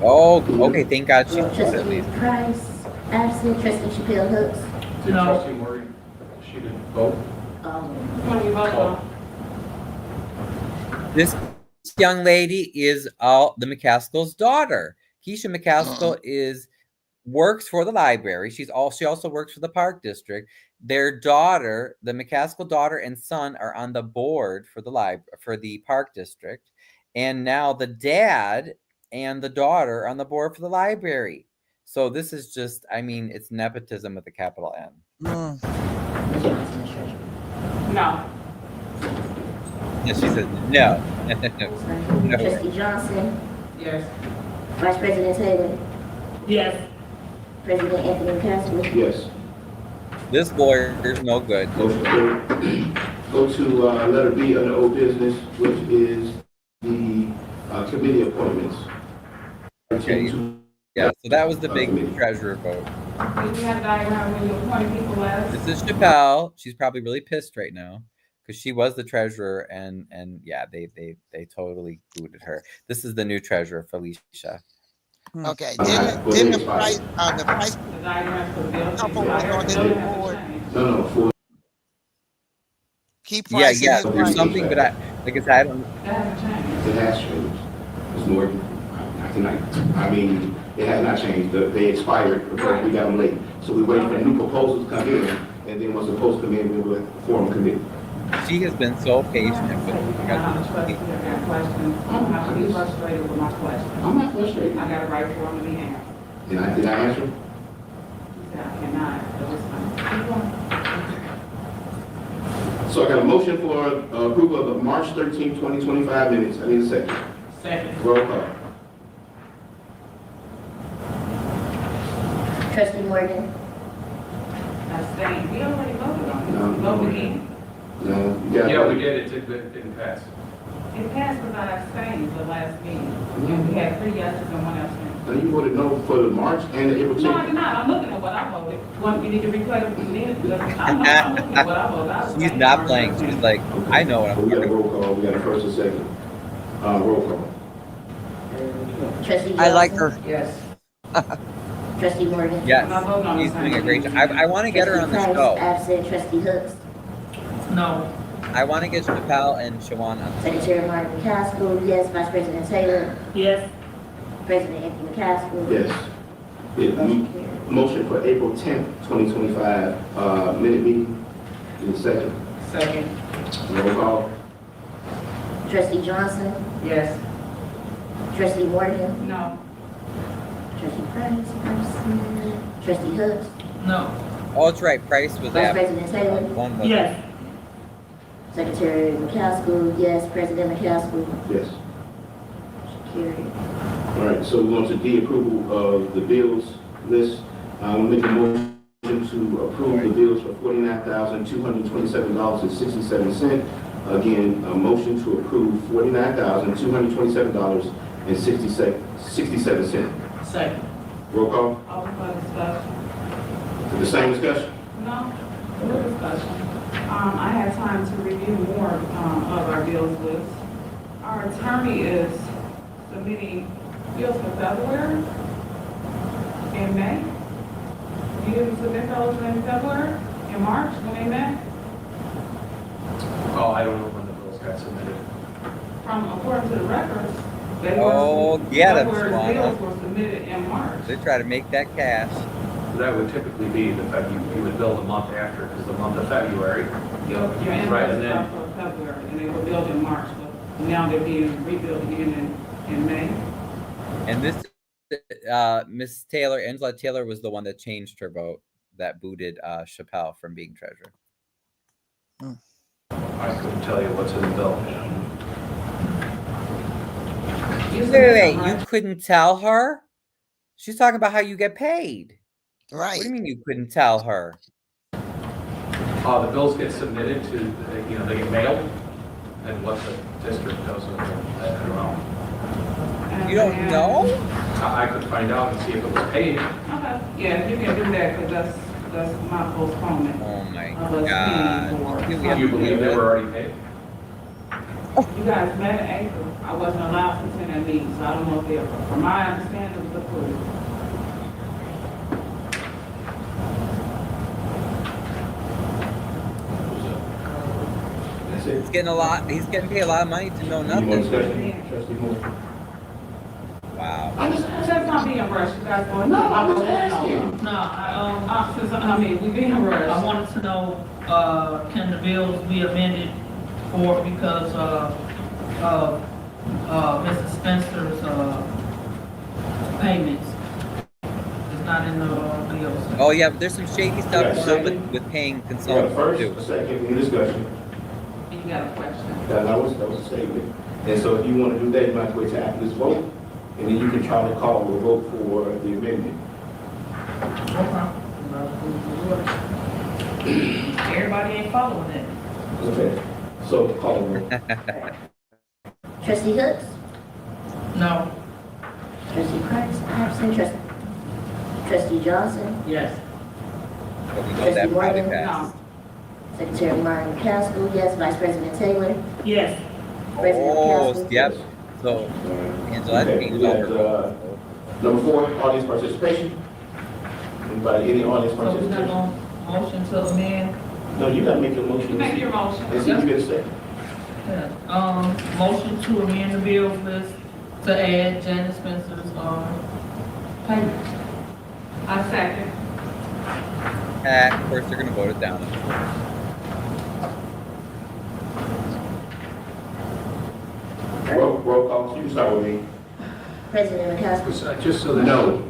Oh, okay. Thank God she's Trustee at least. Price, absent. Trustee Chappelle Hooks. No. Trustee Morgan, she didn't vote. This young lady is the McCaskill's daughter. Keisha McCaskill works for the library. She also works for the Park District. Their daughter, the McCaskill daughter and son, are on the board for the Park District, and now the dad and the daughter are on the board for the library. So this is just, it's nepotism with a capital N. Mm. No. Yeah, she said no. No. Trustee Johnson. Yes. Vice President Taylor. Yes. President Anthony Caskell. Yes. This lawyer is no good. Go to letter B under old business, which is the committee appointments. Okay. Yeah, so that was the big treasurer vote. Did you have a diagram when you appointed people last? This is Chappelle. She's probably really pissed right now because she was the treasurer, and yeah, they totally booted her. This is the new treasurer, Felicia. Okay. Didn't the price couple was on this board? No. Keep price. Yeah. There's something, but I said, I don't. It has changed. It's more. Not tonight. It has not changed. They expired because we got them late. So we waited for new proposals to come in, and then once the proposals come in, we will form a committee. She has been so patient with I'm not frustrated with my question. I'm not frustrated. I got a right for him to be answered. Did I answer? I cannot. So I got a motion for approval of the March 13, 2025 minutes. I need a second. Second. Roll call. Trustee Morgan. Abstain. We already voted on it. No. Vote again. No, you got Yeah, we did. It didn't pass. It passed without abstaining the last meeting. And we had 3 yeses and 1 abstain. Now you voted no for the March and the April 10th. No, I did not. I'm looking at what I voted. You need to replay the minutes. I'm looking at what I voted. She's not playing. She's like, I know what I'm We got a doing. roll call. We got a first and second. Roll call. Trustee Johnson. I like her. Yes. Trustee Morgan. Yes, she's doing a great job. I want to get her on the Trustee show. Price, absent. Trustee Hooks. No. I want to get Chappelle and Shawan on. Secretary Martin Caskell, yes. Vice President Taylor. Yes. President Anthony Caskell. Yes. Motion for April 10th, 2025 minute meeting. Need a second. Second. Roll call. Trustee Johnson. Yes. Trustee Morgan. No. Trustee Price, absent. Trustee Hooks. No. Oh, that's right. Price was Vice absent. President Taylor? One was. Yes. Secretary McCaskill, yes. President McCaskill? Yes. Carried. All right, so we're going to D, approval of the bills list. I'll make a motion to approve the bills for $49,227.67. Again, a motion to approve $49,227.67. Second. Roll call. Open for discussion. The same discussion? No, no discussion. I had time to review more of our bills list. Our attorney is submitting bills for February and May. You didn't submit those in February, in March, when they met? Oh, I don't know when the bills got submitted. According to the records, they Oh, were, yeah, that's February's wrong. bills were submitted in March. They try to make that cash. That would typically be you would bill the month after, because the month of February. Your Right, and invoices then are for February, and they were billed in March, but now they're being rebuilt again in May. And this, Miss Taylor, Angela Taylor was the one that changed her vote, that booted Chappelle from being treasurer. I couldn't tell you what's in the bill. Wait, you couldn't tell her? She's talking about how you get paid. Right. What do you mean you couldn't tell her? The bills get submitted to, they get mailed, and what the district does with them, I don't know. You don't know? I could find out and see if it was paid. Okay, yeah, you can do that, because that's my postponement. Oh my of us God. Do you believe they were already paid? You guys met in April. I wasn't allowed to attend that meeting, so I don't know if they, from my understanding, it was approved. He's getting paid a lot of money to know nothing. Wow. That's not being rushed, you guys. No, I'm just asking. No, we being rushed. I wanted to know, can the bills be amended for, because Mrs. Spencer's, payments is not in the, bills. Oh yeah, but there's some shady stuff going on with paying consultants First, too. a second, in discussion. You got a question? That was a statement. And so if you want to do that, you might wait till after this vote, and then you can try to call or vote for the amendment. Everybody ain't following it. Okay, so call the roll. Trustee Hooks? No. Trustee Price, absent. Trustee Johnson? Yes. But we know Trustee that probably Morgan? passed. Secretary Martin McCaskill, yes. Vice President Taylor? Yes. President Oh, McCaskill? yep. So Angela changed all her votes. Number 4, audience participation. Anybody, any audience So we're not participation? gonna motion to amend? No, you gotta make your motion. You make your motion. And see if you get a second. Yeah. Motion to amend the bills list to add Janet Spencer's, payment. I second. Of course, they're going to vote it down. Roll call, you can start with me. President McCaskill? Just so that. No.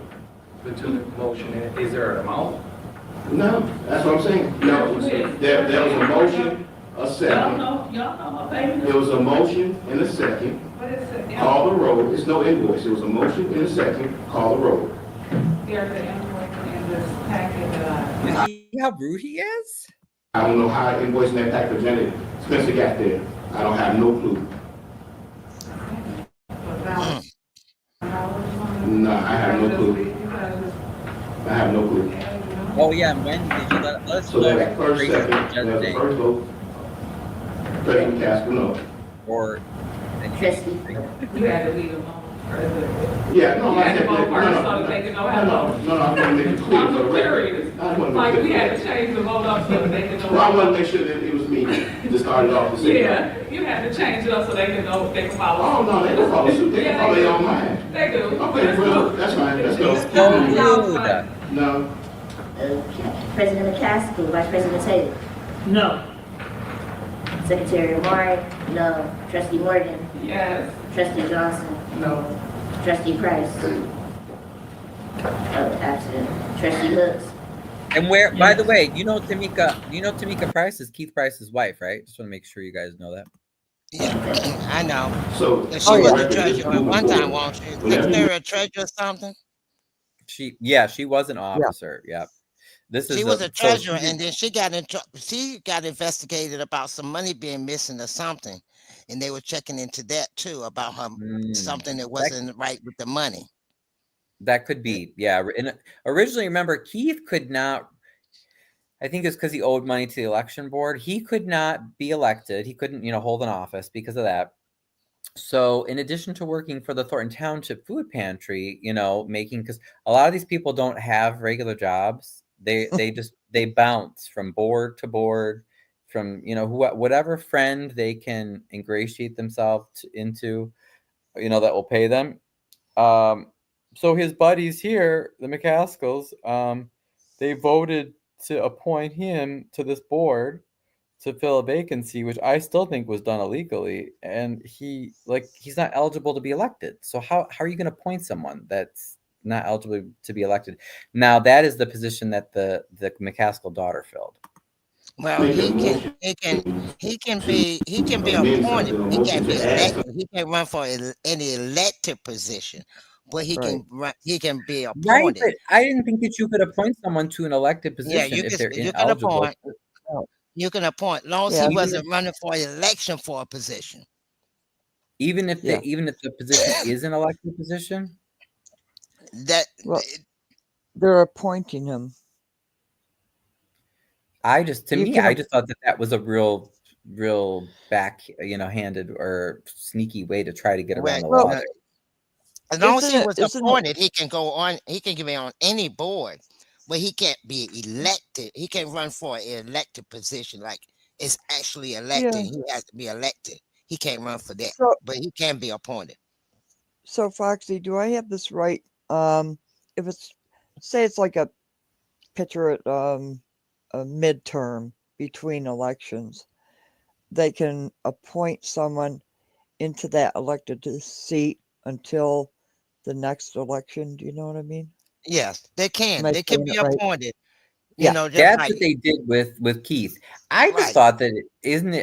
To the motion, is there an amount? No, that's what I'm saying. No, there was a motion, a second. Y'all know my payment. There was a motion and a second. What is it? Call the roll. It's no invoice. It was a motion and a second. Call the roll. There's an invoice in this packet that You see how rude he is? I don't know how invoice and that pack of Janet Spencer got there. I don't have no clue. No, I have no clue. I have no clue. Oh yeah, and when did you let us So know? that's first, Crazy second, just that's the saying. first vote. President Casper, no. Or Trustee? you had to leave them on. Yeah, no, You I had to said, vote first so no, that they could know no, how to vote. no, I want to make it clear. I'm for the record. serious. I want to Like, make we it had clear. to change the vote up so that they could know. Well, I want to make sure that it was me that started off the same. Yeah, you had to change it up so they could know, they could follow. Oh, no, they don't follow suit. They Yeah, follow they their do. own mind. They do. Okay, well, that's fine. Let's go. No. Okay. President McCaskill? Vice President Taylor? No. Secretary Martin? No. Trustee Morgan? Yes. Trustee Johnson? No. Trustee Price? Absent. Trustee Hooks? And where, by the way, Tamika Price is Keith Price's wife, right? Just want to make sure you guys know that. Yeah, I know. So, She was a treasurer at one time, wasn't she? Secretary of Treasury or something? She was an officer. Yeah. This is She was a so treasurer, and then she got investigated about some money being missing or something, and they were checking into that too about her something that wasn't right with the money. That could be, yeah. And originally, remember, Keith could not. I think it's because he owed money to the election board. He could not be elected. He couldn't, hold an office because of that. So, in addition to working for the Thornton Township Food Pantry, making, because a lot of these people don't have regular jobs. They bounce from board to board, from whatever friend they can ingratiate themselves into, that will pay them. So his buddies here, the McCaskells, they voted to appoint him to this board to fill a vacancy, which I still think was done illegally, and he's not eligible to be elected. So how are you going to appoint someone that's not eligible to be elected? Now that is the position that the McCaskill daughter filled. Well, he can be appointed. He can't be elected. He can't run for any elected position, but he can run. He can be appointed. Right, but I didn't think that you could appoint someone to an elected position if they're ineligible. You can appoint, as long as he wasn't running for an election for a position. Even if the position is an elected position, they're appointing him. I just thought that was a real handed or sneaky way to try to get around the law. As long as he was appointed, he can go on. He can be on any board, but he can't be elected. He can't run for an elected position like it's actually elected. Yeah. He has to be elected. He can't run for that, but he can be appointed. So, Foxy, do I have this right? If it's like a pitcher at a midterm between elections, they can appoint someone into that elected seat until the next election. Do you know what I mean? Yes, they can. They can be appointed. That's what they did with Keith. I just thought that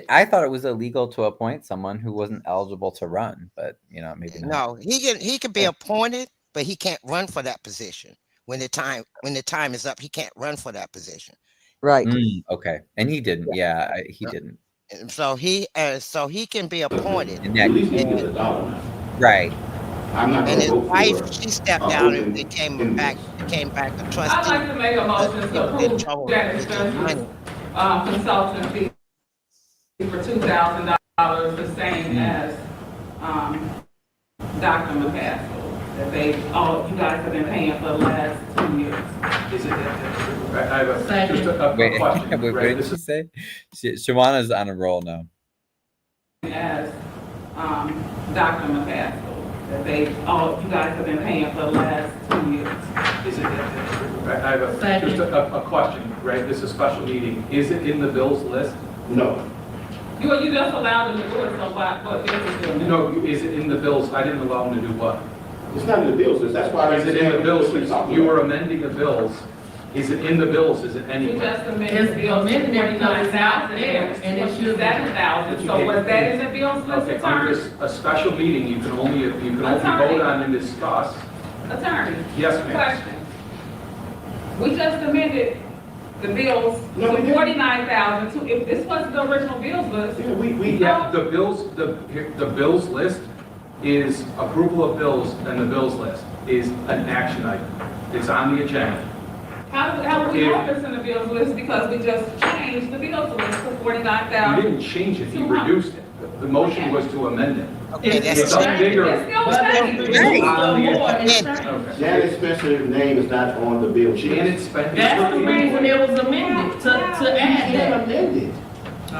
I thought it was illegal to appoint someone who wasn't eligible to run, but maybe not. No, he can be appointed, but he can't run for that position. When the time is up, he can't run for that position. Right. Okay. And he didn't. Yeah, he didn't. And so he can be appointed. Right. And his wife, she stepped down and became back a trustee. I'd like to make a motion to approve Janet Spencer's consultant fee for $2,000, the same as Dr. McCaskill, that all you guys have been paying for the last 2 years. I have just a question. What did she say? Shawana's on a roll now. As Dr. McCaskill, that all you guys have been paying for the last 2 years. I have just a question, right? This is a special meeting. Is it in the bills list? No. You just allowed them to do it, so what is it doing? No, is it in the bills? I didn't allow them to do what? It's not in the bills list. That's why Is it in the bills list? You were amending the bills. Is it in the bills? Is it anywhere? You just amended the bills to 49,000 there, and it should 7,000. So was that in the bills list, Okay, attorney? under a special meeting, you can only vote on and discuss. Attorney? Yes, ma'am. Question. We just amended the bills No, we to didn't. 49,000. If this was the original bills list. Yeah, the bills list is approval of bills, and the bills list is an action item. It's on the agenda. How do we know this in the bills list? Because we just changed the bills list to 49,000. You didn't change it, you reduced it. The motion was to amend it. Okay, It's a bigger. Janet Spencer's name is not on the bill. Janet Spencer. That's the reason it was amended, to add that. Amended.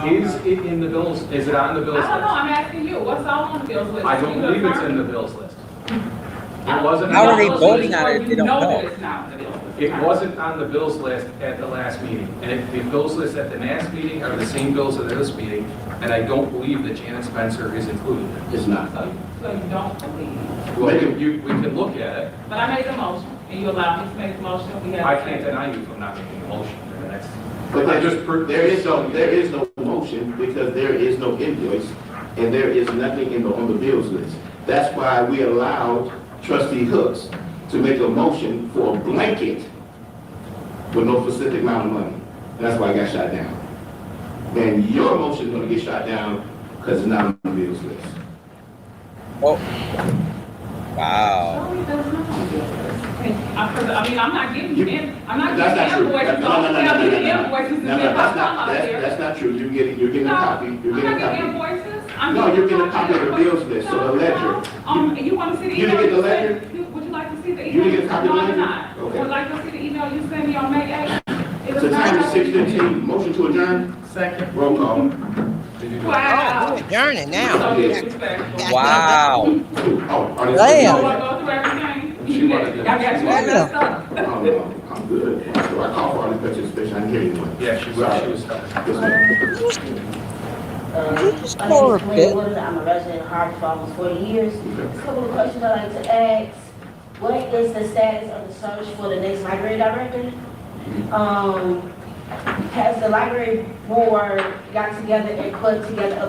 Is it in the bills, is it on the bills list? I don't know, I'm asking you, what's all on the bills list? I don't believe it's in the bills list. It wasn't. How are they voting on it if they don't know? That it's not on the bills list. It wasn't on the bills list at the last meeting. And the bills list at the last meeting are the same bills at this meeting, and I don't believe that Janet Spencer is included in it. It's not. So you don't believe. Well, we can look at it. But I made the motion, And you allow me to make the motion? We have I a can't second. deny you from not making a motion. And that's, But I just there is no motion because there is no invoice and there is nothing on the bills list. That's why we allowed Trustee Hooks to make a motion for a blanket with no specific amount of money. And that's why I got shot down. And your motion is going to get shot down because it's not on the bills list. Oh, wow. I mean, I'm not giving you, I'm not That's giving not true. invoices. I'm gonna tell you the invoices and then I'll come out there. That's not true. You're getting a copy. You're I'm getting a not getting copy. invoices. No, you're getting a copy of the bills list, so the ledger. You want to see the You email? didn't get the ledger? Would you like to see the email? You didn't get a copy of the No, I did ledger? not. Okay. Would like to see the email you sent me on May 8th? The time is 6:15. Motion to adjourn? Second. Roll call. Wow. Oh, we're adjourning now. So disrespectful. Wow. Oh, You want to go through everything? I got you all messed up. Oh, no, I'm good. So I called for all the participation. I didn't hear anyone. yeah, she was. Yes, ma'am. Just My pour name a is bit. Homewood. I'm a resident of Harvard for almost 40 years. A couple of questions I'd like to ask. What is the status of the search for the next library director? Has the library board got together and put together a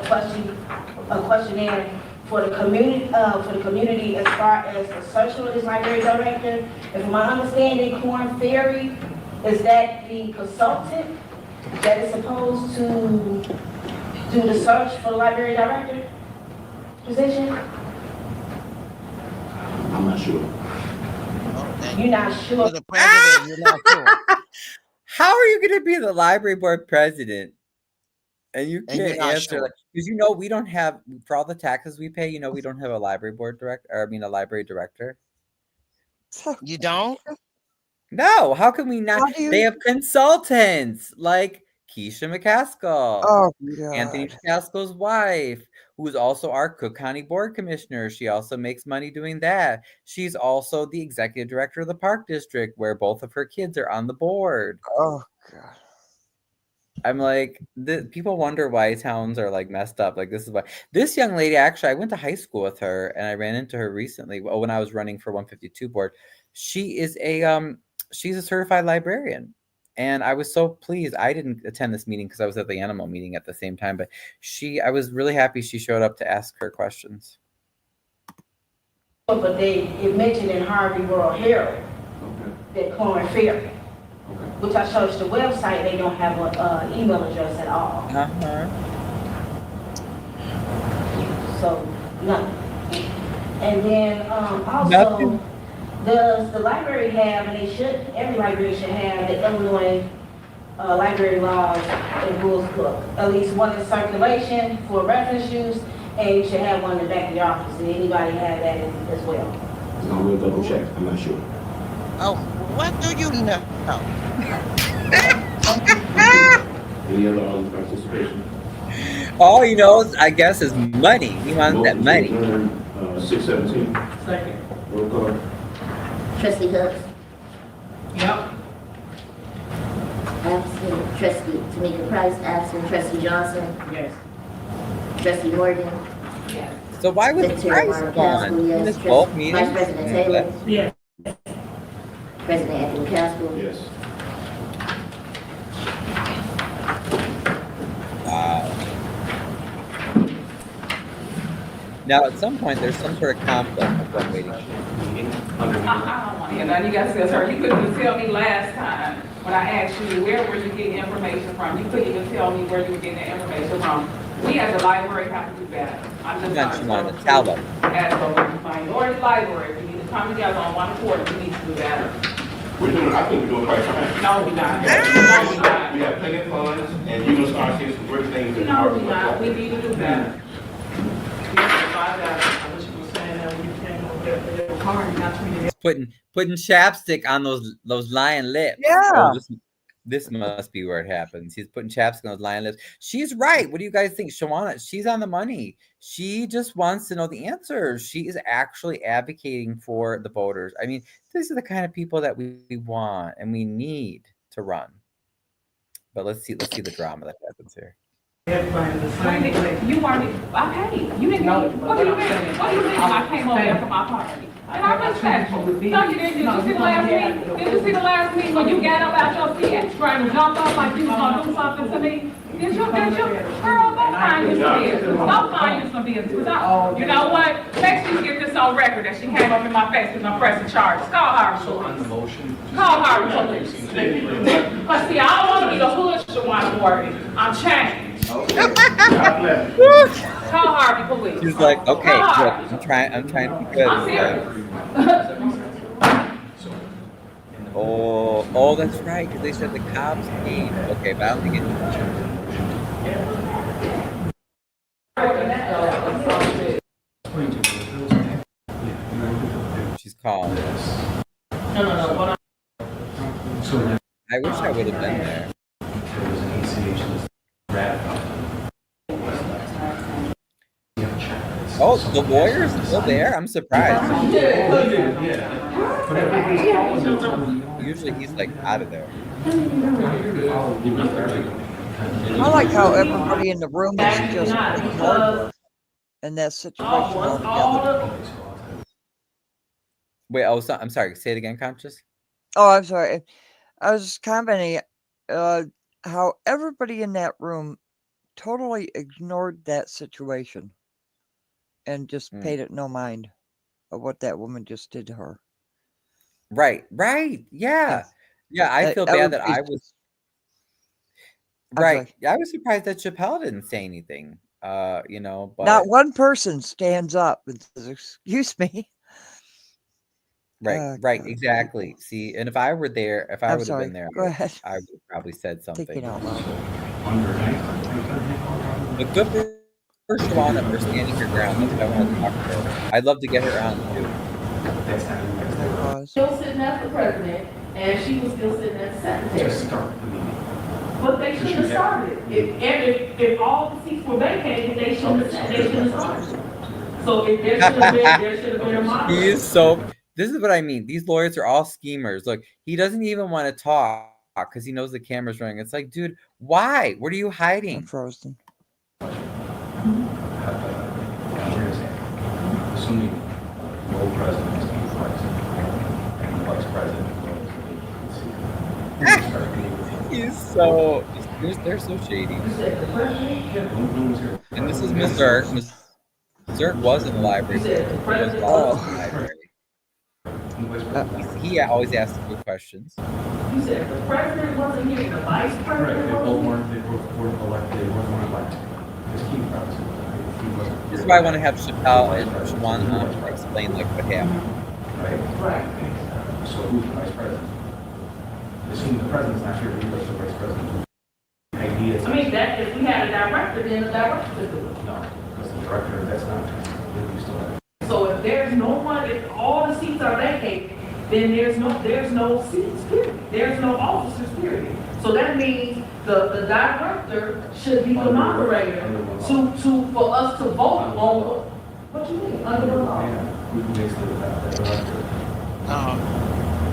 questionnaire for the community as far as the search for this library director? And from my understanding, Korn Ferry, is that the consultant that is supposed to do the search for the library director position? I'm not sure. You're not sure? The president, you're not sure. How are you going to be the library board president and you And you're can't not answer? sure. Because we don't have, for all the taxes we pay, we don't have a library board director, or I mean a library director. You don't? No, how can we not? How do They you? have consultants like Keisha McCaskill, Oh Anthony God. McCaskill's wife, who's also our Cook County Board Commissioner. She also makes money doing that. She's also the executive director of the Park District, where both of her kids are on the board. Oh God. I'm like, people wonder why towns are like messed up. Like, this is why this young lady, actually, I went to high school with her and I ran into her recently. Oh, when I was running for 152 board. She is she's a certified librarian. And I was so pleased. I didn't attend this meeting because I was at the animal meeting at the same time, but I was really happy she showed up to ask her questions. But it mentioned in Harvey World Herald that Korn Ferry, which I searched the website, they don't have an email address at all. So, nothing. And then also, Nothing. does the library have, and every library should have the Illinois library laws and rules book, at least one in circulation for reference use, and you should have one in the back of your office. Did anybody have that as well? I will double check. I'm not sure. Oh, what do you know? Any other audience participation? All he knows, I guess, is money. He wants that money. 6:17. Second. Roll call. Trustee Hooks? Yep. Absent. Trustee Tamika Price, absent. Trustee Johnson? Yes. Trustee Morgan? Yes. So why was the Secretary price Mark gone? Caskell, yes. This both Vice meetings? President Taylor? Yes. President Anthony Caskell? Yes. Wow. Now, at some point, there's some sort of conflict with what waiting. I don't want to hear nothing you guys said, sir. You couldn't even tell me last time when I asked you, where were you getting information from? You couldn't even tell me where you were getting the information from. We as a library have to do better. I'm just Not you want to tell them. as a minority library, we need to come together on one accord. We need to do better. I think we're doing quite fine. No, we're not. No, we're not. We have plenty of funds, and you're gonna start seeing some great things in No, Harvard. we're not. We need to do better. Putting chapstick on those lion lips. Yeah. Oh, this must be where it happens. He's putting chapstick on those lion lips. She's right. What do you guys think? Shawana, she's on the money. She just wants to know the answers. She is actually advocating for the voters. I mean, these are the kind of people that we want and we need to run. But let's see the drama that happens here. Everybody the same Wait, way. you weren't, I paid. You didn't No, get, what do you mean? What do you mean I came over there for my party? And I respectful. No, you didn't. Did you see the last meeting? Did you see the last meeting when you got up out your seat and jumped up like you was gonna do something to me? Did you, girl, go find you some business. Go find you some business. 'Cause you know what? Next you get this on record that she came up in my face because I'm pressing charges. Call her police. Call her police. Cause see, I don't wanna be the hood one for it. I'm changed. Call Harvey police. She's like, okay, Call look, Harvey. I'm trying to be good. I'm Okay? serious. Oh, that's right, because they said the cops came. Okay, but I don't think it's. She's calling. No. I wish I would have been there. Oh, the lawyer's still there? I'm surprised. Usually he's like out of there. I like how everybody in the room has just ignored her in that situation altogether. Wait, I'm sorry. Say it again, Conscious. Oh, I'm sorry. I was commenting how everybody in that room totally ignored that situation and just paid it no mind of what that woman just did to her. Right. Yeah. Yeah, I feel bad that I was. Right. I was surprised that Chappelle didn't say anything. But not one person stands up and says, "Excuse me." Right, exactly. See, and if I were there, if I would have been there, Go ahead. I would have probably said something. Thinking out loud. But good for Shawana for standing her ground. That's what I want to talk to her. I'd love to get her on too. Still sitting as the president, and she was still sitting as the secretary. But they shouldn't have started. If all the seats were vacated, they shouldn't have started. So if there should have been a moderator. He is this is what I mean. These lawyers are all schemers. Look, he doesn't even want to talk because he knows the camera's running. It's like, dude, why? What are you hiding? I'm frozen. Assuming no president is being president and the vice president. He's they're so shady. And this is Ms. Zerk. Ms. Zerk was in the library. He was always in the library. He always asks good questions. You said the president wasn't here, the vice president wasn't here? They both weren't elected. They weren't elected. This is why I want to have Chappelle and Shawana explain like what happened. Right. So who's the vice president? Assuming the president's not here, who's the vice president? I mean, that if we had a director, then the director could do it. No, because the director, that's not. So if there's no one, if all the seats are vacated, then there's no seats, period. There's no officers, period. So that means the director should be the moderator for us to vote on. What you mean, under the law?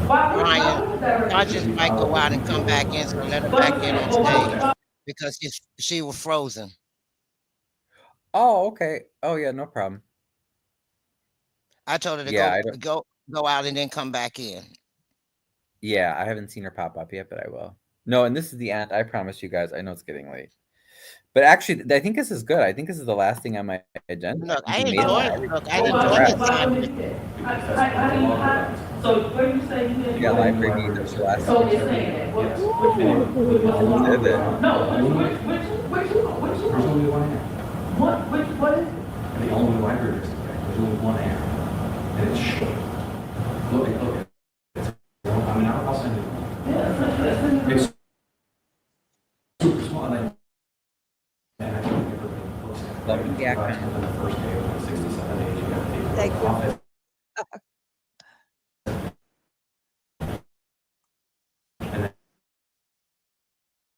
Ryan, Conscious might go out and come back in, so let her back in on stage because she was frozen. Oh, okay. Oh, yeah, no problem. I told her to go out and then come back in. Yeah, I haven't seen her pop up yet, but I will. No, and this is the end. I promise you guys. I know it's getting late. But actually, I think this is good. I think this is the last thing on my agenda. Look, I enjoy it. Look, I enjoy this time. So where you say you did? Yeah, library meeting. That's the last So you're saying that? Which one? Did it. No, which There's only one app. What is it? The only library district. There's only one app. And it's short. Look. I'll send it. Yeah, it's super small. And I don't think everybody looks at it. Let me get the first day of 67 days, you got to take Thank the you. office. And then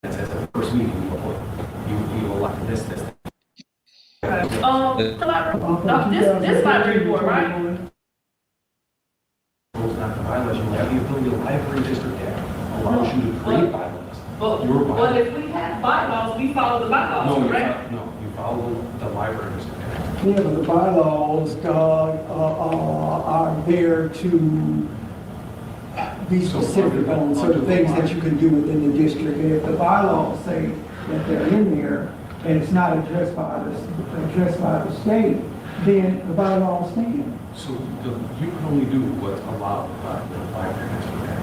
it says the first meeting you elect this. this library board, right? Rules not to bylaws. You have the ability of library district act allows you to create bylaws. But if we have bylaws, we follow the bylaws, correct? No, you follow the library district. Yeah, but the bylaws are there to be specific on certain things that you can do within the district. And if the bylaws say that they're in there and it's not addressed by the state, then the bylaws stand. So you can only do what's allowed by the library district act.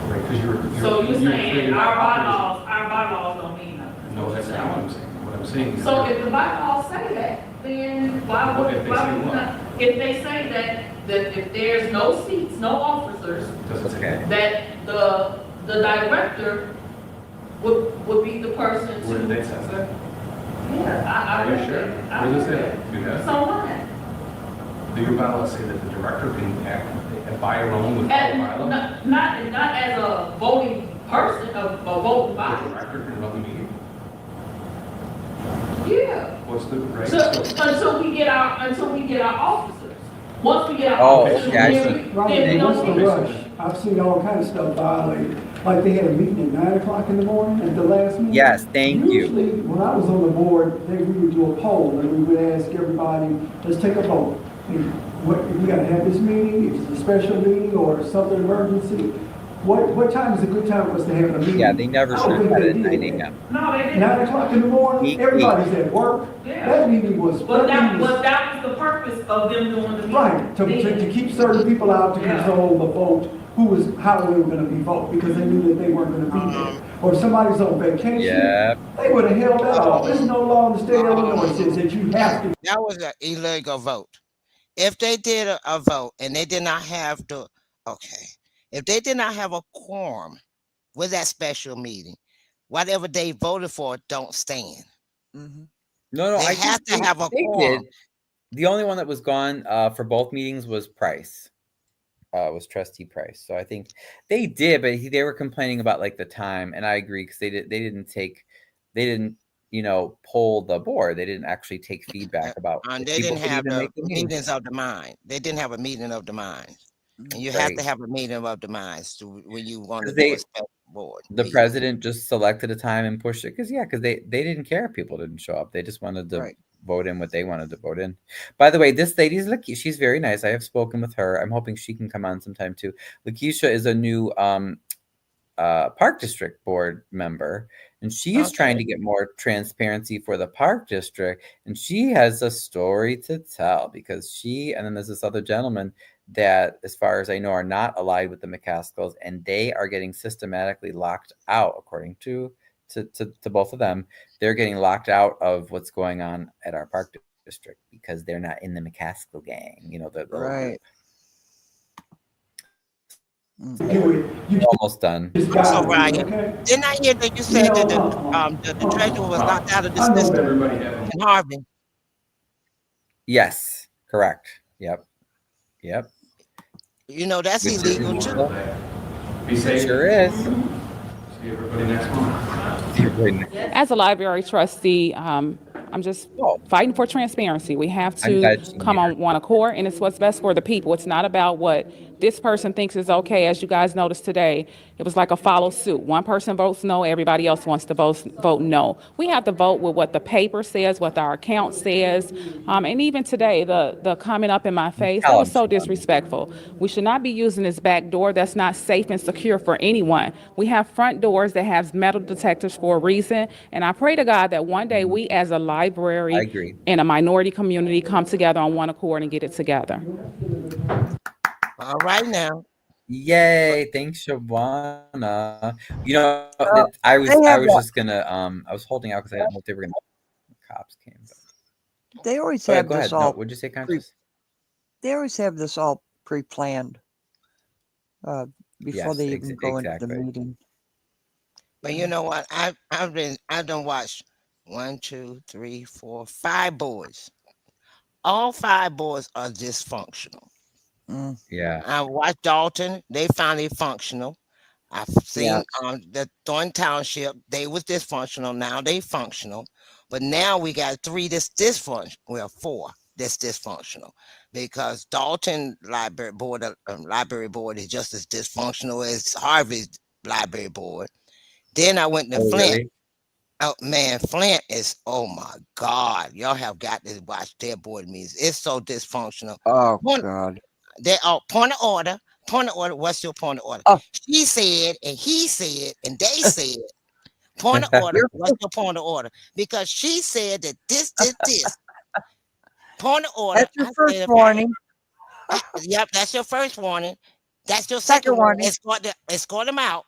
Right, because you're saying our bylaws don't mean nothing. No, that's not what I'm saying. What I'm saying is. So if the bylaws say that, then why would we not? If they say that if there's no seats, no officers, that the director would be the person to. Where did they say that? Yeah, Are you sure? Where does it say? So what? Do your bylaws say that the director can act by her own with no bylaw? Not as a voting person, a voting body. The director can run the meeting? Yeah. What's the right? Until we get our officers. Once we get our officers, Right, what's the rush? I've seen all kinds of stuff violated. Like they had a meeting at 9 o'clock in the morning at the last meeting. Yes, thank you. Usually, when I was on the board, we would do a poll and we would ask everybody, let's take a vote. We got to have this meeting, if it's a special meeting or something emergency. What time is a good time for us to have a meeting? Yeah, they never should have had it at 9 a.m. No, they didn't. 9 o'clock in the morning, everybody's at work. Yeah. That meeting was. But that was the purpose of them doing the meeting. Right, to keep certain people out to control the vote, how they were gonna be voting, because they knew that they weren't gonna be there. Or if somebody's on vacation, they would have held that off. There's no law in the state of Illinois says that you have to. That was an illegal vote. If they did a vote and they did not have if they did not have a quorum with that special meeting, whatever they voted for don't stand. No, they have to have a quorum. The only one that was gone for both meetings was Price. Was Trustee Price. So I think they did, but they were complaining about like the time, and I agree because they didn't poll the board. They didn't actually take feedback about. And they didn't have the meetings of the mind. They didn't have a meeting of the mind. And you have to have a meeting of the minds when you want to do a special board. The president just selected a time and pushed it because they didn't care if people didn't show up. They just wanted to vote in what they wanted to vote in. By the way, this lady's Lakeisha. She's very nice. I have spoken with her. I'm hoping she can come on sometime too. Lakeisha is a new Park District board member, and she is trying to get more transparency for the Park District. And she has a story to tell because and then there's this other gentleman that, as far as I know, are not allied with the McCaskills, and they are getting systematically locked out, according to both of them. They're getting locked out of what's going on at our Park District because they're not in the McCaskill gang. Right. You're almost done. So, Ryan, didn't I hear that you said that the treasurer was locked out of the system in Harvey? Yes, correct. Yep. That's illegal too. Be safe. Sure is. See everybody next month. As a library trustee, I'm just fighting for transparency. We have to come on one accord, and it's what's best for the people. It's not about what this person thinks is okay. As you guys noticed today, it was like a follow suit. One person votes no, everybody else wants to vote no. We have to vote with what the paper says, what our account says. And even today, the comment up in my face, that was so disrespectful. We should not be using this back door. That's not safe and secure for anyone. We have front doors that have metal detectors for a reason. And I pray to God that one day we as a library and a minority community come together on one accord and get it together. All right now. Yay! Thanks, Shavana. I was just gonna I was holding out because I didn't know if they were gonna. Cops came. But... They always have go this ahead. all. No, what'd you say, Conscious? They always have this all pre-planned before they even go into the meeting. But you know what? I've done watched 1, 2, 3, 4, 5 boards. All 5 boards are dysfunctional. Yeah. I watched Dalton. They finally functional. I've seen the Thornton Township. They was dysfunctional. Now they functional. But now we got 3 that's dysfunctional. Well, 4 that's dysfunctional. Because Dalton Library Board is just as dysfunctional as Harvey's Library Board. Then I went to Oh, Flint. really? Oh man, Flint is, oh my God. Y'all have got to watch their board meetings. It's so dysfunctional. Oh Point, God. they are point of order. Point of order. What's your point of order? Oh, She said, and he said, and they said. Point of order. you're What's your point of order? Because she said that this. Point of order. that's your I first said, warning. yep, that's your first warning. That's your Second second warning. warning. Escort them out.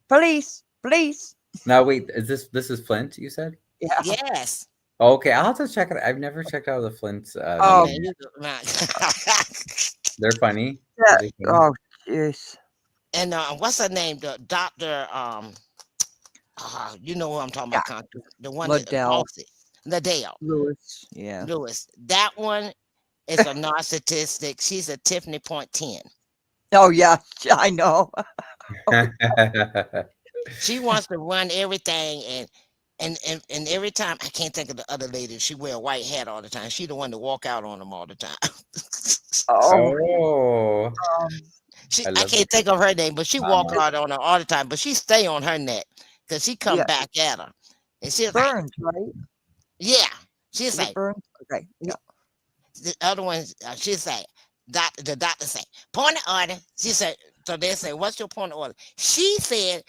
Police, police. Now wait, is this is Flint, you said? Yeah. Yes. Okay, I'll have to check it. I've never checked out the Flint Oh Oh, man, meeting. man. They're funny. Are yeah. they funny? Oh, jeez. And what's her name? The doctor. You know who I'm talking Yeah. about? The one that Liddell. bossy. Liddell Lewis. Yeah. Lewis. That one is a narcissistic. She's a Tiffany Point 10. Oh yeah, I know. She wants to run everything, and every time I can't think of the other lady. She wear a white hat all the time. She the one to walk out on them all the time. Oh, Oh, I I love the can't think of her name, but she walk drama. out on her all the time. But she stay on her neck because she come yeah. back at her, and she's like, Burns, right? yeah. She's Is it like, Burns? Okay. Yeah. the other ones. She's say, the doctor say, point of order. She said, so they say, what's your point of order? She said,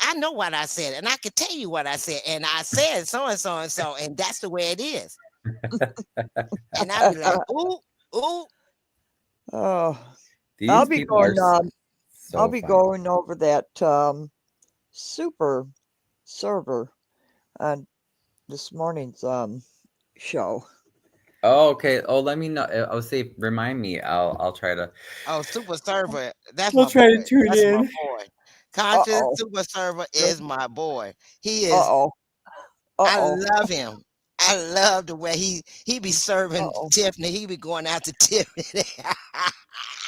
I know what I said, and I can tell you what I said, and I said so and so and so, and that's the way it is. And I be like, ooh, ooh. Oh, I'll These be people are going. I'll so be funny. going over that super server on this morning's show. Oh, okay. Oh, let me know. I'll say, remind me. I'll try to. Oh, super server. That's I'll my try boy. to tune That's my in. boy. Uh Conscious oh. super server is my boy. He Uh is. oh. Uh I oh. love him. I love the way he be Uh serving oh. Tiffany. He be going after Tiffany.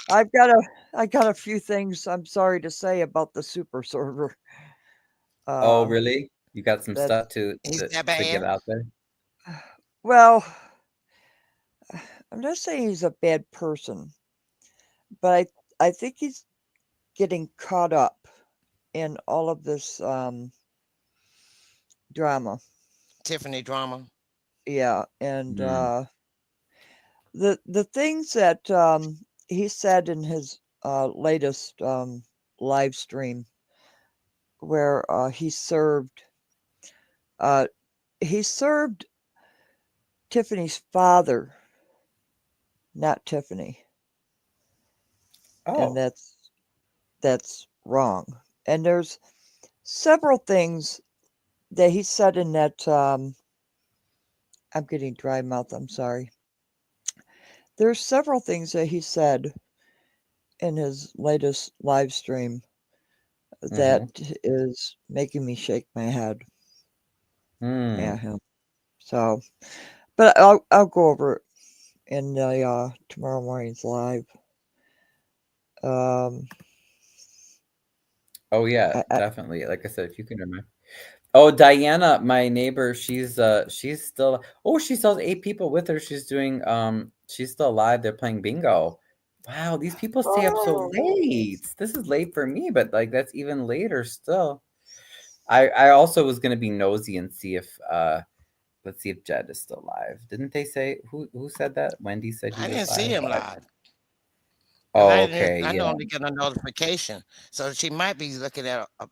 I got a few things I'm sorry to say about the super server. Oh, Uh, really? You got some that's stuff He's that to get bad. out there? well, I'm not saying he's a bad person, but I think he's getting caught up in all of this drama. Tiffany drama. Yeah, and Mm. the things that he said in his latest live stream, where uh, he served Tiffany's father, not Tiffany, and Oh. that's wrong. And there's several things that he said in that. I'm getting dry mouth. I'm sorry. There's several things that he said in his latest live stream that Mm-hmm. is making me shake my head at Hmm. him. So, but I'll go over it in the tomorrow morning's live. Um, Oh yeah, I definitely. Like I said, if you can remember. Oh, Diana, my neighbor, she's still. Oh, she still has 8 people with her. She's still alive. They're playing bingo. Wow, these people stay up so oh, late. This is late for me, but like that's even later still. I also was gonna be nosy and see if let's see if Jed is still alive. Didn't they say who said that? Wendy said he I was didn't see live. him live. Cause Oh, okay, I yeah. normally get a notification, so she might be looking at a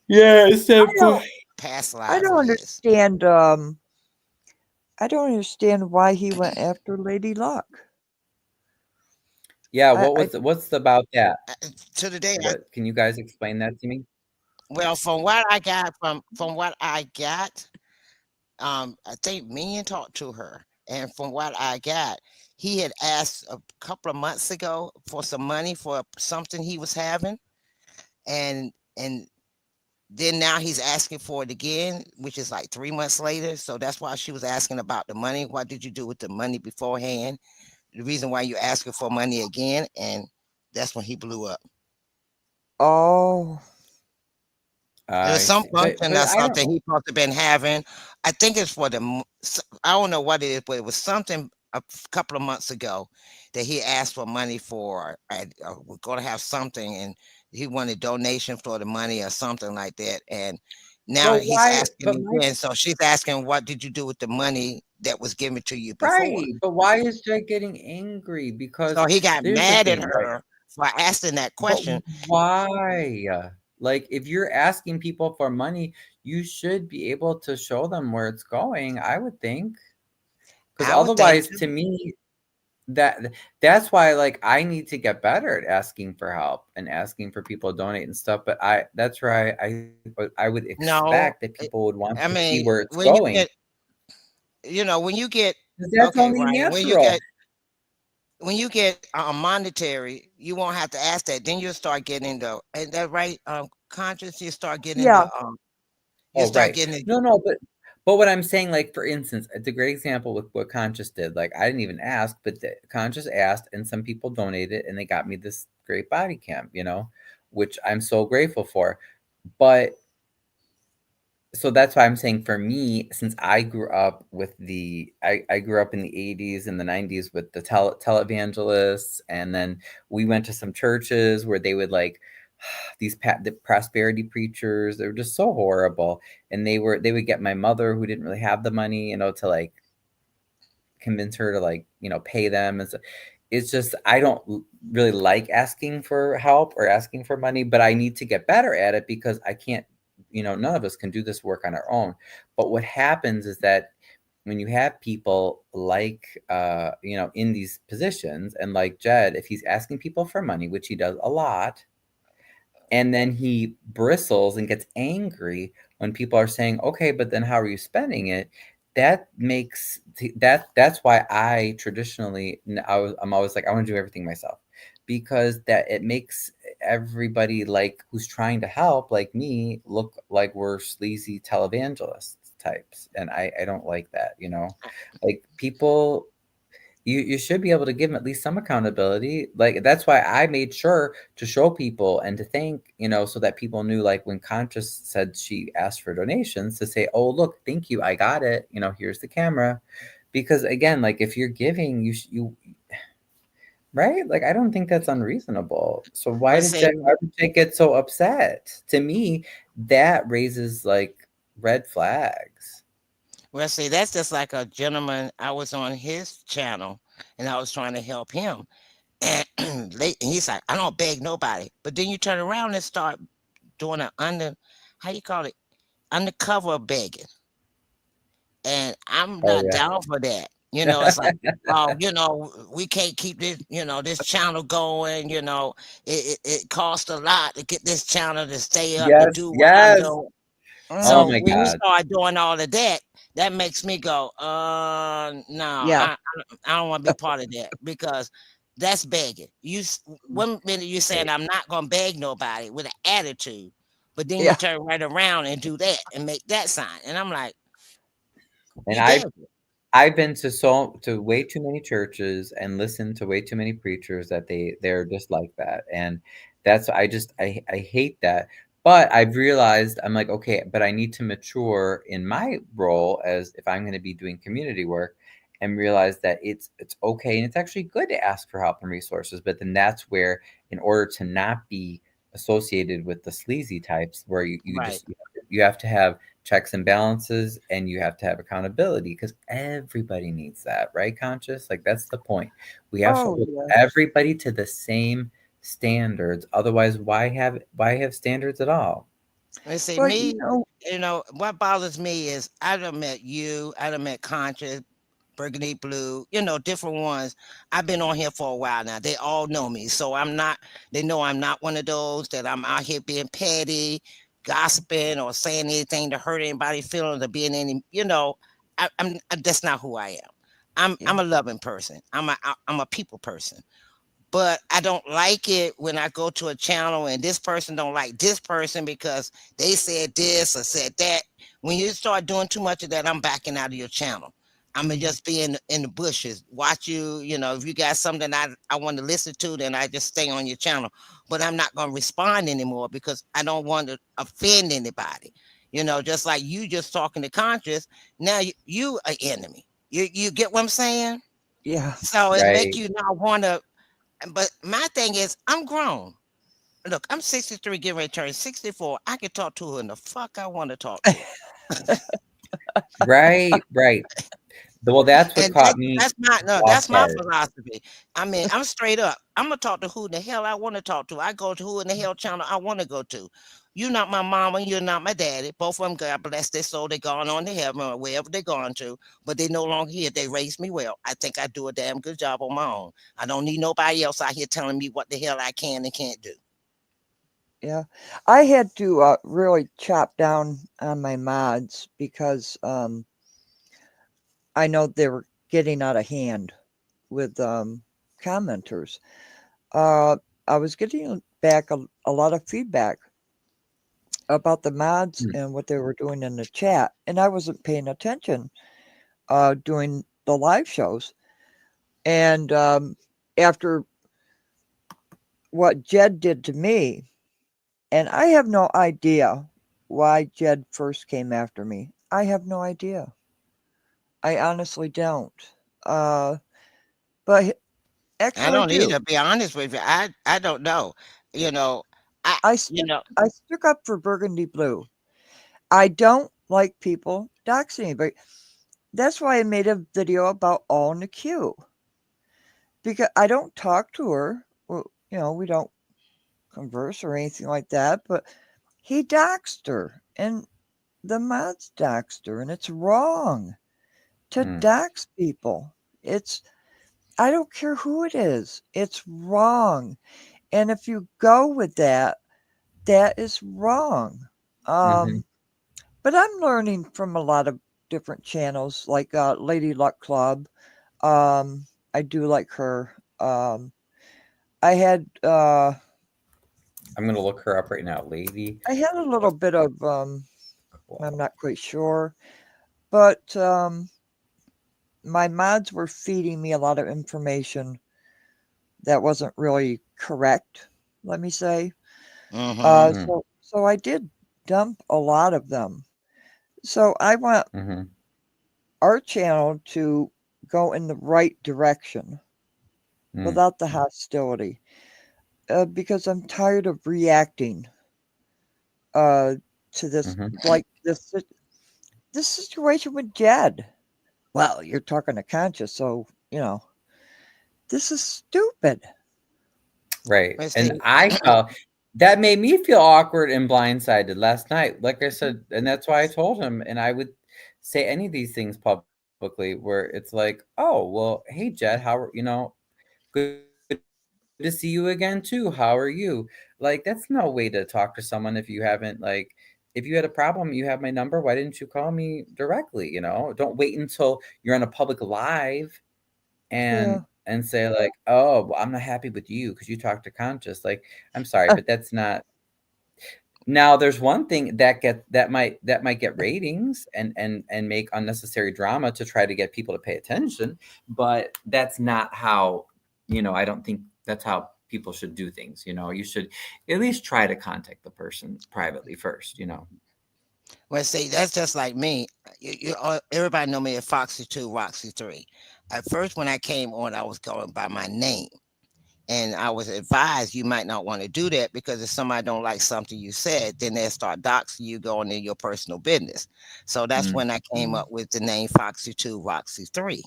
Yeah, instead I don't past I lives don't of his. understand. I don't understand why he went after Lady Luck. Yeah, I what's about that? To the day, What can you guys explain that to me? well, from what I got, from what I got, I think Minion talked to her, and from what I got, he had asked a couple of months ago for some money for something he was having, and then now he's asking for it again, which is like 3 months later. So that's why she was asking about the money. What did you do with the money beforehand? The reason why you're asking for money again, and that's when he blew up. oh It was I some see, function but or I don't. something he supposed to been having. I think it's for I don't know what it is, but it was something a couple of months ago that he asked for money for. And we're going to have something, and he wanted donation for the money or something like that. And now But he's why? asking But my again. So she's asking, what did you do with the money that was given to you before? right. But why is Jay getting angry? Because So he got here's the mad at thing, right? her for asking that But question. why? Like, if you're asking people for money, you should be able to show them where it's going, I would think. Because I would think otherwise, too. to me, that's why, like, I need to get better at asking for help and asking for people to donate and stuff. But that's where I would No, expect that people would want I to see mean, where it's when you going. get, when you get, 'Cause that's okay, only right, natural. when you get monetary, you won't have to ask that. Then you'll start getting the, and that right, conscious. You start getting Yeah. the, you Oh, start right. getting the, No, but what I'm saying, like, for instance, it's a great example with what Conscious did. Like, I didn't even ask, but Conscious asked, and some people donated, and they got me this great body cam, which I'm so grateful for. But so that's why I'm saying, for me, since I grew up with I grew up in the 80s and the 90s with the televangelists, and then we went to some churches where they would, like, the prosperity preachers. They were just so horrible, and they would get my mother, who didn't really have the money, to, like, convince her to, like, pay them. And so it's just, I don't really like asking for help or asking for money, but I need to get better at it, because I can't, none of us can do this work on our own. But what happens is that when you have people like, in these positions, and like Jed, if he's asking people for money, which he does a lot, and then he bristles and gets angry when people are saying, okay, but then how are you spending it? That's why I traditionally, I'm always like, I want to do everything myself, because that it makes everybody, like, who's trying to help, like me, look like we're sleazy televangelists types. And I don't like that, like, people, you should be able to give them at least some accountability. Like, that's why I made sure to show people and to thank, so that people knew, like, when Conscious said she asked for donations, to say, oh, look, thank you, I got it, here's the camera. Because again, like, if you're giving, you right, like, I don't think that's unreasonable. So why let's did say, Jay get so upset? To me, that raises, like, red flags. that's just like a gentleman. I was on his channel, and I was trying to help him. And he's like, I don't beg nobody. But then you turn around and start doing how you call it, undercover begging. And I'm Oh, not yeah. down for that. It's like, oh, we can't keep this, this channel going. It costs a lot to get this channel to stay up to Yes, do what I'm yes. doing. Oh So my when you God. start doing all of that, that makes me go, no, Yeah. I don't want to be part of that, because that's begging. One minute you're saying Right. I'm not gonna beg nobody with an attitude, but then you Yeah. turn right around and do that and make that sign, and I'm like, And you begging. I've been to way too many churches and listened to way too many preachers that they're just like that. And that's, I hate that. But I've realized, I'm like, okay, but I need to mature in my role, as if I'm going to be doing community work, and realize that it's okay, and it's actually good to ask for help and resources. But then that's where, in order to not be associated with the sleazy types, where Right. you have to have checks and balances, and you have to have accountability, because everybody needs that, right? Conscious, like, that's the point. We have to Oh, hold yes. everybody to the same standards. Otherwise, why have standards at all? Let's see, But me, what bothers me is I done met you, I done met Conscious, Burgundy Blue, different ones. I've been on here for a while now. They all know me. So they know I'm not one of those that I'm out here being petty, gossiping, or saying anything to hurt anybody's feelings, or being that's not who I am. I'm a loving person. I'm a people person. But I don't like it when I go to a channel and this person don't like this person because they said this or said that. When you start doing too much of that, I'm backing out of your channel. I'm gonna just be in the bushes, watch you. If you got something I want to listen to, then I just stay on your channel. But I'm not gonna respond anymore, because I don't want to offend anybody. Just like you just talking to Conscious, now you an enemy. You get what I'm saying? Yeah. So it make Right. you not want to. But my thing is, I'm grown. Look, I'm 63, getting ready to turn 64. I can talk to who in the fuck I want to talk to. Right, right. Well, that's what And caught me off that's my guard. philosophy. I mean, I'm straight up. I'm gonna talk to who the hell I want to talk to. I go to who in the hell channel I want to go to. You're not my mama, you're not my daddy. Both of them, God bless their soul, they gone on to heaven or wherever they gone to, but they no longer here. They raised me well. I think I do a damn good job on my own. I don't need nobody else out here telling me what the hell I can and can't do. Yeah, I had to really chop down on my mods because I know they were getting out of hand with commenters. I was getting back a lot of feedback about the mods Mm. and what they were doing in the chat, and I wasn't paying attention doing the live shows. And after what Jed did to me, and I have no idea why Jed first came after me. I have no idea. I honestly don't. Uh, but I actually, I don't do. either, be honest with you. I don't know. You know, I I you stuck, know, I stuck up for Burgundy Blue. I don't like people doxing anybody. That's why I made a video about All in the Queue because I don't talk to her. Well, we don't converse or anything like that. But he doxed her, and the mods doxed her, and it's wrong to Mm. dox people. It's I don't care who it is. It's wrong. And if you go with that, that is wrong. Mhm. But I'm learning from a lot of different channels, like Lady Luck Club. I do like her. I had I'm gonna look her up right now, Lady. I had a little bit of I'm not quite sure, but my mods were feeding me a lot of information that wasn't really correct. Let me say. mm-hmm. Mm. So I did dump a lot of them. So I want Mhm. our channel to go in the right direction Mm. without the hostility, because I'm tired of reacting uh, to this, Mhm. like this situation with Jed. Well, you're talking to Conscious, so this is stupid. Right. Let's And see. I felt that made me feel awkward and blindsided last night. Like I said, and that's why I told him, and I would say any of these things publicly where it's like, oh, well, hey, Jed, how are good to see you again too. How are you? Like, that's no way to talk to someone if you haven't if you had a problem, you have my number. Why didn't you call me directly? Don't wait until you're on a public live Yeah. and say like, "Oh, well, I'm not happy with you because you talked to Conscious." Like, I'm sorry, but that's not. Now, there's one thing that might get ratings and make unnecessary drama to try to get people to pay attention, but that's not how. I don't think that's how people should do things. You should at least try to contact the person privately first. Well, see, that's just like me. Everybody know me as Foxy 2, Roxy 3. At first, when I came on, I was going by my name. And I was advised you might not want to do that because if somebody don't like something you said, then they'll start doxing you going in your personal business. So that's when I came up with the name Foxy 2, Roxy 3.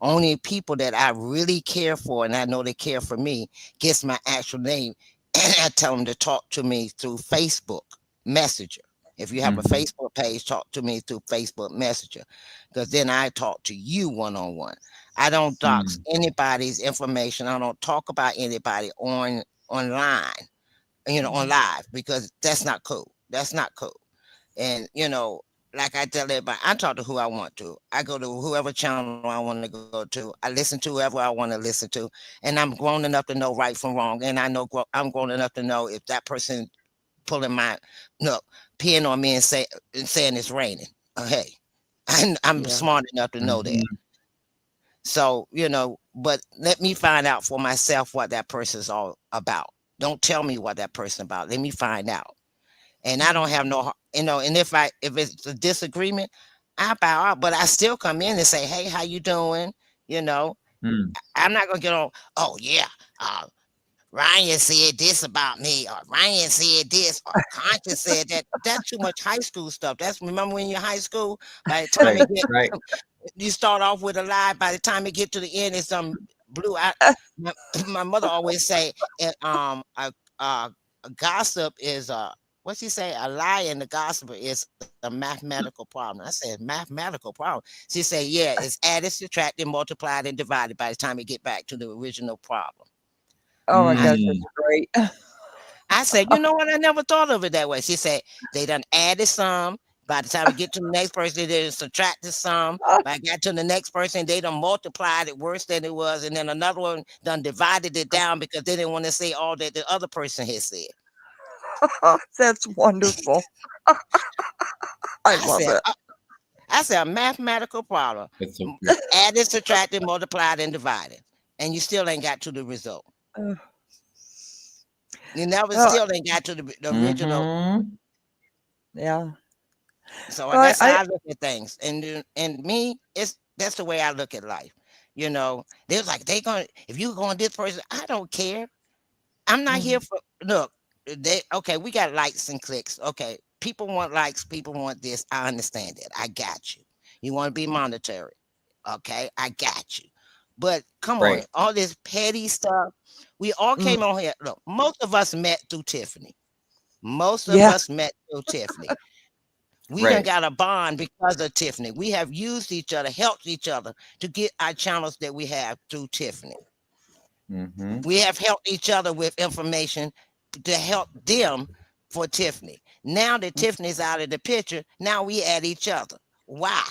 Only people that I really care for and I know they care for me gets my actual name, and I tell them to talk to me through Facebook Messenger. If you have a Mhm. Facebook page, talk to me through Facebook Messenger, because then I talk to you one on one. I don't dox Mm. anybody's information. I don't talk about anybody online, on live, because that's not cool. That's not cool. And like I tell everybody, I talk to who I want to. I go to whoever channel I want to go to. I listen to whoever I want to listen to. And I'm grown enough to know right from wrong. And I know I'm grown enough to know if that person pulling my no peeing on me and saying it's raining. Hey, I'm Yeah. smart enough to know that. Mhm. So, but let me find out for myself what that person's all about. Don't tell me what that person about. Let me find out. And I don't have no, and if it's a disagreement, I bow out, but I still come in and say, hey, how you doing? You know, Mm. I'm not gonna get on, oh yeah, uh, Ryan said this about me, or Ryan said this, or Conscious said that. That's too much high school stuff. That's remember when you're high school, by the time Right, it get right. you start off with a lie, by the time it get to the end, it's some blue out. My, my mother always say, a gossip is a what's he say? A lie and the gossip is a mathematical problem. I said mathematical problem. She said, yeah, it's added, subtracted, multiplied, and divided by the time it get back to the original problem. Oh my gosh, Mm. that's great. I said, you know what? I never thought of it that way. She said, they done added some. By the time we get to the next person, they done subtracted some. By I got to the next person, they done multiplied it worse than it was. And then another one done divided it down because they didn't want to say all that the other person had said. That's wonderful. I love it. I said, a mathematical problem. That's so cute. Added, subtracted, multiplied, and divided. And you still ain't got to the result. Ugh. You never Well, still ain't got to the original. Mhm. yeah. So Well, that's how I look at things. And me, that's the way I look at life. You know, they're like, if you go on this person, I don't care. I'm not here for look, we got likes and clicks. Okay. People want likes, people want this. I understand it. I got you. You want to be monetary. Okay, I got you. But come on, Right. all this petty stuff. We all came on here. Look, most of us met through Tiffany. Most of Yeah. us met through Tiffany. We done Right. got a bond because of Tiffany. We have used each other, helped each other to get our channels that we have through Tiffany. Mhm. We have helped each other with information to help them for Tiffany. Now that Tiffany's out of the picture, now we add each other. Why?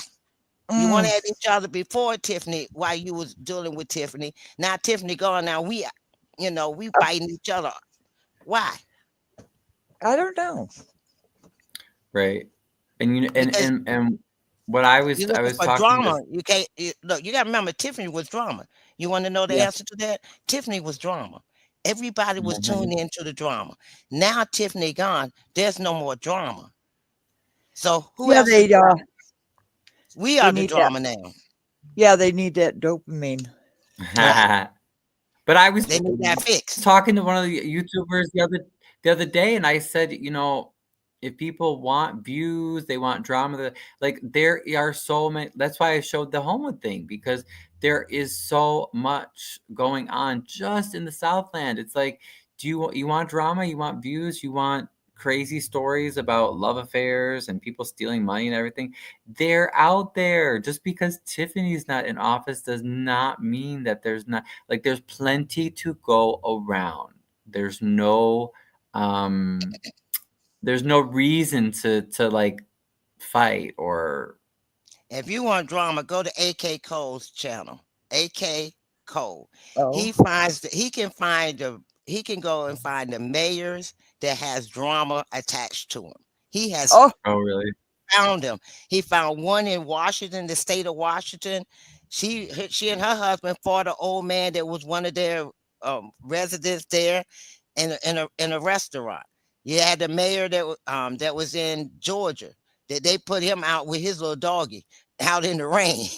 You want to add each other before Tiffany, while you was dealing with Tiffany. Now Tiffany gone. Now we biting each other. Why? I don't know. Right. And Because and what I you're I looking was for talking drama. to You can't look. You got to remember, Tiffany was drama. You want to know the Yeah. answer to that? Tiffany was drama. Everybody was Mhm. tuned into the drama. Now Tiffany gone. There's no more drama. So who Yeah, else is drama? We they are the need that. drama now. Yeah, they need that dopamine. Right. But I was They need that fix. talking to one of the YouTubers the other day, and I said, you know, if people want views, they want drama. Like there are so many. That's why I showed the Homewood thing, because there is so much going on just in the Southland. It's like, you want drama? You want views? You want crazy stories about love affairs and people stealing money and everything? They're out there. Just because Tiffany's not in office does not mean that there's not, like, there's plenty to go around. There's no um there's no reason to like fight or If you want drama, go to AK Cole's channel. AK Cole. Oh. He can go and find the mayors that has drama attached to him. He has Oh. Oh, really? found them. He found one in Washington, the state of Washington. She and her husband fought an old man that was one of their residents there in a restaurant. You had the mayor that was in Georgia, that they put him out with his little doggy out in the rain.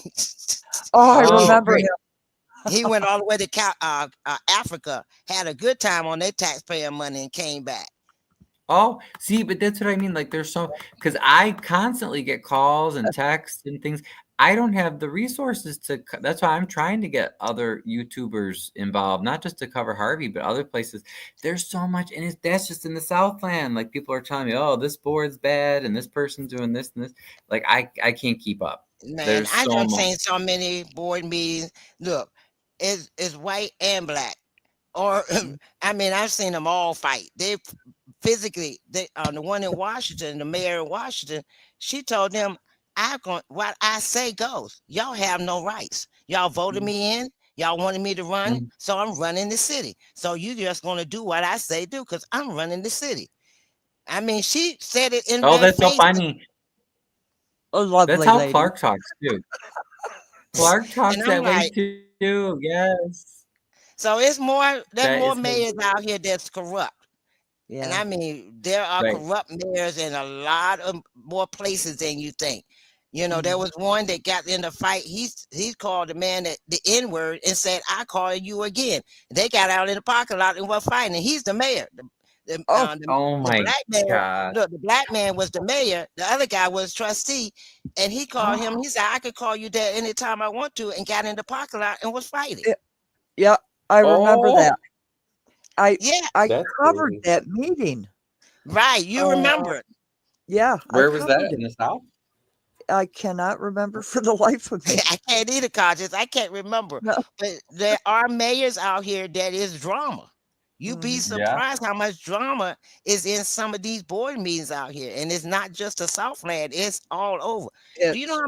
Oh, I Oh, remember okay. him. He went all the way to Africa, had a good time on their taxpayer money, and came back. Oh, see, but that's what I mean. Like, there's so, because I constantly get calls and texts and things. I don't have the resources that's why I'm trying to get other YouTubers involved, not just to cover Harvey, but other places. There's so much, and that's just in the Southland. Like, people are telling me, oh, this board's bad, and this person's doing this and this. Like, I can't keep up. Man, There's I so done much. seen so many board meetings. Look, it's white and black. Or I mean, I've seen them all fight. They physically, the one in Washington, the mayor in Washington, she told them, what I say goes. Y'all have no rights. Y'all voted me in. Y'all wanted me to run, Mm. so I'm running the city. So you just gonna do what I say do, because I'm running the city. I mean, she said it in Oh, their that's so face. funny. A That's lovely how lady. Clark talks too. Clark And talks I'm that way like, too. Yes. so there's That more is mayors out here that's corrupt. And Yeah. I mean, there are right. corrupt mayors in a lot of more places than you think. You know, there was one that got in a fight. He called the man the N word and said, "I call you again." They got out in the parking lot and were fighting. And he's the mayor. Oh The my black man, God. look, the black man was the mayor. The other guy was trustee, and he called him. He said, "I could call you that anytime I want to," and got in the parking lot and was fighting. Yeah, I remember Oh, that. I Yeah, that's covered crazy. that meeting. right. You remember it. Yeah, I Where was covered that? it. In the South? I cannot remember for the life of me. I can't either, conscious. I can't remember. No. But there are mayors out here that is drama. You'd be Yeah. surprised how much drama is in some of these board meetings out here. And it's not just the Southland, it's all over. Do you know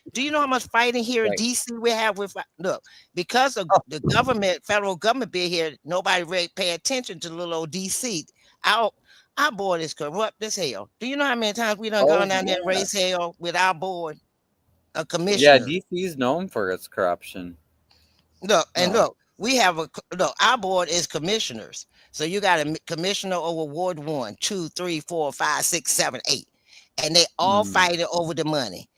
It's how much fighting here in Right. DC we have with look, because of the government, federal government being here, nobody really pay attention to little old DC. Our our board is corrupt as hell. Do you know how many times we done Oh, gone down there and yeah. raised hell with our board of Yeah, commissioners? DC is known for its corruption. Look, and no. look, we have look, our board is commissioners. So you got a commissioner over Ward 1, 2, 3, 4, 5, 6, 7, 8. And they all Mm. fighting over the money.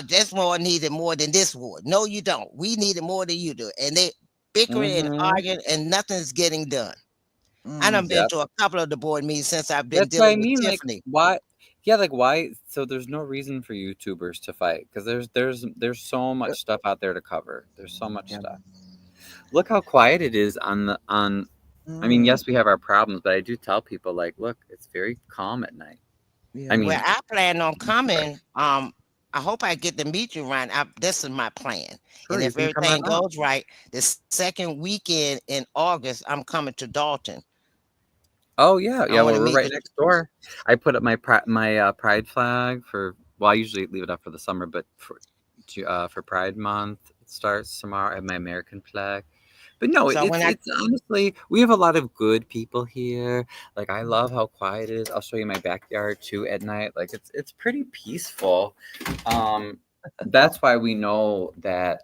This ward needed more than this ward. No, you don't. We needed more than you do. And they bickering and Mhm. arguing and nothing's getting done. I done been Yep. to a couple of the board meetings since I've been That's what I dealing with mean. Like, Tiffany. why? Yeah, like why? So there's no reason for YouTubers to fight because there's so much stuff out there to cover. There's so much stuff. Look how quiet it is on the on. I mean, yes, we have our problems, but I do tell people like, look, it's very calm at night. I Well, mean, I plan on coming. I hope I get to meet you, Ryan. This is my plan. sure, And you if can come on everything out. goes right, the second weekend in August, I'm coming to Dalton. Oh yeah, I yeah. want Well, to we're meet right the next door. I put up my pride flag for. Well, I usually leave it up for the summer, but for Pride Month, it starts tomorrow. I have my American flag. But no, so when I it's honestly we have a lot of good people here. Like I love how quiet it is. I'll show you my backyard too at night. Like it's pretty peaceful. That's why we know that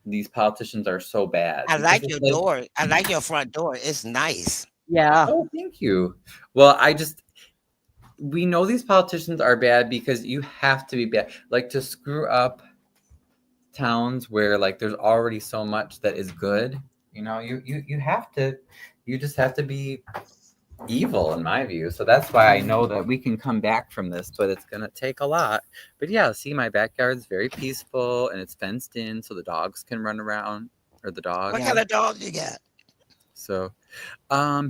these politicians are so bad I because like it's your like, door. I like your front door. It's nice. Yeah. oh, thank you. Well, we know these politicians are bad because you have to be bad. Like to screw up towns where like there's already so much that is good, you just have to be evil in my view. So that's why I know that we can come back from this, but it's gonna take a lot. But yeah, see, my backyard's very peaceful and it's fenced in so the dogs can run around, or the dog. What kind of dog you got? So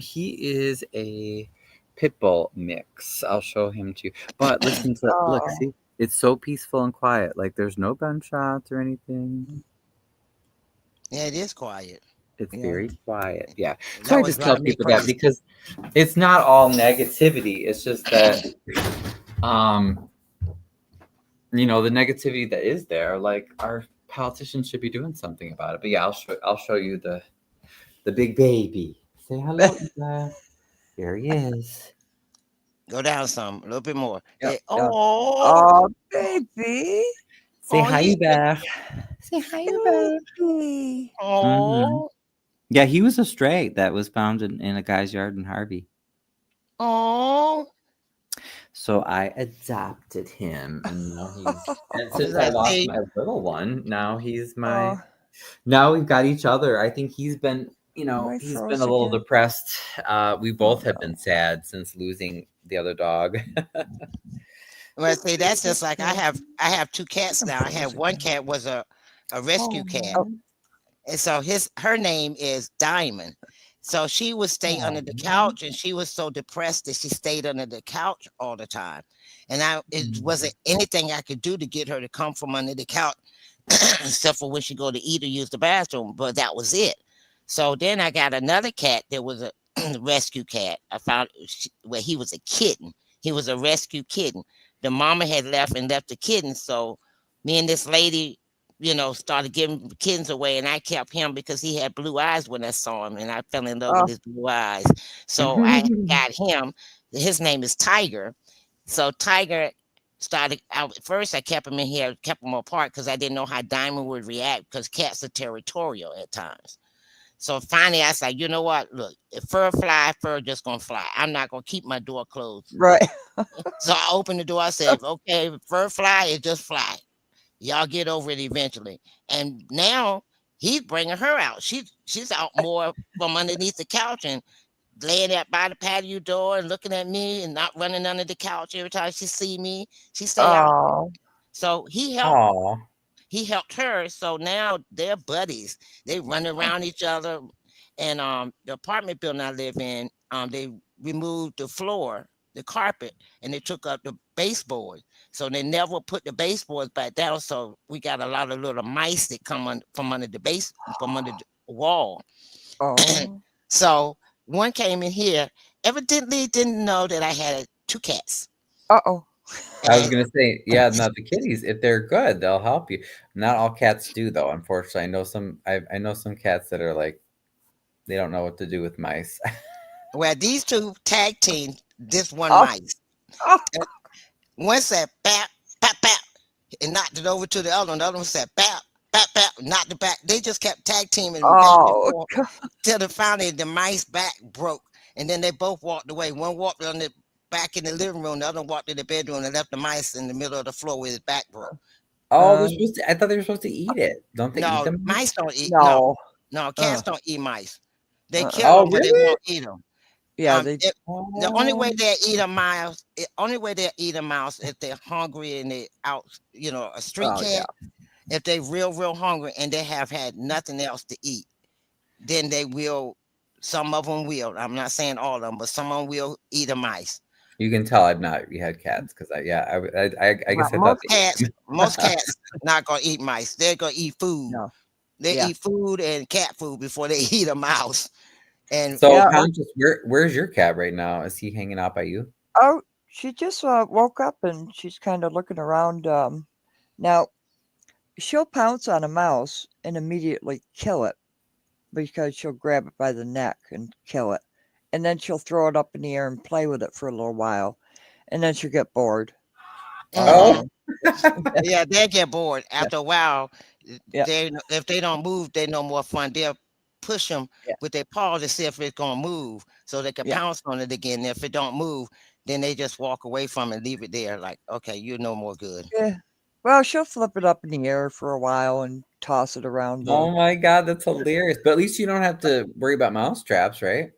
he is a pit bull mix. I'll show him to you. But listen to look, see, it's so peaceful and quiet. Like there's no gunshots or anything. Yeah, it is quiet. It's very quiet. Yeah. That So I would just tell drive me people that crazy. because it's not all negativity. It's just that the negativity that is there, like our politicians should be doing something about it. But yeah, I'll show you the big baby. Say hello, Eva. Here he is. Go down some, a little bit more. Yep, Hey, yep. Oh, baby. Say Oh, hi, he's Eva. Say hi, Eva. Baby. Oh, Yeah, he was a stray that was found in a guy's yard in Harvey. oh. So I adopted him, and now and As since I I lost say, my little one, now he's my. Oh, Now we've got each other. I think he's been, my he's been froze a little again. depressed. We both have been sad since losing the other dog. well, see, that's just like I have two cats now. I have one cat was a rescue cat. And so her name is Diamond. So she would stay under the couch, and she was so depressed that she stayed under the couch all the time. And it wasn't anything I could do to get her to come from under the couch, except for when she go to eat or use the bathroom. But that was it. So then I got another cat that was a rescue cat. I found where he was a kitten. He was a rescue kitten. The mama had left the kitten. So me and this lady, started giving kittens away, and I kept him because he had blue eyes when I saw him, and I fell in love with his blue eyes. So I got him. His name is Tiger. So Tiger started out first. I kept him in here, kept him apart because I didn't know how Diamond would react because cats are territorial at times. So finally, I said, you know what? Look, if fur fly, fur just gonna fly. I'm not gonna keep my door closed. Right. So I opened the door. I said, okay, if fur fly, it just fly. Y'all get over it eventually. And now he's bringing her out. She's out more from underneath the couch and laying there by the patio door and looking at me and not running under the couch every time she see me. She stay out. Oh. So Aw. he helped her. So now they're buddies. They run around each other. And the apartment building I live in, they removed the floor, the carpet, and they took up the baseboard. So they never put the baseboards back down. So we got a lot of little mice that come from under the wall. Oh. So one came in here, evidently didn't know that I had 2 cats. Uh-oh. I was gonna say, yeah, no, the kitties, if they're good, they'll help you. Not all cats do, though. Unfortunately, I know some cats that are like, they don't know what to do with mice. Well, these 2 tag team this one Oh. mice. Oh. One said bap, bap, bap, and knocked it over to the other one. The other one said bap, bap, bap, knocked it back. They just kept tag teaming back and Oh. forth till finally the mice back broke. And then they both walked away. One walked on the back in the living room, the other one walked in the bedroom and left the mice in the middle of the floor with his back broke. Oh, they're supposed to, I thought they were supposed to eat it. Don't they eat No, them? mice don't eat. No. No, cats don't eat mice. They Uh-uh. kill Oh, them, but they really? won't eat them. Yeah, they. The only way they eat a mouse, only way they eat a mouse if they're hungry and they out, a street Oh, yeah. cat. If they real hungry and they have had nothing else to eat, then they will. Some of them will. I'm not saying all of them, but some of them will eat a mice. You can tell I've not had cats because I guess I thought Most cats not gonna eat mice. They're gonna eat food. No. They Yeah. eat food and cat food before they eat a mouse. And So, Yeah. Conscious, where's your cat right now? Is he hanging out by you? Oh, she just woke up and she's kind of looking around. Now, she'll pounce on a mouse and immediately kill it because she'll grab it by the neck and kill it. And then she'll throw it up in the air and play with it for a little while. And then she'll get bored. Oh. Yeah, they get bored after a while. Yeah. If they don't move, they're no more fun. They'll push them with their paws to see if it's gonna move, so they can pounce on it again. If it don't move, then they just walk away from it, and leave it there. Like, okay, you're no more good. Yeah. Well, she'll flip it up in the air for a while and toss it around. Oh my God, that's hilarious. But at least you don't have to worry about mouse traps, right?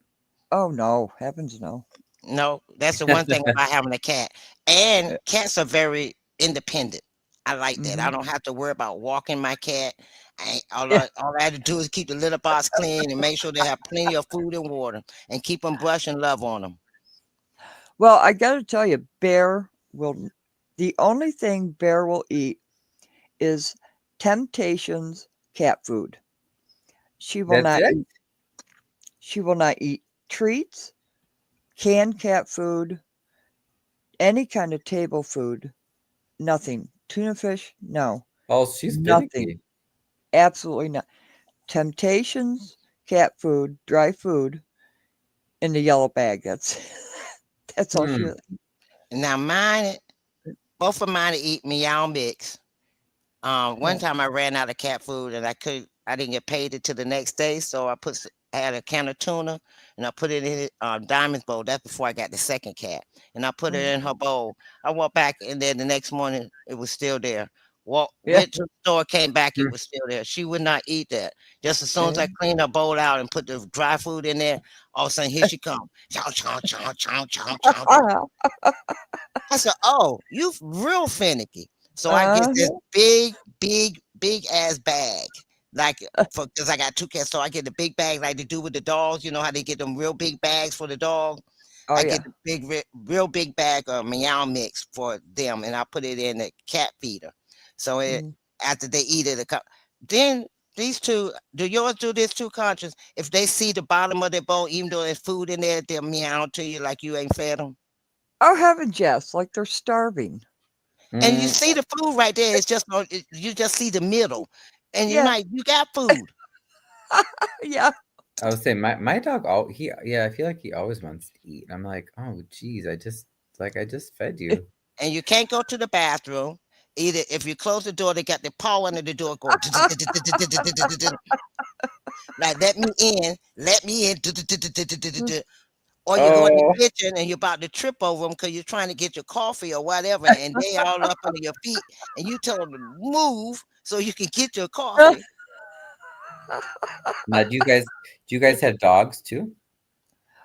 Oh no, heavens no. No, that's the one thing about having a cat. And cats are very independent. I like that. I don't have to worry about walking my cat. All I have to do is keep the litter box clean and make sure they have plenty of food and water and keep them brush and love on them. Well, I got to tell you, the only thing Bear will eat is Temptations cat food. She will She will not eat treats, canned cat food, any kind of table food, nothing. Tuna fish, no. Oh, she's nothing. finicky. Absolutely not. Temptations cat food, dry food, in the yellow bag. That's all she. Now both of mine eat meow mix. One time I ran out of cat food and I didn't get paid until the next day, so I had a can of tuna and I put it in Diamond's bowl. That's before I got the second cat, and I put it in her bowl. I went back and then the next morning it was still there. Went to the store, came back, it was still there. She would not eat that. Just as soon as I cleaned her bowl out and put the dry food in there, all of a sudden here she comes. Chow, chow, chow, chow, chow, chow. I said, "Oh, you real finicky." So I get this big ass bag, like because I got 2 cats. So I get the big bag like they do with the dogs. You know how they get them real big bags for the dog. I get the real big bag of meow mix for them, and I put it in the cat feeder. So after they eat it, then these 2, do yours do this too, Conscious? If they see the bottom of their bowl, even though there's food in there, they'll meow to you like you ain't fed them. Oh heavens, yes, like they're starving. And you see the food right there. It's just you just see the middle, and you're like, you got food. Yeah. I would say my dog. I feel like he always wants to eat. I'm like, oh geez, I just fed you. And you can't go to the bathroom. Either if you close the door, they got their paw under the door going. Like, let me in, let me in. Or you go in the Oh, kitchen and you're about to trip over them because you're trying to get your coffee or whatever, and they all up under your feet, and you tell them to move so you can get your coffee. now do you guys have dogs too?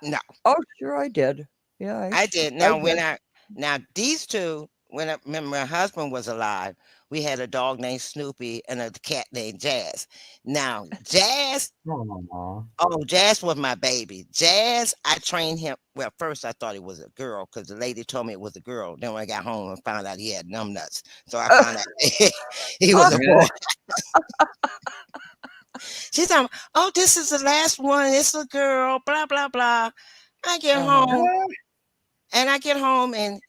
No, Oh, sure, I did. Yeah, I did. I Now did. now these two, when when my husband was alive, we had a dog named Snoopy and a cat named Jazz. Now Jazz, Aw. oh, Jazz was my baby. Jazz, I trained him. Well, first I thought it was a girl because the lady told me it was a girl. Then when I got home and found out he had numb nuts, so I found out he was a boy. She's like, "Oh, this is the last one. It's a girl." Blah blah blah. I get home and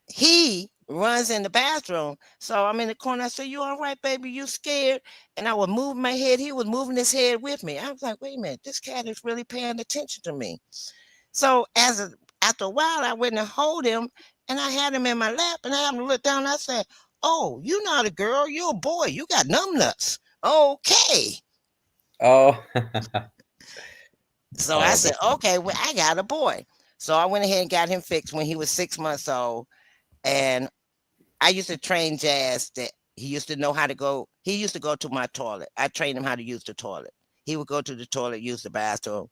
he runs in the bathroom. So I'm in the corner. I said, "You all right, baby? You scared?" And I was moving my head. He was moving his head with me. I was like, "Wait a minute, this cat is really paying attention to me." So after a while, I went and hold him, and I had him in my lap, and I happened to look down. And I said, "Oh, you're not a girl. You're a boy. You got numb nuts." Okay. Oh. So I Oh, said, "Okay, well, I got a boy." So I went ahead and got him fixed when he was 6 months old, and I used to train Jazz that he used to know how to go. He used to go to my toilet. I trained him how to use the toilet. He would go to the toilet, use the bathroom,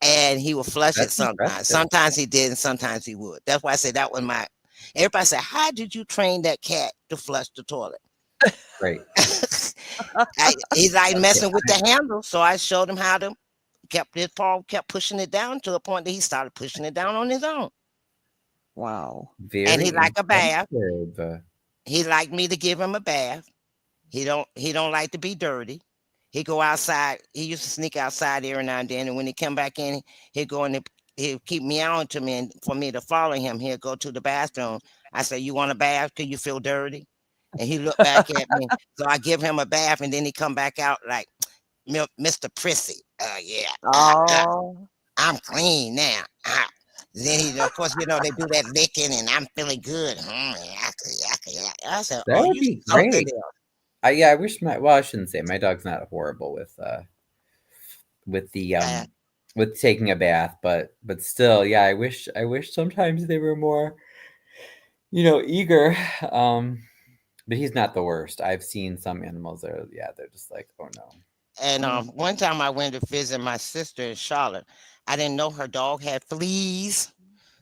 and he would flush it that's sometimes. impressive. Sometimes he did, and sometimes he would. That's why I said that was my. Everybody said, "How did you train that cat to flush the toilet?" Great. He liked Okay. messing with the handle, so I showed him how to. Kept his paw, kept pushing it down to the point that he started pushing it down on his own. Wow. And he Very liked a bath. impressive. He liked me to give him a bath. He don't like to be dirty. He go outside. He used to sneak outside every now and then, and when he come back in, he'd go in. He'll keep meowing to me, and for me to follow him, he'll go to the bathroom. I say, "You want a bath? Cause you feel dirty?" And he looked back at me. So I give him a bath, and then he come back out like, "Mr. Prissy, yeah, Oh. I'm clean now." Then he, of course, they do that licking, and I'm feeling good. Yucky, yucky, yucky. I said, That "Oh, would you be something great. else." Yeah, I wish I shouldn't say my dog's not horrible with the Uh, with taking a bath, but still, yeah, I wish sometimes they were more, eager. But he's not the worst. I've seen some animals that are, yeah, they're just like, oh no. And Mm. one time I went to visit my sister in Charlotte. I didn't know her dog had fleas.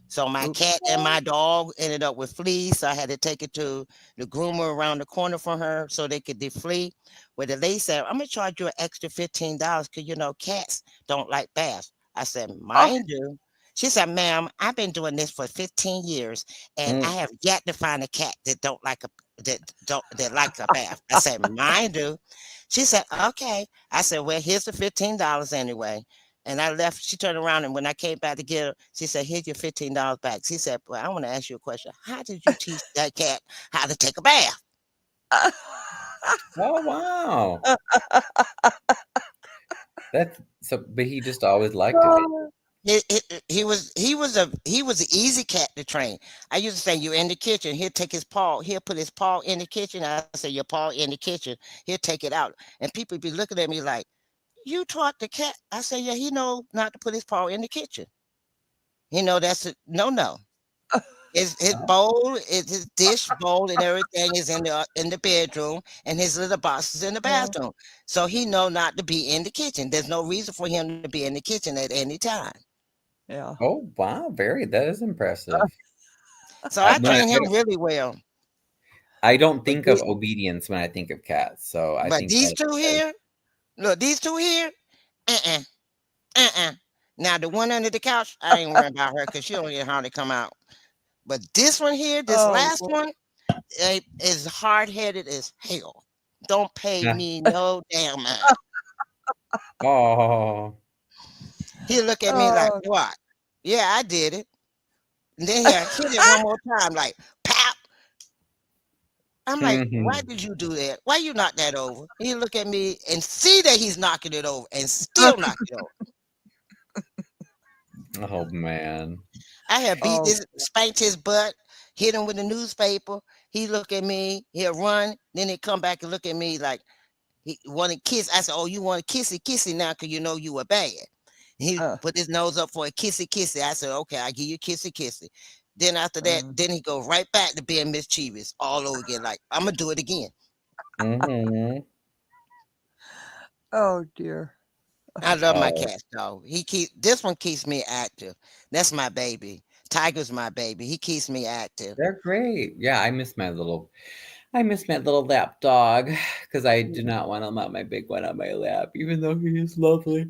So my Oops. cat and my dog ended up with fleas. So I had to take it to the groomer around the corner for her so they could deflea. Where the lady said, "I'm gonna charge you an extra $15 because cats don't like baths." I said, Oh. "Mine do." She said, "Ma'am, I've been doing this for 15 years and I Mm. have yet to find a cat that likes a bath." I said, "Mine do." She said, "Okay." I said, "Well, here's the $15 anyway." And I left. She turned around, and when I came back to get her, she said, "Here's your $15 back." She said, "Well, I want to ask you a question. How did you teach that cat how to take a bath?" Oh wow. That's so, but he just always liked it. He was an easy cat to train. I used to say, "You're in the kitchen." He'll take his paw. He'll put his paw in the kitchen. I say, "Your paw in the kitchen." He'll take it out, and people be looking at me like, "You taught the cat?" I say, "Yeah, he know not to put his paw in the kitchen. He know that's a no no." His bowl, his dish bowl, and everything is in the bedroom, and his little box is in the Yeah. bathroom. So he know not to be in the kitchen. There's no reason for him to be in the kitchen at any time. Yeah. Oh wow, that is impressive. So I When train him really well. I don't But think of the- obedience when I think of cats, so I but think these that two here, look, these two here, uh-uh, uh-uh. Now the one under the couch, I ain't worrying about her because she don't get hardly come out. But this one here, this Oh, last Lord. one, is hard headed as hell. Don't pay me no damn mind. Oh. He look at me like, Oh. "What?" "Yeah, I did it." And then he'll hit it one more time, like, pop. I'm like, "Why did you do that? Why you knock that over?" He look at me and see that he's knocking it over and still knock it over. Oh man. I have Oh. spanked his butt, hit him with a newspaper. He look at me, he'll run, then he come back and look at me like, He wanted kiss. I said, "Oh, you want a kissy now because you know you were bad." He put his nose up for a kissy. I said, "Okay, I give you kissy." Then after that, then he go right back to being mischievous all over again. Like, I'm gonna do it again. Mm-hmm. Oh dear. I love my Oh, cats though. This one keeps me active. That's my baby. Tiger's my baby. He keeps me active. they're great. Yeah, I miss my little lap dog because I do not want to let my big one on my lap, even though he is lovely.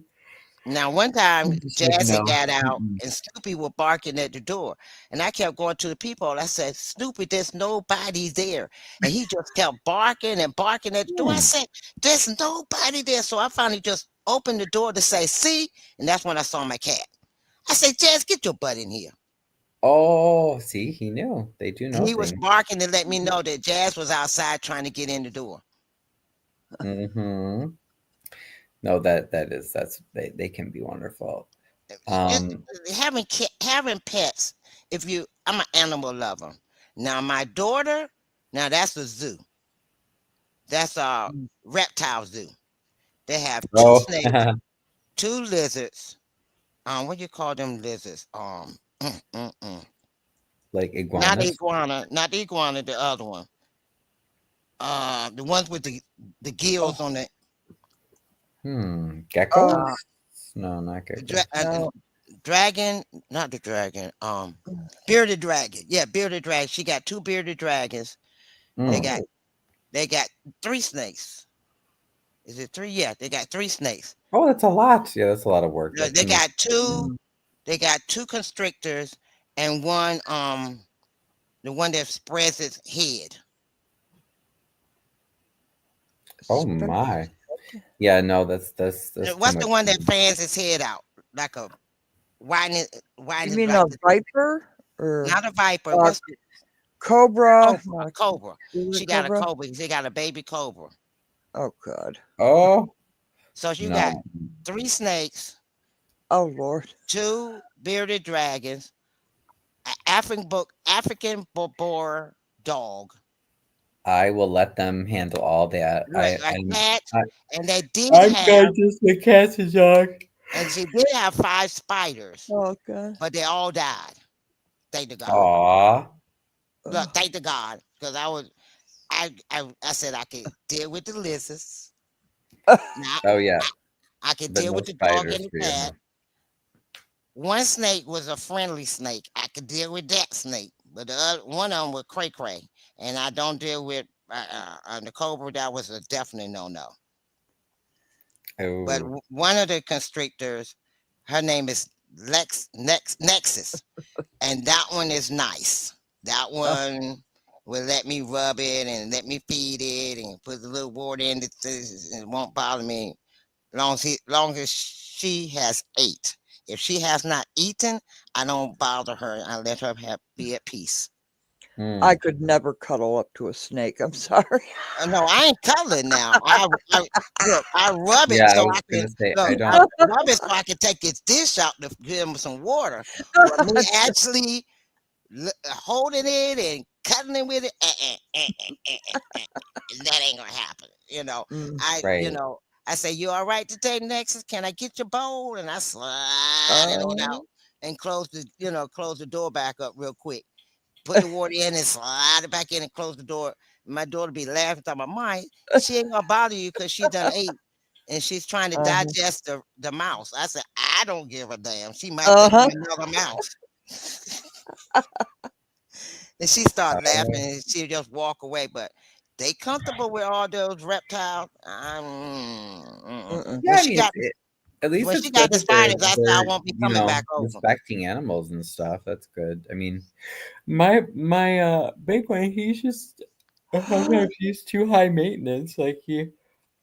Now, one time, I'm just like, Jazzy no. got out Mm-mm. and Snoopy was barking at the door. And I kept going to the people. I said, "Snoopy, there's nobody there." And he just kept barking and barking at the door. I Hmm. said, "There's nobody there." So I finally just opened the door to say, "See?" And that's when I saw my cat. I said, "Jazz, get your butt in here." Oh, see, he knew. They do know He was things. barking to let me know that Jazz was outside trying to get in the door. Mm-hmm. No, they can be wonderful. Just Um, having pets. I'm an animal lover. Now my daughter, now that's a zoo. That's a reptile zoo. They have two oh, snakes, two lizards. What do you call them lizards? like Not the iguanas. iguana, not the iguana, the other one. The ones with the gills on the Geckos? uh No, not the dra- geckos. uh, the No. dragon, not the dragon. Bearded dragon. Yeah, bearded dragon. She got two bearded dragons. They Mm. got they got three snakes. Is it three? Yeah, they got three snakes. Oh, that's a lot. Yeah, that's a lot of work. They That's they too much. got two. They got two constrictors and one the one that spreads its head. Oh my. Yeah, no, that's too What's the much. one that fans its head out like a widen You widens mean like a viper or not a viper? uh, What's the cobra? cobra? Not A a cobra. is She it got a cobra? cobra. She got a baby cobra. Oh God. Oh So you got no. three snakes, Oh Lord. two bearded dragons, an African boar dog, I will let them handle all that. right, a cat, I and they did I'm have gorgeous with cats and dogs. and she did have five spiders, Oh God. but they all died. Thank to God. Aw. Look, thank to God, because I said I could deal with the lizards. Now Oh yeah, I could but deal no with the dog spiders and for the you, cat. huh? One snake was a friendly snake. I could deal with that snake, but the other one of them was cray cray, and I don't deal with the cobra. That was a definitely no no. But Oh. one of the constrictors, her name is Nexus, and that one is nice. That one will let me rub it and let me feed it and put a little water in it. It won't bother me long as she has ate. If she has not eaten, I don't bother her. I let her be at peace. I could never cuddle up to a snake. I'm sorry. No, I ain't cuddling now. I look. I rub it Yeah, I so was I can gonna say I look. I don't. rub it so I can take its dish out to give him some water. But me actually holding it and cuddling with it, that ain't gonna happen. Right. I say, "You all right today, Nexus? Can I get your bowl?" And I slide it on out and close the door back up real quick. Put the water in and slide it back in and close the door. My daughter be laughing, talking about, "Mine, she ain't gonna bother you because she done ate and she's trying to digest the mouse." I said, "I don't give a damn. She might think I'm another mouse." And she started laughing Oh, and she just walk away. But they comfortable with all those reptiles. yeah, I mean, at least When it's she good got the that spiders, I said I they're won't be coming back over. respecting animals and stuff. That's good. I mean, my big one, he's just sometimes he's too high maintenance. Like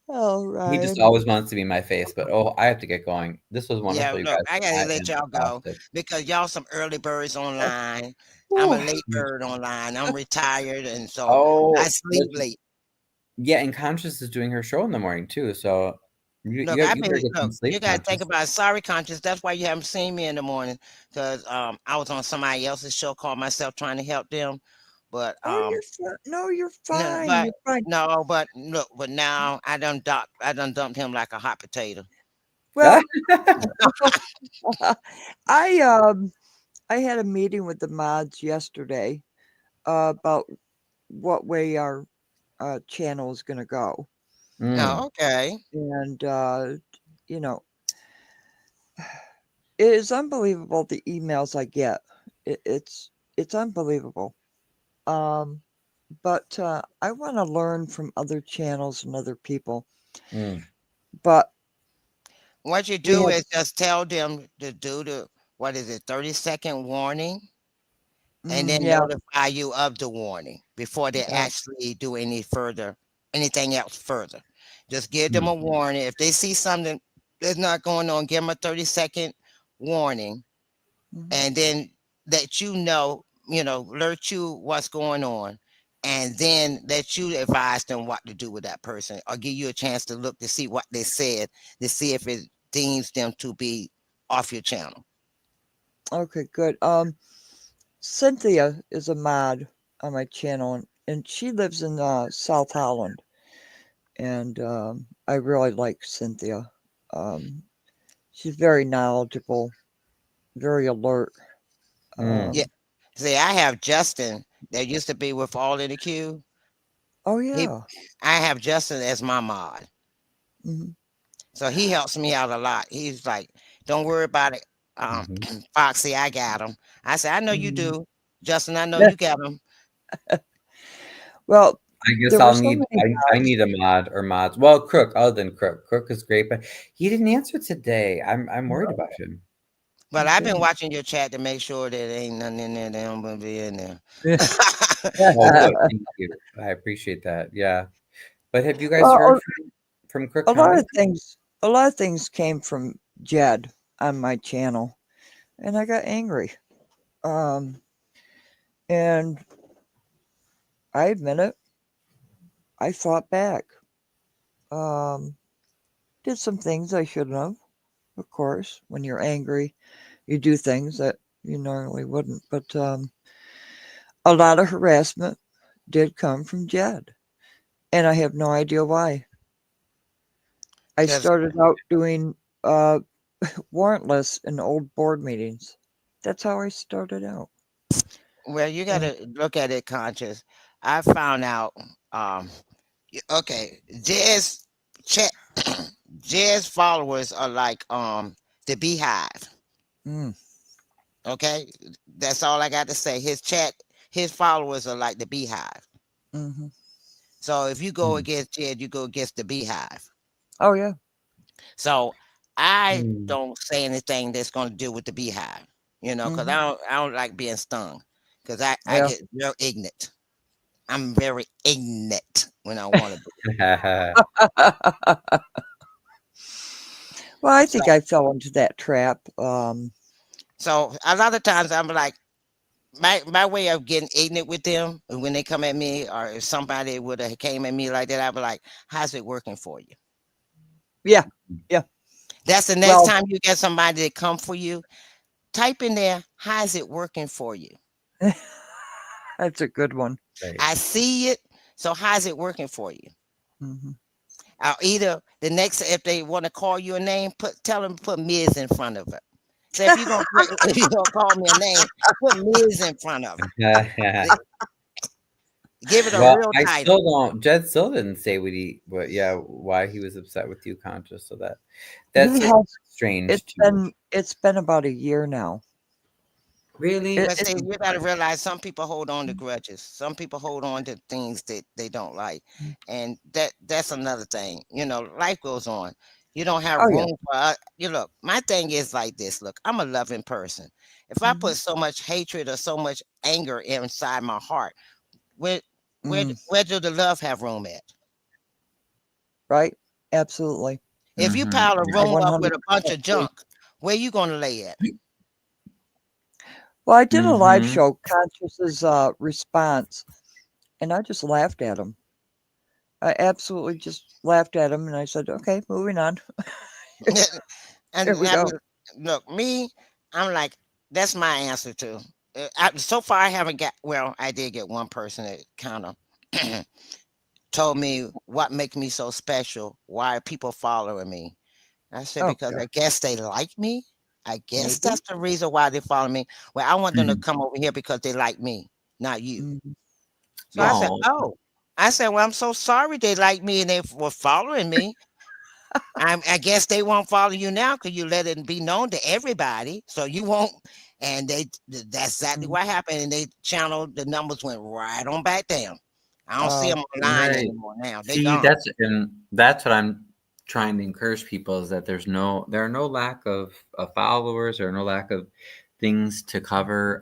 Oh, he just Ryan. always wants to be my face. But oh, I have to get going. This was Yeah, wonderful, you look, guys. I I gotta let am y'all go exhausted. because y'all some early birds Oh, online. I'm a whew. late bird online. I'm retired, and so I Oh, sleep late. yeah, and Conscious is doing her show in the morning too. So Look, you better get some you sleep, gotta think Conscious. about it. Sorry, conscious. That's why you haven't seen me in the morning because I was on somebody else's show called myself trying to help them. But Oh, you're no, you're no, fine. but You're fine. no, but look, but now I done dumped him like a hot potato. Well, I I had a meeting with the mods yesterday about what way our channel is going to go. Oh, okay. And you know, it is unbelievable the emails I get. It's unbelievable. Um, but I want to learn from other channels and other people. But What you we do have is just tell them to do the, what is it, 30-second warning, and then yeah, notify you of the warning before they yeah. actually do anything else further. Just give them a warning. If they see something that's not going on, give them a 30-second warning, and then let alert you what's going on, and then let you advise them what to do with that person, or give you a chance to look to see what they said, to see if it deems them to be off your channel. Okay, good. Cynthia is a mod on my channel, and she lives in South Holland. And I really like Cynthia. She's very knowledgeable, very alert. Yeah. See, I have Justin that used to be with All in the Queue. Oh He, yeah. I have Justin as my mod. Mhm. So he helps me out a lot. He's like, don't worry about it. Foxy, I got him. I said, I know you Mhm. do. Justin, I know you got him. Well, I guess there were I'll so need many I mods. need a mod or mods. Well, Crook, other than Crook. Crook is great, but he didn't answer today. I'm worried about him. But He I've been didn't. watching your chat to make sure that ain't nothing in there that don't gonna be in there. Oh, good. Thank you. I appreciate that. Yeah. But have you guys Well, heard from Crook a lot County? of things came from Jed on my channel, and I got angry. And I admit it, I fought back. Um, did some things I shouldn't have. Of course, when you're angry, you do things that you normally wouldn't. But a lot of harassment did come from Jed, and I have no idea why. I Because started out doing uh, warrantless in old board meetings. That's how I started out. well, you And gotta look at it conscious. I found out okay, chat Jazz followers are like the beehive. mm, Okay, that's all I got to say. His followers are like the beehive. hmm So if you go against Jed, you go against the beehive. Oh yeah. So I don't say anything that's going to deal with the beehive, because hmm I don't like being stung, because I Yeah. get real ignorant. I'm very ignorant when I want to be. Well, I So think I fell into that trap. so a lot of times I'm like, my way of getting ignorant with them when they come at me, or if somebody would have came at me like that, I'd be like, how's it working for you? Yeah. Yeah. That's the next Well, time you get somebody to come for you, type in there, how's it working for you? that's a good one. I see it. So how's it working for you? hmm Either the next, if they want to call you a name, tell them to put Ms. in front of it. So if you're gonna if you're gonna call me a name, put Ms. in front of it. Give it a Well, real I title. still don't. Jed still didn't say why he was upset with you, Conscious. So He that's has. strange too. It's been about a year now. Really? But see, you got to realize some people hold on to grudges. Some people hold on to things that they don't like, and that's another thing. Life goes on. You don't have Oh yeah. room for. You look. My thing is like this. Look, I'm a loving person. If I hmm put so much hatred or so much anger inside my heart, where where Mm, where do the love have room at? right. Absolutely. If you pile a I room up with 100% a bunch of agree. junk, where you gonna lay at? Well, I did a live show, Conscious's response, and I just laughed at him. I absolutely just laughed at him, and I said, "Okay, moving on." And There we I go. mean, look, me, I'm like, that's my answer to. so far I haven't got. Well, I did get one person that kind of told me what makes me so special. Why are people following me? I said Oh, because God. I guess they like me. I guess Maybe. that's the reason why they follow me. Well, I want them to Mhm. come over here because they like me, not you. Mhm. So I Yeah. said, Oh, oh. I said, well, I'm so sorry they like me and they were following me. I guess they won't follow you now because you let it be known to everybody. So you won't. And that's exactly Mm. what happened. And they channeled, the numbers went right on back down. I don't see Oh, them online right. anymore now. They See, gone. that's what I'm trying to encourage people is that there are no lack of followers or no lack of things to cover.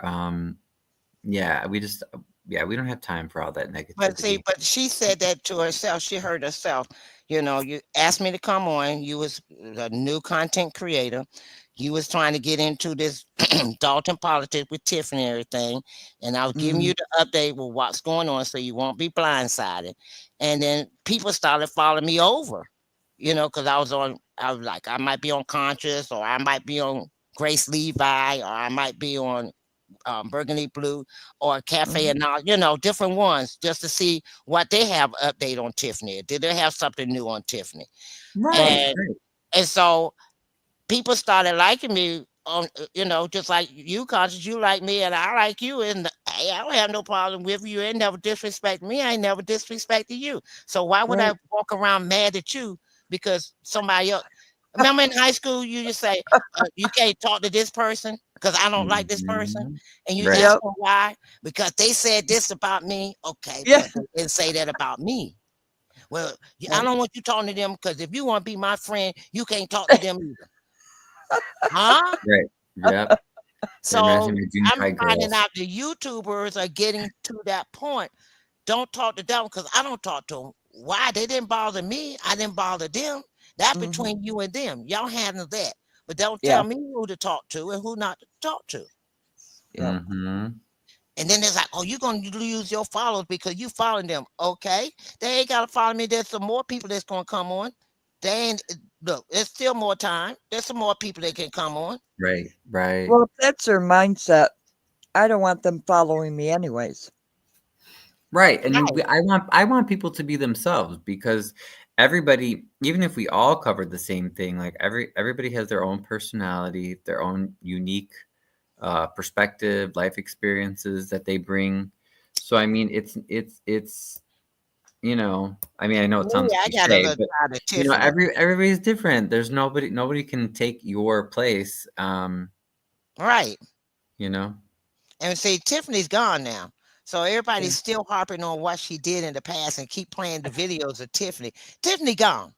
Yeah, we don't have time for all that But see, negativity. but she said that to herself. She heard herself. You know, you asked me to come on. You was a new content creator. You was trying to get into this Dalton politics with Tiffany and everything. And I was giving mm, you the update with what's going on so you won't be blindsided. And then people started following me over, you know, because I was like, I might be on Conscious or I might be on Grace Levi or I might be on Burgundy Blue or Cafe mhm. and all, you know, different ones just to see what they have update on Tiffany. Did they have something new on Tiffany? Right, And right. and so people started liking me on, you know, just like you, Conscious, you like me and I like you. And hey, I don't have no problem with you. You ain't never disrespect me. I ain't never disrespected you. So why would I Right. walk around mad at you because somebody else? Remember in high school, you just say, you can't talk to this person because I don't like this person. Mhm. And you Right. ask Yep. them why? Because they said this about me. Okay, Yeah. but they didn't say that about me. Well, I Right. don't want you talking to them because if you want to be my friend, you can't talk to them either. Huh? Right. Yep. It reminds So me of junior I'm high finding girls. out the YouTubers are getting to that point. Don't talk to them because I don't talk to them. Why? They didn't bother me. I didn't bother them. That's Mhm. between you and them. Y'all handle that. But don't Yeah. tell me who to talk to and who not to talk to. Yep. Mhm. And then it's like, oh, you're going to lose your followers because you following them. Okay. They ain't got to follow me. There's some more people that's going to come on. They ain't, look, there's still more time. There's some more people that can come on. Right, right. Well, if that's their mindset, I don't want them following me anyways. Right, and Right. I want people to be themselves because everybody, even if we all covered the same thing, like everybody has their own personality, their own unique perspective, life experiences that they bring. So I mean, it's I mean, I know it Me, sounds I got a cliche, little but tired of Tiffany. everybody's different. There's nobody can take your place. Right. You know. And see, Tiffany's gone now. So Yeah. everybody's still harping on what she did in the past and keep playing the videos of Tiffany. Tiffany gone.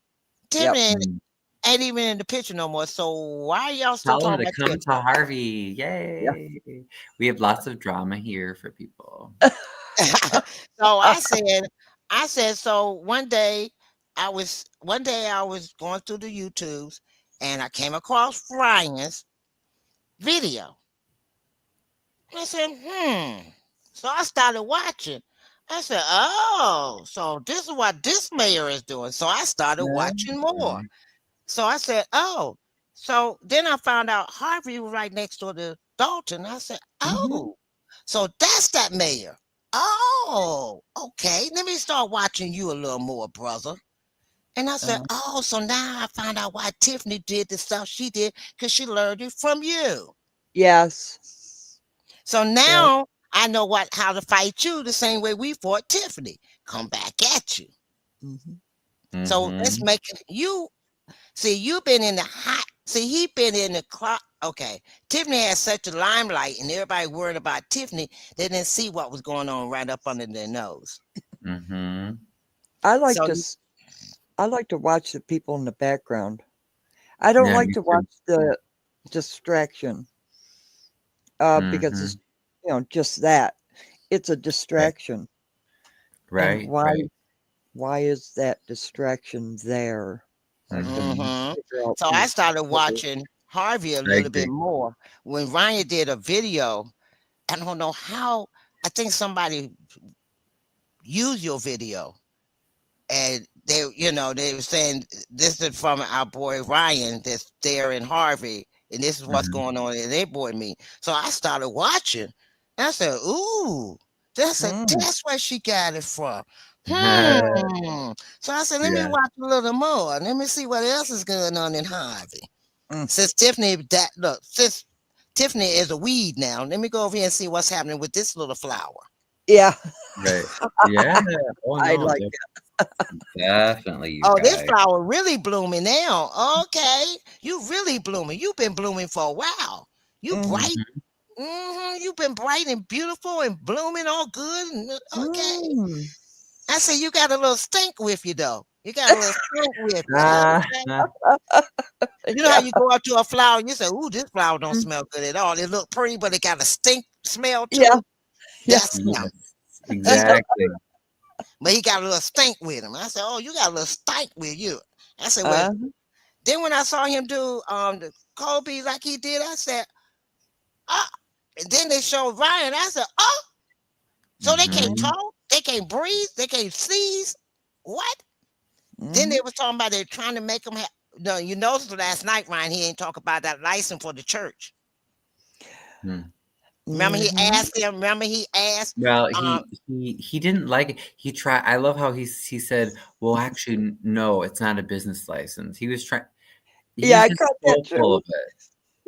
Yep. Tiffany Mm. ain't even in the picture no more. So why y'all still Tell her talking to about come to Tiffany? Harvey. Yeah. Yay. We have lots of drama here for people. So I said, so one day I was going through the YouTubes and I came across Ryan's video. I said, So I started watching. I said, oh, so this is what this mayor is doing. So I started watching more. Mhm. So I said, oh. So then I found out Harvey was right next door to Dalton. I said, Mhm. oh, so that's that mayor. Oh, okay. Let me start watching you a little more, brother. And I said, Uh, oh, so now I found out why Tiffany did the stuff she did because she learned it from you. yes. So Right. now I know how to fight you the same way we fought Tiffany. Come back at you. Mhm. So let's Mhm. make you see. You've been in the hot. See, he been in the clock. Okay, Tiffany had such a limelight, and everybody worried about Tiffany. They didn't see what was going on right up under their nose. Mhm. I like So to I like to watch the people in the background. I don't Yeah, like me to watch too. the distraction because it's Mhm. just that. It's a Right. distraction. And Right, right. why is that distraction there? I couldn't Mhm. figure out So I started watching Harvey a I little bit agree. more. When Ryan did a video, I don't know how. I think somebody used your video and they were saying this is from our boy Ryan that's there in Harvey, and this is what's Mhm. going on in their board meeting. So I started watching, I said, ooh, that's Mm. where she got it from. So I said, let me Yeah. watch a little more. Let me see what else is going on in Harvey. Mm. Since Tiffany is a weed now, let me go over here and see what's happening with this little flower. Yeah. Right. Yeah. Oh I no, like definitely, you Oh, this guys. flower really blooming now. Okay, you really blooming. You've been blooming for a while. You Mhm. bright. You've been bright and beautiful and blooming all good. Okay. Mm. I say you got a little stink with you though. You got a little stink with you. Ah, You know how you go up to a flower and you say, "Ooh, this flower don't Mm. smell good at all. It look pretty, but it got a stink smell to Yeah. it." Yeah. That's him. exactly. But he got a little stink with him. I said, "Oh, you got a little stink with you." I said, "Well." Uh, Then when I saw him do the Kobe like he did, I said, "Ah." And then they showed Ryan. I said, "Oh, so they can't Mhm. mm, talk, they can't breathe, they can't sneeze. What?" Then they mhm. was talking about they're trying to make him have. No, you noticed last night, Ryan, he ain't talk about that license for the church. Hmm. Remember he Mhm. asked him. Remember he asked. Well, Um, he didn't like it. He tried. I love how he said, "Well, actually, no, it's not a business license." He was trying. He Yeah, was I just caught that so full too. of it.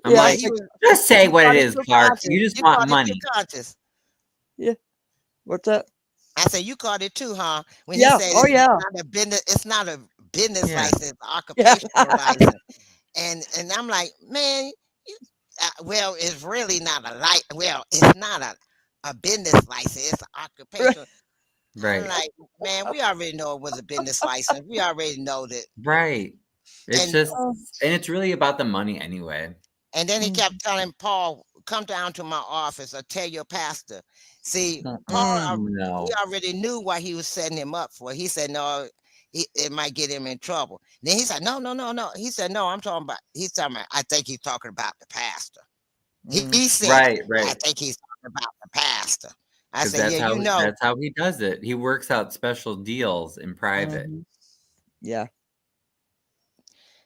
I'm Yeah, yeah, I like, he think was. just say You what it caught it is, too Clark. conscious. You just You want caught it too money. conscious. yeah. What's that? I said you caught it too, huh? When he Yeah. said Oh it's yeah. not a business, it's not a business Yeah. license, it's an Yeah. occupational license. And I'm like, man, you, well, it's really not a well, it's not a business license, it's an Right. occupational. I'm Right. like, man, we already know it was a business license. We already know that. Right. It's And just, Oh. and it's really about the money anyway. then he Mm. kept telling Paul, come down to my office or tell your pastor. See, Paul, Mm. he No. already knew what he was setting him up for. He said, no, it might get him in trouble. Then he said, no, no, no, no. He said, no, he's talking about, I think he's talking about the pastor. Mm. He said it. Right. I Right. think he's talking about the pastor. I Because said, yeah, you know. that's how he does it. He works out special deals in private. Mhm. Yeah. Yeah.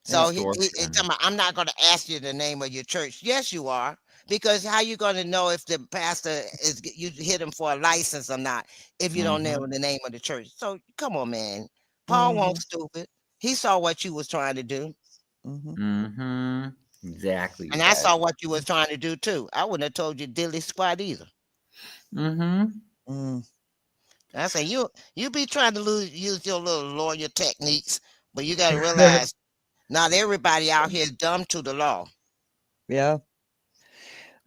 So he Extortion. talking about, I'm not going to ask you the name of your church. Yes, you are. Because how you going to know if the pastor you hit him for a license or not if you don't know Mm-hmm. the name of the church? So come on, man. Paul won't Mhm. stupid. He saw what you was trying to do. Mhm. Mm-hmm. Exactly, you And I guys. saw what you was trying to do too. I wouldn't have told you dilly squat either. Mm-hmm. Mm. I say you be trying to use your little lawyer techniques, but you got to realize not everybody out here is dumb to the law. Yeah.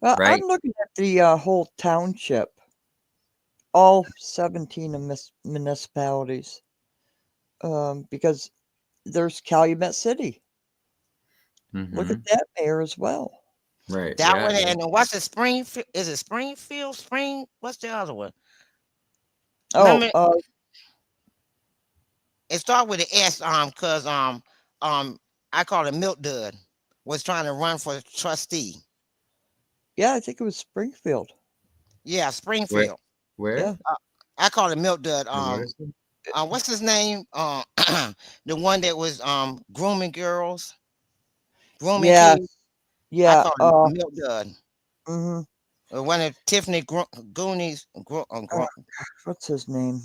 Well, I'm Right. looking at the whole township, all 17 of municipalities, because there's Calumet City. Look at Mm-hmm. that mayor as well. Right. That Yeah. one Yeah. and what's it? Springfield? Is it Springfield? What's the other one? Oh, Remember, it started with an S. Cause I call it Milk Dud was trying to run for trustee. yeah, I think it was Springfield. Yeah, Where? Springfield. Yeah. Where? I call it Milk Dud. Where is it? What's his name? The one that was grooming girls, grooming Yeah. kids. I Yeah. call him Milk Dud. Mhm. One of Tiffany Goonies. What's his name?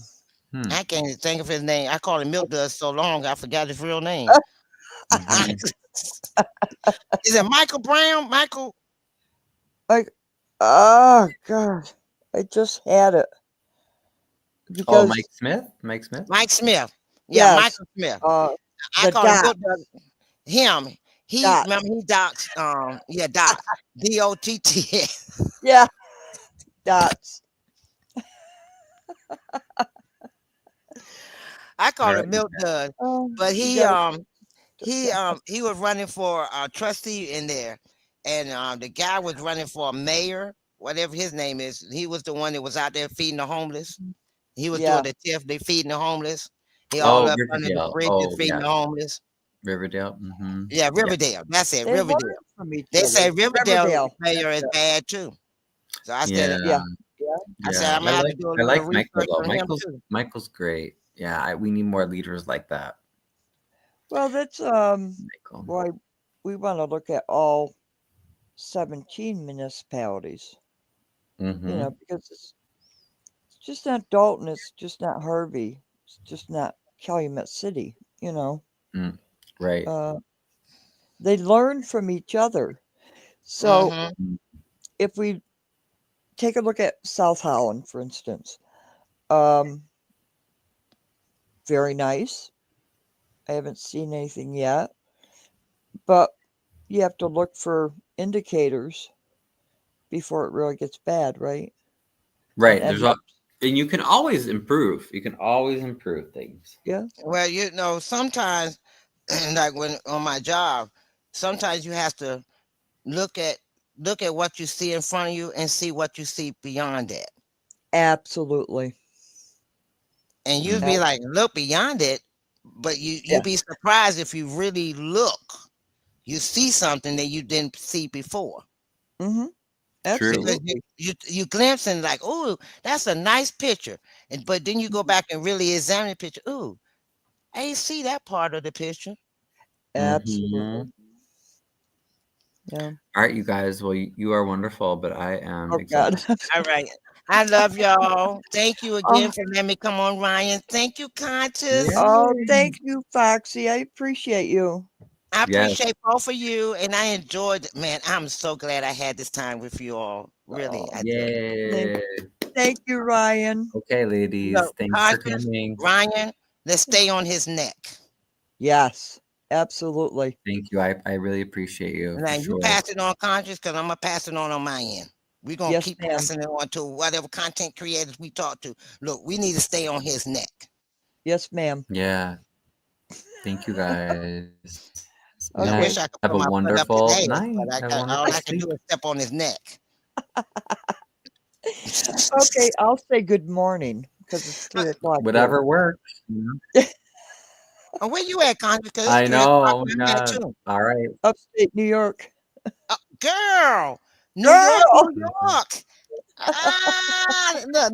Hmm. I can't even think of his name. I called him Milk Dud so long I forgot his real name. Mm-hmm. Is it Michael Brown? Michael? Like, oh God, I just had it Oh, because Mike Smith? Mike Smith? Mike Smith. Yeah, yes, Michael Smith. uh, I the call him dot Milk Dud. Him. He dot. remember he docs yeah, docs. DOTT. Yeah, dots. I call Right. him Milk Dud. Oh, But you got he was running for trustee in there. And the guy was running for mayor, whatever his name is. He was the one that was out there feeding the homeless. He was doing yeah. the TIF, they feeding the homeless. He all Oh, up under the Riverdale. bridges Oh, feeding yeah. the homeless. Riverdale. Mm-hmm. Yeah, Yeah. Riverdale. That's it, They learn Riverdale. from each They say other. Riverdale Riverdale. mayor That's is it. bad too. So Yeah. Yeah. Yeah. I said Yeah. I'm gonna have to do a I little like Michael research though. on him too. Michael's great. Yeah. We need more leaders like that. Well, that's Michael. why we want to look at all 17 municipalities. Mm-hmm. Because it's just not Dalton, it's just not Harvey, it's just not Calumet City, Right. They learn from each other. So if we take a look at South Holland, for instance, very nice. I haven't seen anything yet, but you have to look for indicators before it really gets bad, right? Right. And And you can always improve. You can always improve things. Yeah. Well, sometimes, like when on my job, sometimes you have to look at what you see in front of you and see what you see beyond that. Absolutely. And you'd be like, look beyond it, but you'd be surprised if you really look. You see something that you didn't see before. Mm-hmm. Absolutely. You glimpse and like, oh, that's a nice picture. But then you go back and really examine the picture. Ooh, I didn't see that part of the picture. Absolutely. Yeah. All right, you guys. Well, you are wonderful, but I am God. exhausted. All right. I love y'all. Thank you again for letting me come on, Ryan. Thank you, Conscious. Oh, thank you, Foxy. I appreciate you. I Yes. appreciate both of you, and I enjoyed. Man, I'm so glad I had this time with you all. Really, I did. Yay. Thank you, Ryan. Okay, ladies. Thanks for coming. Ryan, let's stay on his neck. Yes, absolutely. Thank you. I really appreciate you. Now For you sure. pass it on, Conscious, because I'm gonna pass it on my end. We're gonna Yes, keep ma'am. passing it on to whatever content creators we talk to. Look, we need to stay on his neck. Yes, ma'am. Yeah. Thank you, guys. I Okay. wish I could Have put a my foot up wonderful his ass, night. but Have a all wonderful I can do sleep. is step on his neck. Okay, I'll say good morning because it's 3:00. Whatever here. works. Oh, where you at, Conscious? Because it's I 3 know. o'clock Oh where my I'm at God. too. All right. Upstate New York. Girl, New Girl! York, New York. Look,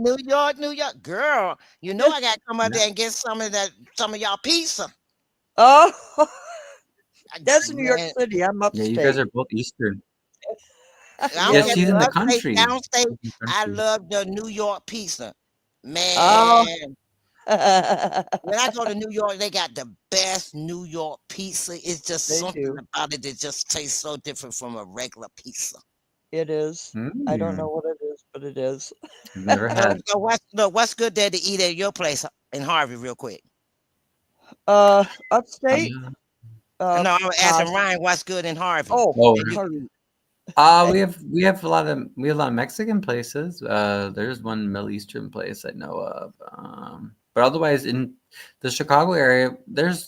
New York, girl. You know I gotta come out there and get some of y'all pizza. Oh, that's New York Man, City. I'm Yeah, you guys upstate. are both Eastern. I don't Yes, care if she's you in the upstate, country. downstate. She's in the I country. love the New York pizza. Oh. Man, when I go to New York, they got the best New York pizza. It's just They something do. about it that just tastes so different from a regular pizza. It is. I don't know what it is, but it is. I've never had. So what's good there to eat at your place in Harvey, real quick? Upstate. No, I'm asking Pos- Ryan what's good in Harvey. Oh, Oh, Harvey. we have a lot of Mexican places. There's one Middle Eastern place I know of. But otherwise in the Chicago area,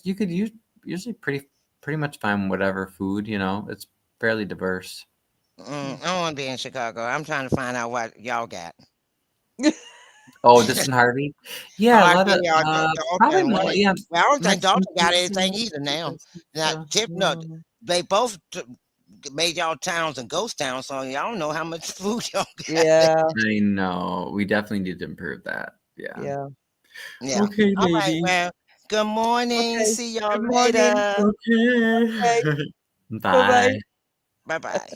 you could usually pretty much find whatever food, it's fairly diverse. I don't want to be in Chicago. I'm trying to find out what y'all got. Oh, just in Harvey? Yeah, a lot of probably Dalton. more, yeah. Well, I don't think Mexican Dalton got anything places, either now. Now, stuff. they both made y'all towns and ghost towns, so y'all don't know how much food y'all got. Yeah. I know. We definitely need to improve that. Yeah. Yeah. Yeah. Okay, All right. ladies. Well, good morning. Okay. See y'all Good morning. later. Okay. Okay. Bye. Bye bye.